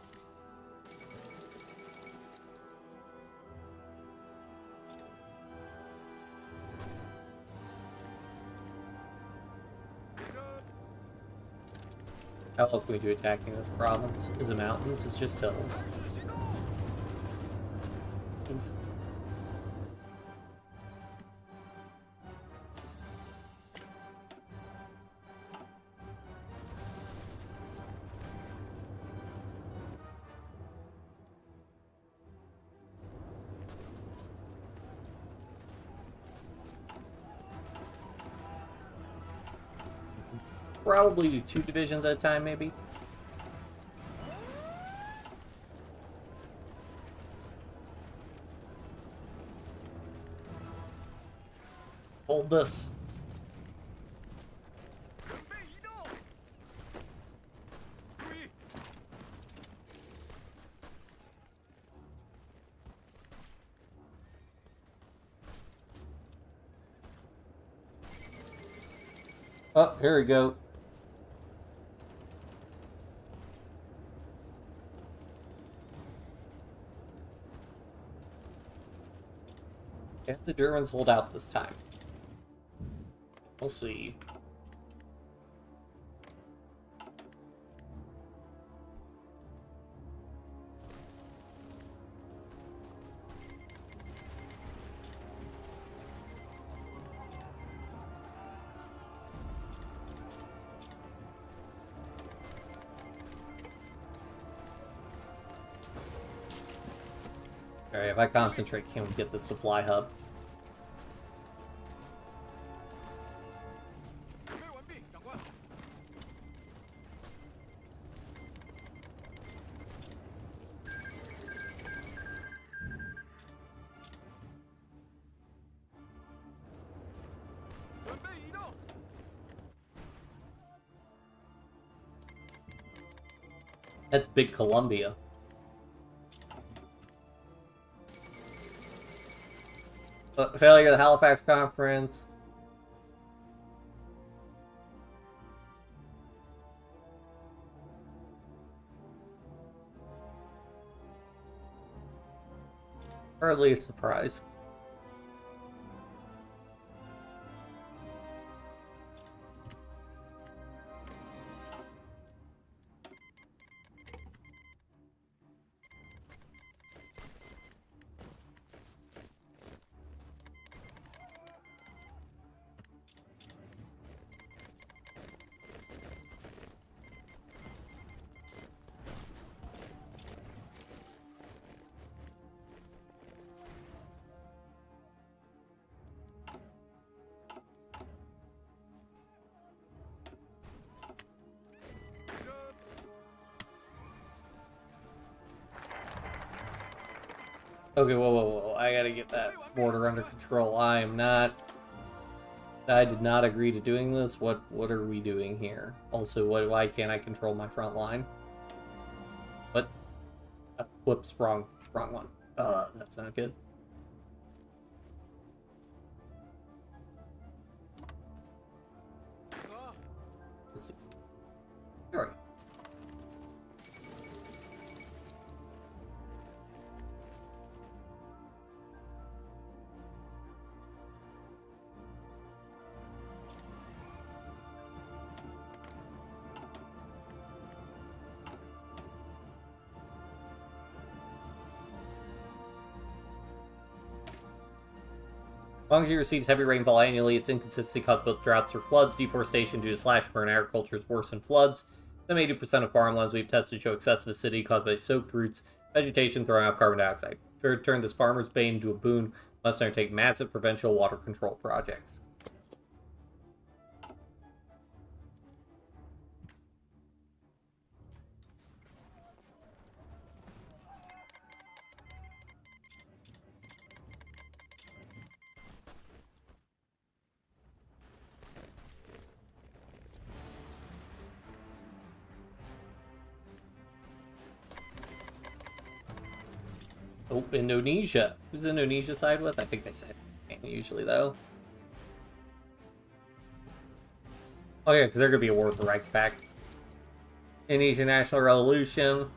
[SPEAKER 1] How can we do attacking this province? Is it mountains? It's just hills. Oof. Probably do 2 divisions at a time, maybe. Hold this. Oh, here we go. Can the Germans hold out this time? We'll see. Alright, if I concentrate, can we get the supply hub? That's Big Columbia. Failure of the Halifax Conference. Hardly a surprise. Okay, whoa. I gotta get that border under control. I did not agree to doing this. What are we doing here? Also, why can't I control my front line? What? Whoops, wrong one. That's not good. There we go. Guangxi receives heavy rainfall annually. Its inconsistency causes both droughts or floods. Deforestation due to slash burn agriculture is worse than floods. Some 80% of farmlands we've tested show excessive acidity caused by soaked roots, vegetation throwing off carbon dioxide. To turn this farmer's bane into a boon, must undertake massive provincial water control projects. Oh, Indonesia. Who's Indonesia side with? I think they side with Japan usually, though. Oh, yeah, because they're going to be a war with the Reichspakt. Indonesian National Revolution.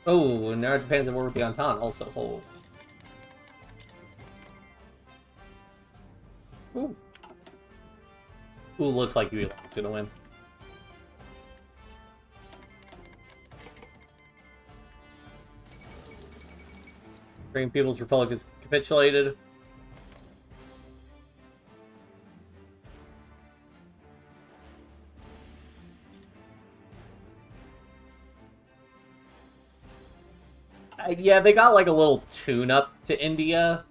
[SPEAKER 1] Oh, and now Japan's at war with the Entente also. Oh. Ooh. Ooh, looks like Yue's gonna win. Korean People's Republic has capitulated. Yeah, they got like a little tune-up to India.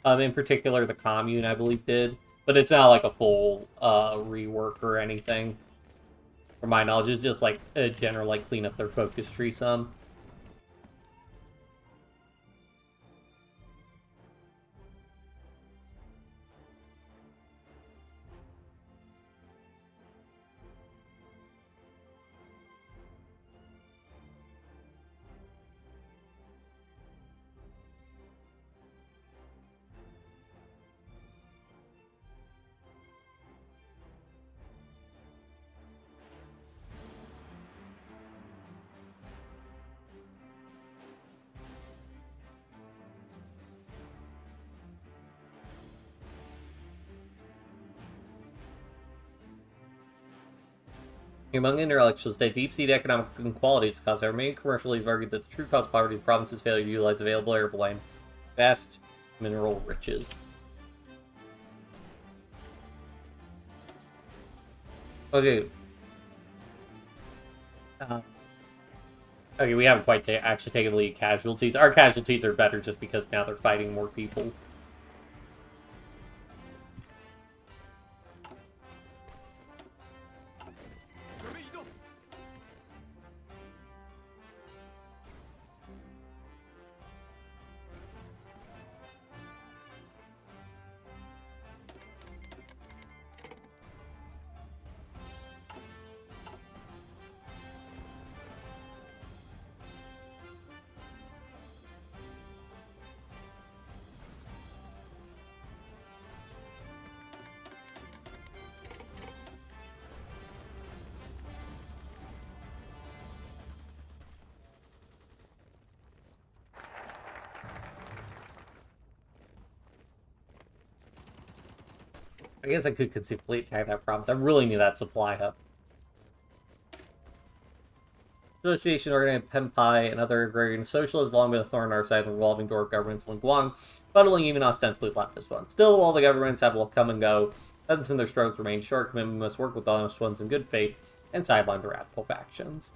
[SPEAKER 1] In particular, the commune, I believe, did. But it's not like a full rework or anything. From my knowledge, it's just like a general like clean up their focus tree some. Among intellectuals, the deep-seated economic inequalities caused our main commercially have argued that the true cause of poverty is the province's failure to utilize available airplane vast mineral riches. Okay. Okay, we haven't quite actually taken the lead casualties. Our casualties are better just because now they're fighting more people. I guess I could conceivably attack that province. I really need that supply hub. Association, Organized Penpai, and other agrarian socialists have long been a thorn in our side of the revolving door of governments in Guang, fuddling even ostensibly leftist ones. Still, while the governments have come and go, peasants and their struggles remain short. Commitment must work with honest ones in good faith and sideline the radical factions.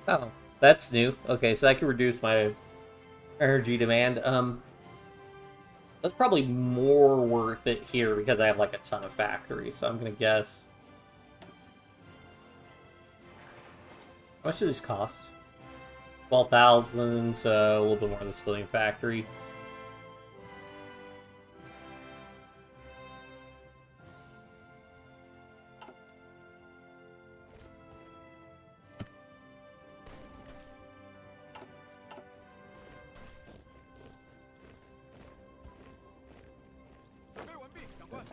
[SPEAKER 1] Oh, that's new. Okay, so that can reduce my energy demand. That's probably more worth it here because I have like a ton of factories, so I'm gonna guess How much do these cost? 12,000, so a little bit more than the civilian factory.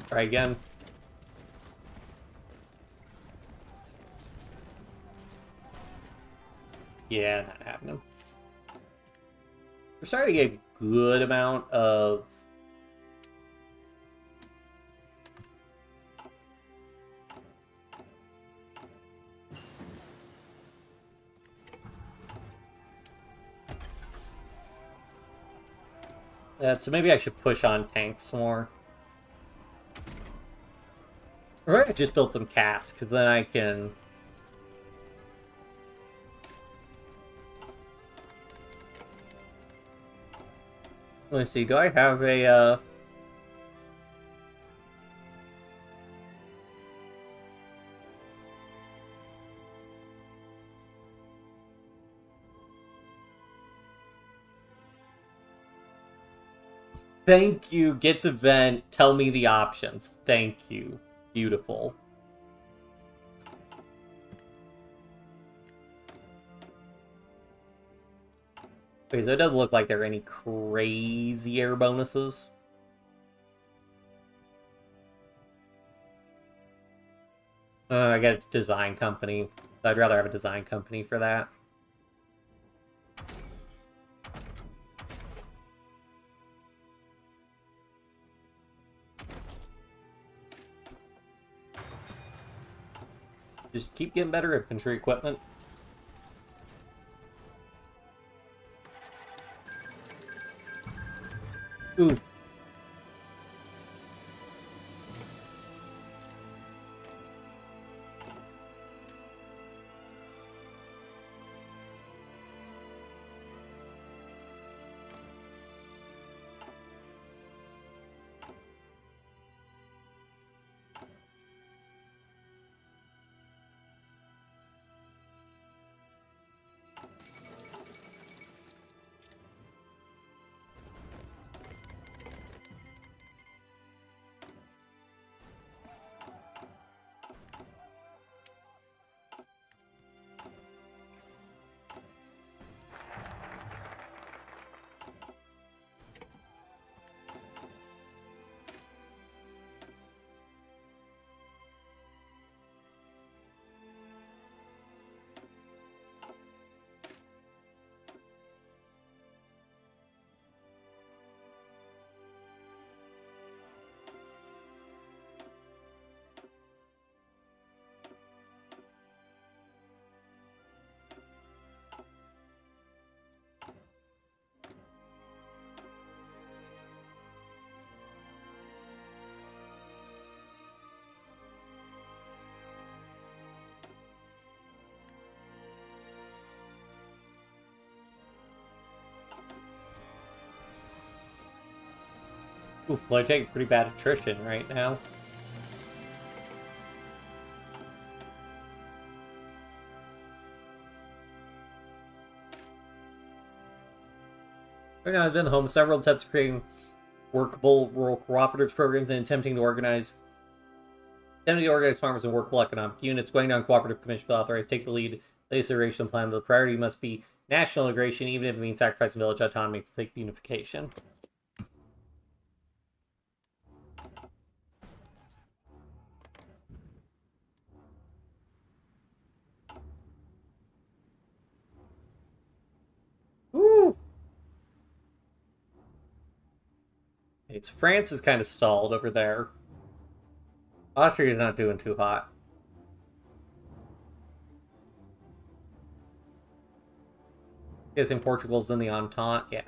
[SPEAKER 1] Try again. Yeah, not happening. We're starting to get a good amount of... so maybe I should push on tanks more. Or I just build some casks, because then I can... Let's see, do I have a, Thank you, get to vent, tell me the options. Thank you. Beautiful. Okay, so it doesn't look like there are any crazy air bonuses. I got a design company. I'd rather have a design company for that. Just keep getting better infantry equipment. Ooh. Oof, well, I take pretty bad attrition right now. Right now, I've been the home of several attempts of creating workable rural cooperatives programs and attempting to organize farmers and workable economic units. Going down cooperative commission bill authorized take the lead. Latest iteration plan. The priority must be national integration, even if it means sacrificing village autonomy for the sake of unification. Woo! It's France is kind of stalled over there. Austria's not doing too hot. Guessing Portugal's in the Entente, yeah.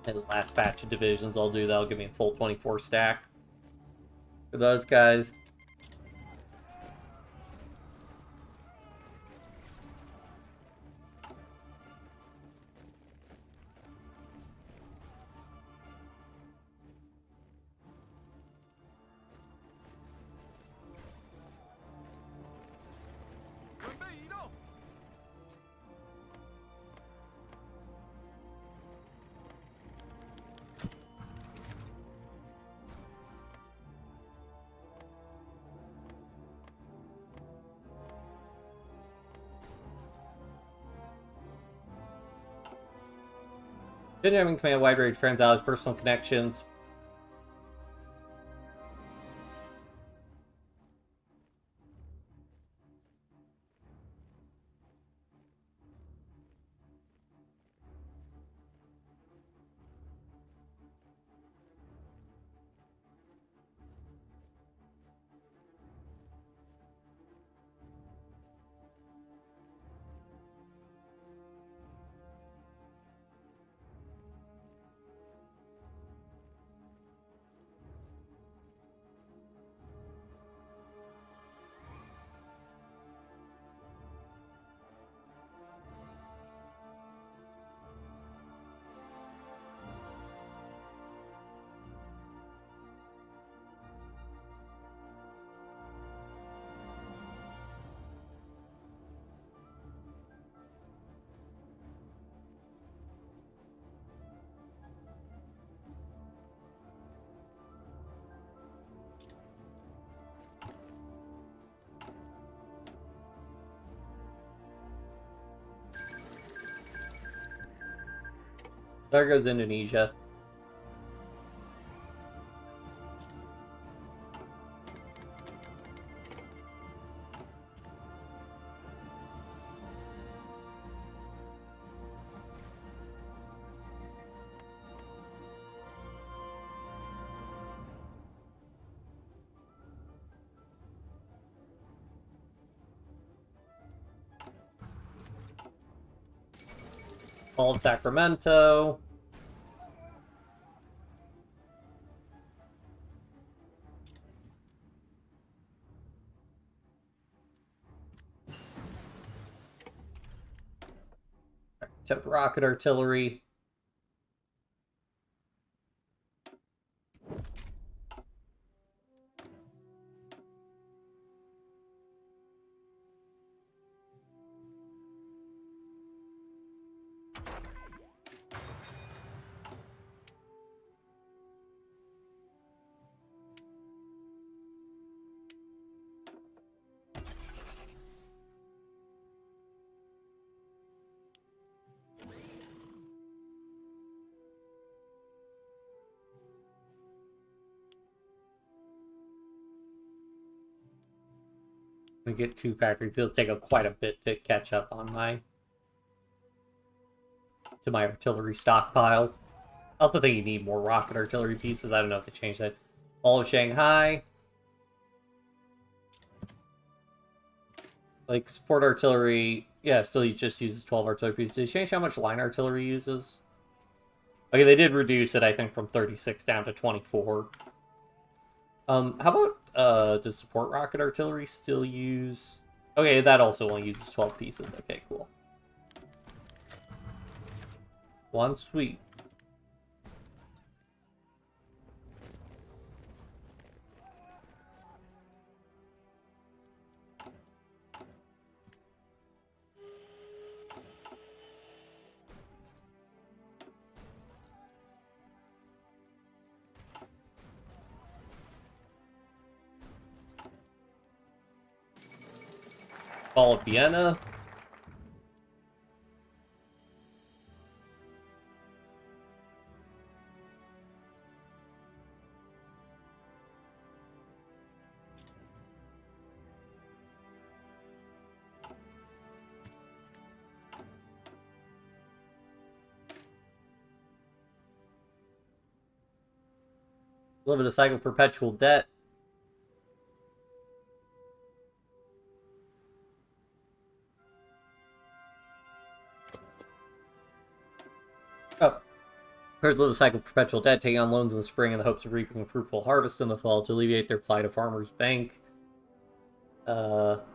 [SPEAKER 1] And the last batch of divisions I'll do, that'll give me a full 24 stack for those guys. Didn't having command wide range friends, allies, personal connections. There goes Indonesia. Called Sacramento. Took rocket artillery. We get 2 factories. It'll take quite a bit to catch up on my artillery stockpile. I also think you need more rocket artillery pieces. I don't know if they changed that. All of Shanghai. Like, support artillery. Yeah, still just uses 12 artillery pieces. Did they change how much line artillery uses? Okay, they did reduce it, I think, from 36 down to 24. How about, does support rocket artillery still use... Okay, that also only uses 12 pieces. Okay, cool. One sweet. Fall of Vienna. Live in a cycle of perpetual debt. Oh. Farmers live a cycle of perpetual debt, taking on loans in the spring in the hopes of reaping a fruitful harvest in the fall. To alleviate their plight, a farmer's bank will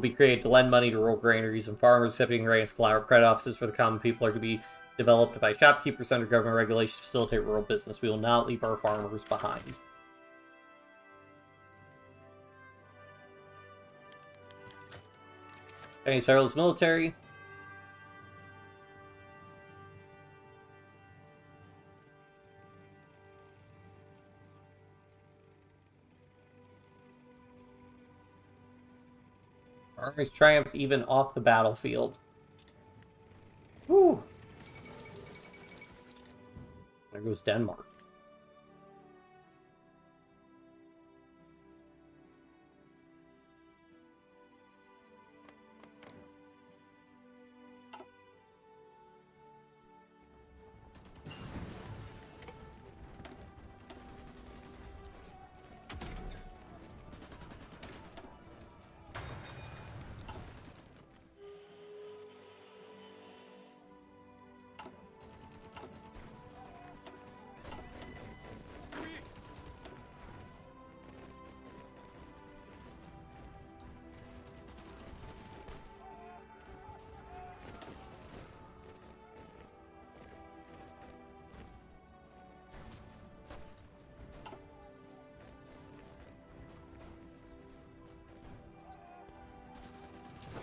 [SPEAKER 1] be created to lend money to rural granaries and farmers. Accepting grants, collateral credit offices for the common people are to be developed by shopkeepers under government regulations to facilitate rural business. We will not leave our farmers behind. Chinese Federalist military. Armies triumph even off the battlefield. Woo! There goes Denmark.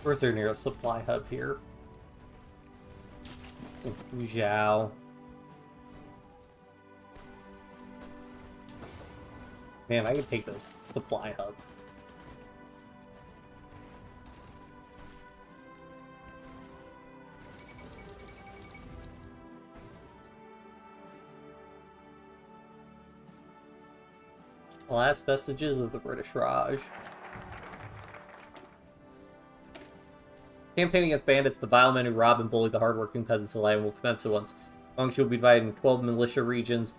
[SPEAKER 1] Where's their nearest supply hub here? Zhao. Man, I could take this supply hub. Last vestiges of the British Raj. Campaign against bandits, the vile men who rob and bully the hardworking peasants of the land will commence at once. Guangxi will be divided into 12 militia regions.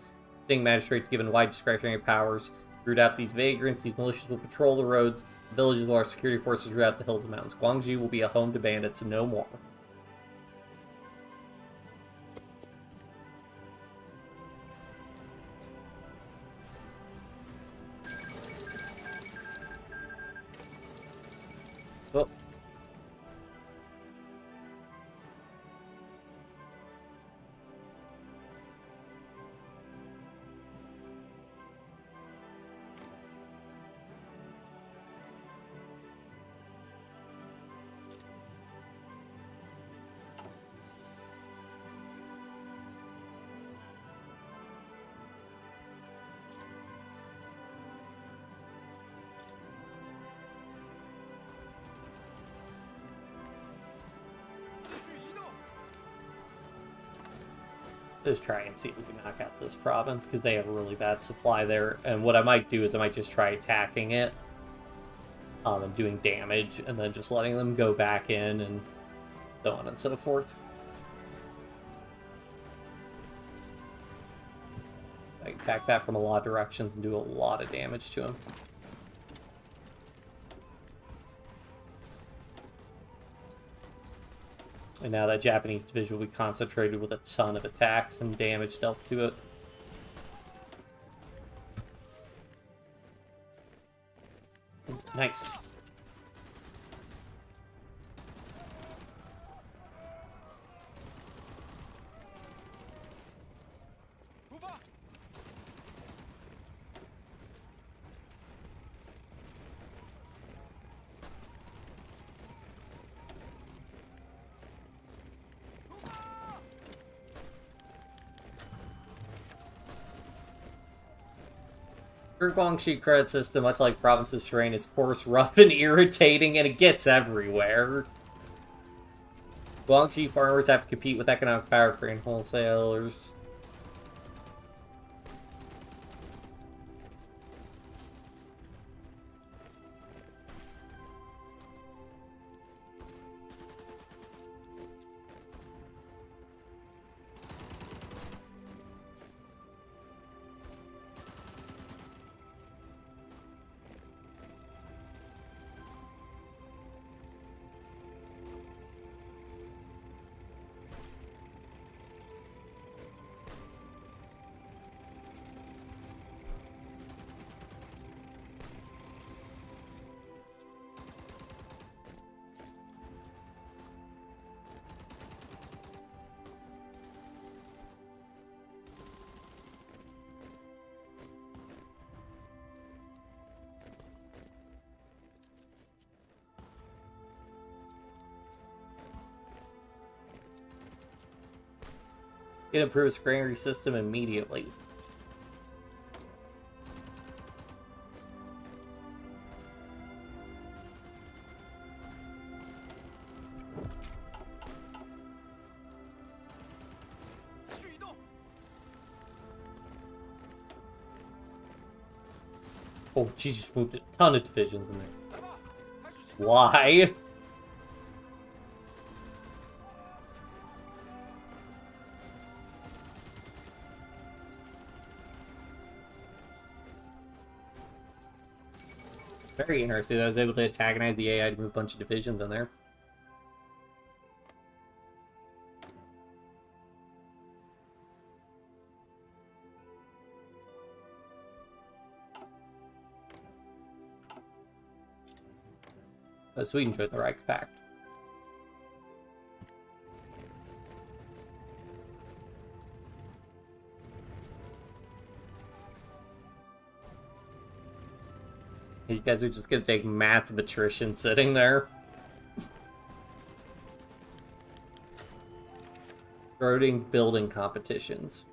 [SPEAKER 1] Sitting magistrates given wide discretionary powers. Root out these vagrants. These militias will patrol the roads. The villages will have security forces root out the hills and mountains. Guangxi will be a home to bandits and no more. Oh. Just try and see if we can knock out this province, because they have a really bad supply there. And what I might do is I might just try attacking it, and doing damage, and then just letting them go back in, and so on and so forth. I can attack that from a lot of directions and do a lot of damage to him. And now that Japanese division will be concentrated with a ton of attacks and damage dealt to it. Nice. Guangxi credit system, much like province's terrain, is coarse, rough, and irritating, and it gets everywhere. Guangxi farmers have to compete with economic power crane wholesalers. It improves granary system immediately. Oh, Jesus, moved a ton of divisions in there. Why? Very interesting. I was able to antagonize the AI to move a bunch of divisions in there. Sweden joined the Reichspakt. You guys are just gonna take massive attrition sitting there. Starting building competitions.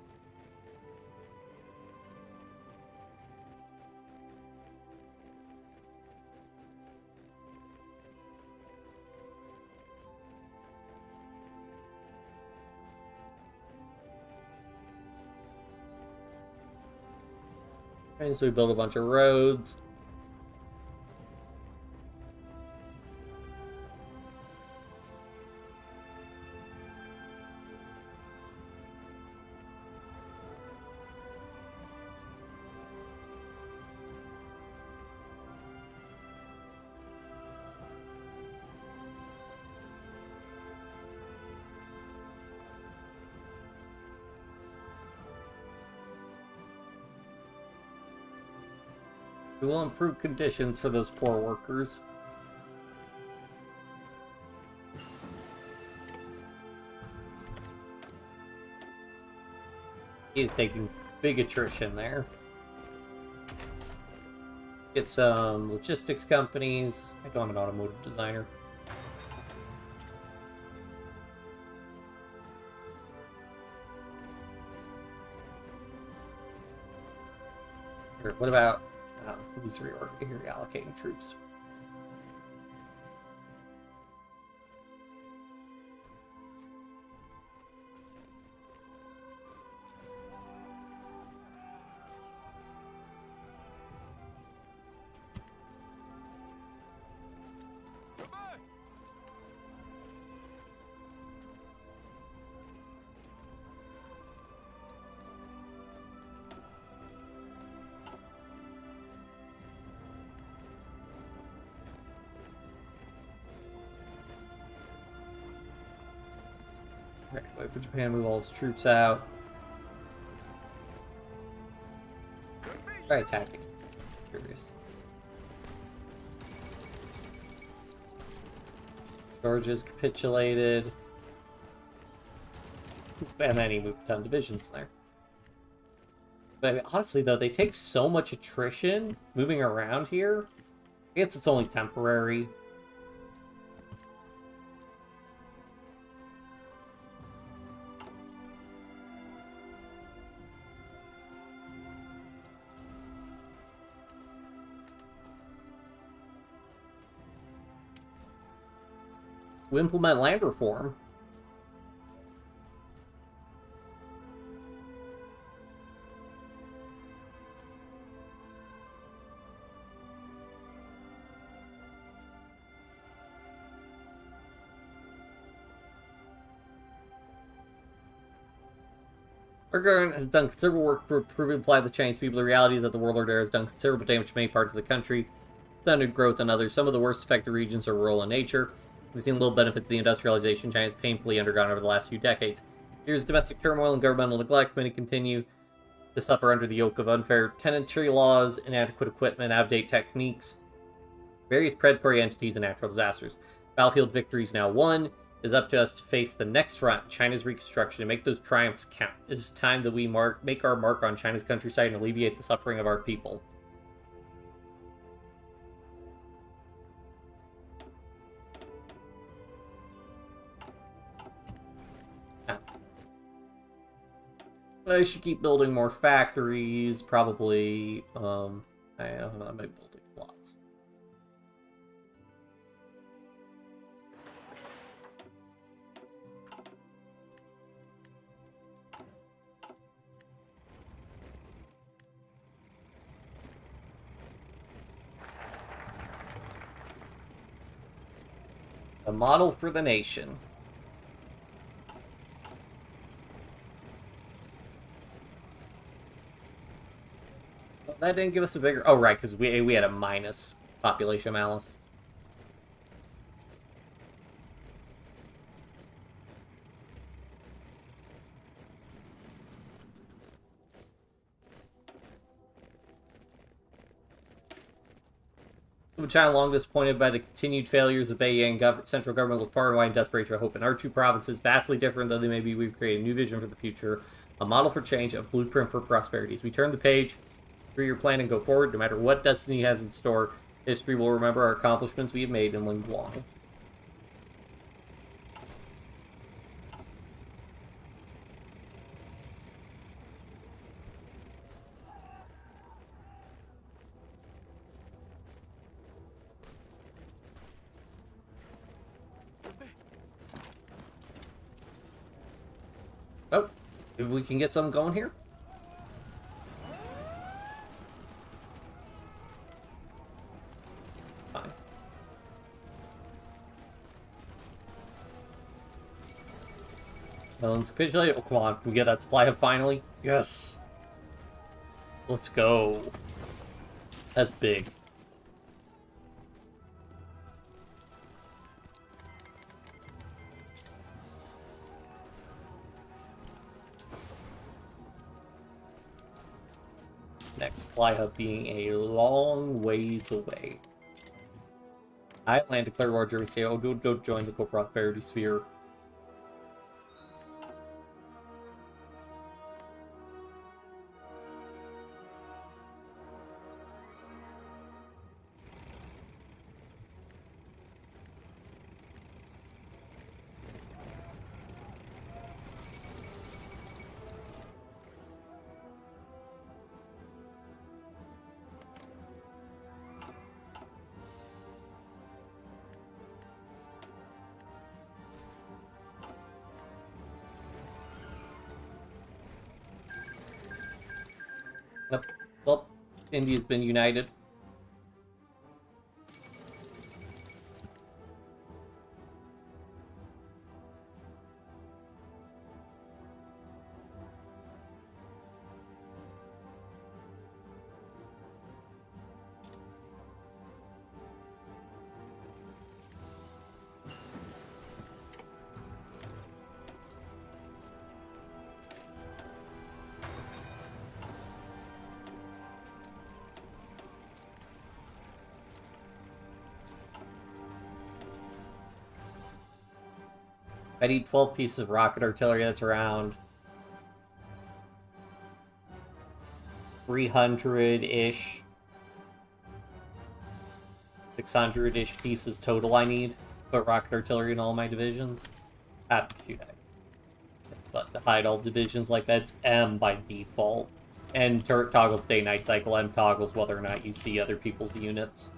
[SPEAKER 1] And so we build a bunch of roads. We will improve conditions for those poor workers. He's taking big attrition there. Get some logistics companies. I don't have an automotive designer. Here, what about these reallocating troops? Right, wait for Japan to move all its troops out. Try attacking. Curious. Georgia's capitulated. And then he moved a ton of divisions from there. But I mean, honestly, though, they take so much attrition moving around here. I guess it's only temporary. We implement land reform. Our government has done considerable work to improve and apply the Chinese people. The reality is that the world order has done considerable damage to many parts of the country. Stunted growth in others. Some of the worst affected regions are rural in nature. We've seen little benefits of the industrialization China has painfully undergone over the last few decades. Years of domestic turmoil and governmental neglect, many continue to suffer under the yoke of unfair tenantry laws, inadequate equipment, outdated techniques, various predatory entities, and natural disasters. Battlefield victories now won. It is up to us to face the next front, China's reconstruction, and make those triumphs count. It is time that we make our mark on China's countryside and alleviate the suffering of our people. I should keep building more factories, probably. I don't know, I might building lots. A model for the nation. That didn't give us a bigger... Oh, right, because we had a minus population malice. China, long disappointed by the continued failures of Beiyang central government, look far and wide in desperation for hope in our two provinces, vastly different though they may be. We've created a new vision for the future, a model for change, a blueprint for prosperity. As we turn the page, 3-year plan, and go forward, no matter what destiny has in store, history will remember our accomplishments we have made in Lingguang. Oh, if we can get something going here. Fine. Well, let's capitulate. Oh, come on. Can we get that supply hub finally? Yes. Let's go. That's big. Next supply hub being a long ways away. I plan to declare war Germany say, oh, don't join the co-prosperity sphere. Yep. Well, India's been united. I need 12 pieces of rocket artillery. That's around 300-ish. 600-ish pieces total I need. Put rocket artillery in all my divisions. Shoot, but to hide all divisions like that, it's M by default. And turret toggles day-night cycle. M toggles whether or not you see other people's units.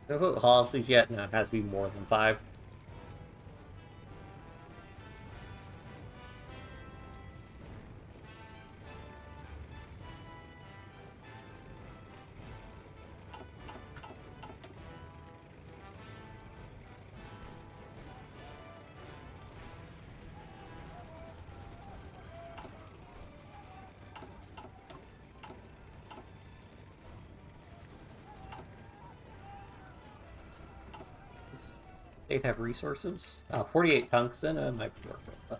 [SPEAKER 1] Don't put policies yet? No, it has to be more than 5. They'd have resources. 48 tungsten, might be worth it.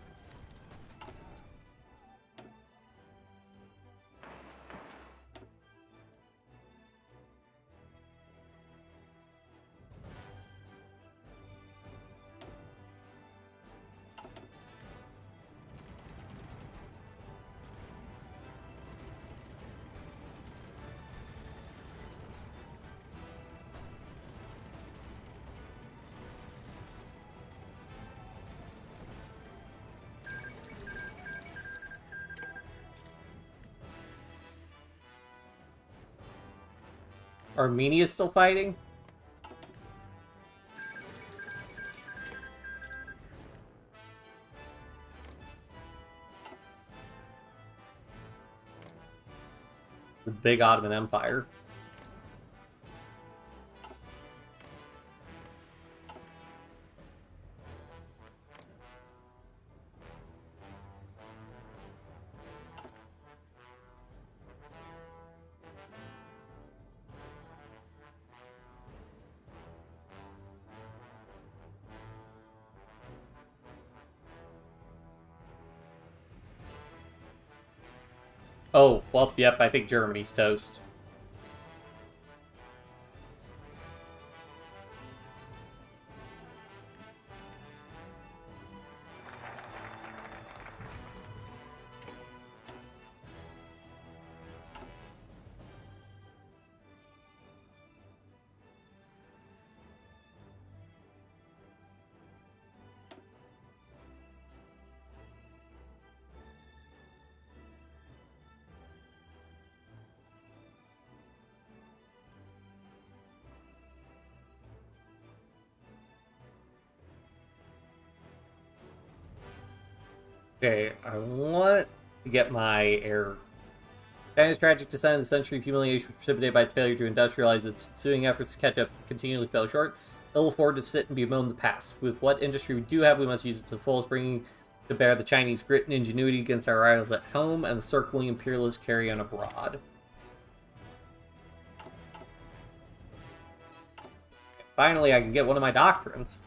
[SPEAKER 1] Armenia's still fighting? The big Ottoman Empire. Oh, well, yep, I think Germany's toast. Okay, I want to get my air. China's tragic descent in the century of humiliation precipitated by its failure to industrialize. Its ensuing efforts to catch up continually fell short. Ill afford to sit and bemoan the past. With what industry we do have, we must use it to the fullest, bringing to bear the Chinese grit and ingenuity against our rivals at home and the circling imperialist carrion abroad. Finally, I can get one of my doctrines.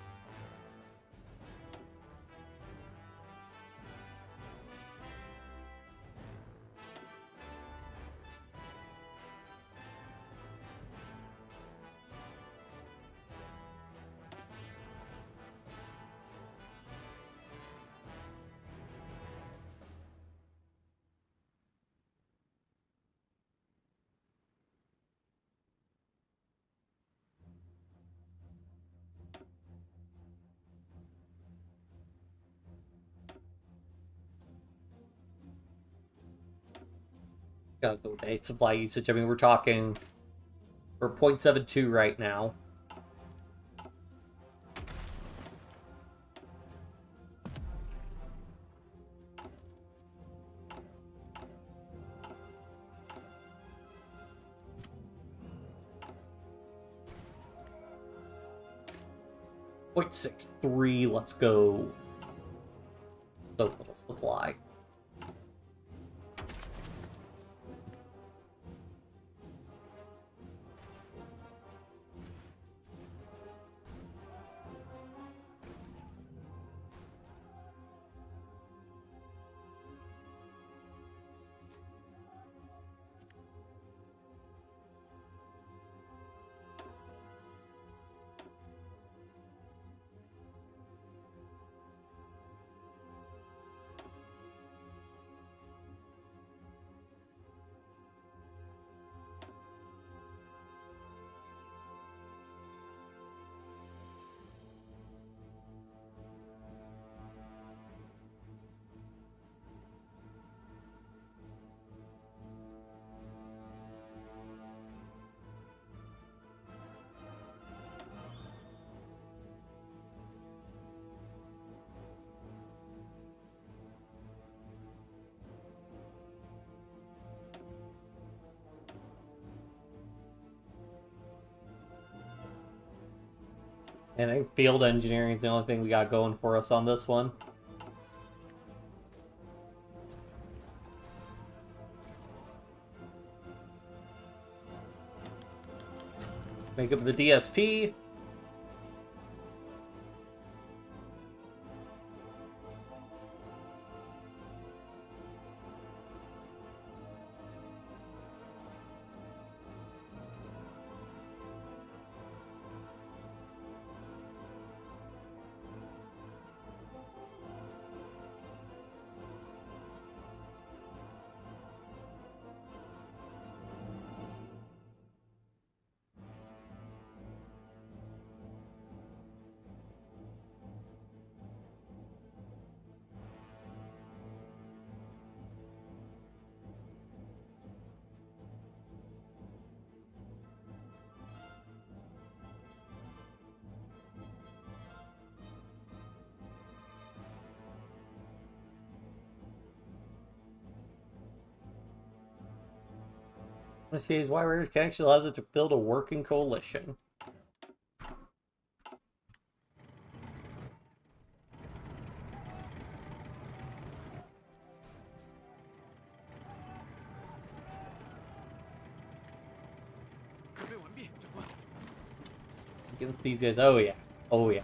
[SPEAKER 1] Gotta go with aid supply usage. I mean, we're 0.72 right now. .63, let's go. So little supply. And I think field engineering is the only thing we got going for us on this one. Make up the DSP. This case, why rare connection allows it to build a working coalition. Against these guys, oh yeah, oh yeah.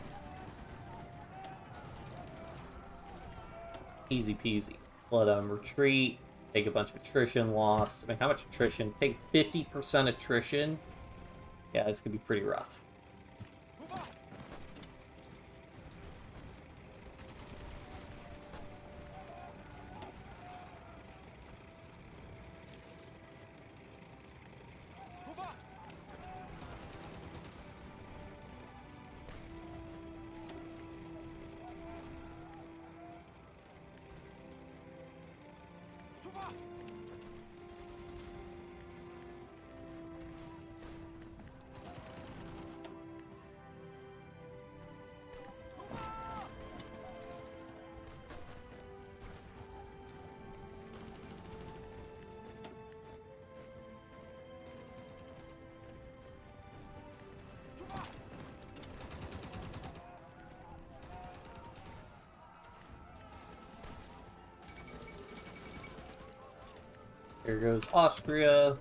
[SPEAKER 1] Easy peasy. Let them retreat, take a bunch of attrition loss. I mean, how much attrition? Take 50% attrition? Yeah, this could be pretty rough. Here goes Austria.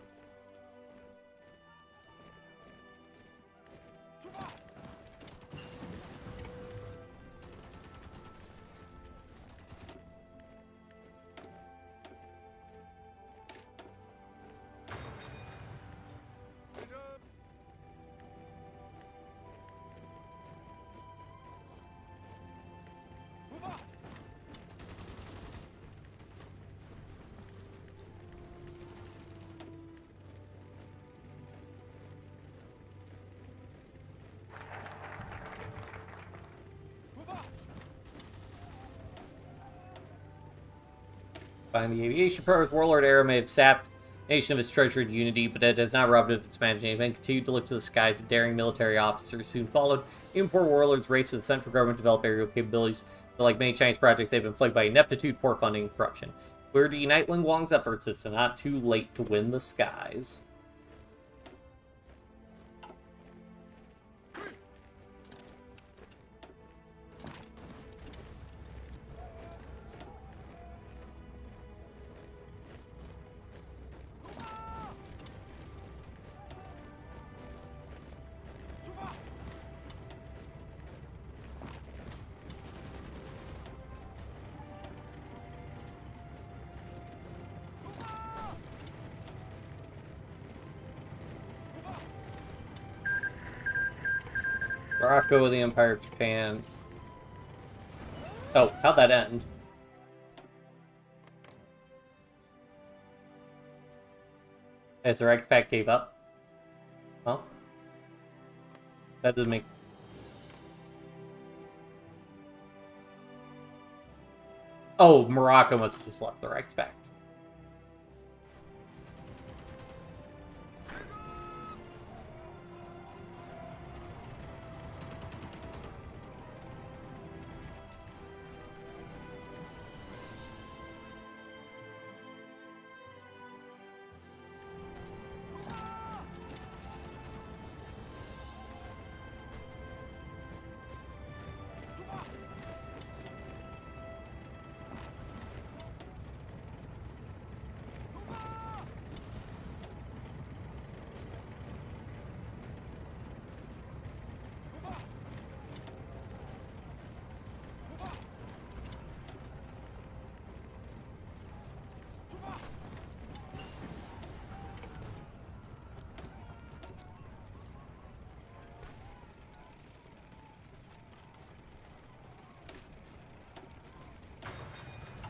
[SPEAKER 1] Find the aviation powers. Warlord era may have sapped the nation of its treasured unity, but it has not robbed it of its management and continued to look to the skies. Daring military officers soon followed. Even poor warlords raced with the central government to develop aerial capabilities, but like many Chinese projects, they've been plagued by ineptitude, poor funding, and corruption. We're to unite Ling Wang's efforts. It's not too late to win the skies. Morocco, the Empire of Japan. Oh, how'd that end? As the Reichspakt gave up? Huh? That doesn't make... Oh, Morocco must have just left the Reichspakt.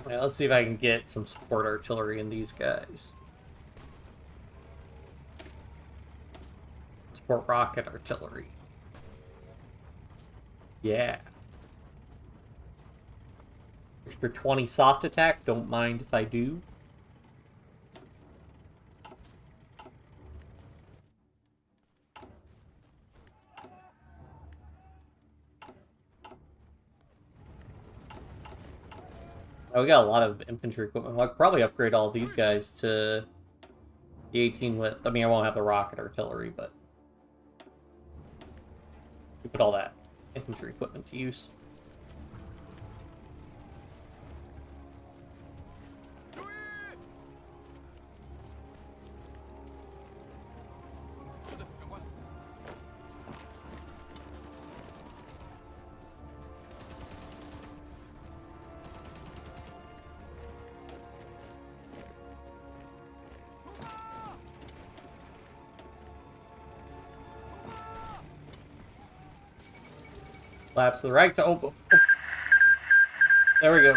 [SPEAKER 1] Yeah, let's see if I can get some support artillery in these guys. Support rocket artillery. Yeah. Extra 20 soft attack. Don't mind if I do. Oh, we got a lot of infantry equipment. I'll probably upgrade all these guys to The 18 width. I mean, I won't have the rocket artillery, but we put all that infantry equipment to use. Collapse to the right. Oh. There we go.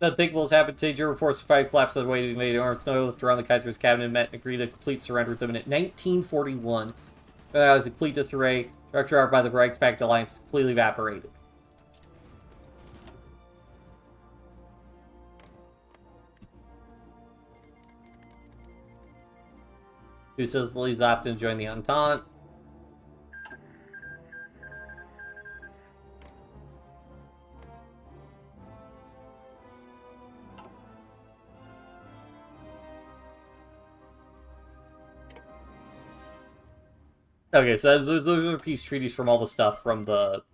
[SPEAKER 1] The unthinkable has happened today. German forces fight, collapse of the way to invade arms. No lift around the Kaiser's cabinet met and agreed that complete surrender was imminent. 1941. That was a complete disarray. Structure art by the Reichspact alliance completely evaporated. Two Sicilies opted to join the Entente. Okay, so those are peace treaties from all the stuff from the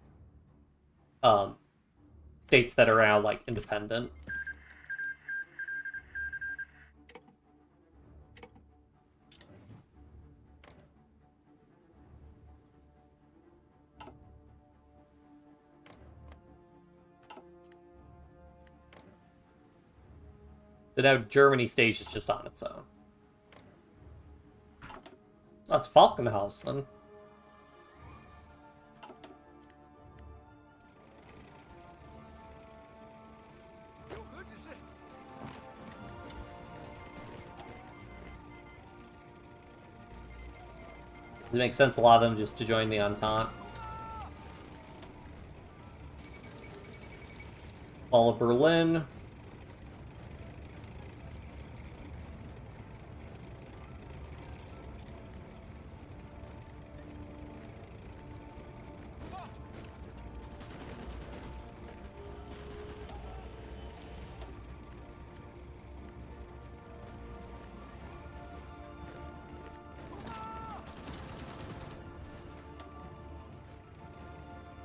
[SPEAKER 1] states that are now like independent. So now Germany stage is just on its own. That's Falkenhausen. It makes sense, a lot of them just to join the Entente. Fall of Berlin.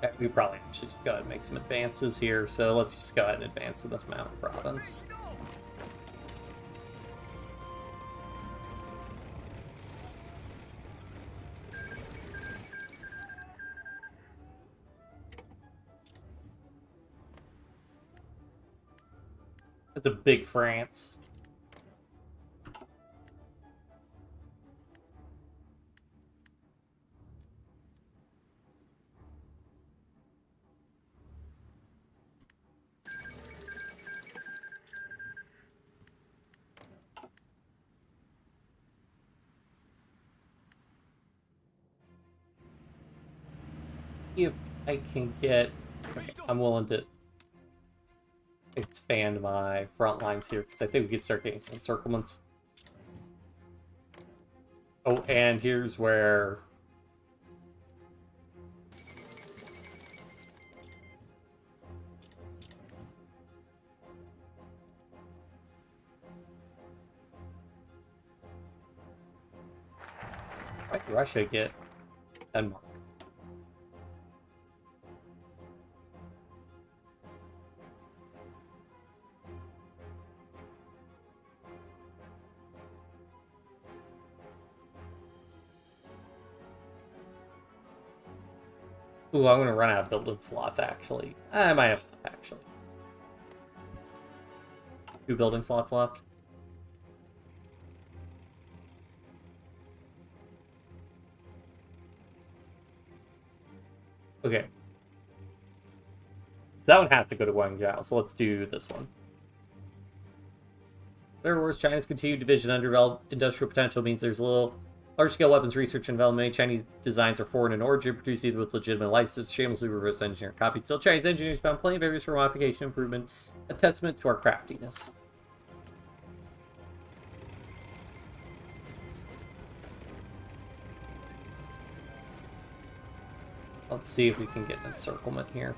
[SPEAKER 1] Okay, we probably should just go ahead and make some advances here, so let's just go ahead and advance to this mountain province. It's a big France. If I can get... Okay, I'm willing to expand my front lines here, because I think we could start getting some encirclements. Oh, and here's where... Why did Russia get Denmark? Ooh, I'm gonna run out of building slots, actually. I might have, actually. 2 building slots left. Okay. That one has to go to Guangzhou, so let's do this one. Whatever worse, China's continued division underdeveloped industrial potential means there's a little large-scale weapons research and development. Many Chinese designs are foreign in origin, produced either with legitimate license, shamelessly reverse engineered copied. Still, Chinese engineers found plenty of areas for modification and improvement, a testament to our craftiness. Let's see if we can get an encirclement here.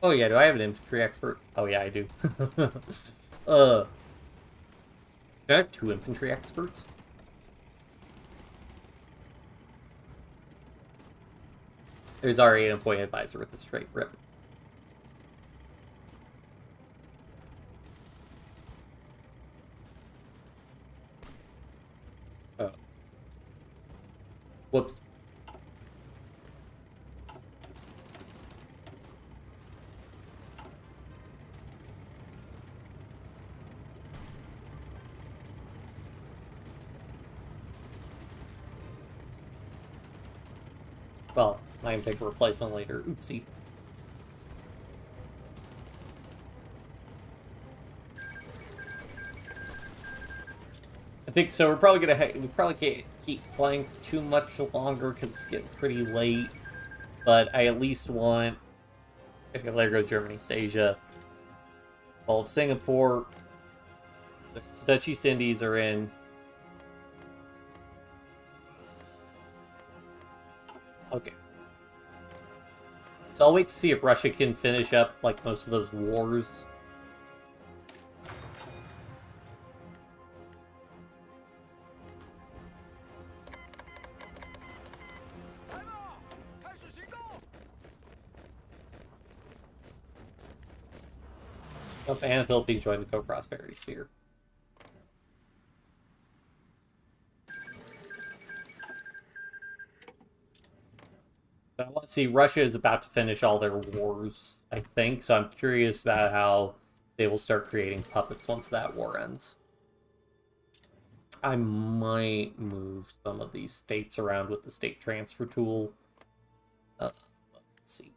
[SPEAKER 1] Oh yeah, do I have an infantry expert? Oh yeah, I do. uh, do I have 2 infantry experts? There's already an appointed advisor with the straight rip. Oh. Whoops. Well, I can take a replacement later. Oopsie. I think so. We're probably gonna we probably can't keep playing too much longer because it's getting pretty late. But I at least want. Okay, there goes Germany, Asia. Well, Singapore, the Dutch East Indies are in. Okay. So I'll wait to see if Russia can finish up like most of those wars. Oh, and the Philippines joined the co-prosperity sphere. But I want to see Russia is about to finish all their wars, I think. So I'm curious about how they will start creating puppets once that war ends. I might move some of these states around with the state transfer tool. Let's see.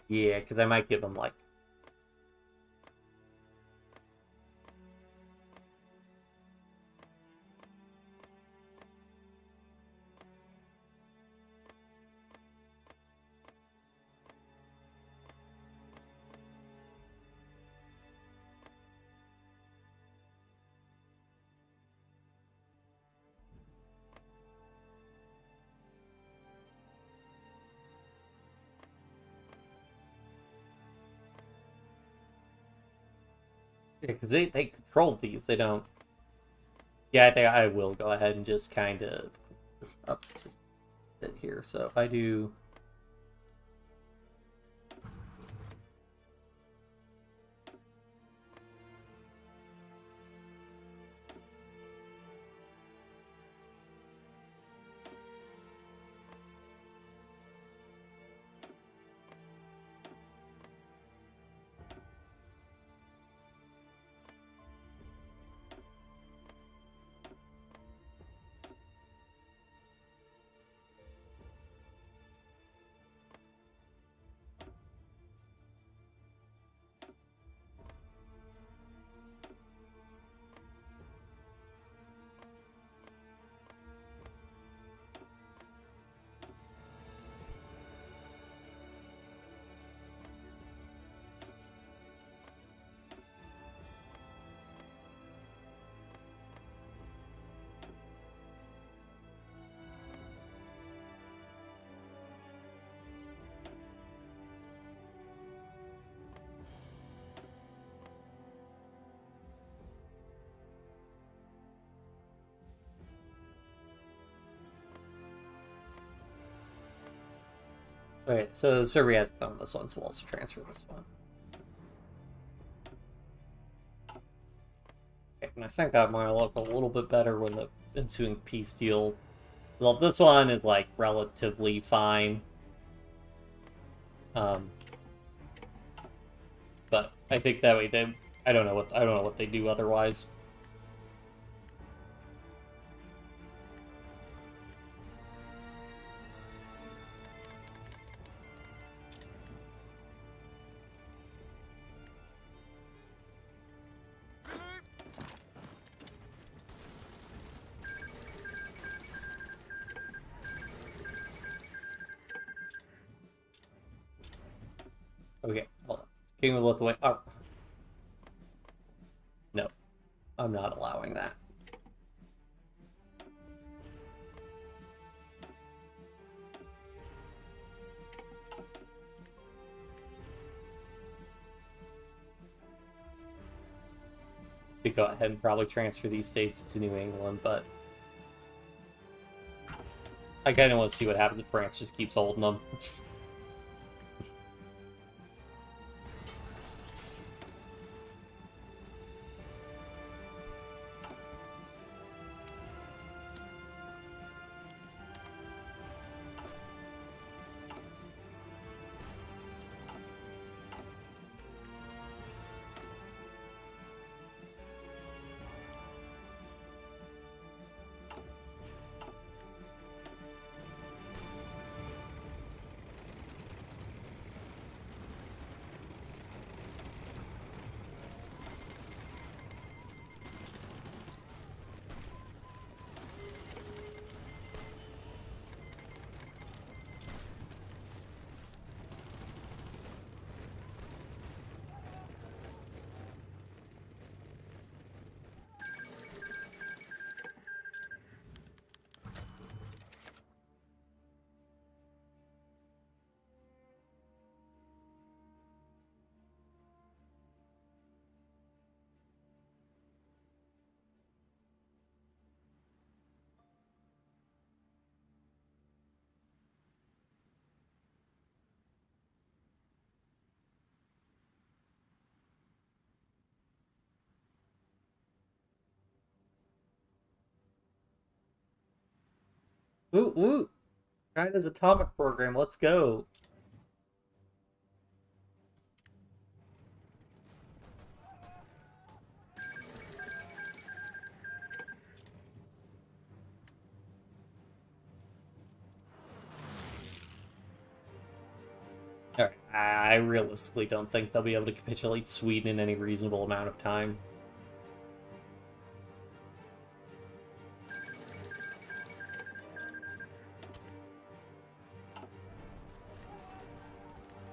[SPEAKER 1] Yeah, because I might give them like because they control these, they don't. Yeah, I think I will go ahead and just kind of this up just a bit here. So if I do. Okay, so Serbia has come on this one, so we'll also transfer this one. Okay, and I think that might look a little bit better when the ensuing peace deal. Well, this one is like relatively fine. But I think that way I don't know what they do otherwise. Okay, hold on. King of Lithuania. Oh. No, I'm not allowing that. to go ahead and probably transfer these states to New England, but I kind of want to see what happens if France just keeps holding them. Ooh, ooh! China's atomic program, let's go! Alright, I realistically don't think they'll be able to capitulate Sweden in any reasonable amount of time.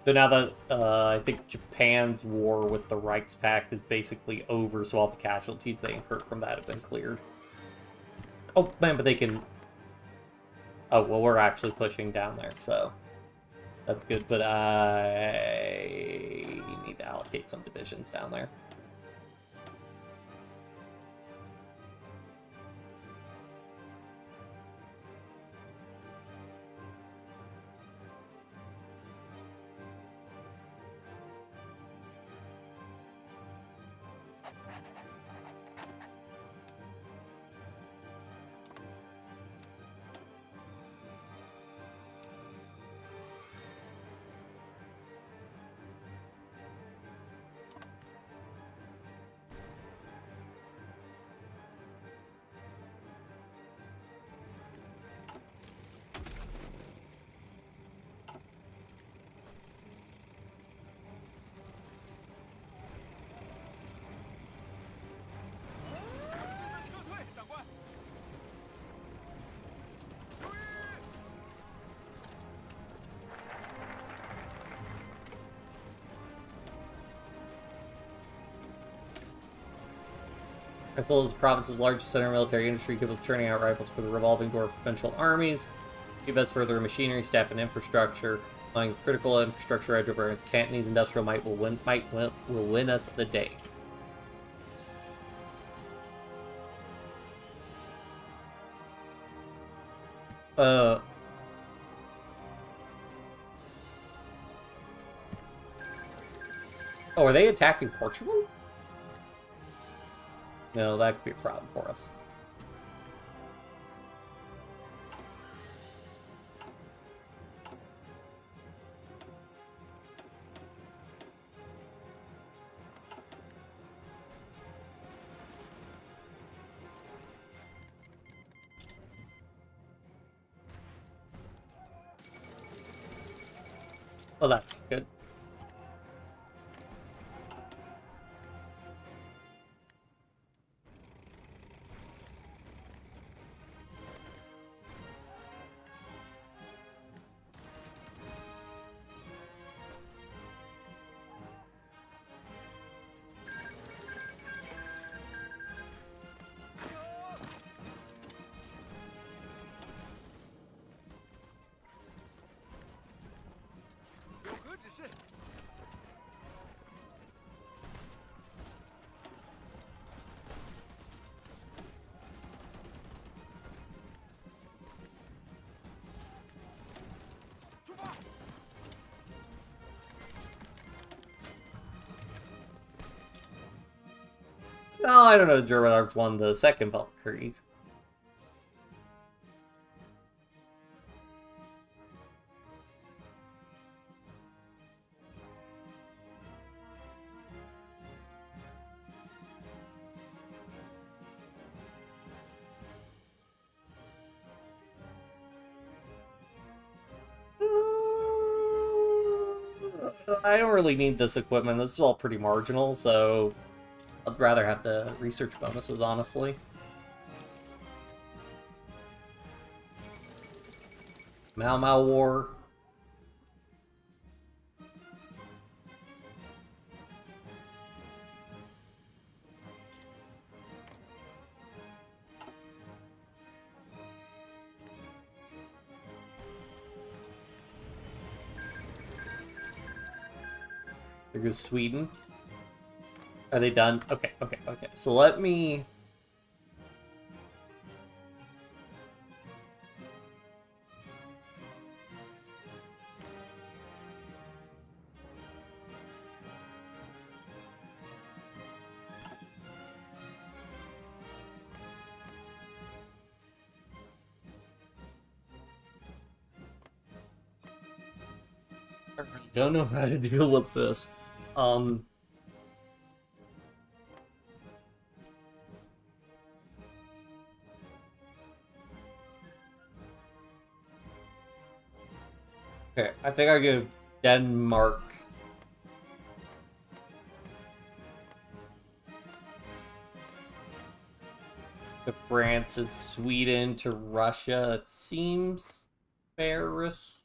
[SPEAKER 1] So now that I think Japan's war with the Reichspakt is basically over, so all the casualties they incurred from that have been cleared. Oh, man, but they can... Oh, well, we're actually pushing down there, so... That's good, but I need to allocate some divisions down there. Rifle is the province's largest center of military industry, capable of churning out rifles for the revolving door of provincial armies. Invest further in machinery, staff, and infrastructure. Allowing critical infrastructure edge over its Cantonese industrial might will win us the day. Oh, are they attacking Portugal? No, that could be a problem for us. Well, that's good. Oh, I don't know. German Arts won the Second Weltkrieg. I don't really need this equipment. This is all pretty marginal, so I'd rather have the research bonuses, honestly. Mau Mau War. There goes Sweden. Are they done? Okay. So let me... I don't know how to deal with this. Okay, I think I give Denmark to France and Sweden to Russia. It seems fairest.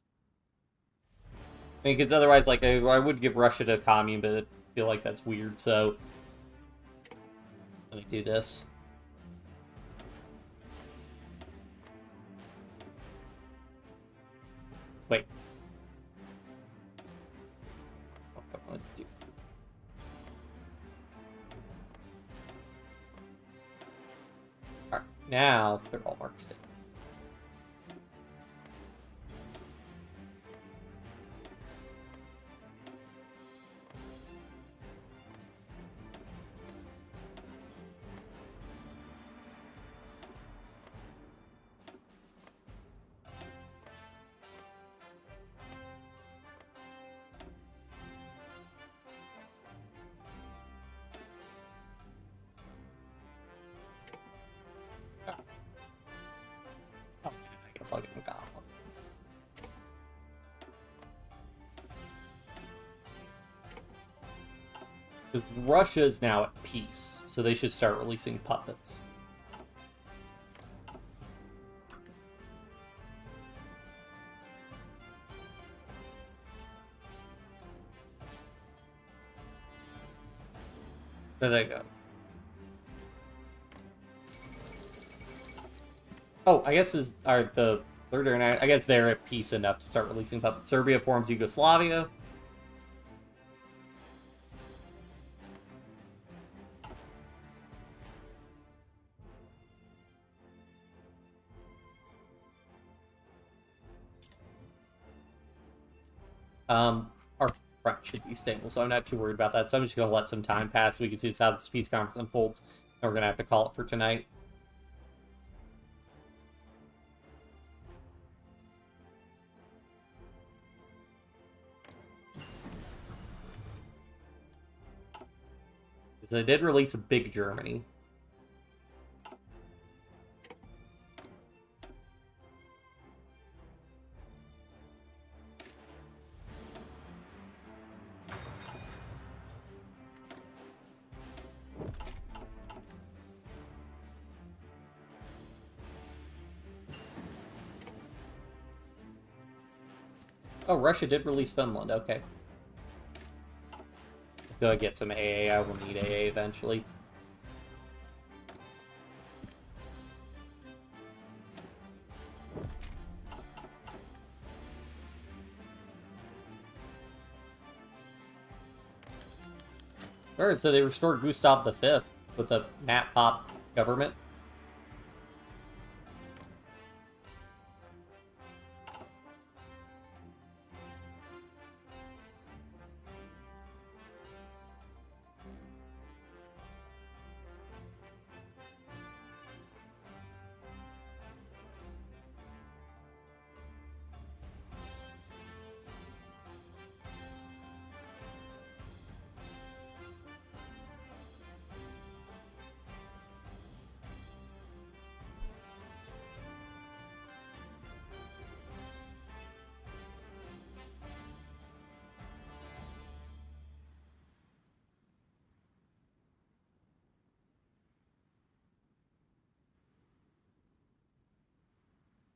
[SPEAKER 1] I mean, because otherwise, like, I would give Russia to a commune, but I feel like that's weird, so... Let me do this. Wait. What do I want to do? Alright, now they're all marked state. I'll get them goblins. Because Russia is now at peace, so they should start releasing puppets. There they go. Oh, I guess are the third or ninth. I guess they're at peace enough to start releasing puppets. Serbia forms Yugoslavia. Our front should be stable, so I'm not too worried about that. So I'm just going to let some time pass so we can see how this peace conference unfolds. And we're going to have to call it for tonight. They did release a big Germany. Oh, Russia did release Finland, okay. Go get some AA. I will need AA eventually. Alright, so they restored Gustav V with a Nat Pop government.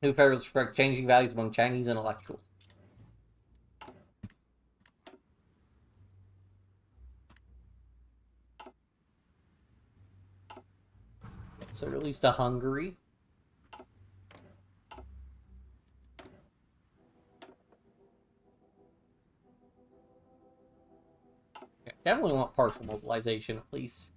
[SPEAKER 1] New Federalist reflect changing values among Chinese intellectuals. So released to Hungary. Yeah, definitely want partial mobilization at least.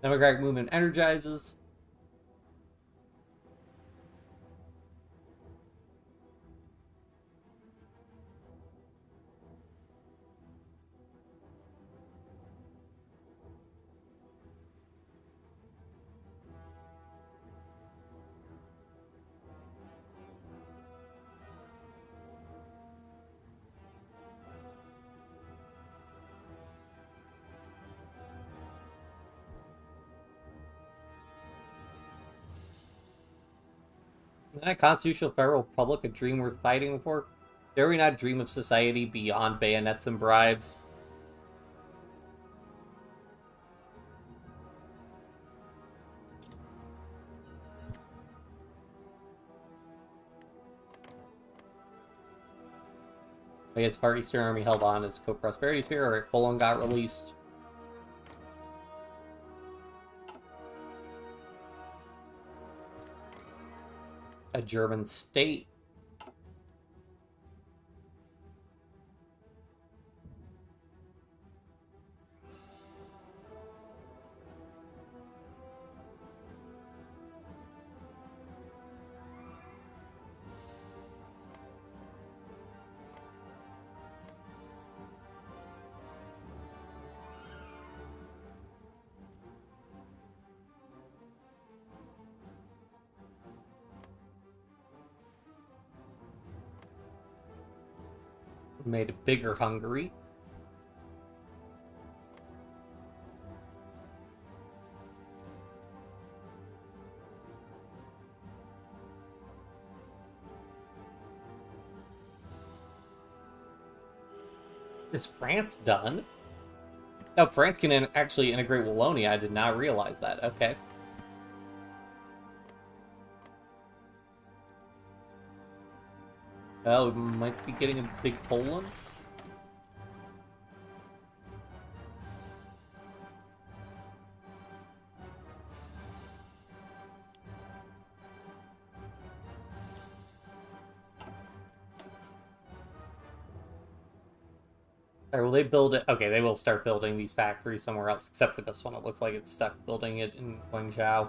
[SPEAKER 1] Democratic movement energizes. Isn't a constitutional federal republic a dream worth fighting for? Dare we not dream of society beyond bayonets and bribes? I guess Far Eastern Army held on as co-prosperity sphere. Alright, Poland got released. A German state. Made a bigger Hungary. Is France done? Oh, France can actually integrate Wallonia. I did not realize that. Okay. Oh, we might be getting a big Poland. Or will they build it? Okay, they will start building these factories somewhere else, except for this one. It looks like it's stuck building it in Guangzhou.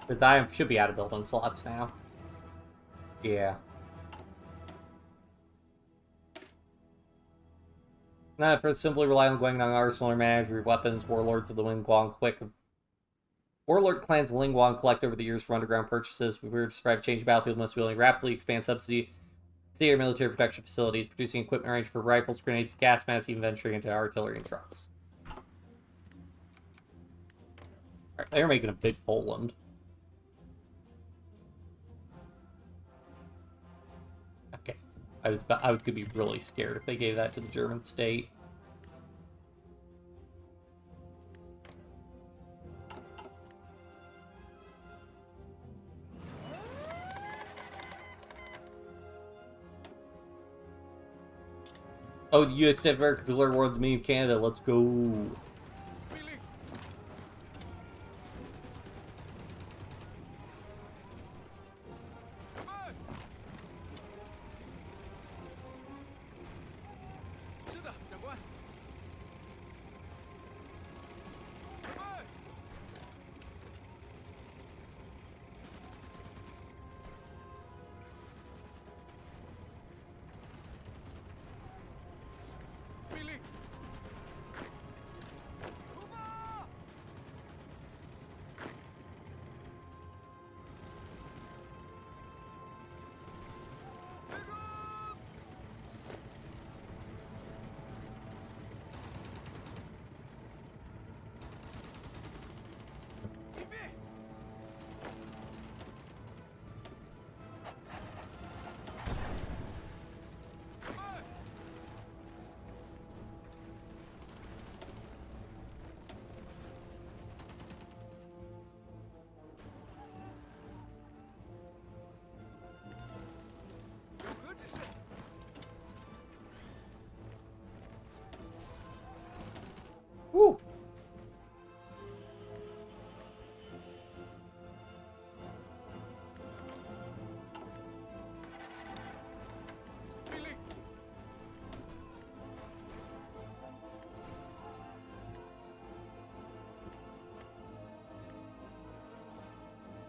[SPEAKER 1] Because I should be out of building slots now. Yeah. Not for simply rely on Guangdong arsenal or management weapons, warlords of the Lingguang Warlord clans of Lingguang collect over the years from underground purchases. If we were to describe change battlefield, must be willing to rapidly expand subsidy or military protection facilities, producing equipment range for rifles, grenades, gas masks, even venturing into artillery and trucks. Alright, they're making a big Poland. Okay. I was gonna be really scared if they gave that to the German state. Oh, the U.S. American declared war on the Dominion of Canada. Let's go.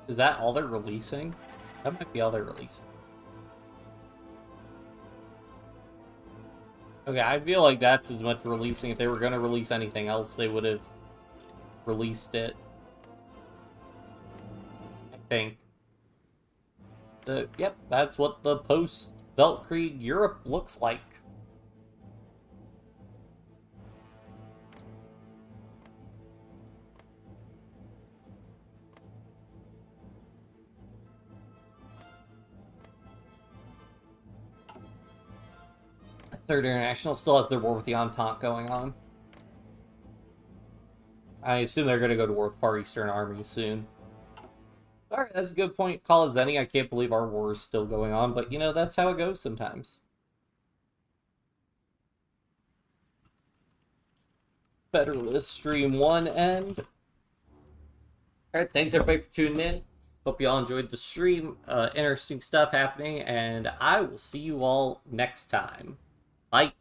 [SPEAKER 1] Is that all they're releasing? That might be all they're releasing. Okay, I feel like that's as much releasing. If they were going to release anything else, they would have released it. I think. Yep, that's what the post-Weltkrieg Europe looks like. Third International still has their war with the Entente going on. I assume they're going to go to war with Far Eastern Army soon. Alright, that's a good point. Call us any. I can't believe our war is still going on, but you know, that's how it goes sometimes. Federalist Stream 1 end. Alright, thanks everybody for tuning in. Hope you all enjoyed the stream. Interesting stuff happening, and I will see you all next time. Bye.